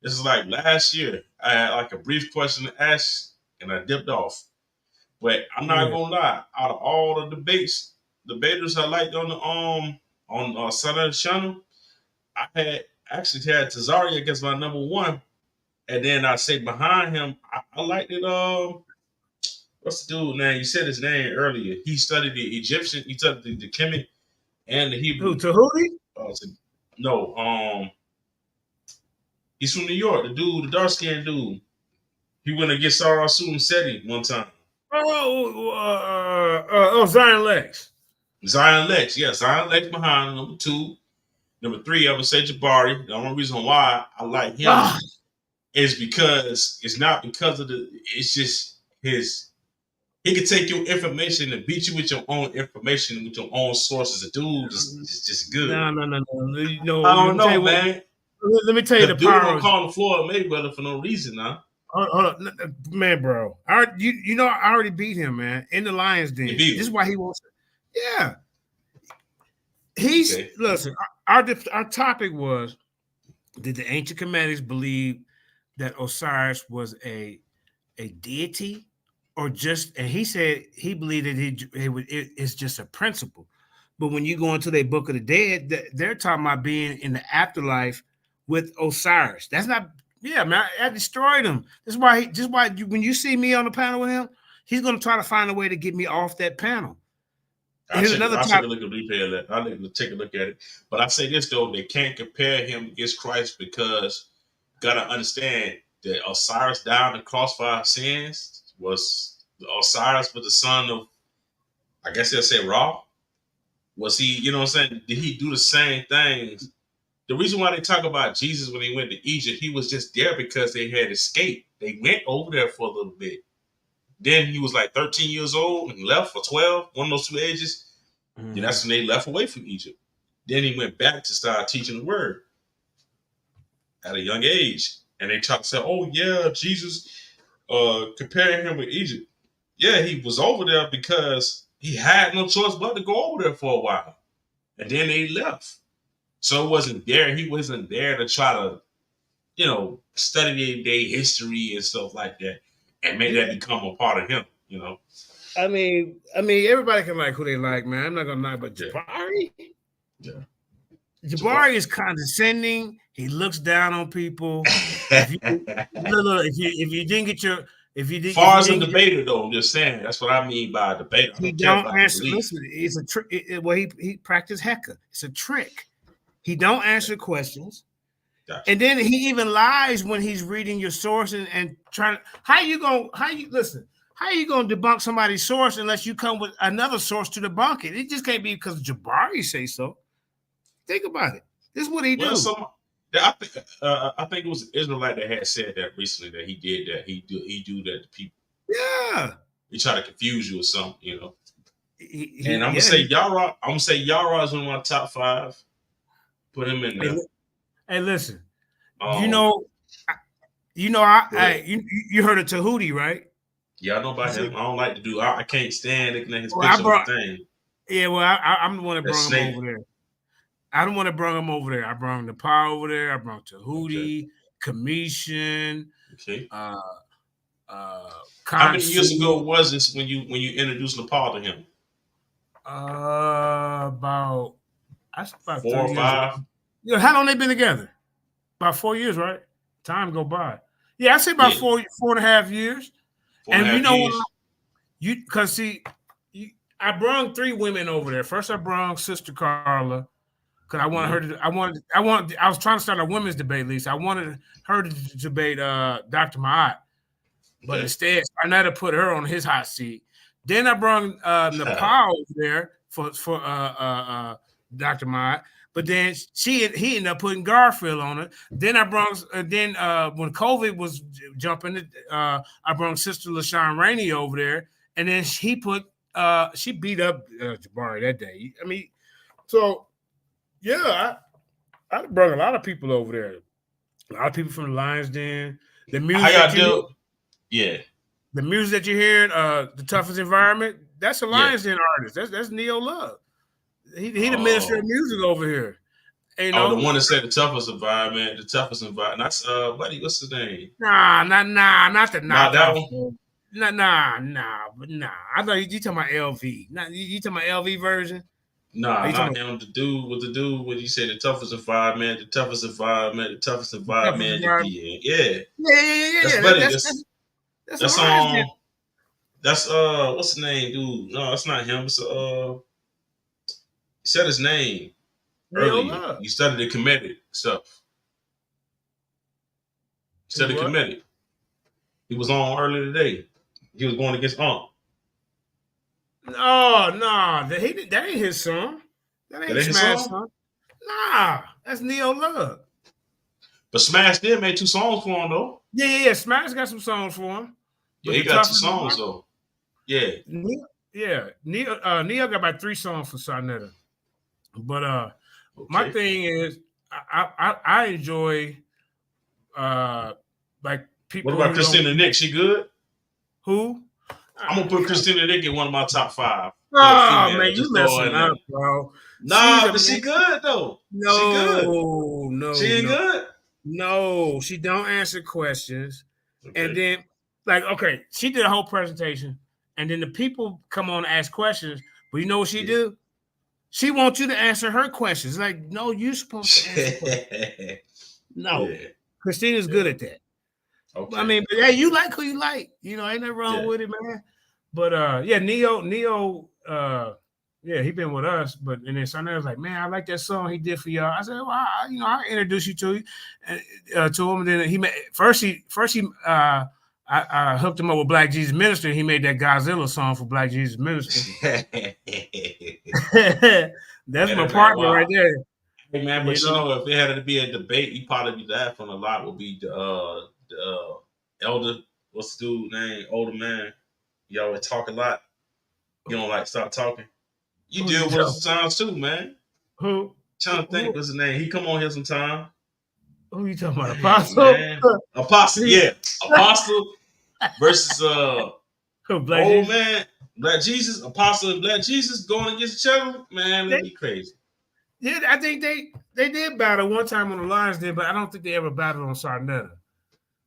This is like last year. I had like a brief question to ask, and I dipped off. But I'm not gonna lie. Out of all the debaters I liked on Southern Channel, I had Tazariak as my number one, and then I say behind him, I liked it. What's the dude name? You said his name earlier. He studied the Egyptian. He studied the Kemet and the Hebrew. Who, Tahuti? No. He's from New York. The dude, the dark skinned dude. He went to get Sarah Susan Seti one time. Zion Lex. Zion Lex, yeah. Zion Lex behind him, number 2. Number 3, I would say Jabari. The only reason why I like him is because it's not because of it's just he can take your information and beat you with your own information, with your own sources. The dude is just good. No. I don't know, man. Let me tell you the power. Dude don't call the Floyd Mayweather for no reason, huh? Hold on, man, bro. I already beat him, man, in the Lions Den. This is why he wants it. Yeah. Listen. Our topic was: did the ancient Kemetic believe that Osiris was a deity, or just? And he said he believed that it's just a principle. But when you go into the Book of the Dead, they're talking about being in the afterlife with Osiris. That's not. Yeah, man, I destroyed him. That's why. When you see me on the panel with him, he's going to try to find a way to get me off that panel. I'll take a look at the replay of that. I'll take a look at it. But I say this though, they can't compare him against Christ because you gotta understand that Osiris died on the cross for our sins. Osiris was the son of, I guess they'll say Ra. Was he, you know what I'm saying? Did he do the same things? The reason why they talk about Jesus when he went to Egypt, he was just there because they had escaped. They went over there for a little bit. Then he was like 13 years old and left for 12, one of those 2 ages. And that's when they left away from Egypt. Then he went back to start teaching the word at a young age. And they tried to say, oh, yeah, Jesus, comparing him with Egypt. Yeah, he was over there because he had no choice but to go over there for a while. And then they left. So it wasn't there. He wasn't there to try to, study their history and stuff like that and make that become a part of him, I mean, everybody can like who they like, man. I'm not gonna lie, but Jabari, Jabari is condescending. He looks down on people. If you didn't get your, as far as a debater, though, I'm just saying that's what I mean by a debater. He don't answer. Listen, it's a trick. Well, he practiced Hecka. It's a trick. He don't answer questions. Gotcha. And then he even lies when he's reading your source and trying. How you gonna debunk somebody's source unless you come with another source to debunk it? It just can't be because Jabari say so. Think about it. This is what he do. I think it was an Israelite that had said that recently, that he did that. He do that to people. Yeah. He try to confuse you or something, And I'm gonna say Yara. I'm gonna say Yara is one of my top 5. Put him in there. Hey, listen. You heard of Tahuti, right? Yeah, I know about him. I don't like to do. I can't stand looking at his picture on the thing. Yeah, well, I'm the one that brought him over there. I don't want to bring him over there. I brought the power over there. I brought Tahuti, Commission. Okay. How many years ago was this when you introduced Nepal to him? About 4 or 5. How long they been together? About 4 years, right? Time go by. Yeah, I say about 4.5 years. And you know what? I brung 3 women over there. First, I brung Sister Carla. because I wanted her to. I was trying to start a women's debate, Lisa. I wanted her to debate Dr. Ma'at, but instead Sarnetta put her on his hot seat. Then I brought Nepal over there for Dr. Ma'at, but then he ended up putting Garfield on it. Then I brought when COVID was jumping, I brought Sister LaShawn Rainey over there, and then she beat up Jabari that day. I mean, so yeah, I brought a lot of people over there. A lot of people from the Lions Den. The music how y'all do? Yeah. The music that you're hearing, the toughest environment, that's a Lions Den artist. That's Neo Love. He the minister of music over here. You know? The one that said the toughest environment. That's buddy, what's his name? Not the Not that one. Nah. I thought you talking about LV. You talking about LV version? Nah, not him. The dude when you say the toughest environment to be in. Yeah. That's buddy. That's what's his name, dude? No, it's not him. It's he said his name earlier. You studied the comedic stuff. Studied comedic. He was on earlier today. He was going against Unk. Oh no, that ain't his song. That ain't Smash song. Nah, that's Neo Love. But Smash did make 2 songs for him though. Yeah. Smash got some songs for him. Yeah, he got 2 songs though. Yeah. Neo got about 3 songs for Sarnetta. But my thing is I enjoy like people. What about Christina Nick? She good? Who? I'm gonna put Christina Nick in one of my top 5. Oh man, you messing up, bro. Nah, but she good though. No, she ain't good. No, she don't answer questions. Okay. And then, okay, she did a whole presentation, and then the people come on and ask questions. But you know what she do? She wants you to answer her questions. Like, no, you're supposed to answer questions. No, Christina's good at that. Okay. I mean, but hey, you like who you like. You know, ain't nothing wrong with it, man. But Neo, he been with us. But and then Sarnetta was like, man, I like that song he did for y'all. I said, well, I introduce you to him, and then he made I hooked him up with Black Jesus Minister. He made that Godzilla song for Black Jesus Minister. That's my partner right there. Hey man, but you know, if it had to be a debate, he probably be laughing a lot. Would be the elder. What's the dude's name? Older man. You always talk a lot. You don't like stop talking. You deal with us sometimes too, man. Who? Trying to think what's his name. He come on here sometime. Who you talking about? Apostle? Man. Apostle, yeah. Apostle versus Black old Jesus? Man. Black Jesus, Apostle and Black Jesus going against each other. Man, it'd be crazy. Yeah, I think they did battle one time on the Lions Den, but I don't think they ever battled on Sarnetta.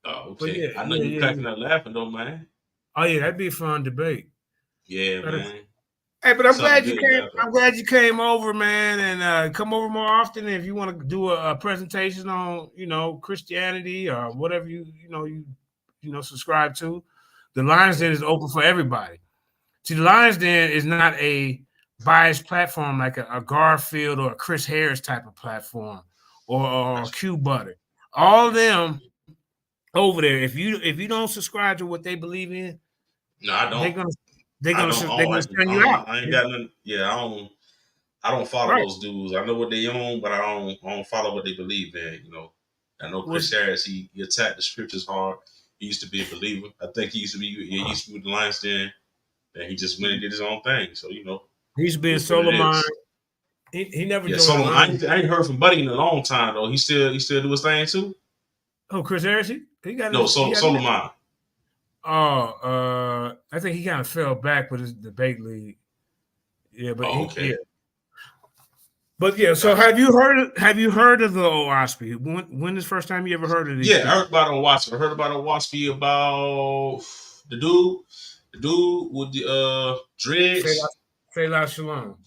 Oh, okay. I know you cracking up laughing though, man. Oh yeah, that'd be a fun debate. Yeah, man. Hey, but I'm glad you came. I'm glad you came over, man, and come over more often. If you want to do a presentation on, Christianity or whatever you subscribe to, the Lions Den is open for everybody. See, the Lions Den is not a biased platform like a Garfield or a Chris Harris type of platform or Q Butter. All of them over there. If you don't subscribe to what they believe in, no, I don't. They're gonna send you out. I ain't got nothing. Yeah, I don't follow those dudes. I know what they own, but I don't follow what they believe in. I know Chris Harris. He attacked the scriptures hard. He used to be a believer. I think he used to be with the Lions Den, and he just went and did his own thing. So he's been solo mind. He never joined. Solo. I ain't heard from Buddy in a long time though. He still do his thing too. Oh, Chris Harris. He got solo mind. Oh, I think he kind of fell back with his debate league. Yeah, but But yeah, so have you heard of the Oasphe? When is the first time you ever heard of these? Yeah, I heard about Oasphe. I heard about Oasphe about the dude with the dreads. Fela Shalom.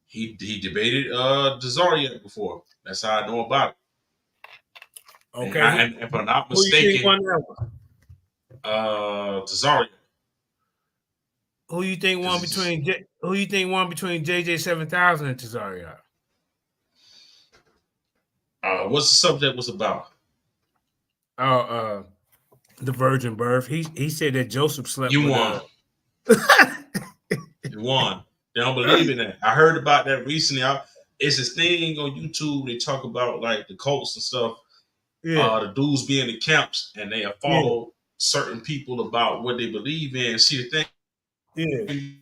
He debated Nazareth before. That's how I know about it. Okay. And if I'm not mistaken, who you think won that one? Nazareth. Who you think won between JJ 7000 and Tazariot? What's the subject was about? The virgin birth. He said that Joseph slept You with won. You won. They don't believe in that. I heard about that recently. It's this thing on YouTube. They talk about like the cults and stuff. Yeah. The dudes be in the camps and they follow certain people about what they believe in. See, the thing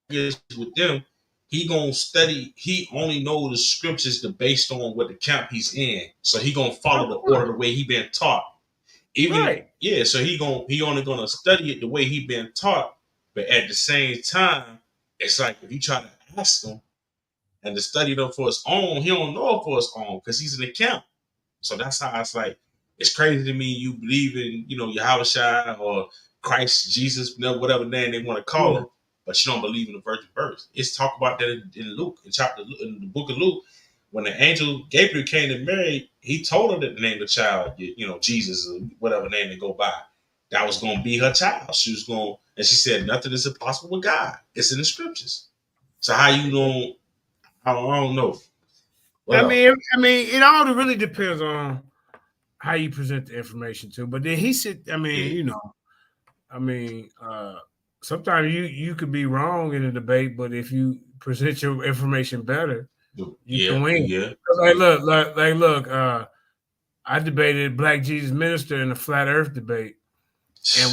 is with them, he gonna study. He only know the scriptures based on what the camp he's in. So he gonna follow the order the way he been taught. Even so he only gonna study it the way he been taught. But at the same time, it's like if you try to ask him and to study them for his own, he don't know it for his own because he's in the camp. So that's how it's like. It's crazy to me you believe in, Yahweh or Christ, Jesus, whatever name they want to call him, but you don't believe in the virgin birth. It's talk about that in Luke, in the book of Luke, when the angel Gabriel came to Mary, he told her to name the child, Jesus or whatever name they go by. That was going to be her child. She said, nothing is impossible with God. It's in the scriptures. So how you don't, I don't know. I mean, it all really depends on how you present the information too. But then he said, sometimes you could be wrong in a debate, but if you present your information better, you can win. Yeah. Look, I debated Black Jesus Minister in a flat Earth debate, and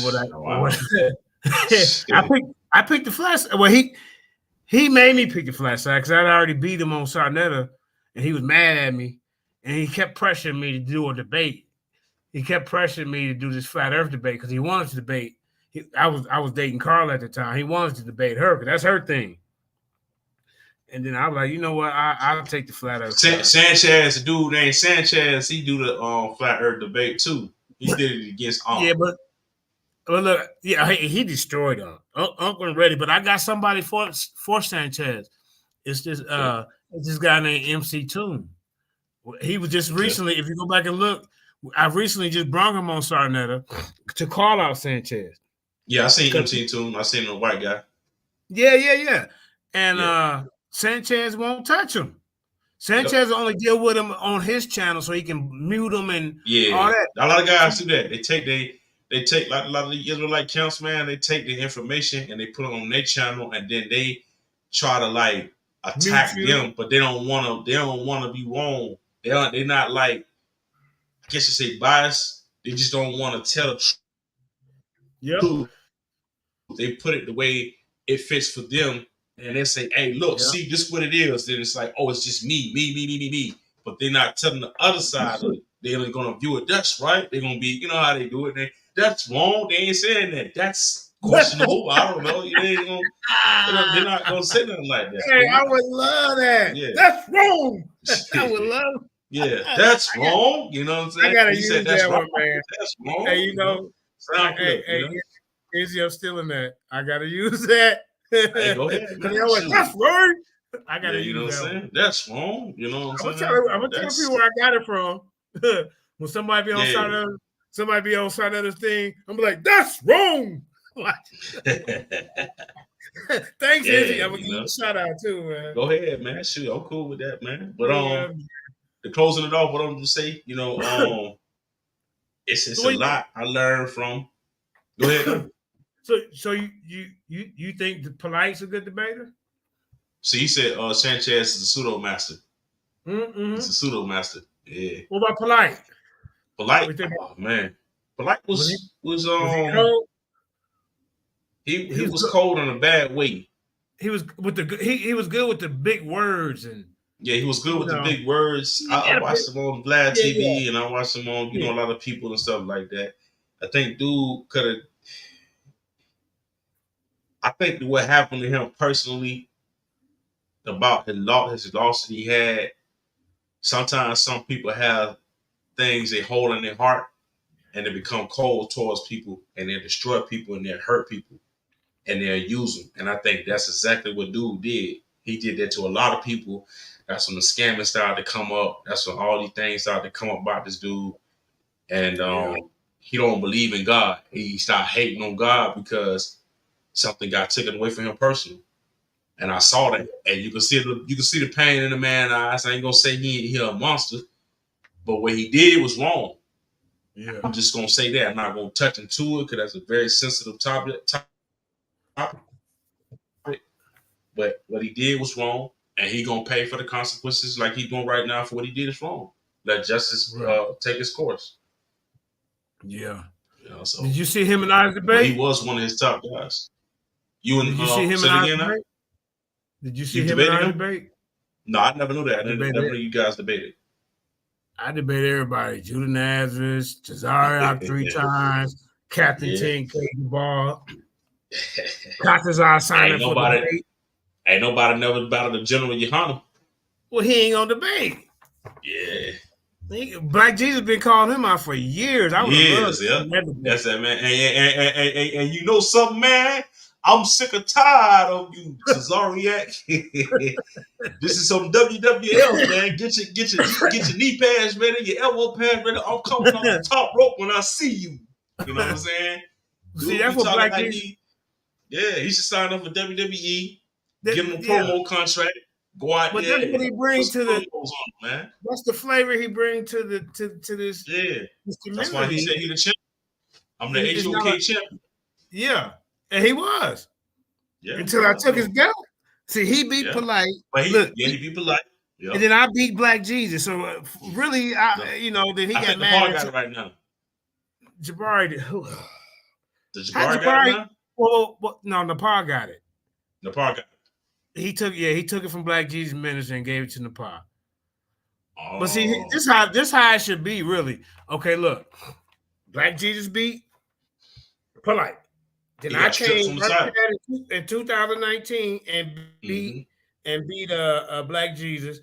I picked the flat. Well, he made me pick the flat side because I'd already beat him on Sarnetta, and he was mad at me, and he kept pressuring me to do a debate. He kept pressuring me to do this flat Earth debate because he wanted to debate. I was dating Carl at the time. He wanted to debate her because that's her thing. And then I was like, you know what? I'll take the flat Earth. Sanchez, the dude named Sanchez, he do the flat Earth debate too. He did it against Yeah, but look, he destroyed Uncle and Ready. But I got somebody for Sanchez. It's this guy named MC Toon. He was just recently. If you go back and look, I recently just brought him on Sarnetta to call out Sanchez. Yeah, I seen MC Toon. I seen the white guy. Yeah. And Sanchez won't touch him. Sanchez only deal with him on his channel so he can mute him and all that. A lot of guys do that. They take like a lot of the Israelite camps, man. They take the information and they put it on their channel, and then they try to like attack them, but they don't want to. They don't want to be wrong. They're not like, I guess you say biased. They just don't want to tell the truth. They put it the way it fits for them, and they say, "Hey, look, see, this is what it is." Then it's like, "Oh, it's just me." But they're not telling the other side of it. They're only gonna view it. That's right. They're gonna be, you know how they do it. That's wrong. They ain't saying that. That's questionable. I don't know. They're not gonna say nothing like that. Hey, I would love that. Yeah. That's wrong. I would love. Yeah, that's wrong. You know what I'm saying? I gotta use that one, man. That's wrong. Hey, sound good. Izzy, I'm still in that. I gotta use that. Hey, go ahead, man. That's wrong. I gotta you know use what I'm that. saying? That's wrong. You know what I'm saying? I'm gonna tell people where I got it from. When somebody be on Sarnetta's thing, I'm like, that's wrong. Thanks, Izzy. I'm gonna give you a shout out too, man. Go ahead, man. Shoot, I'm cool with that, man. But the closing it off, what I'm gonna say, it's a lot I learned from. Go ahead. So you think the Polite's a good debater? So you said Sanchez is a pseudo master. Mm-hmm. He's a pseudo master. Yeah. What about Polite? Oh man, Polite was cold? He was cold in a bad way. He was he was good with the big words and. Yeah, he was good with the big words. I watched him on Vlad TV and I watched him on a lot of people and stuff like that. I think dude could have. I think what happened to him personally about his loss that he had. Sometimes some people have things they hold in their heart and they become cold towards people and they destroy people and they hurt people and they use them. And I think that's exactly what dude did. He did that to a lot of people. That's when the scamming started to come up. That's when all these things started to come up about this dude. And he don't believe in God. He started hating on God because something got taken away from him personally. And I saw that. And you can see the pain in the man's eyes. I ain't gonna say he a monster, But what he did was wrong. Yeah. I'm just gonna say that. I'm not gonna touch into it because that's a very sensitive topic. But what he did was wrong, and he gonna pay for the consequences like he's doing right now for what he did is wrong. Let justice take its course. Yeah. You know, so, did you see him and I debate? He was one of his top guys. You and did you see him and I debate? Did you see him and I debate? No, I never knew that. I never knew you guys debated. I debated everybody. Judah Nazareth, Tazariak 3 times, Captain Ting, Clayton Ball. Katazar signed up for debate. Ain't nobody never battled the General Yohana. Well, he ain't gonna debate. Yeah. Black Jesus been calling him out for years. I would love That's that, man. And you know something, man? I'm sick or tired of you, Tazariak. This is some WWF, man. Get your knee pads ready, your elbow pads ready. I'm coming on the top rope when I see you. You know what I'm saying? See, that's what Black Jesus. He should sign up for WWE. Give him a promo contract. Go out there. But that's what he brings to the man. That's the flavor he brings to this. Yeah. That's why he said he's the champ. I'm the HOK champ. Yeah. And he was. Yeah. Until I took his belt. See, he beat Polite. But he beat Polite. Yep. And then I beat Black Jesus. So really, then he got mad. Jabari got it right now. Jabari did. Does Jabari got it now? Well, no, Nepal got it. Nepal got it. He took it from Black Jesus Ministry and gave it to Nepal. Oh. But see, this how it should be, really. Okay, look. Black Jesus beat Polite. Then I came in 2019 and beat Black Jesus.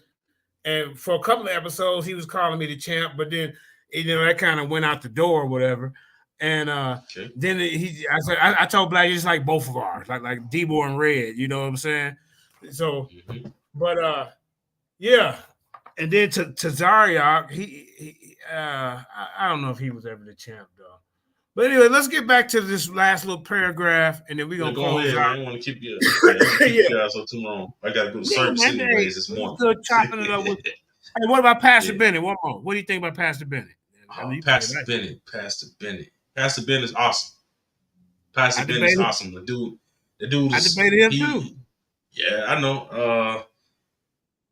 And for a couple of episodes, he was calling me the champ, but then that kind of went out the door or whatever. And then I told Black Jesus like both of ours, like Debo and Red, you know what I'm saying? So, but yeah. And then to Zariak, I don't know if he was ever the champ though. But anyway, let's get back to this last little paragraph, and then we're gonna go ahead, out. Man. I want to keep you guys so too long. I gotta go to service anyways this morning. Still chopping it up with. Hey, what about Pastor Bennett? One more. What do you think about Pastor Bennett? Pastor Bennett. Pastor Bennett is awesome. Pastor Bennett is awesome. The dude is. I debated him too. Yeah, I know.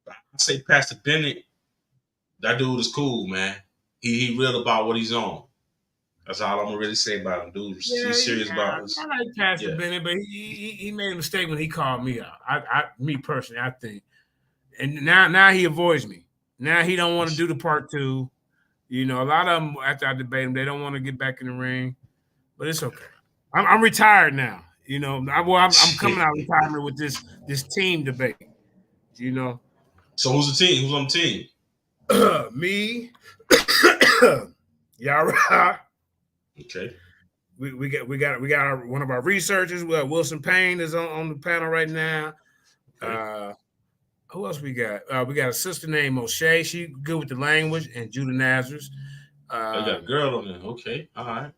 I say Pastor Bennett. That dude is cool, man. He real about what he's on. That's all I'm gonna really say about him, dude. He's serious about this. I like Pastor Bennett, but he made a mistake when he called me out. Me personally, I think, and now he avoids me. Now he don't want to do the part 2. You know, a lot of them after I debate them, they don't want to get back in the ring, but it's okay. I'm retired now. You know, I'm coming out of retirement with this team debate. You know. So who's the team? Who's on the team? Me, Yara. Okay. We got one of our researchers. We got Wilson Payne is on the panel right now. Okay. Who else we got? We got a sister named Oasphe. She good with the language, and Judah Nazareth. I got a girl on there. Okay, all right.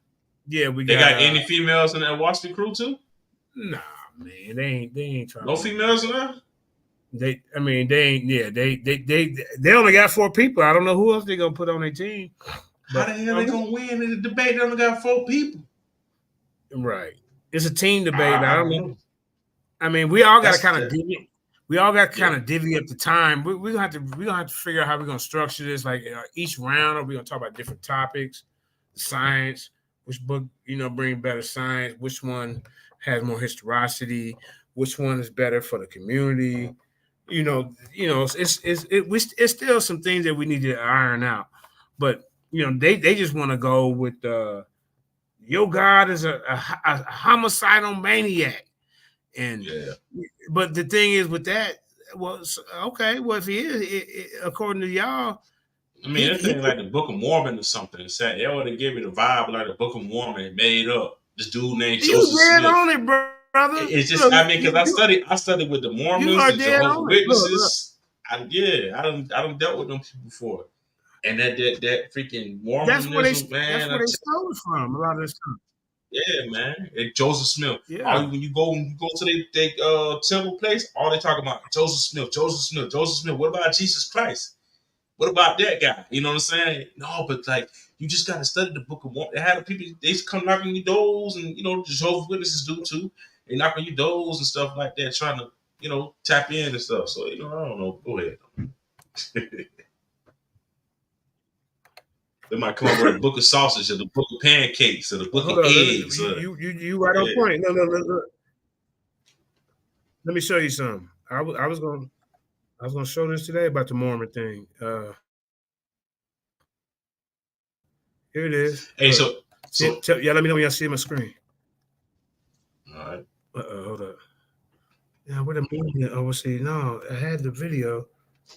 Yeah, They got any females in that Oasphe crew too? Nah, man, they ain't trying. No females in there. They ain't. Yeah, they only got 4 people. I don't know who else they gonna put on their team. How the hell they gonna win in the debate? They only got 4 people. Right. It's a team debate. I don't know. I mean, we all got to kind of divvy. We all got to kind of divvy up the time. We're gonna have to figure out how we're gonna structure this. Like each round, or we're gonna talk about different topics, science, which book bring better science, which one has more historicity, which one is better for the community. It's still some things that we need to iron out, but they just want to go with your God is a homicidal maniac. And but the thing is with that, if he is, according to y'all, I mean, anything like the Book of Mormon or something. They ought to give it a vibe like the Book of Mormon made up. This dude named Joseph Smith. On it, brother. It's just because I studied with the Mormons and Jehovah's Witnesses. I done dealt with them people before. And that freaking Mormonism, that's where they stole it from. A lot of this stuff. Yeah, man. And Joseph Smith. Yeah. When you go to the temple place, all they talk about Joseph Smith. What about Jesus Christ? What about that guy? You know what I'm saying? No, but like you just gotta study the Book of Mormon. They had people they come knocking your doors, and the Jehovah's Witnesses do too. They knock on your doors and stuff like that, trying to tap in and stuff. So I don't know. Go ahead. They might come up with a book of sausage or the book of pancakes or the book of eggs. You right on point. No. Let me show you something. I was gonna show this today about the Mormon thing. Here it is. Hey, let me know when y'all see my screen. All right. Hold up. Yeah, what a movie. Oh, see, no, I had the video.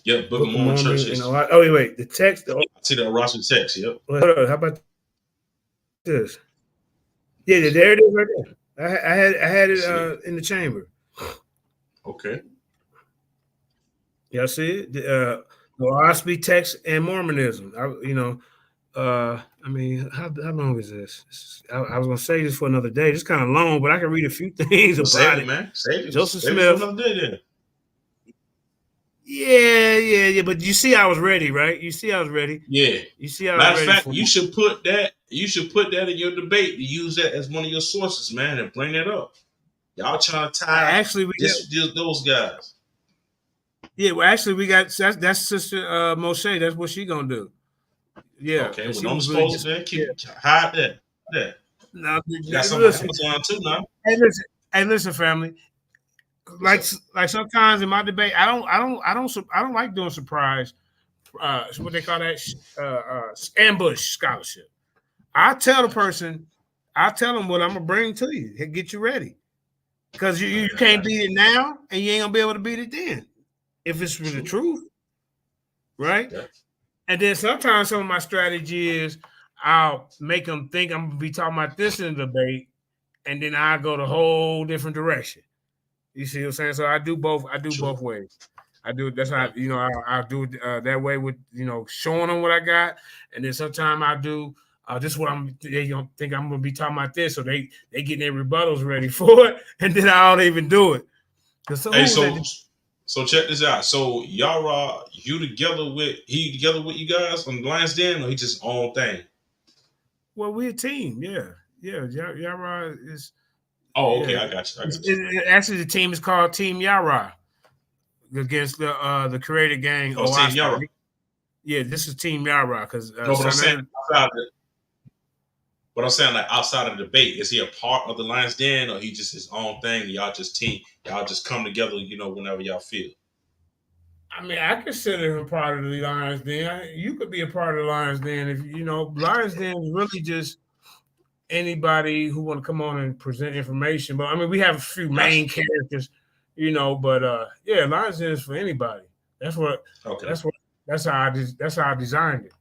Yep, Book of Mormon churches. Wait, the text. I see that roster text. Yep. Hold on, how about this? Yeah, there it is right there. I had it in the chamber. Okay. Y'all see it? The Oasphe text and Mormonism. I mean, how long is this? I was gonna say this for another day. It's kind of long, but I can read a few things about it. Man. Save it. Joseph Save Smith. It for another day then. Yeah. But you see, I was ready, right? You see, I was ready. Yeah. You see, I was Matter ready. of fact, you should put that in your debate to use that as one of your sources, man, and bring that up. Y'all trying to tie those guys. Yeah, well, actually, we got that's Sister Moshe. That's what she gonna do. Yeah. Okay. Well, don't dispose of that. Hide that. Yeah. No, you got something on too now. Hey, listen, family. Like sometimes in my debate, I don't like doing surprise. What they call that ambush scholarship. I tell them what I'm gonna bring to you and get you ready, because you can't beat it now, and you ain't gonna be able to beat it then, if it's for the truth, right? Yeah. And then sometimes some of my strategy is I'll make them think I'm gonna be talking about this in the debate, and then I go the whole different direction. You see what I'm saying? So I do both. I do both ways. I do. That's how I do it that way with showing them what I got, and then sometimes I do this. What they don't think I'm gonna be talking about this, so they get their rebuttals ready for it, and then I don't even do it. So check this out. So Yara, together with you guys on the Lions Den, or he just own thing? Well, we're a team. Yeah. Yara is. Oh, okay. I got you. Actually, the team is called Team Yara against the Creator Gang. Team Yara. Yeah, this is Team Yara because. But I'm saying outside of the debate, is he a part of the Lions Den, or he just his own thing? Y'all just team. Y'all just come together, whenever y'all feel. I mean, I consider him part of the Lions Den. You could be a part of the Lions Den if Lions Den is really just anybody who want to come on and present information. But I mean, we have a few main characters, But Lions Den is for anybody. That's what. Okay. That's how I designed it.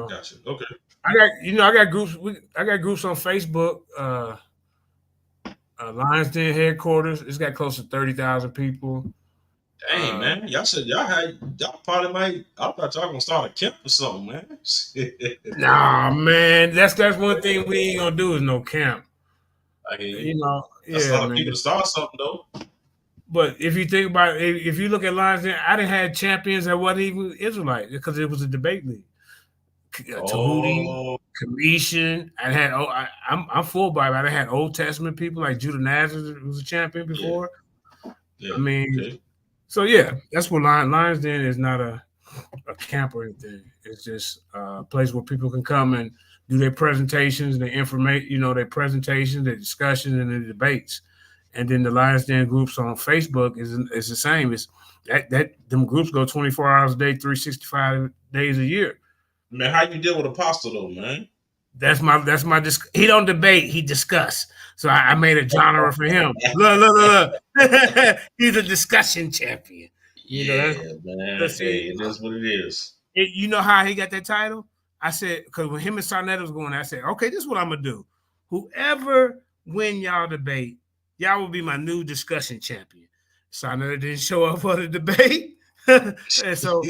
Gotcha. Okay. I got groups. I got groups on Facebook. Lions Den headquarters. It's got close to 30,000 people. Dang, man. Y'all said y'all probably might. I thought y'all gonna start a camp or something, man. Nah, man. That's one thing we ain't gonna do is no camp. That's a lot of people to start something though. But if you think about it, if you look at Lions Den, I didn't have champions that wasn't even Israelite because it was a debate league. Tahuti, Commission. I'm full Bible. I had Old Testament people like Judah Nazareth was a champion before. Yeah. I mean. Okay. So yeah, that's what Lions Den is. Not a camp or anything. It's just a place where people can come and do their presentations, their information, their presentations, their discussions, and their debates. And then the Lions Den groups on Facebook is the same. It's that them groups go 24 hours a day, 365 days a year. Man, how you deal with Apostle though, man? That's my. He don't debate. He discuss. So I made a genre for him. Look. He's a discussion champion. Man. Hey, it is what it is. You know how he got that title? I said, because when him and Sarnetta was going, I said, okay, this is what I'm gonna do. Whoever win y'all debate, y'all will be my new discussion champion. Sarnetta didn't show up for the debate. And so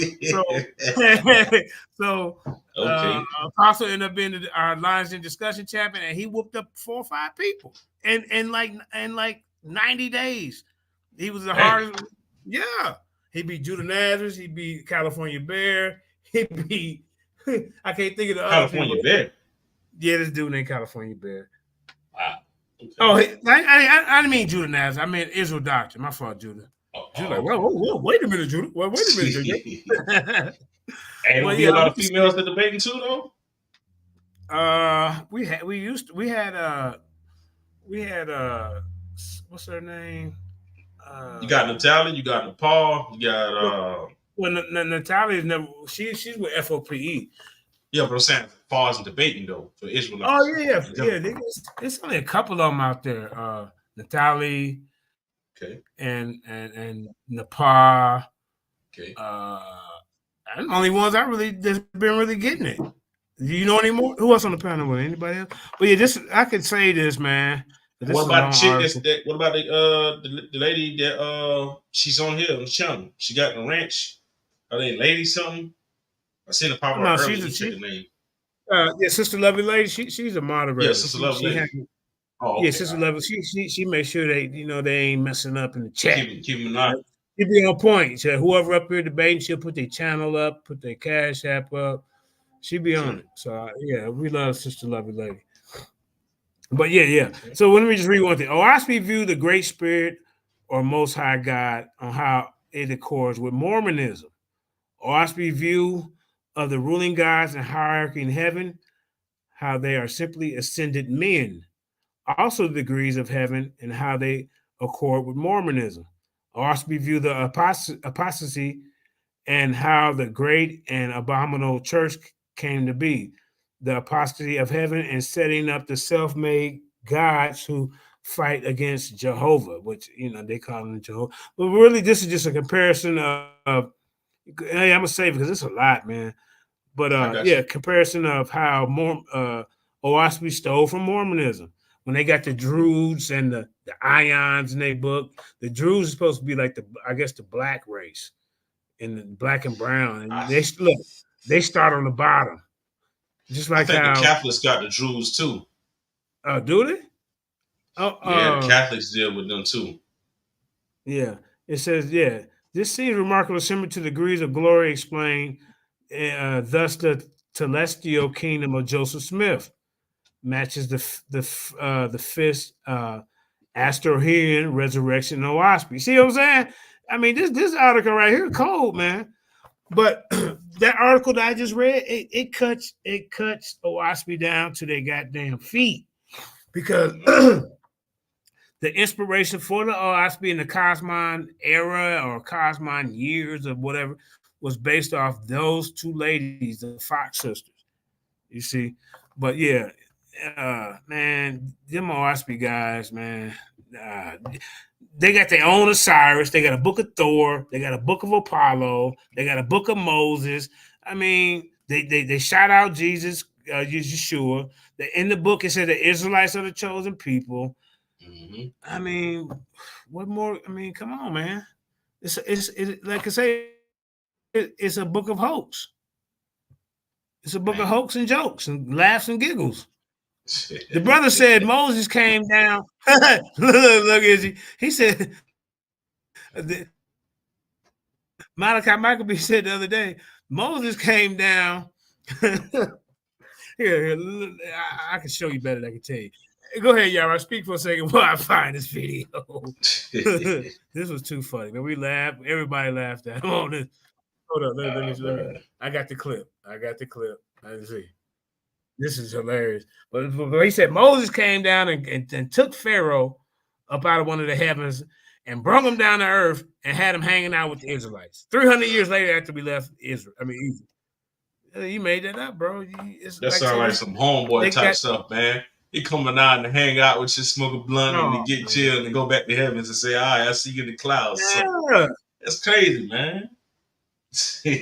okay. Apostle ended up being our Lions Den discussion champion, and he whooped up 4 or 5 people in like 90 days. He was the hardest. Yeah, he beat Judah Nazareth. He beat California Bear. He'd be. I can't think of the California other people. Bear. Yeah, this dude named California Bear. Wow. Okay. Oh, I didn't mean Judah Naz. I meant Israel Doctor. My fault, Judah. Judah, like, whoa, wait a minute, Judah. Wait a minute, Judah. Hey, there'll be a lot of females that debating too, though. We had what's her name? You got Natalia, you got Nepal, you got well, Natalia's never. She's with FOPE. Yeah, but I'm saying as far as debating though for Israelites. Oh yeah. There's only a couple of them out there. Natalie. Okay. And Nepal. Okay. The only ones I really just been really getting it. Do you know any more? Who else on the panel with anybody else? But yeah, this I could say this, man. This what about the chick what about the lady that she's on here on the channel? She got the ranch. Are they lady something? I seen it pop up earlier. She's the name. Yeah, Sister Lovely Lady. She's a moderator. Yeah, Sister Lovely Lady. Yeah, Sister Lovely. She makes sure they they ain't messing up in the chat. Keep them not. She be on point. So whoever up here debating, she'll put their channel up, put their Cash App up. She be on it. So yeah, we love Sister Lovely Lady. But yeah. So let me just read one thing. Oasphe view the Great Spirit or Most High God on how it accords with Mormonism. Oasphe view of the ruling gods and hierarchy in heaven, how they are simply ascended men. Also the degrees of heaven and how they accord with Mormonism. Oasphe view the apostasy and how the great and abominable church came to be. The apostasy of heaven and setting up the self-made gods who fight against Jehovah, which they call them Jehovah. But really, this is just a comparison of hey, I'm gonna say it because it's a lot, man. But comparison of how Oasphe stole from Mormonism. When they got the Druids and the Ions in their book, the Druids are supposed to be like the black race, and the black and brown. And they start on the bottom, just like I think how the Catholics got the Druids too. Do they? The Catholics deal with them too. Yeah, it says this seems remarkable, similar to the degrees of glory explained. Thus, the celestial kingdom of Joseph Smith matches the fifth Astroherian resurrection of Oasphe. See what I'm saying? I mean, this article right here, cold, man. But that article that I just read, it cuts Oasphe down to their goddamn feet because the inspiration for the Oasphe in the Kosmon era or Kosmon years or whatever was based off those two ladies, the Fox sisters. You see, but yeah, man, them Oasphe guys, man, they got their own Osiris. They got a book of Thor. They got a book of Apollo. They got a book of Moses. I mean, they shout out Jesus, Yeshua. In the book, it said the Israelites are the chosen people. Mm-hmm. I mean, what more? I mean, come on, man. It's like I say, it's a book of hoax. It's a book of hoax and jokes and laughs and giggles. The brother said Moses came down. look, Izzy. He said, Malachi Michaelby said the other day, Moses came down. Here, I can show you better than I can tell you. Go ahead, y'all. I speak for a second while I find this video. This was too funny. Man, we laughed. Everybody laughed at him on this. Hold up. Let me. I got the clip. Let's see. This is hilarious. But he said Moses came down and took Pharaoh up out of one of the heavens and brought him down to earth and had him hanging out with the Israelites. 300 years later after we left Egypt. You made that up, bro. That sounds like some homeboy type stuff, man. He coming out and hang out with you, smoke a blunt, and to get chilled and go back to heavens and say, all right, I see you in the clouds. Yeah. So, that's crazy, man.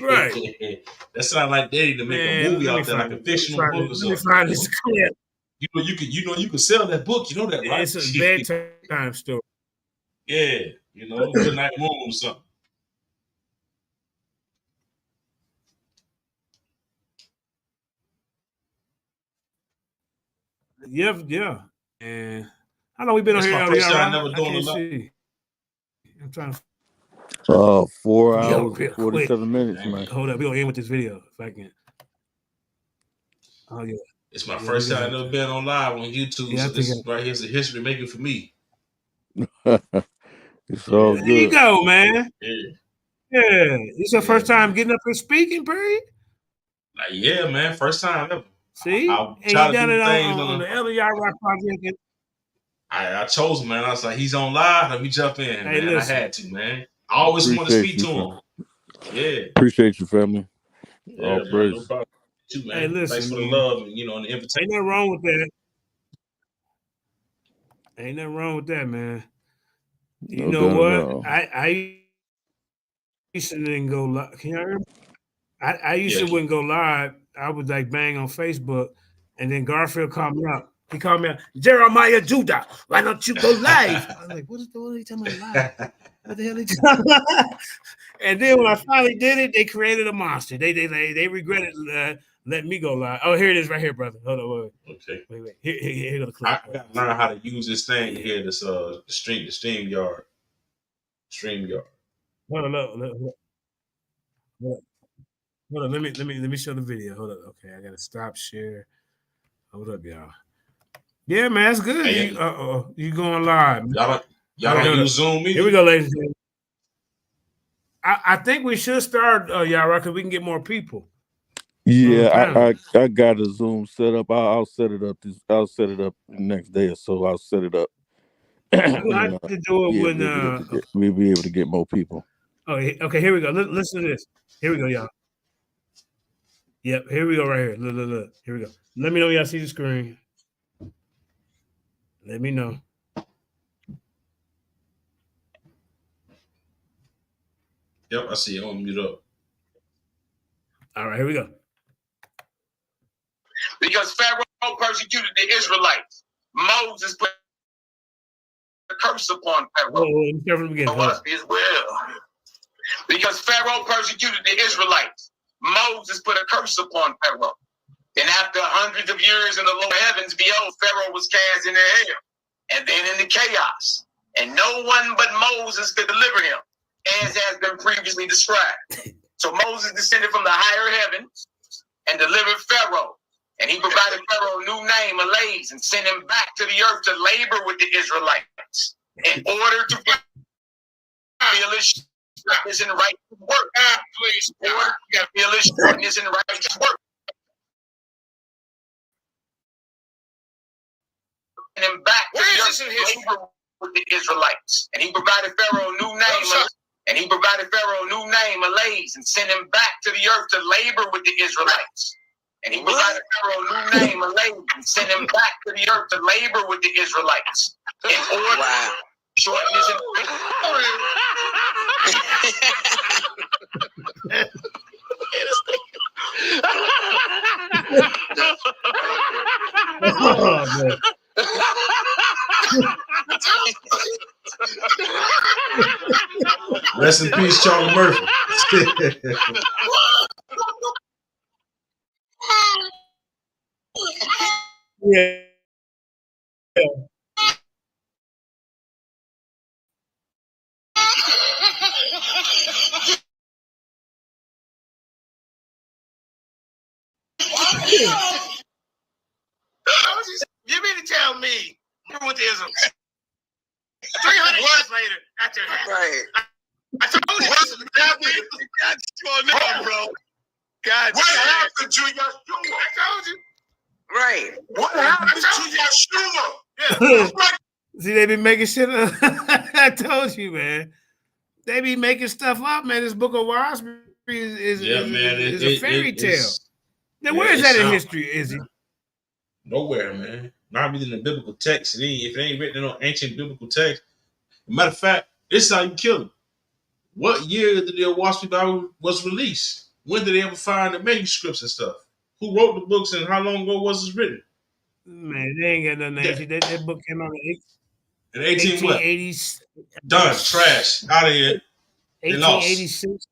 Right. That sounds like they need to make a movie out there, like a fictional book or something. Let me find this clip. You can sell that book. You know that, right? It's a bedtime story. Yeah, Good Night Moon or something. Yeah. And how long we been on here? I never doing a lot. I'm trying to. 4 Yo, hours real and 47 quick. minutes, man. Hold up, we're gonna end with this video if I can. Oh yeah. It's my first time I've ever been on live on YouTube, Yeah, so this right here's a history making for me. It's all There good. you go, man. Yeah. Yeah. It's your first time getting up and speaking, period? Like, yeah, man. First time ever. See? I'll And try you to done do it things on the Elder Yard Rock Project. I chose him, man. I was like, he's on live. Let me jump in, Hey, man. listen. I had to, man. I always want to speak to him. Yeah. Appreciate you, family. Yeah, All man. praise. No problem. Too, man. Hey, listen, Thanks for the man. love and, and the invitation. Ain't nothing wrong with that. Ain't nothing wrong with that, man. You know what? I used to didn't go live. Can you hear me? I used to wouldn't go live. I would like bang on Facebook, and then Garfield called me up. He called me up, Jeremiah Judah. Why don't you go live? I was like, what are you talking about live? What the hell are you talking about? And then when I finally did it, they created a monster. They regretted letting me go live. Oh, here it is, right here, brother. Hold on, wait. Here go the clip. I gotta learn how to use this thing here. This stream yard. Hold on. Hold on, let me show the video. Hold up. Okay, I gotta stop share. Hold up, y'all. Yeah, man, that's good. Hey, You going live. Y'all don't use Zoom either? Here we go, ladies and gentlemen. I think we should start, y'all, right? Because we can get more people. Yeah, I got a Zoom set up. I'll set it up. I'll set it up the next day or so. I'll set it up. We'll have to do it when we'll be able to get more people. Oh, okay. Here we go. Listen to this. Here we go, y'all. Yep. Here we go. Right here. Look. Here we go. Let me know y'all see the screen. Let me know. Yep, I see you on mute up. All right, here we go. Because Pharaoh persecuted the Israelites. Moses put a curse upon Pharaoh. Oasphe as well. Because Pharaoh persecuted the Israelites. Moses put a curse upon Pharaoh. Then after hundreds of years in the lower heavens, behold, Pharaoh was cast into hell. And then into chaos. And no one but Moses could deliver him, as has been previously described. So Moses descended from the higher heavens and delivered Pharaoh. And he provided Pharaoh a new name, Alaze, and sent him back to the earth to labor with the Israelites in order to fulfill his shortness and righteous work. Please, in order to fulfill his shortness and righteous work. And him back to the earth to labor with the Israelites. And he provided Pharaoh a new name. And he provided Pharaoh a new name, Alaze, and sent him back to the earth to labor with the Israelites. And he provided Pharaoh a new name, Alaze, and sent him back to the earth to labor with the Israelites. In order to shortness and Rest in peace, Charlie Murphy. Yeah. You mean to tell me with Islam 300 years later after that? Right. I told you this is bro. God, what happened to Yeshua? I told you. Right. What happened to Yeshua? Yeah. See, they be making shit up. I told you, man. They be making stuff up, man. This book of Oasphe is a fairy tale. Now, where is that in history, is it? Nowhere, man. Not even in the biblical text. If it ain't written in no ancient biblical text. Matter of fact, this is how you kill them. What year did the Oasphe Bible was released? When did they ever find the manuscripts and stuff? Who wrote the books and how long ago was it written? Man, they ain't got nothing ancient. That book came out in 1880s. Done. Trash. Out of here. 1886.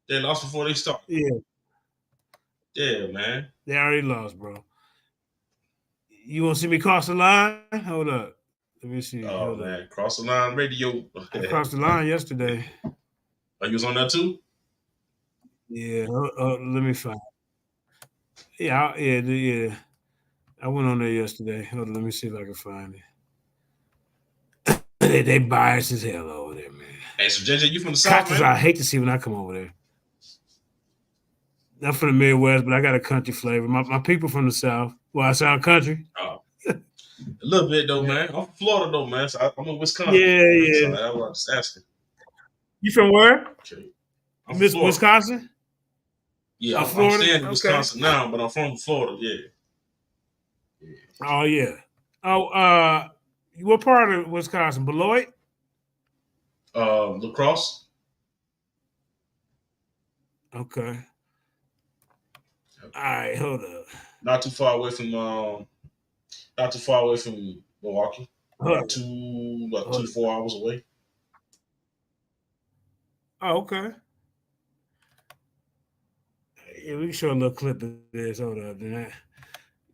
They lost before they started. Yeah. Yeah, man. They already lost, bro. You want to see me cross the line? Hold up. Let me see. Oh, man. Cross the line radio. I crossed the line yesterday. Oh, you was on that too? Yeah, let me find. Yeah. I went on there yesterday. Hold on, let me see if I can find it. they biased as hell over there, man. Hey, so JJ, you from the South, man? I hate to see when I come over there. I'm from the Midwest, but I got a country flavor. My people from the South. Well, I sound country. Oh, a little bit though, man. I'm from Florida though, man. So I'm in Wisconsin. Yeah. So that's what I was asking. You from where? Okay. I'm from Florida. Wisconsin? Yeah, I'm staying in Wisconsin now, but I'm from Florida. Yeah. Oh yeah. Oh, what part of Wisconsin? Beloit? La Crosse. Okay. All right, hold up. Not too far away from Milwaukee. About 2 to 4 hours away. Oh, okay. Yeah, we can show a little clip of this. Hold up.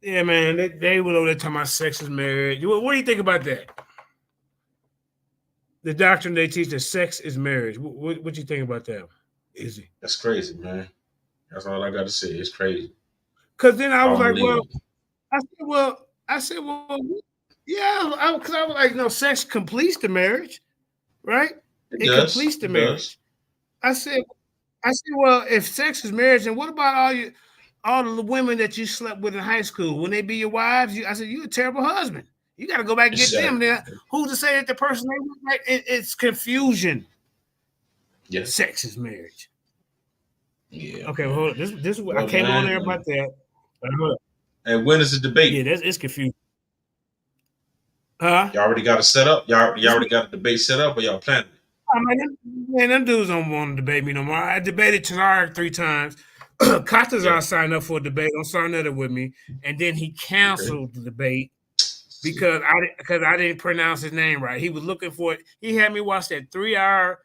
Yeah, man, they went over there talking about sex is marriage. What do you think about that? The doctrine they teach that sex is marriage. What you think about that? Izzy? That's crazy, man. That's all I got to say. It's crazy. Because then I was like, yeah, because I was like, no, sex completes the marriage, right? It completes the marriage. I said, well, if sex is marriage, then what about all the women that you slept with in high school? When they be your wives, I said, you're a terrible husband. You got to go back and get them. Then who's to say that the person they with, right? It's confusion. Yeah. Sex is marriage. Yeah. Okay, well, hold on. This I came on there about that. And when is the debate? Yeah, it's confusing. Huh? Y'all already got it set up? Y'all already got the debate set up, or y'all planning it? Man, them dudes don't want to debate me no more. I debated Tanar 3 times. Kostazar signed up for a debate on Sarnetta with me, and then he canceled the debate because I didn't pronounce his name right. He was looking for it. He had me watch that 3-hour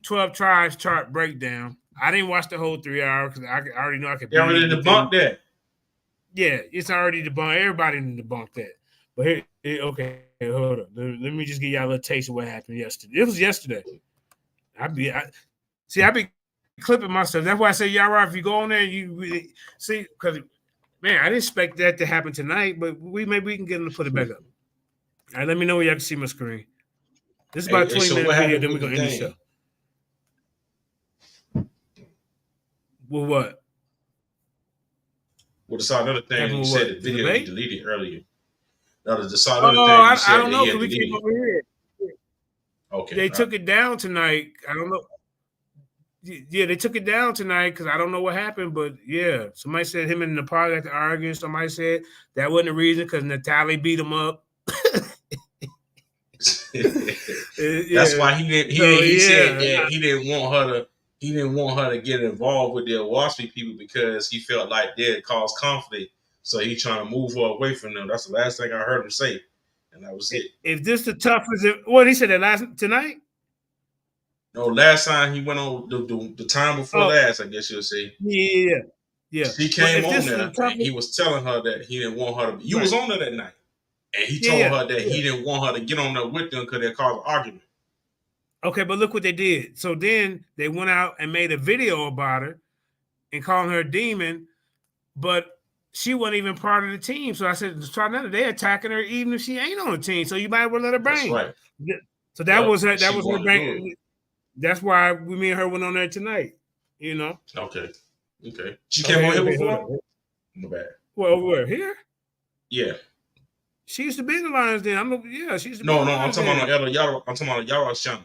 12 tribes chart breakdown. I didn't watch the whole 3 hours because I already know I could. They already debunked that. Yeah, it's already debunked. Everybody debunked that. But here, okay, hold up. Let me just give y'all a little taste of what happened yesterday. It was yesterday. I be clipping myself. That's why I say, y'all right. If you go on there, you really see, because man, I didn't expect that to happen tonight. But maybe we can get them to put it back up. All right, let me know where y'all can see my screen. This is about a 20-minute video. Then we're gonna end the show. Well, what? Well, the Sarnetta thing, you said the video you deleted earlier. No, the Sarnetta thing you said I don't know, because we came over here. Okay. They took it down tonight. I don't know. Yeah, they took it down tonight because I don't know what happened, but yeah, somebody said him and Nepal got to arguing. Somebody said that wasn't the reason because Natalie beat him up. That's why he said that he didn't want her to get involved with the Oasphe people because he felt like they'd cause conflict. So he trying to move her away from them. That's the last thing I heard him say, and that was it. If this the toughest, what he said that tonight? No, last time he went on the time before last, I guess you'll say. Yeah. She came on there and he was telling her that he didn't want her to. You was on there that night. And he told her that he didn't want her to get on there with them because they caused an argument. Okay, but look what they did. So then they went out and made a video about her and calling her a demon, but she wasn't even part of the team. So I said, they're attacking her even if she ain't on the team. So you might as well let her bang. That's right. So that was her. That was her bang. That's why me and her went on there tonight. You know. Okay. She came on here before. No bad. Well, where here? Yeah. She used to be in the Lions Den. She used to be I'm talking about I'm talking about Yara's channel.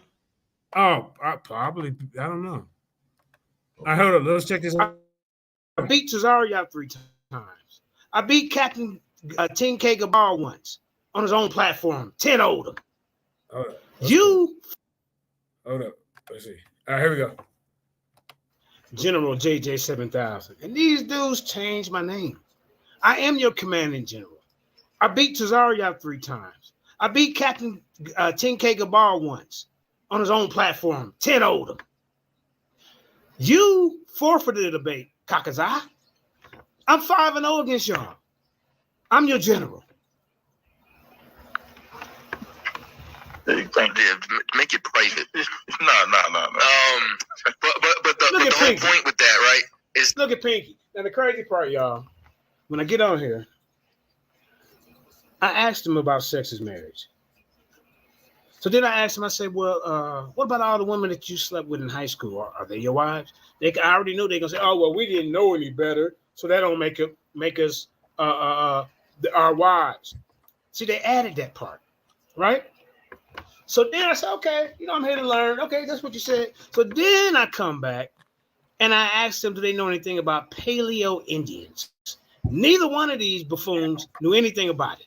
Oh, probably. I don't know. I heard it. Let's check this out. I beat Cesario 3 times. I beat Captain 10K Gabar once on his own platform. 10 older. Hold up. Let's see. All right, here we go. General JJ 7000. And these dudes changed my name. I am your commanding general. I beat Cesario 3 times. I beat Captain 10K Gabar once on his own platform. 10 older. You forfeited the debate, Kakazai. I'm 5-0 against y'all. I'm your general. Make it private. No. But the whole point with that, right, is look at Pinky. Now the crazy part, y'all, when I get on here, I asked him about sex as marriage. So then I asked him, I said, well, what about all the women that you slept with in high school? Are they your wives? I already knew they're going to say, oh, well, we didn't know any better, so that don't make us our wives. See, they added that part, right? So then I said, okay, I'm here to learn. Okay, that's what you said. So then I come back and I asked them, do they know anything about Paleo Indians? Neither one of these buffoons knew anything about it.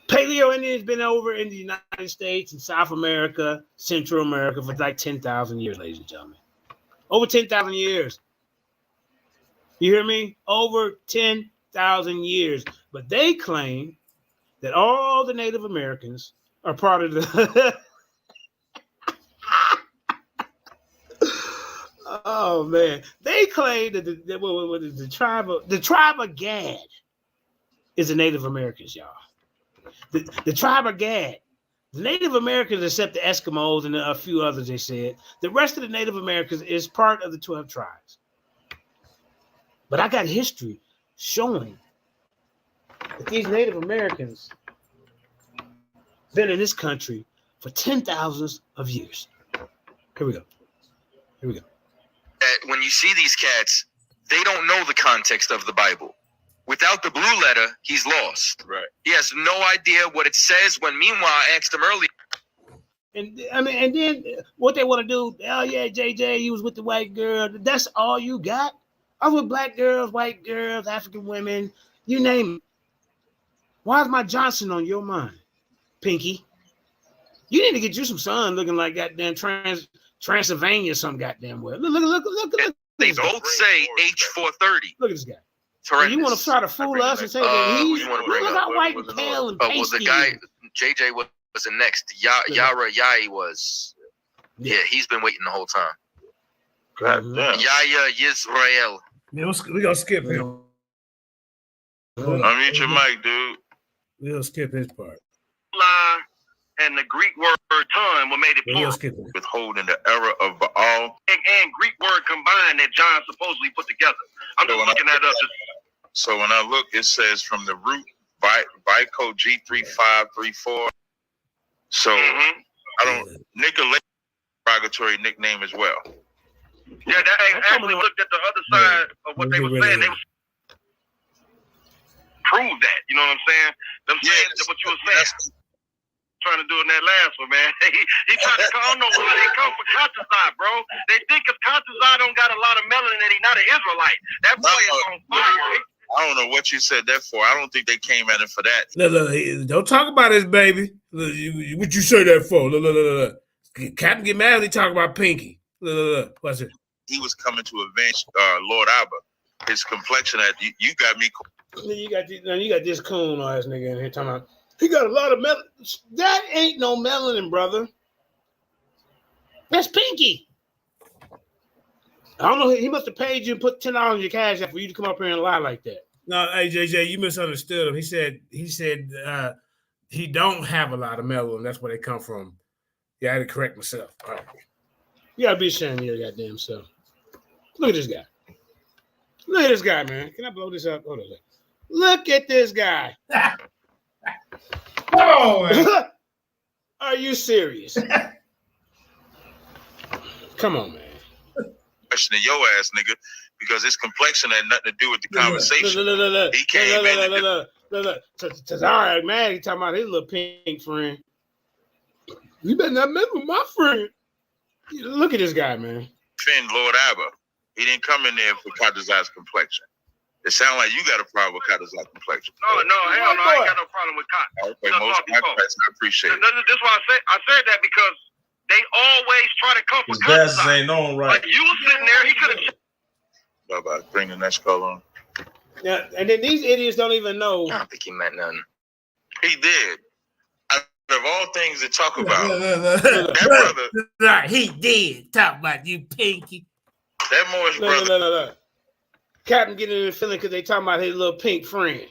Paleo Indians been over in the United States and South America, Central America for like 10,000 years, ladies and gentlemen. Over 10,000 years. You hear me? Over 10,000 years. But they claim that all the Native Americans are part of the... Oh, man. They claim that the tribe of Gad is the Native Americans, y'all. The tribe of Gad. The Native Americans, except the Eskimos and a few others, they said. The rest of the Native Americans is part of the 12 tribes. But I got history showing that these Native Americans been in this country for 10,000s of years. Here we go. When you see these cats, they don't know the context of the Bible. Without the blue letter, he's lost. Right. He has no idea what it says. When meanwhile, I asked him earlier. And then what they want to do? Oh yeah, JJ, you was with the white girl. That's all you got? I was with black girls, white girls, African women, you name it. Why is my Johnson on your mind, Pinky? You need to get you some sun looking like goddamn Transylvania, some goddamn well. Look. They both say H430. Look at this guy. So you want to try to fool us and say that he's look how white and pale and pasty. Well, the guy JJ wasn't next. Yara Yai was. Yeah, he's been waiting the whole time. Yaya Yisrael. Yeah, we're gonna skip him. Unmute your mic, dude. We'll skip his part. And the Greek word ton what made it plural. Withholding the error of Baal. And Greek word combined that John supposedly put together. I'm just looking that up. So when I look, it says from the root Vico G3534. So I don't Nicolay derogatory nickname as well. Yeah, that actually looked at the other side of what they were saying. They prove that. You know what I'm saying? Them saying what you were saying. Trying to do in that last one, man. He tried to call no one. They come for Contazai, bro. They think if Contazai don't got a lot of melanin that he's not an Israelite. That boy is on fire. I don't know what you said that for. I don't think they came at him for that. Look, don't talk about his baby. Look, what you say that for? Look. Captain get mad when he talk about Pinky. Look. What's it? He was coming to avenge Lord Abba. His complexion, you got me. You got this coon ass nigga in here talking about. He got a lot of melanin. That ain't no melanin, brother. That's Pinky. I don't know. He must have paid you and put $10 in your cash app for you to come up here and lie like that. No, hey JJ, you misunderstood him. He said he don't have a lot of melanin. That's where they come from. Yeah, I had to correct myself. All right. You gotta be ashamed of your goddamn self. Look at this guy. Look at this guy, man. Can I blow this up? Hold on. Look at this guy. Come on, man. Are you serious? Come on, man. Questioning your ass, nigga, because his complexion had nothing to do with the conversation. Look. He came in. Look. Tazara, man, he talking about his little pink friend. You better not mess with my friend. Look at this guy, man. Defend Lord Abba. He didn't come in there for Kadazai's complexion. It sounds like you got a problem with Kadazai's complexion. No, hell no, I ain't got no problem with Kad. Okay, most of my friends, I appreciate it. That's why I said that because they always try to come for Kadazai. Ain't known right. Like you was sitting there, he could have. Bye-bye. Bring the next call on. Yeah, and then these idiots don't even know. I don't think he meant nothing. He did. Out of all things to talk about, that brother. He did talk about you, Pinky. That Morris brother. Look. Captain getting in the feeling because they talking about his little pink friend.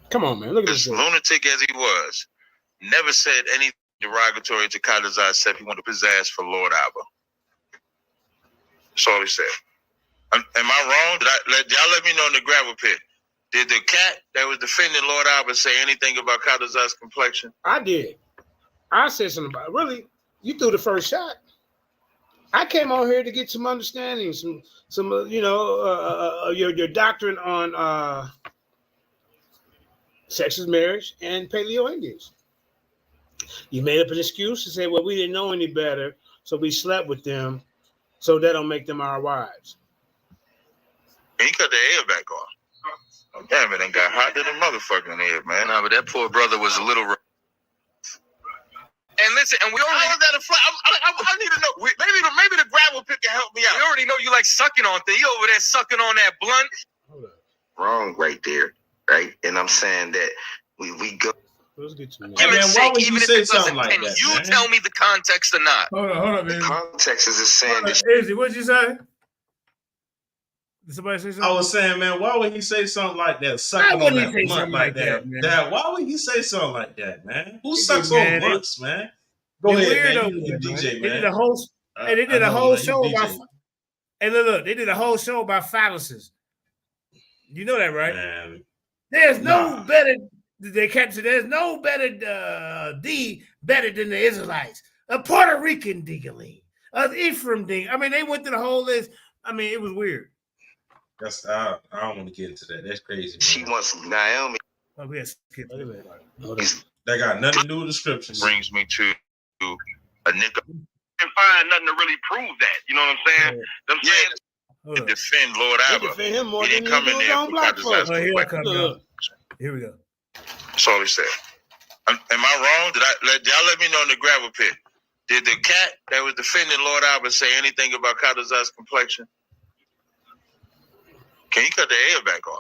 Come on, man. Look at this. As lunatic as he was, never said anything derogatory to Kadazai except he wanted to possess for Lord Abba. That's all he said. Am I wrong? Y'all let me know in the gravel pit. Did the cat that was defending Lord Abba say anything about Kadazai's complexion? I did. I said something about it. Really, you threw the first shot. I came on here to get some understanding, some your doctrine on sexist marriage and Paleo Indians. You made up an excuse to say, well, we didn't know any better, so we slept with them, so that don't make them our wives. And he cut the air back on. Oh, damn, it ain't got hot to the motherfucking air, man. Nah, but that poor brother was a little... And listen, and we already... How is that a fly? I need to know. Maybe the gravel pit can help me out. We already know you like sucking on things. You over there sucking on that blunt. Wrong right there, right? And I'm saying that we go... Let's get to Hey, man, why would you say something like that, you man? tell me the context or not. Hold on, man. The context is just saying that... Izzy, what'd you say? Did somebody say something? I was saying, man, why would he say something like that? Sucking on that blunt like that, man? Dad, why would he say something like that, man? Who sucks on blunts, man? Go ahead, man. You DJ, man. They did a whole, show about. Hey, look, they did a whole show about phalluses. You know that, right? Man. There's no better. They captured. There's no better better than the Israelites. A Puerto Rican dingaling, an Ephraim ding. I mean, they went through the whole list. I mean, it was weird. I don't want to get into that. That's crazy, man. She wants Naomi. Oh, we have to skip That got nothing to do with the scriptures. Brings me to a nigga. And find nothing to really prove that. You know what I'm saying? Them saying to defend Lord Abba. Defend him more he didn't than come in there for black folks. Kadazai's. Here we go. That's all he said. Am I wrong? Y'all let me know in the gravel pit. Did the cat that was defending Lord Abba say anything about Kadazai's complexion? Can you cut the air back on?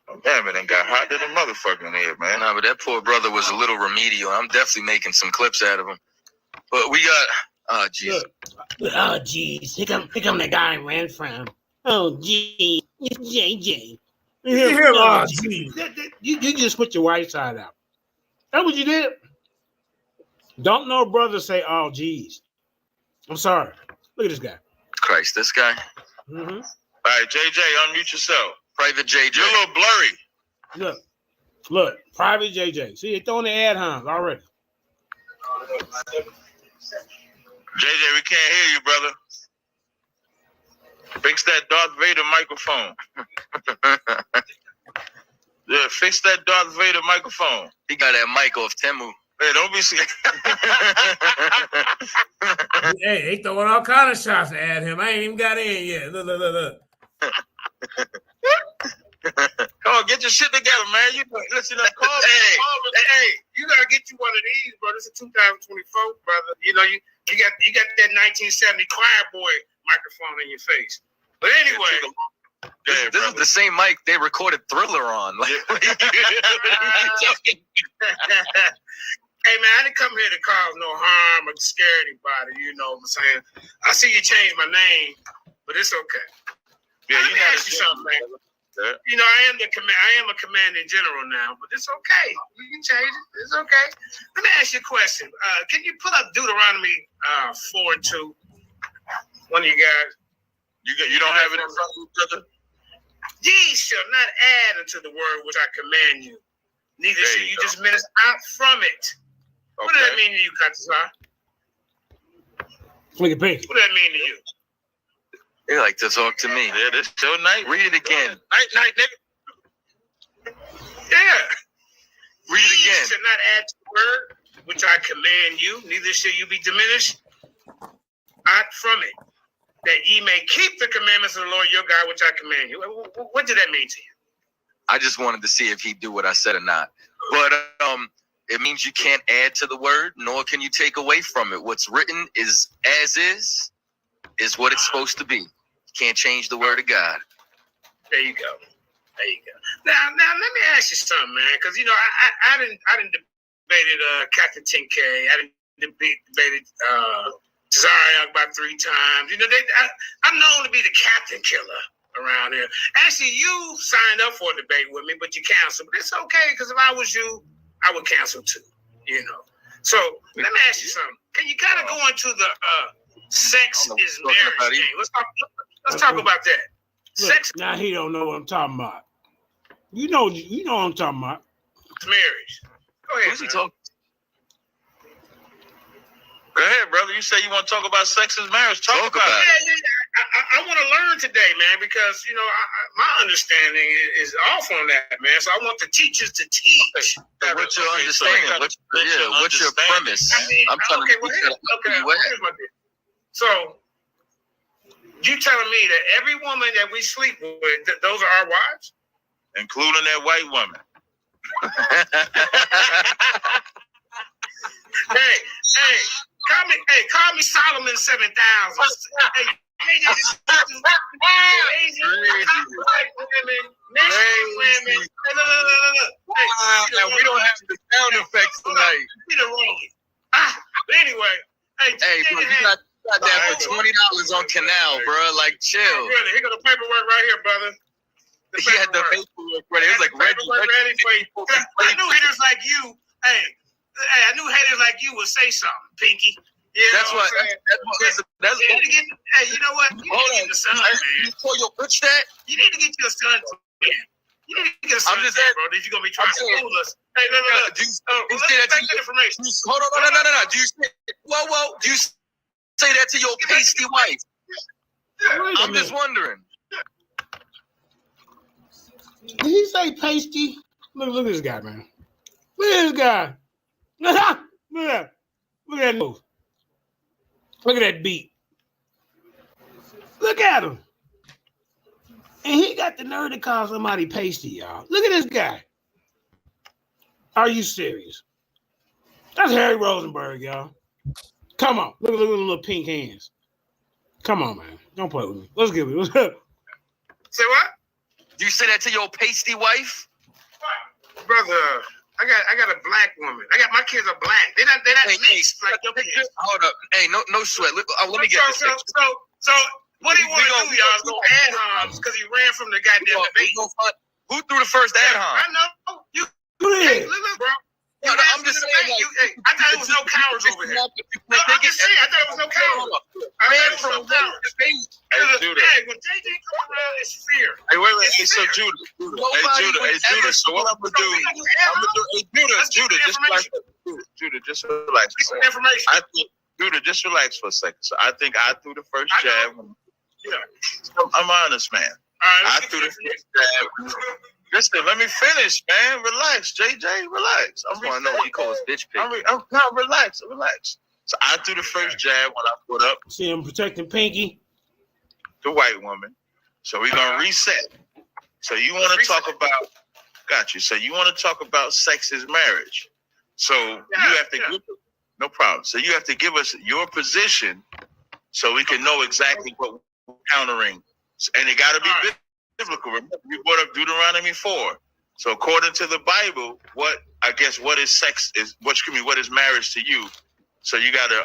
Oh, damn, it ain't got hot to the motherfucking air, man. Nah, but that poor brother was a little remedial. I'm definitely making some clips out of him. But we got... Oh, jeez. Oh, jeez. Here come the guy I ran from. Oh, jeez. It's JJ. Oh, jeez. You just put your white side out. That's what you did. Don't no brother say, oh, jeez. I'm sorry. Look at this guy. Christ, this guy? Mm-hmm. All right, JJ, unmute yourself. Private JJ. You're a little blurry. Look, Private JJ. See, they're throwing the ad homs already. JJ, we can't hear you, brother. Fix that Darth Vader microphone. Yeah, fix that Darth Vader microphone. He got that mic off Temu. Hey, don't be scared. Hey, they throwing all kind of shots at him. I ain't even got in yet. Look. Come on, get your shit together, man. You listen to Hey, you gotta get you one of these, bro. This is 2024, brother. You know, you got that 1970 choir boy microphone in your face. But anyway, this is the same mic they recorded Thriller on. Like, hey man, I didn't come here to cause no harm or scare anybody. You know what I'm saying? I see you changed my name, but it's okay. Yeah, let me ask you something, man. You know, I am a commanding general now, but it's okay. You can change it. It's okay. Let me ask you a question. Can you put up Deuteronomy 4:2? One of you guys. You don't have it in front of you, brother? Ye shall not add unto the word which I command you. Neither shall you dismiss out from it. Okay. What does that mean to you, Kadazai? Look at Pink. What does that mean to you? They like to talk to me. Yeah, this so night. Read it again. Night, nigga. Yeah. Read it again. Ye shall not add to the word which I command you, neither shall you be diminished out from it, that ye may keep the commandments of the Lord your God, which I command you. What did that mean to you? I just wanted to see if he'd do what I said or not. But it means you can't add to the word, nor can you take away from it. What's written is as is what it's supposed to be. You can't change the word of God. There you go. Now let me ask you something, man, because you know I didn't debated Captain 10K. I didn't debated Tazariak about 3 times. You know, I'm known to be the captain killer around here. Actually, you signed up for a debate with me, but you canceled. But it's okay, because if I was you, I would cancel too. You know. So let me ask you something. Can you kind of go into the sex is marriage thing? Let's talk about that. Look, sex. Now he don't know what I'm talking about. You know what I'm talking about. Marriage. Go ahead. Who's he talking? Go ahead, brother. You say you want to talk about sex and marriage. Talk about it. Yeah. I want to learn today, man, because, you know, my understanding is off on that, man. So I want the teachers to teach. Okay. What's your understanding? What's your premise? I mean, I'm trying to here's my deal. So you telling me that every woman that we sleep with, those are our wives? Including that white woman. Hey, call me Solomon 7000. Hey, Mexican women. We don't have the sound effects tonight. But anyway, hey, bro, you got that for $20 on Canal, bro. Like, chill. Really, here got the paperwork right here, brother. He had the paperwork ready. It was like ready for you. I knew haters like you. Hey, I knew haters like you would say something, Pinky. Yeah, that's what. That's you need to get. Hey, you know what? You need to get your son, man. You pull your bitch that? You need to get your son, man. You need to get your son, bro. That you're gonna be trying to fool us. Hey, look. Let's take that information. Hold on, no. Do you say? Whoa. Do you say that to your pasty wife? I'm just wondering. Did he say pasty? Look at this guy, man. Look at this guy. Look at that. Look at that nose. Look at that beat. Look at him. And he got the nerve to call somebody pasty, y'all. Look at this guy. Are you serious? That's Harry Rosenberg, y'all. Come on. Look at the little pink hands. Come on, man. Don't play with me. Let's give it. Say what? Do you say that to your pasty wife? Brother, I got a black woman. My kids are black. They're not mixed like your kids. Hold up. Hey, no sweat. Let me get this. So what do you want to do, y'all? Go ad homs because he ran from the goddamn debate. Who threw the first ad hom? I know. You did. Look, bro. No, I'm just saying. I thought it was no cowards over here. No, I'm just saying. I thought it was no cowards. I ran from cowards. Hey, when JJ come around, it's fear. Hey, wait. Hey, so Judah. Judah. So what I'm gonna do? Judah, just relax. Information. Judah, just relax for a second. So I think I threw the first jab. Yeah. I'm honest, man. I threw the first jab. Listen, let me finish, man. Relax, JJ. Relax. I want to know what he calls bitch pick. Relax. So I threw the first jab when I put up. See him protecting Pinky. The white woman. So we're going to reset. So you want to talk about, got you. So you want to talk about sex is marriage. So you have to give, no problem. So you have to give us your position so we can know exactly what we're countering. And it got to be biblical. Remember, we brought up Deuteronomy 4. So according to the Bible, what is sex is what is marriage to you? So you got to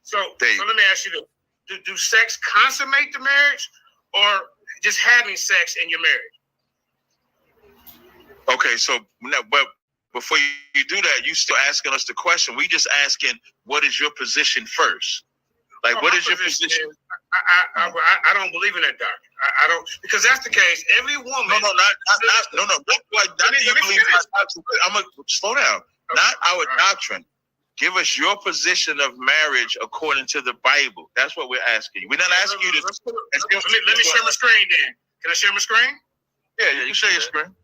So let me ask you this: do sex consummate the marriage, or just having sex in your marriage? Okay, so but before you do that, you still asking us the question. We just asking, what is your position first? Like, what is your position? I don't believe in that doctrine. I don't, because that's the case. Every woman. No. Not you believe in our doctrine. I'm gonna slow down. Not our doctrine. Give us your position of marriage according to the Bible. That's what we're asking. We're not asking you to. Let me share my screen then. Can I share my screen? Yeah, you can share your screen.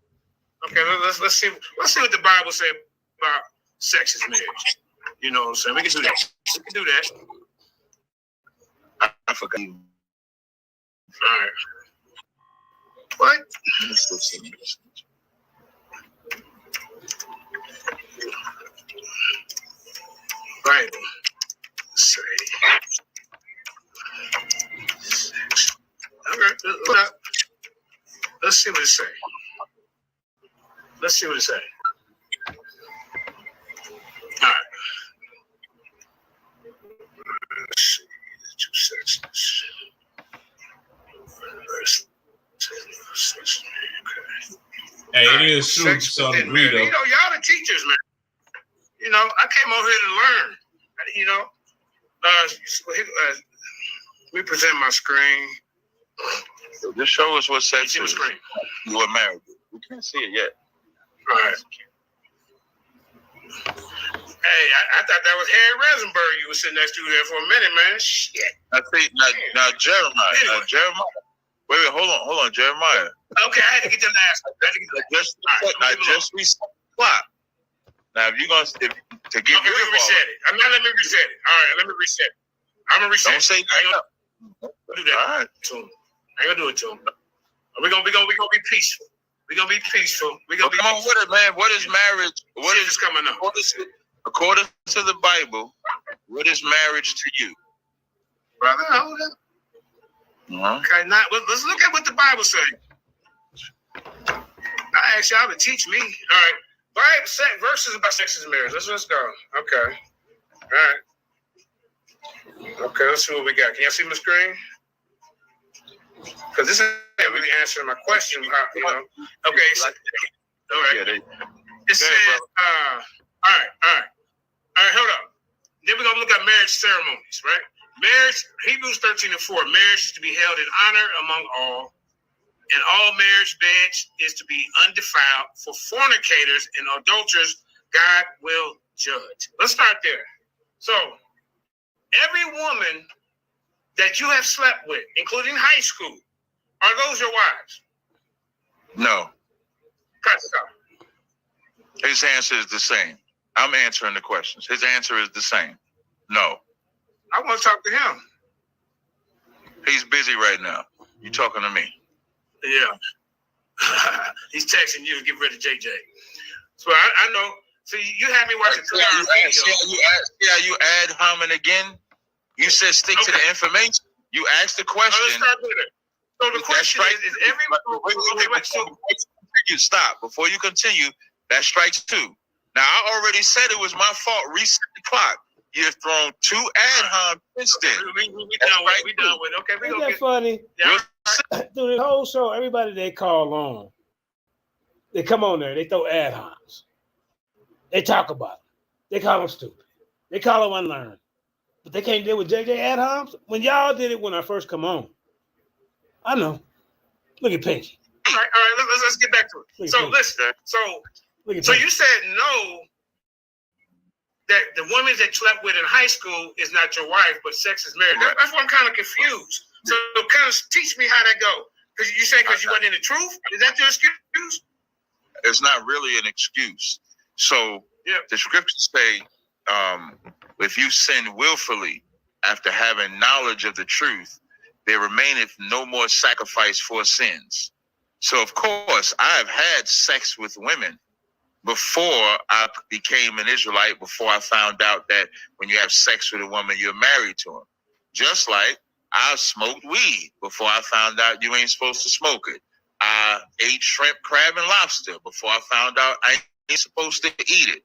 Okay, let's see what the Bible says about sex is marriage. You know what I'm saying? We can do that. I forgot. All right. What? Bible say. Okay, let's see what it say. All right. Let's see. 2 sexes. Verse Hey, it is true to some degree, though. You know, y'all the teachers, man. You know, I came over here to learn. You know, let me present my screen. Just show us what sex you were married. We can't see it yet. All right. Hey, I thought that was Harry Rosenberg you was sitting next to there for a minute, man. Shit. I think now Jeremiah. Anyway. Now Jeremiah. Wait, hold on, Jeremiah. Okay, I had to get the last one. I just reset the clock. Now, if you're gonna to get okay, let me reset it. I'm not. Let me reset it. All right, let me reset it. I'm gonna reset. Don't say I ain't gonna do that. All right. To him. I ain't gonna do it to him. We're gonna be peaceful. We're gonna be peaceful. We're gonna come on with it, man. What is marriage? What is coming up? According to the Bible, what is marriage to you, brother? Hold up. Okay, now let's look at what the Bible says. I asked y'all to teach me. All right, Bible verses about sex and marriage. Let's go. Okay. All right. Okay, let's see what we got. Can y'all see my screen? Because this ain't really answering my question. How, you know? Okay. So, all right. It says, all right. Hold up. Then we're gonna look at marriage ceremonies, right? Marriage, Hebrews 13:4. Marriage is to be held in honor among all, and all marriage beds is to be undefiled. For fornicators and adulterers, God will judge. Let's start there. So, every woman that you have slept with, including high school, are those your wives? No. His answer is the same. I'm answering the questions. His answer is the same. No. I want to talk to him. He's busy right now. You talking to me? Yeah. He's texting you to get rid of JJ. So I know. So you had me watching 3 hours video. See how you ad homing again? You said stick to the information. You asked the question. Let's start with it. So the question is every... You stop. Before you continue, that strikes 2. Now, I already said it was my fault. Reset the clock. You've thrown 2 ad hom instant. We done with it. Okay, we Isn't gonna that funny? Yeah. Through the whole show, everybody they call on, they come on there, they throw ad homs. They talk about them. They call them stupid. They call them unlearned. But they can't deal with JJ ad homs? When y'all did it when I first come on. I know. Look at Pinky. All right, let's get back to it. So listen, so you said no, that the woman that you slept with in high school is not your wife, but sex is marriage. Right. That's why I'm kind of confused. So kind of teach me how that go. Because you say because you wasn't in the truth? Is that your excuse? It's not really an excuse. So the scriptures say, if you sin willfully after having knowledge of the truth, there remaineth no more sacrifice for sins. So, of course, I have had sex with women before I became an Israelite, before I found out that when you have sex with a woman, you're married to her. Just like I smoked weed before I found out you ain't supposed to smoke it. I ate shrimp, crab, and lobster before I found out I ain't supposed to eat it.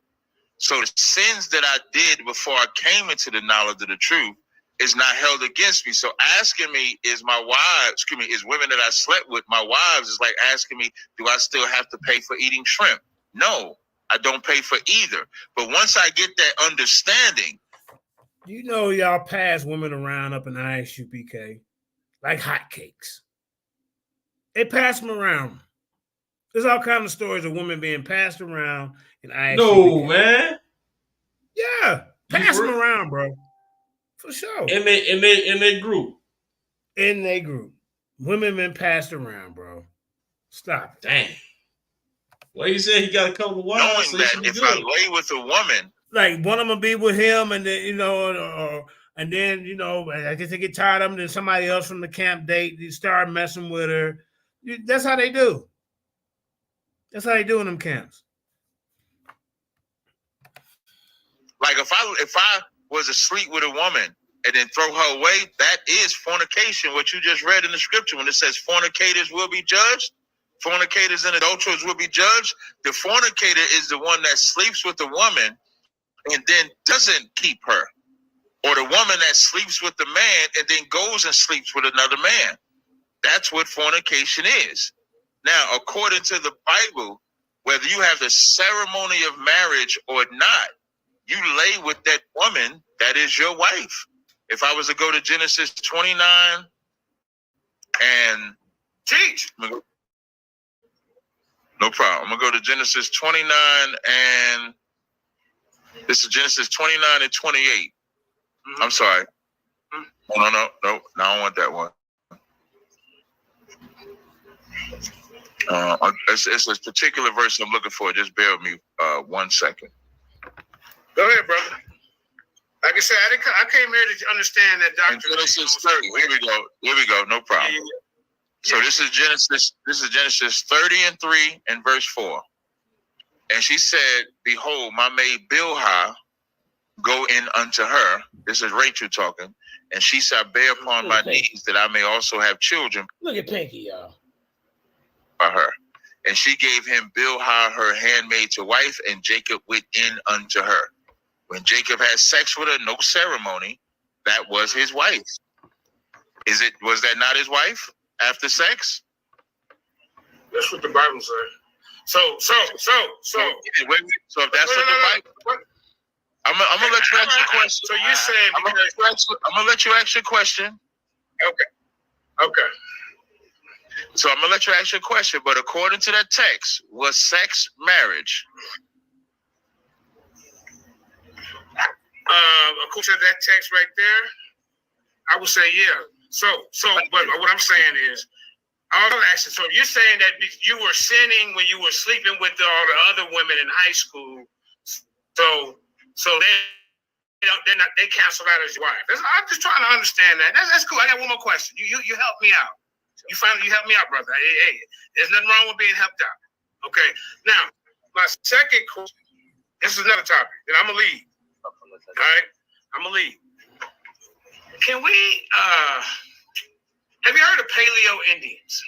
So the sins that I did before I came into the knowledge of the truth is not held against me. So asking me is women that I slept with, my wives, is like asking me, do I still have to pay for eating shrimp? No, I don't pay for either. But once I get that understanding. You know y'all pass women around up in ISU, BK, like hotcakes. They pass them around. There's all kinds of stories of women being passed around in ISU. No, BK. Man. Yeah, pass them around, bro. For sure. In their group. In their group. Women been passed around, bro. Stop. Dang. Well, he said he got a couple of wives. Knowing that if I lay with a woman. Like one of them be with him and then, and then, I guess they get tired of him. Then somebody else from the camp date, you start messing with her. That's how they do. That's how they do in them camps. Like if I was asleep with a woman and then throw her away, that is fornication, what you just read in the scripture when it says fornicators will be judged. Fornicators and adulterers will be judged. The fornicator is the one that sleeps with the woman and then doesn't keep her. Or the woman that sleeps with the man and then goes and sleeps with another man. That's what fornication is. Now, according to the Bible, whether you have the ceremony of marriage or not, you lay with that woman that is your wife. If I was to go to Genesis 29 and teach, no problem. I'm going to go to Genesis 29 and this is Genesis 29 and 28. Mm-hmm. I'm sorry. No, I don't want that one. It's a particular verse I'm looking for. Just bear with me 1 second. Go ahead, brother. Like I said, I came here to understand that doctrine. Genesis 30. Here we go. No problem. Yeah. So this is Genesis 30 and 3 and verse 4. And she said, "Behold, my maid Bilhah, go in unto her." This is Rachel talking. "And she shall bear upon my knees that I may also have children." Look at Pinky, y'all. By her. And she gave him Bilhah, her handmaid, to wife, and Jacob went in unto her. When Jacob had sex with her, no ceremony, that was his wife. Was that not his wife after sex? That's what the Bible says. So if that's what the Bible. I'm gonna let you ask your question. So you said I'm gonna let you ask your question. Okay. So I'm gonna let you ask your question, but according to that text, was sex marriage? According to that text right there, I would say yeah. But what I'm saying is, I'm asking. So you're saying that you were sinning when you were sleeping with all the other women in high school. So they canceled out as your wife. I'm just trying to understand that. That's cool. I got one more question. You helped me out. You helped me out, brother. Hey, there's nothing wrong with being helped out. Okay. Now, my second question. This is another topic. Then I'm gonna leave. All right. I'm gonna leave. Can we? Have you heard of Paleo Indians?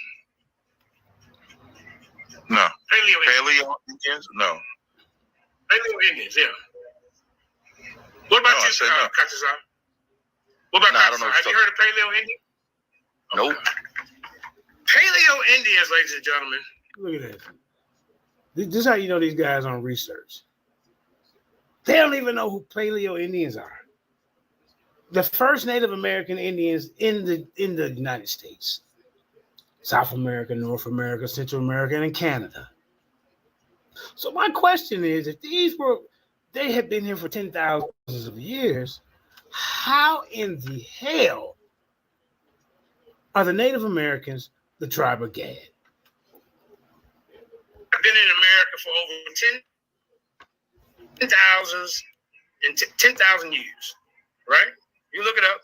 No. Paleo Indians? No. Paleo Indians, yeah. What about you, Katazar? What about Katazar? Have you heard of Paleo Indians? Nope. Paleo Indians, ladies and gentlemen. Look at this. This is how you know these guys on research. They don't even know who Paleo Indians are. The first Native American Indians in the United States, South America, North America, Central America, and Canada. So my question is, if they have been here for 10,000 of years, how in the hell are the Native Americans the tribe of Gad? I've been in America for over 10,000 years, right? You look it up,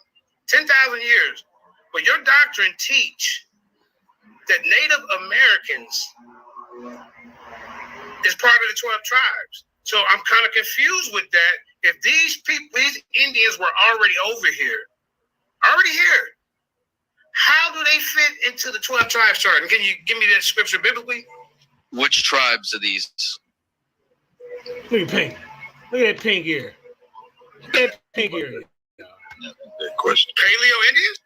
10,000 years. But your doctrine teach that Native Americans is part of the 12 tribes. So I'm kind of confused with that. If these Indians were already here, how do they fit into the 12 tribes chart? And can you give me that scripture biblically? Which tribes are these? Look at Pink. Look at that pink ear. Look at that pink ear. Good question. Paleo Indians?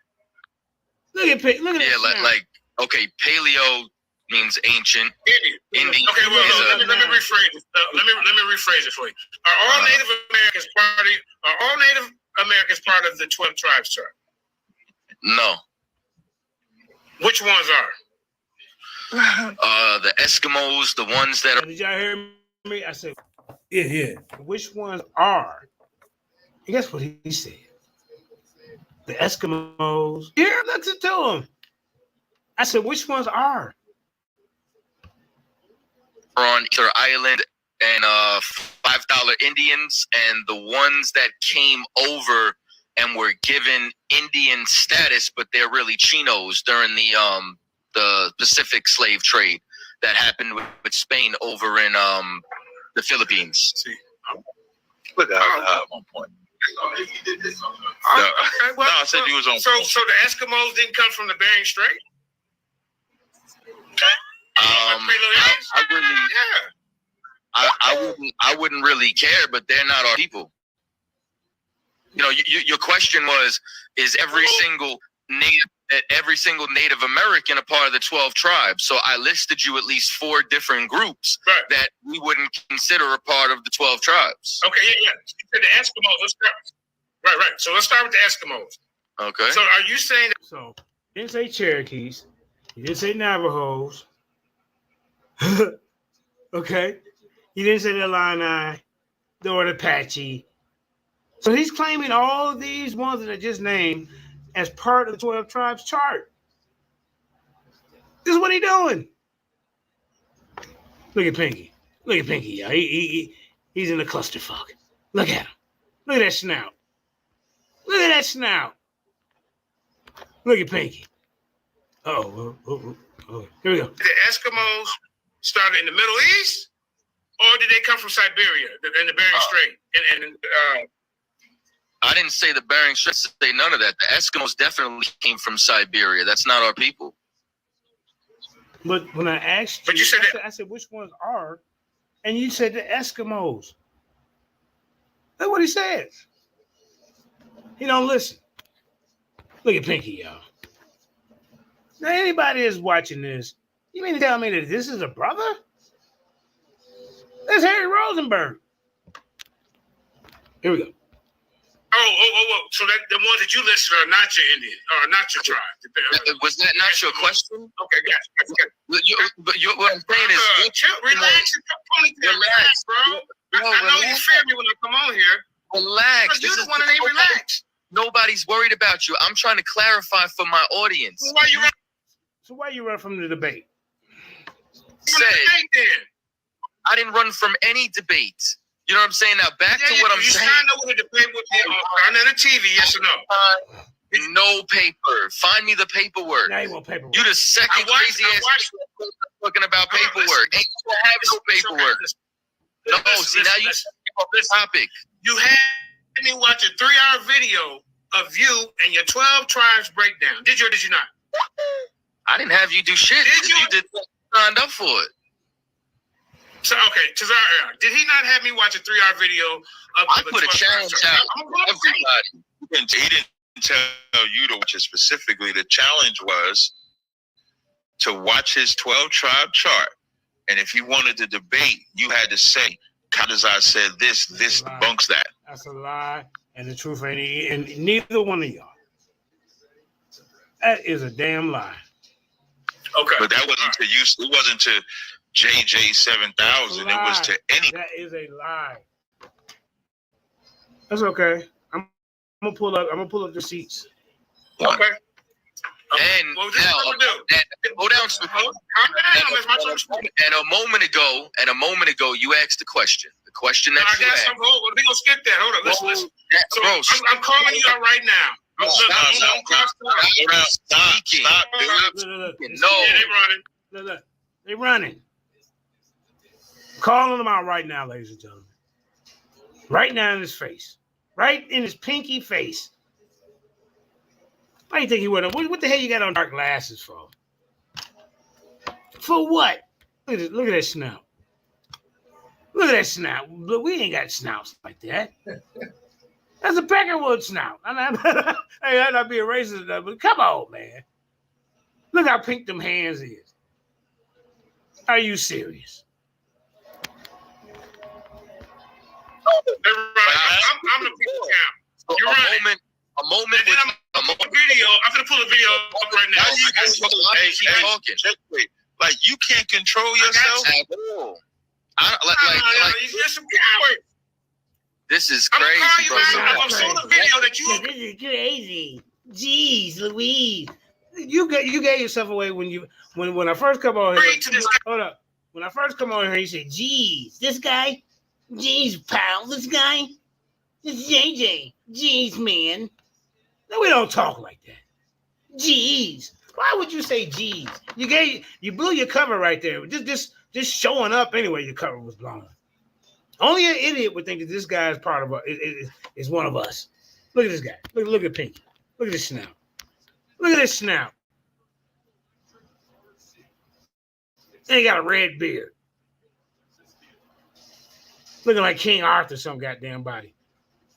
Look at Pink. Look at that. Like, okay, paleo means ancient. Indian. Okay, well, let me rephrase it. Let me rephrase it for you. Are all Native Americans part of the 12 tribes chart? No. Which ones are? The Eskimos, the ones that are. Did y'all hear me? I said, yeah. Which ones are? And guess what he said? The Eskimos. Here, listen to him. I said, which ones are? On Easter Island and $5 Indians, and the ones that came over and were given Indian status, but they're really Chinos during the Pacific slave trade that happened with Spain over in the Philippines. See, look at 1 point. I said he was on. So the Eskimos didn't come from the Bering Strait? I wouldn't really care, but they're not our people. You know, your question was, is every single Native that every single Native American a part of the 12 tribes. So I listed you at least 4 different groups that we wouldn't consider a part of the 12 tribes. Okay, yeah. You said the Eskimos. Let's start. Right. So let's start with the Eskimos. Okay. So are you saying that? So you didn't say Cherokees. You didn't say Navajos. Okay. You didn't say the Illini or the Apache. So he's claiming all of these ones that I just named as part of the 12 tribes chart. This is what he's doing. Look at Pinky. Look at Pinky, y'all. He's in a clusterfuck. Look at him. Look at that snout. Look at that snout. Look at Pinky. Oh. Here we go. The Eskimos started in the Middle East, or did they come from Siberia in the Bering Strait? I didn't say the Bering Strait, say none of that. The Eskimos definitely came from Siberia. That's not our people. But when I asked you, I said, which ones are? And you said the Eskimos. That's what he says. He don't listen. Look at Pinky, y'all. Now, anybody that's watching this, you mean to tell me that this is a brother? That's Harry Rosenberg. Here we go. Oh. So that the ones that you listed are not your Indian, or not your tribe. Was that not your question? Okay, gotcha. But what I'm saying is... relax, bro. I know you fear me when I come on here. Relax. You're the one that ain't relaxed. Nobody's worried about you. I'm trying to clarify for my audience. So why you run from the debate? I didn't run from any debate. You know what I'm saying? Now back to what I'm saying. You signed up with a debate with me on the TV, yes or no? No paper. Find me the paperwork. Now you want paperwork. You the second crazy ass talking about paperwork. Ain't gonna have no paperwork. No, see now you off this topic. You had me watch a 3-hour video of you and your 12 tribes breakdown. Did you or did you not? I didn't have you do shit. You did signed up for it. So okay, Tazar, did he not have me watch a 3-hour video of I put a challenge out everybody. He didn't tell you to watch it specifically. The challenge was to watch his 12 tribe chart. And if you wanted to debate, you had to say, Kadazar said this debunks that. That's a lie, and the truth ain't and neither one of y'all. That is a damn lie. Okay. But that wasn't to you. It wasn't to JJ 7000. It was to any. That is a lie. That's okay. I'm gonna pull up the seats. Okay. And now, hold down, and a moment ago, you asked the question. The question that you asked. We gonna skip that. Hold on, listen. So I'm calling you out right now. Stop, dude. No, they running. Calling them out right now, ladies and gentlemen. Right now in his face. Right in his pinky face. Why do you think he went on? What the hell you got on dark glasses for? For what? Look at that snout. Look at that snout. Look, we ain't got snouts like that. That's a peckerwood snout. I'm not being racist enough, but come on, man. Look how pink them hands is. Are you serious? I'm the people count. You're right. A moment. I'm gonna pull a video up right now. Like you can't control yourself. You're some coward. This is crazy, bro. I'm showing the video that you. This is crazy. Jeez, Louise. You gave yourself away when I first come on here. Hold up. When I first come on here, you say, "Jeez, this guy, jeez, pal, this guy, this JJ, jeez, man." No, we don't talk like that. Jeez. Why would you say jeez? You blew your cover right there. Just showing up anyway, your cover was blown. Only an idiot would think that this guy is part of is one of us. Look at this guy. Look at Pinky. Look at this snout. Look at this snout. And he got a red beard. Looking like King Arthur, some goddamn body.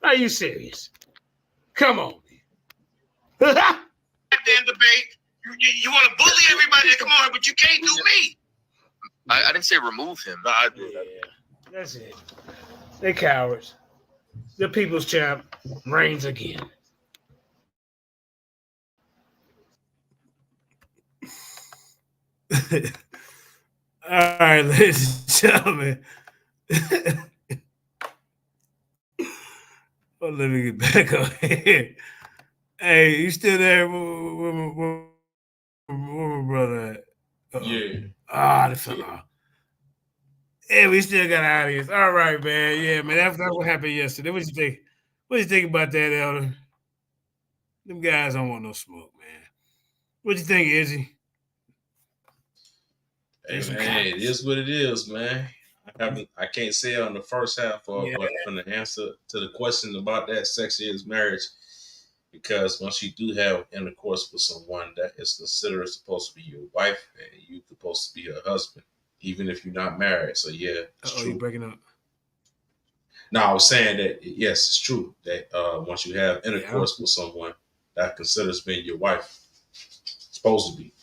Are you serious? Come on. Then debate. You want to bully everybody that come on here, but you can't do me. I didn't say remove him. No, I did. That's it. They cowards. The people's champ reigns again. All right, ladies and gentlemen. Well, let me get back on here. Hey, you still there? Where my brother at? Yeah. The fell off. Yeah, we still got an audience. All right, man. Yeah, man. That's what happened yesterday. What you think? What you think about that, Elder? Them guys don't want no smoke, man. What you think, Izzy? Hey, man, it is what it is, man. I can't say on the first half of, but from the answer to the question about that sex is marriage, because once you do have intercourse with someone, that is considered supposed to be your wife, and you're supposed to be her husband, even if you're not married. So yeah, it's true. You breaking up? No, I was saying that yes, it's true that once you have intercourse with someone, that considers being your wife. Supposed to be,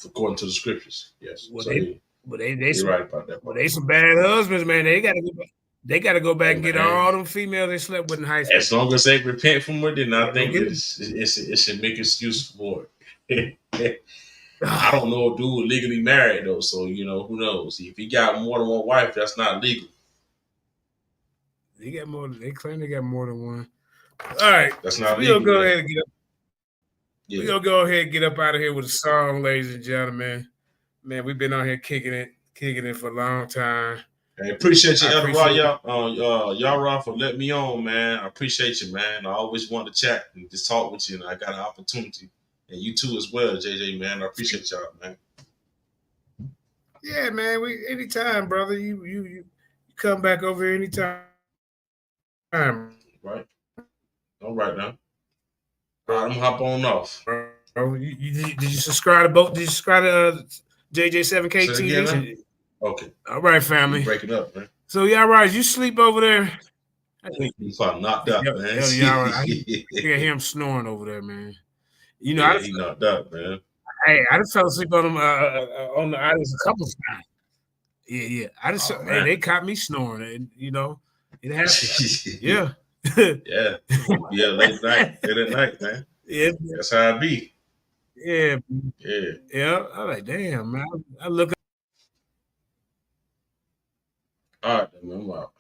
according to the scriptures. Yes. Well, so they you're right about that. Well, they some bad husbands, man. They gotta go back and get all them females they slept with in high school. As long as they repent from it, then I think it should make excuse for it. I don't know if dude legally married though, so who knows? If he got more than one wife, that's not legal. They got more. They claim they got more than one. All right, that's not legal. We're gonna go ahead and get up. Yeah. We're gonna go ahead and get up out of here with a song, ladies and gentlemen. Man, we've been on here kicking it for a long time. I appreciate you, Elder Yara, for letting me on, man. I appreciate you, man. I always want to chat and just talk with you, and I got an opportunity. And you too as well, JJ, man. I appreciate y'all, man. Yeah, man. Anytime, brother. You come back over here anytime. Right. All right now. All right, I'm gonna hop on off. Bro, did you subscribe to both? Did you subscribe to JJ7K TV? Okay. All right, family. Break it up, man. So y'all right, you sleep over there. He's probably knocked out, man. I hear him snoring over there, man. He knocked out, man. Hey, I just fell asleep on him on the islands a couple of times. Yeah. I just they caught me snoring, and it happens. Yeah. Yeah, late at night, man. Yeah, that's how I be. Yeah. Yeah. I'm like, damn, man. I look. All right, man. I'm out.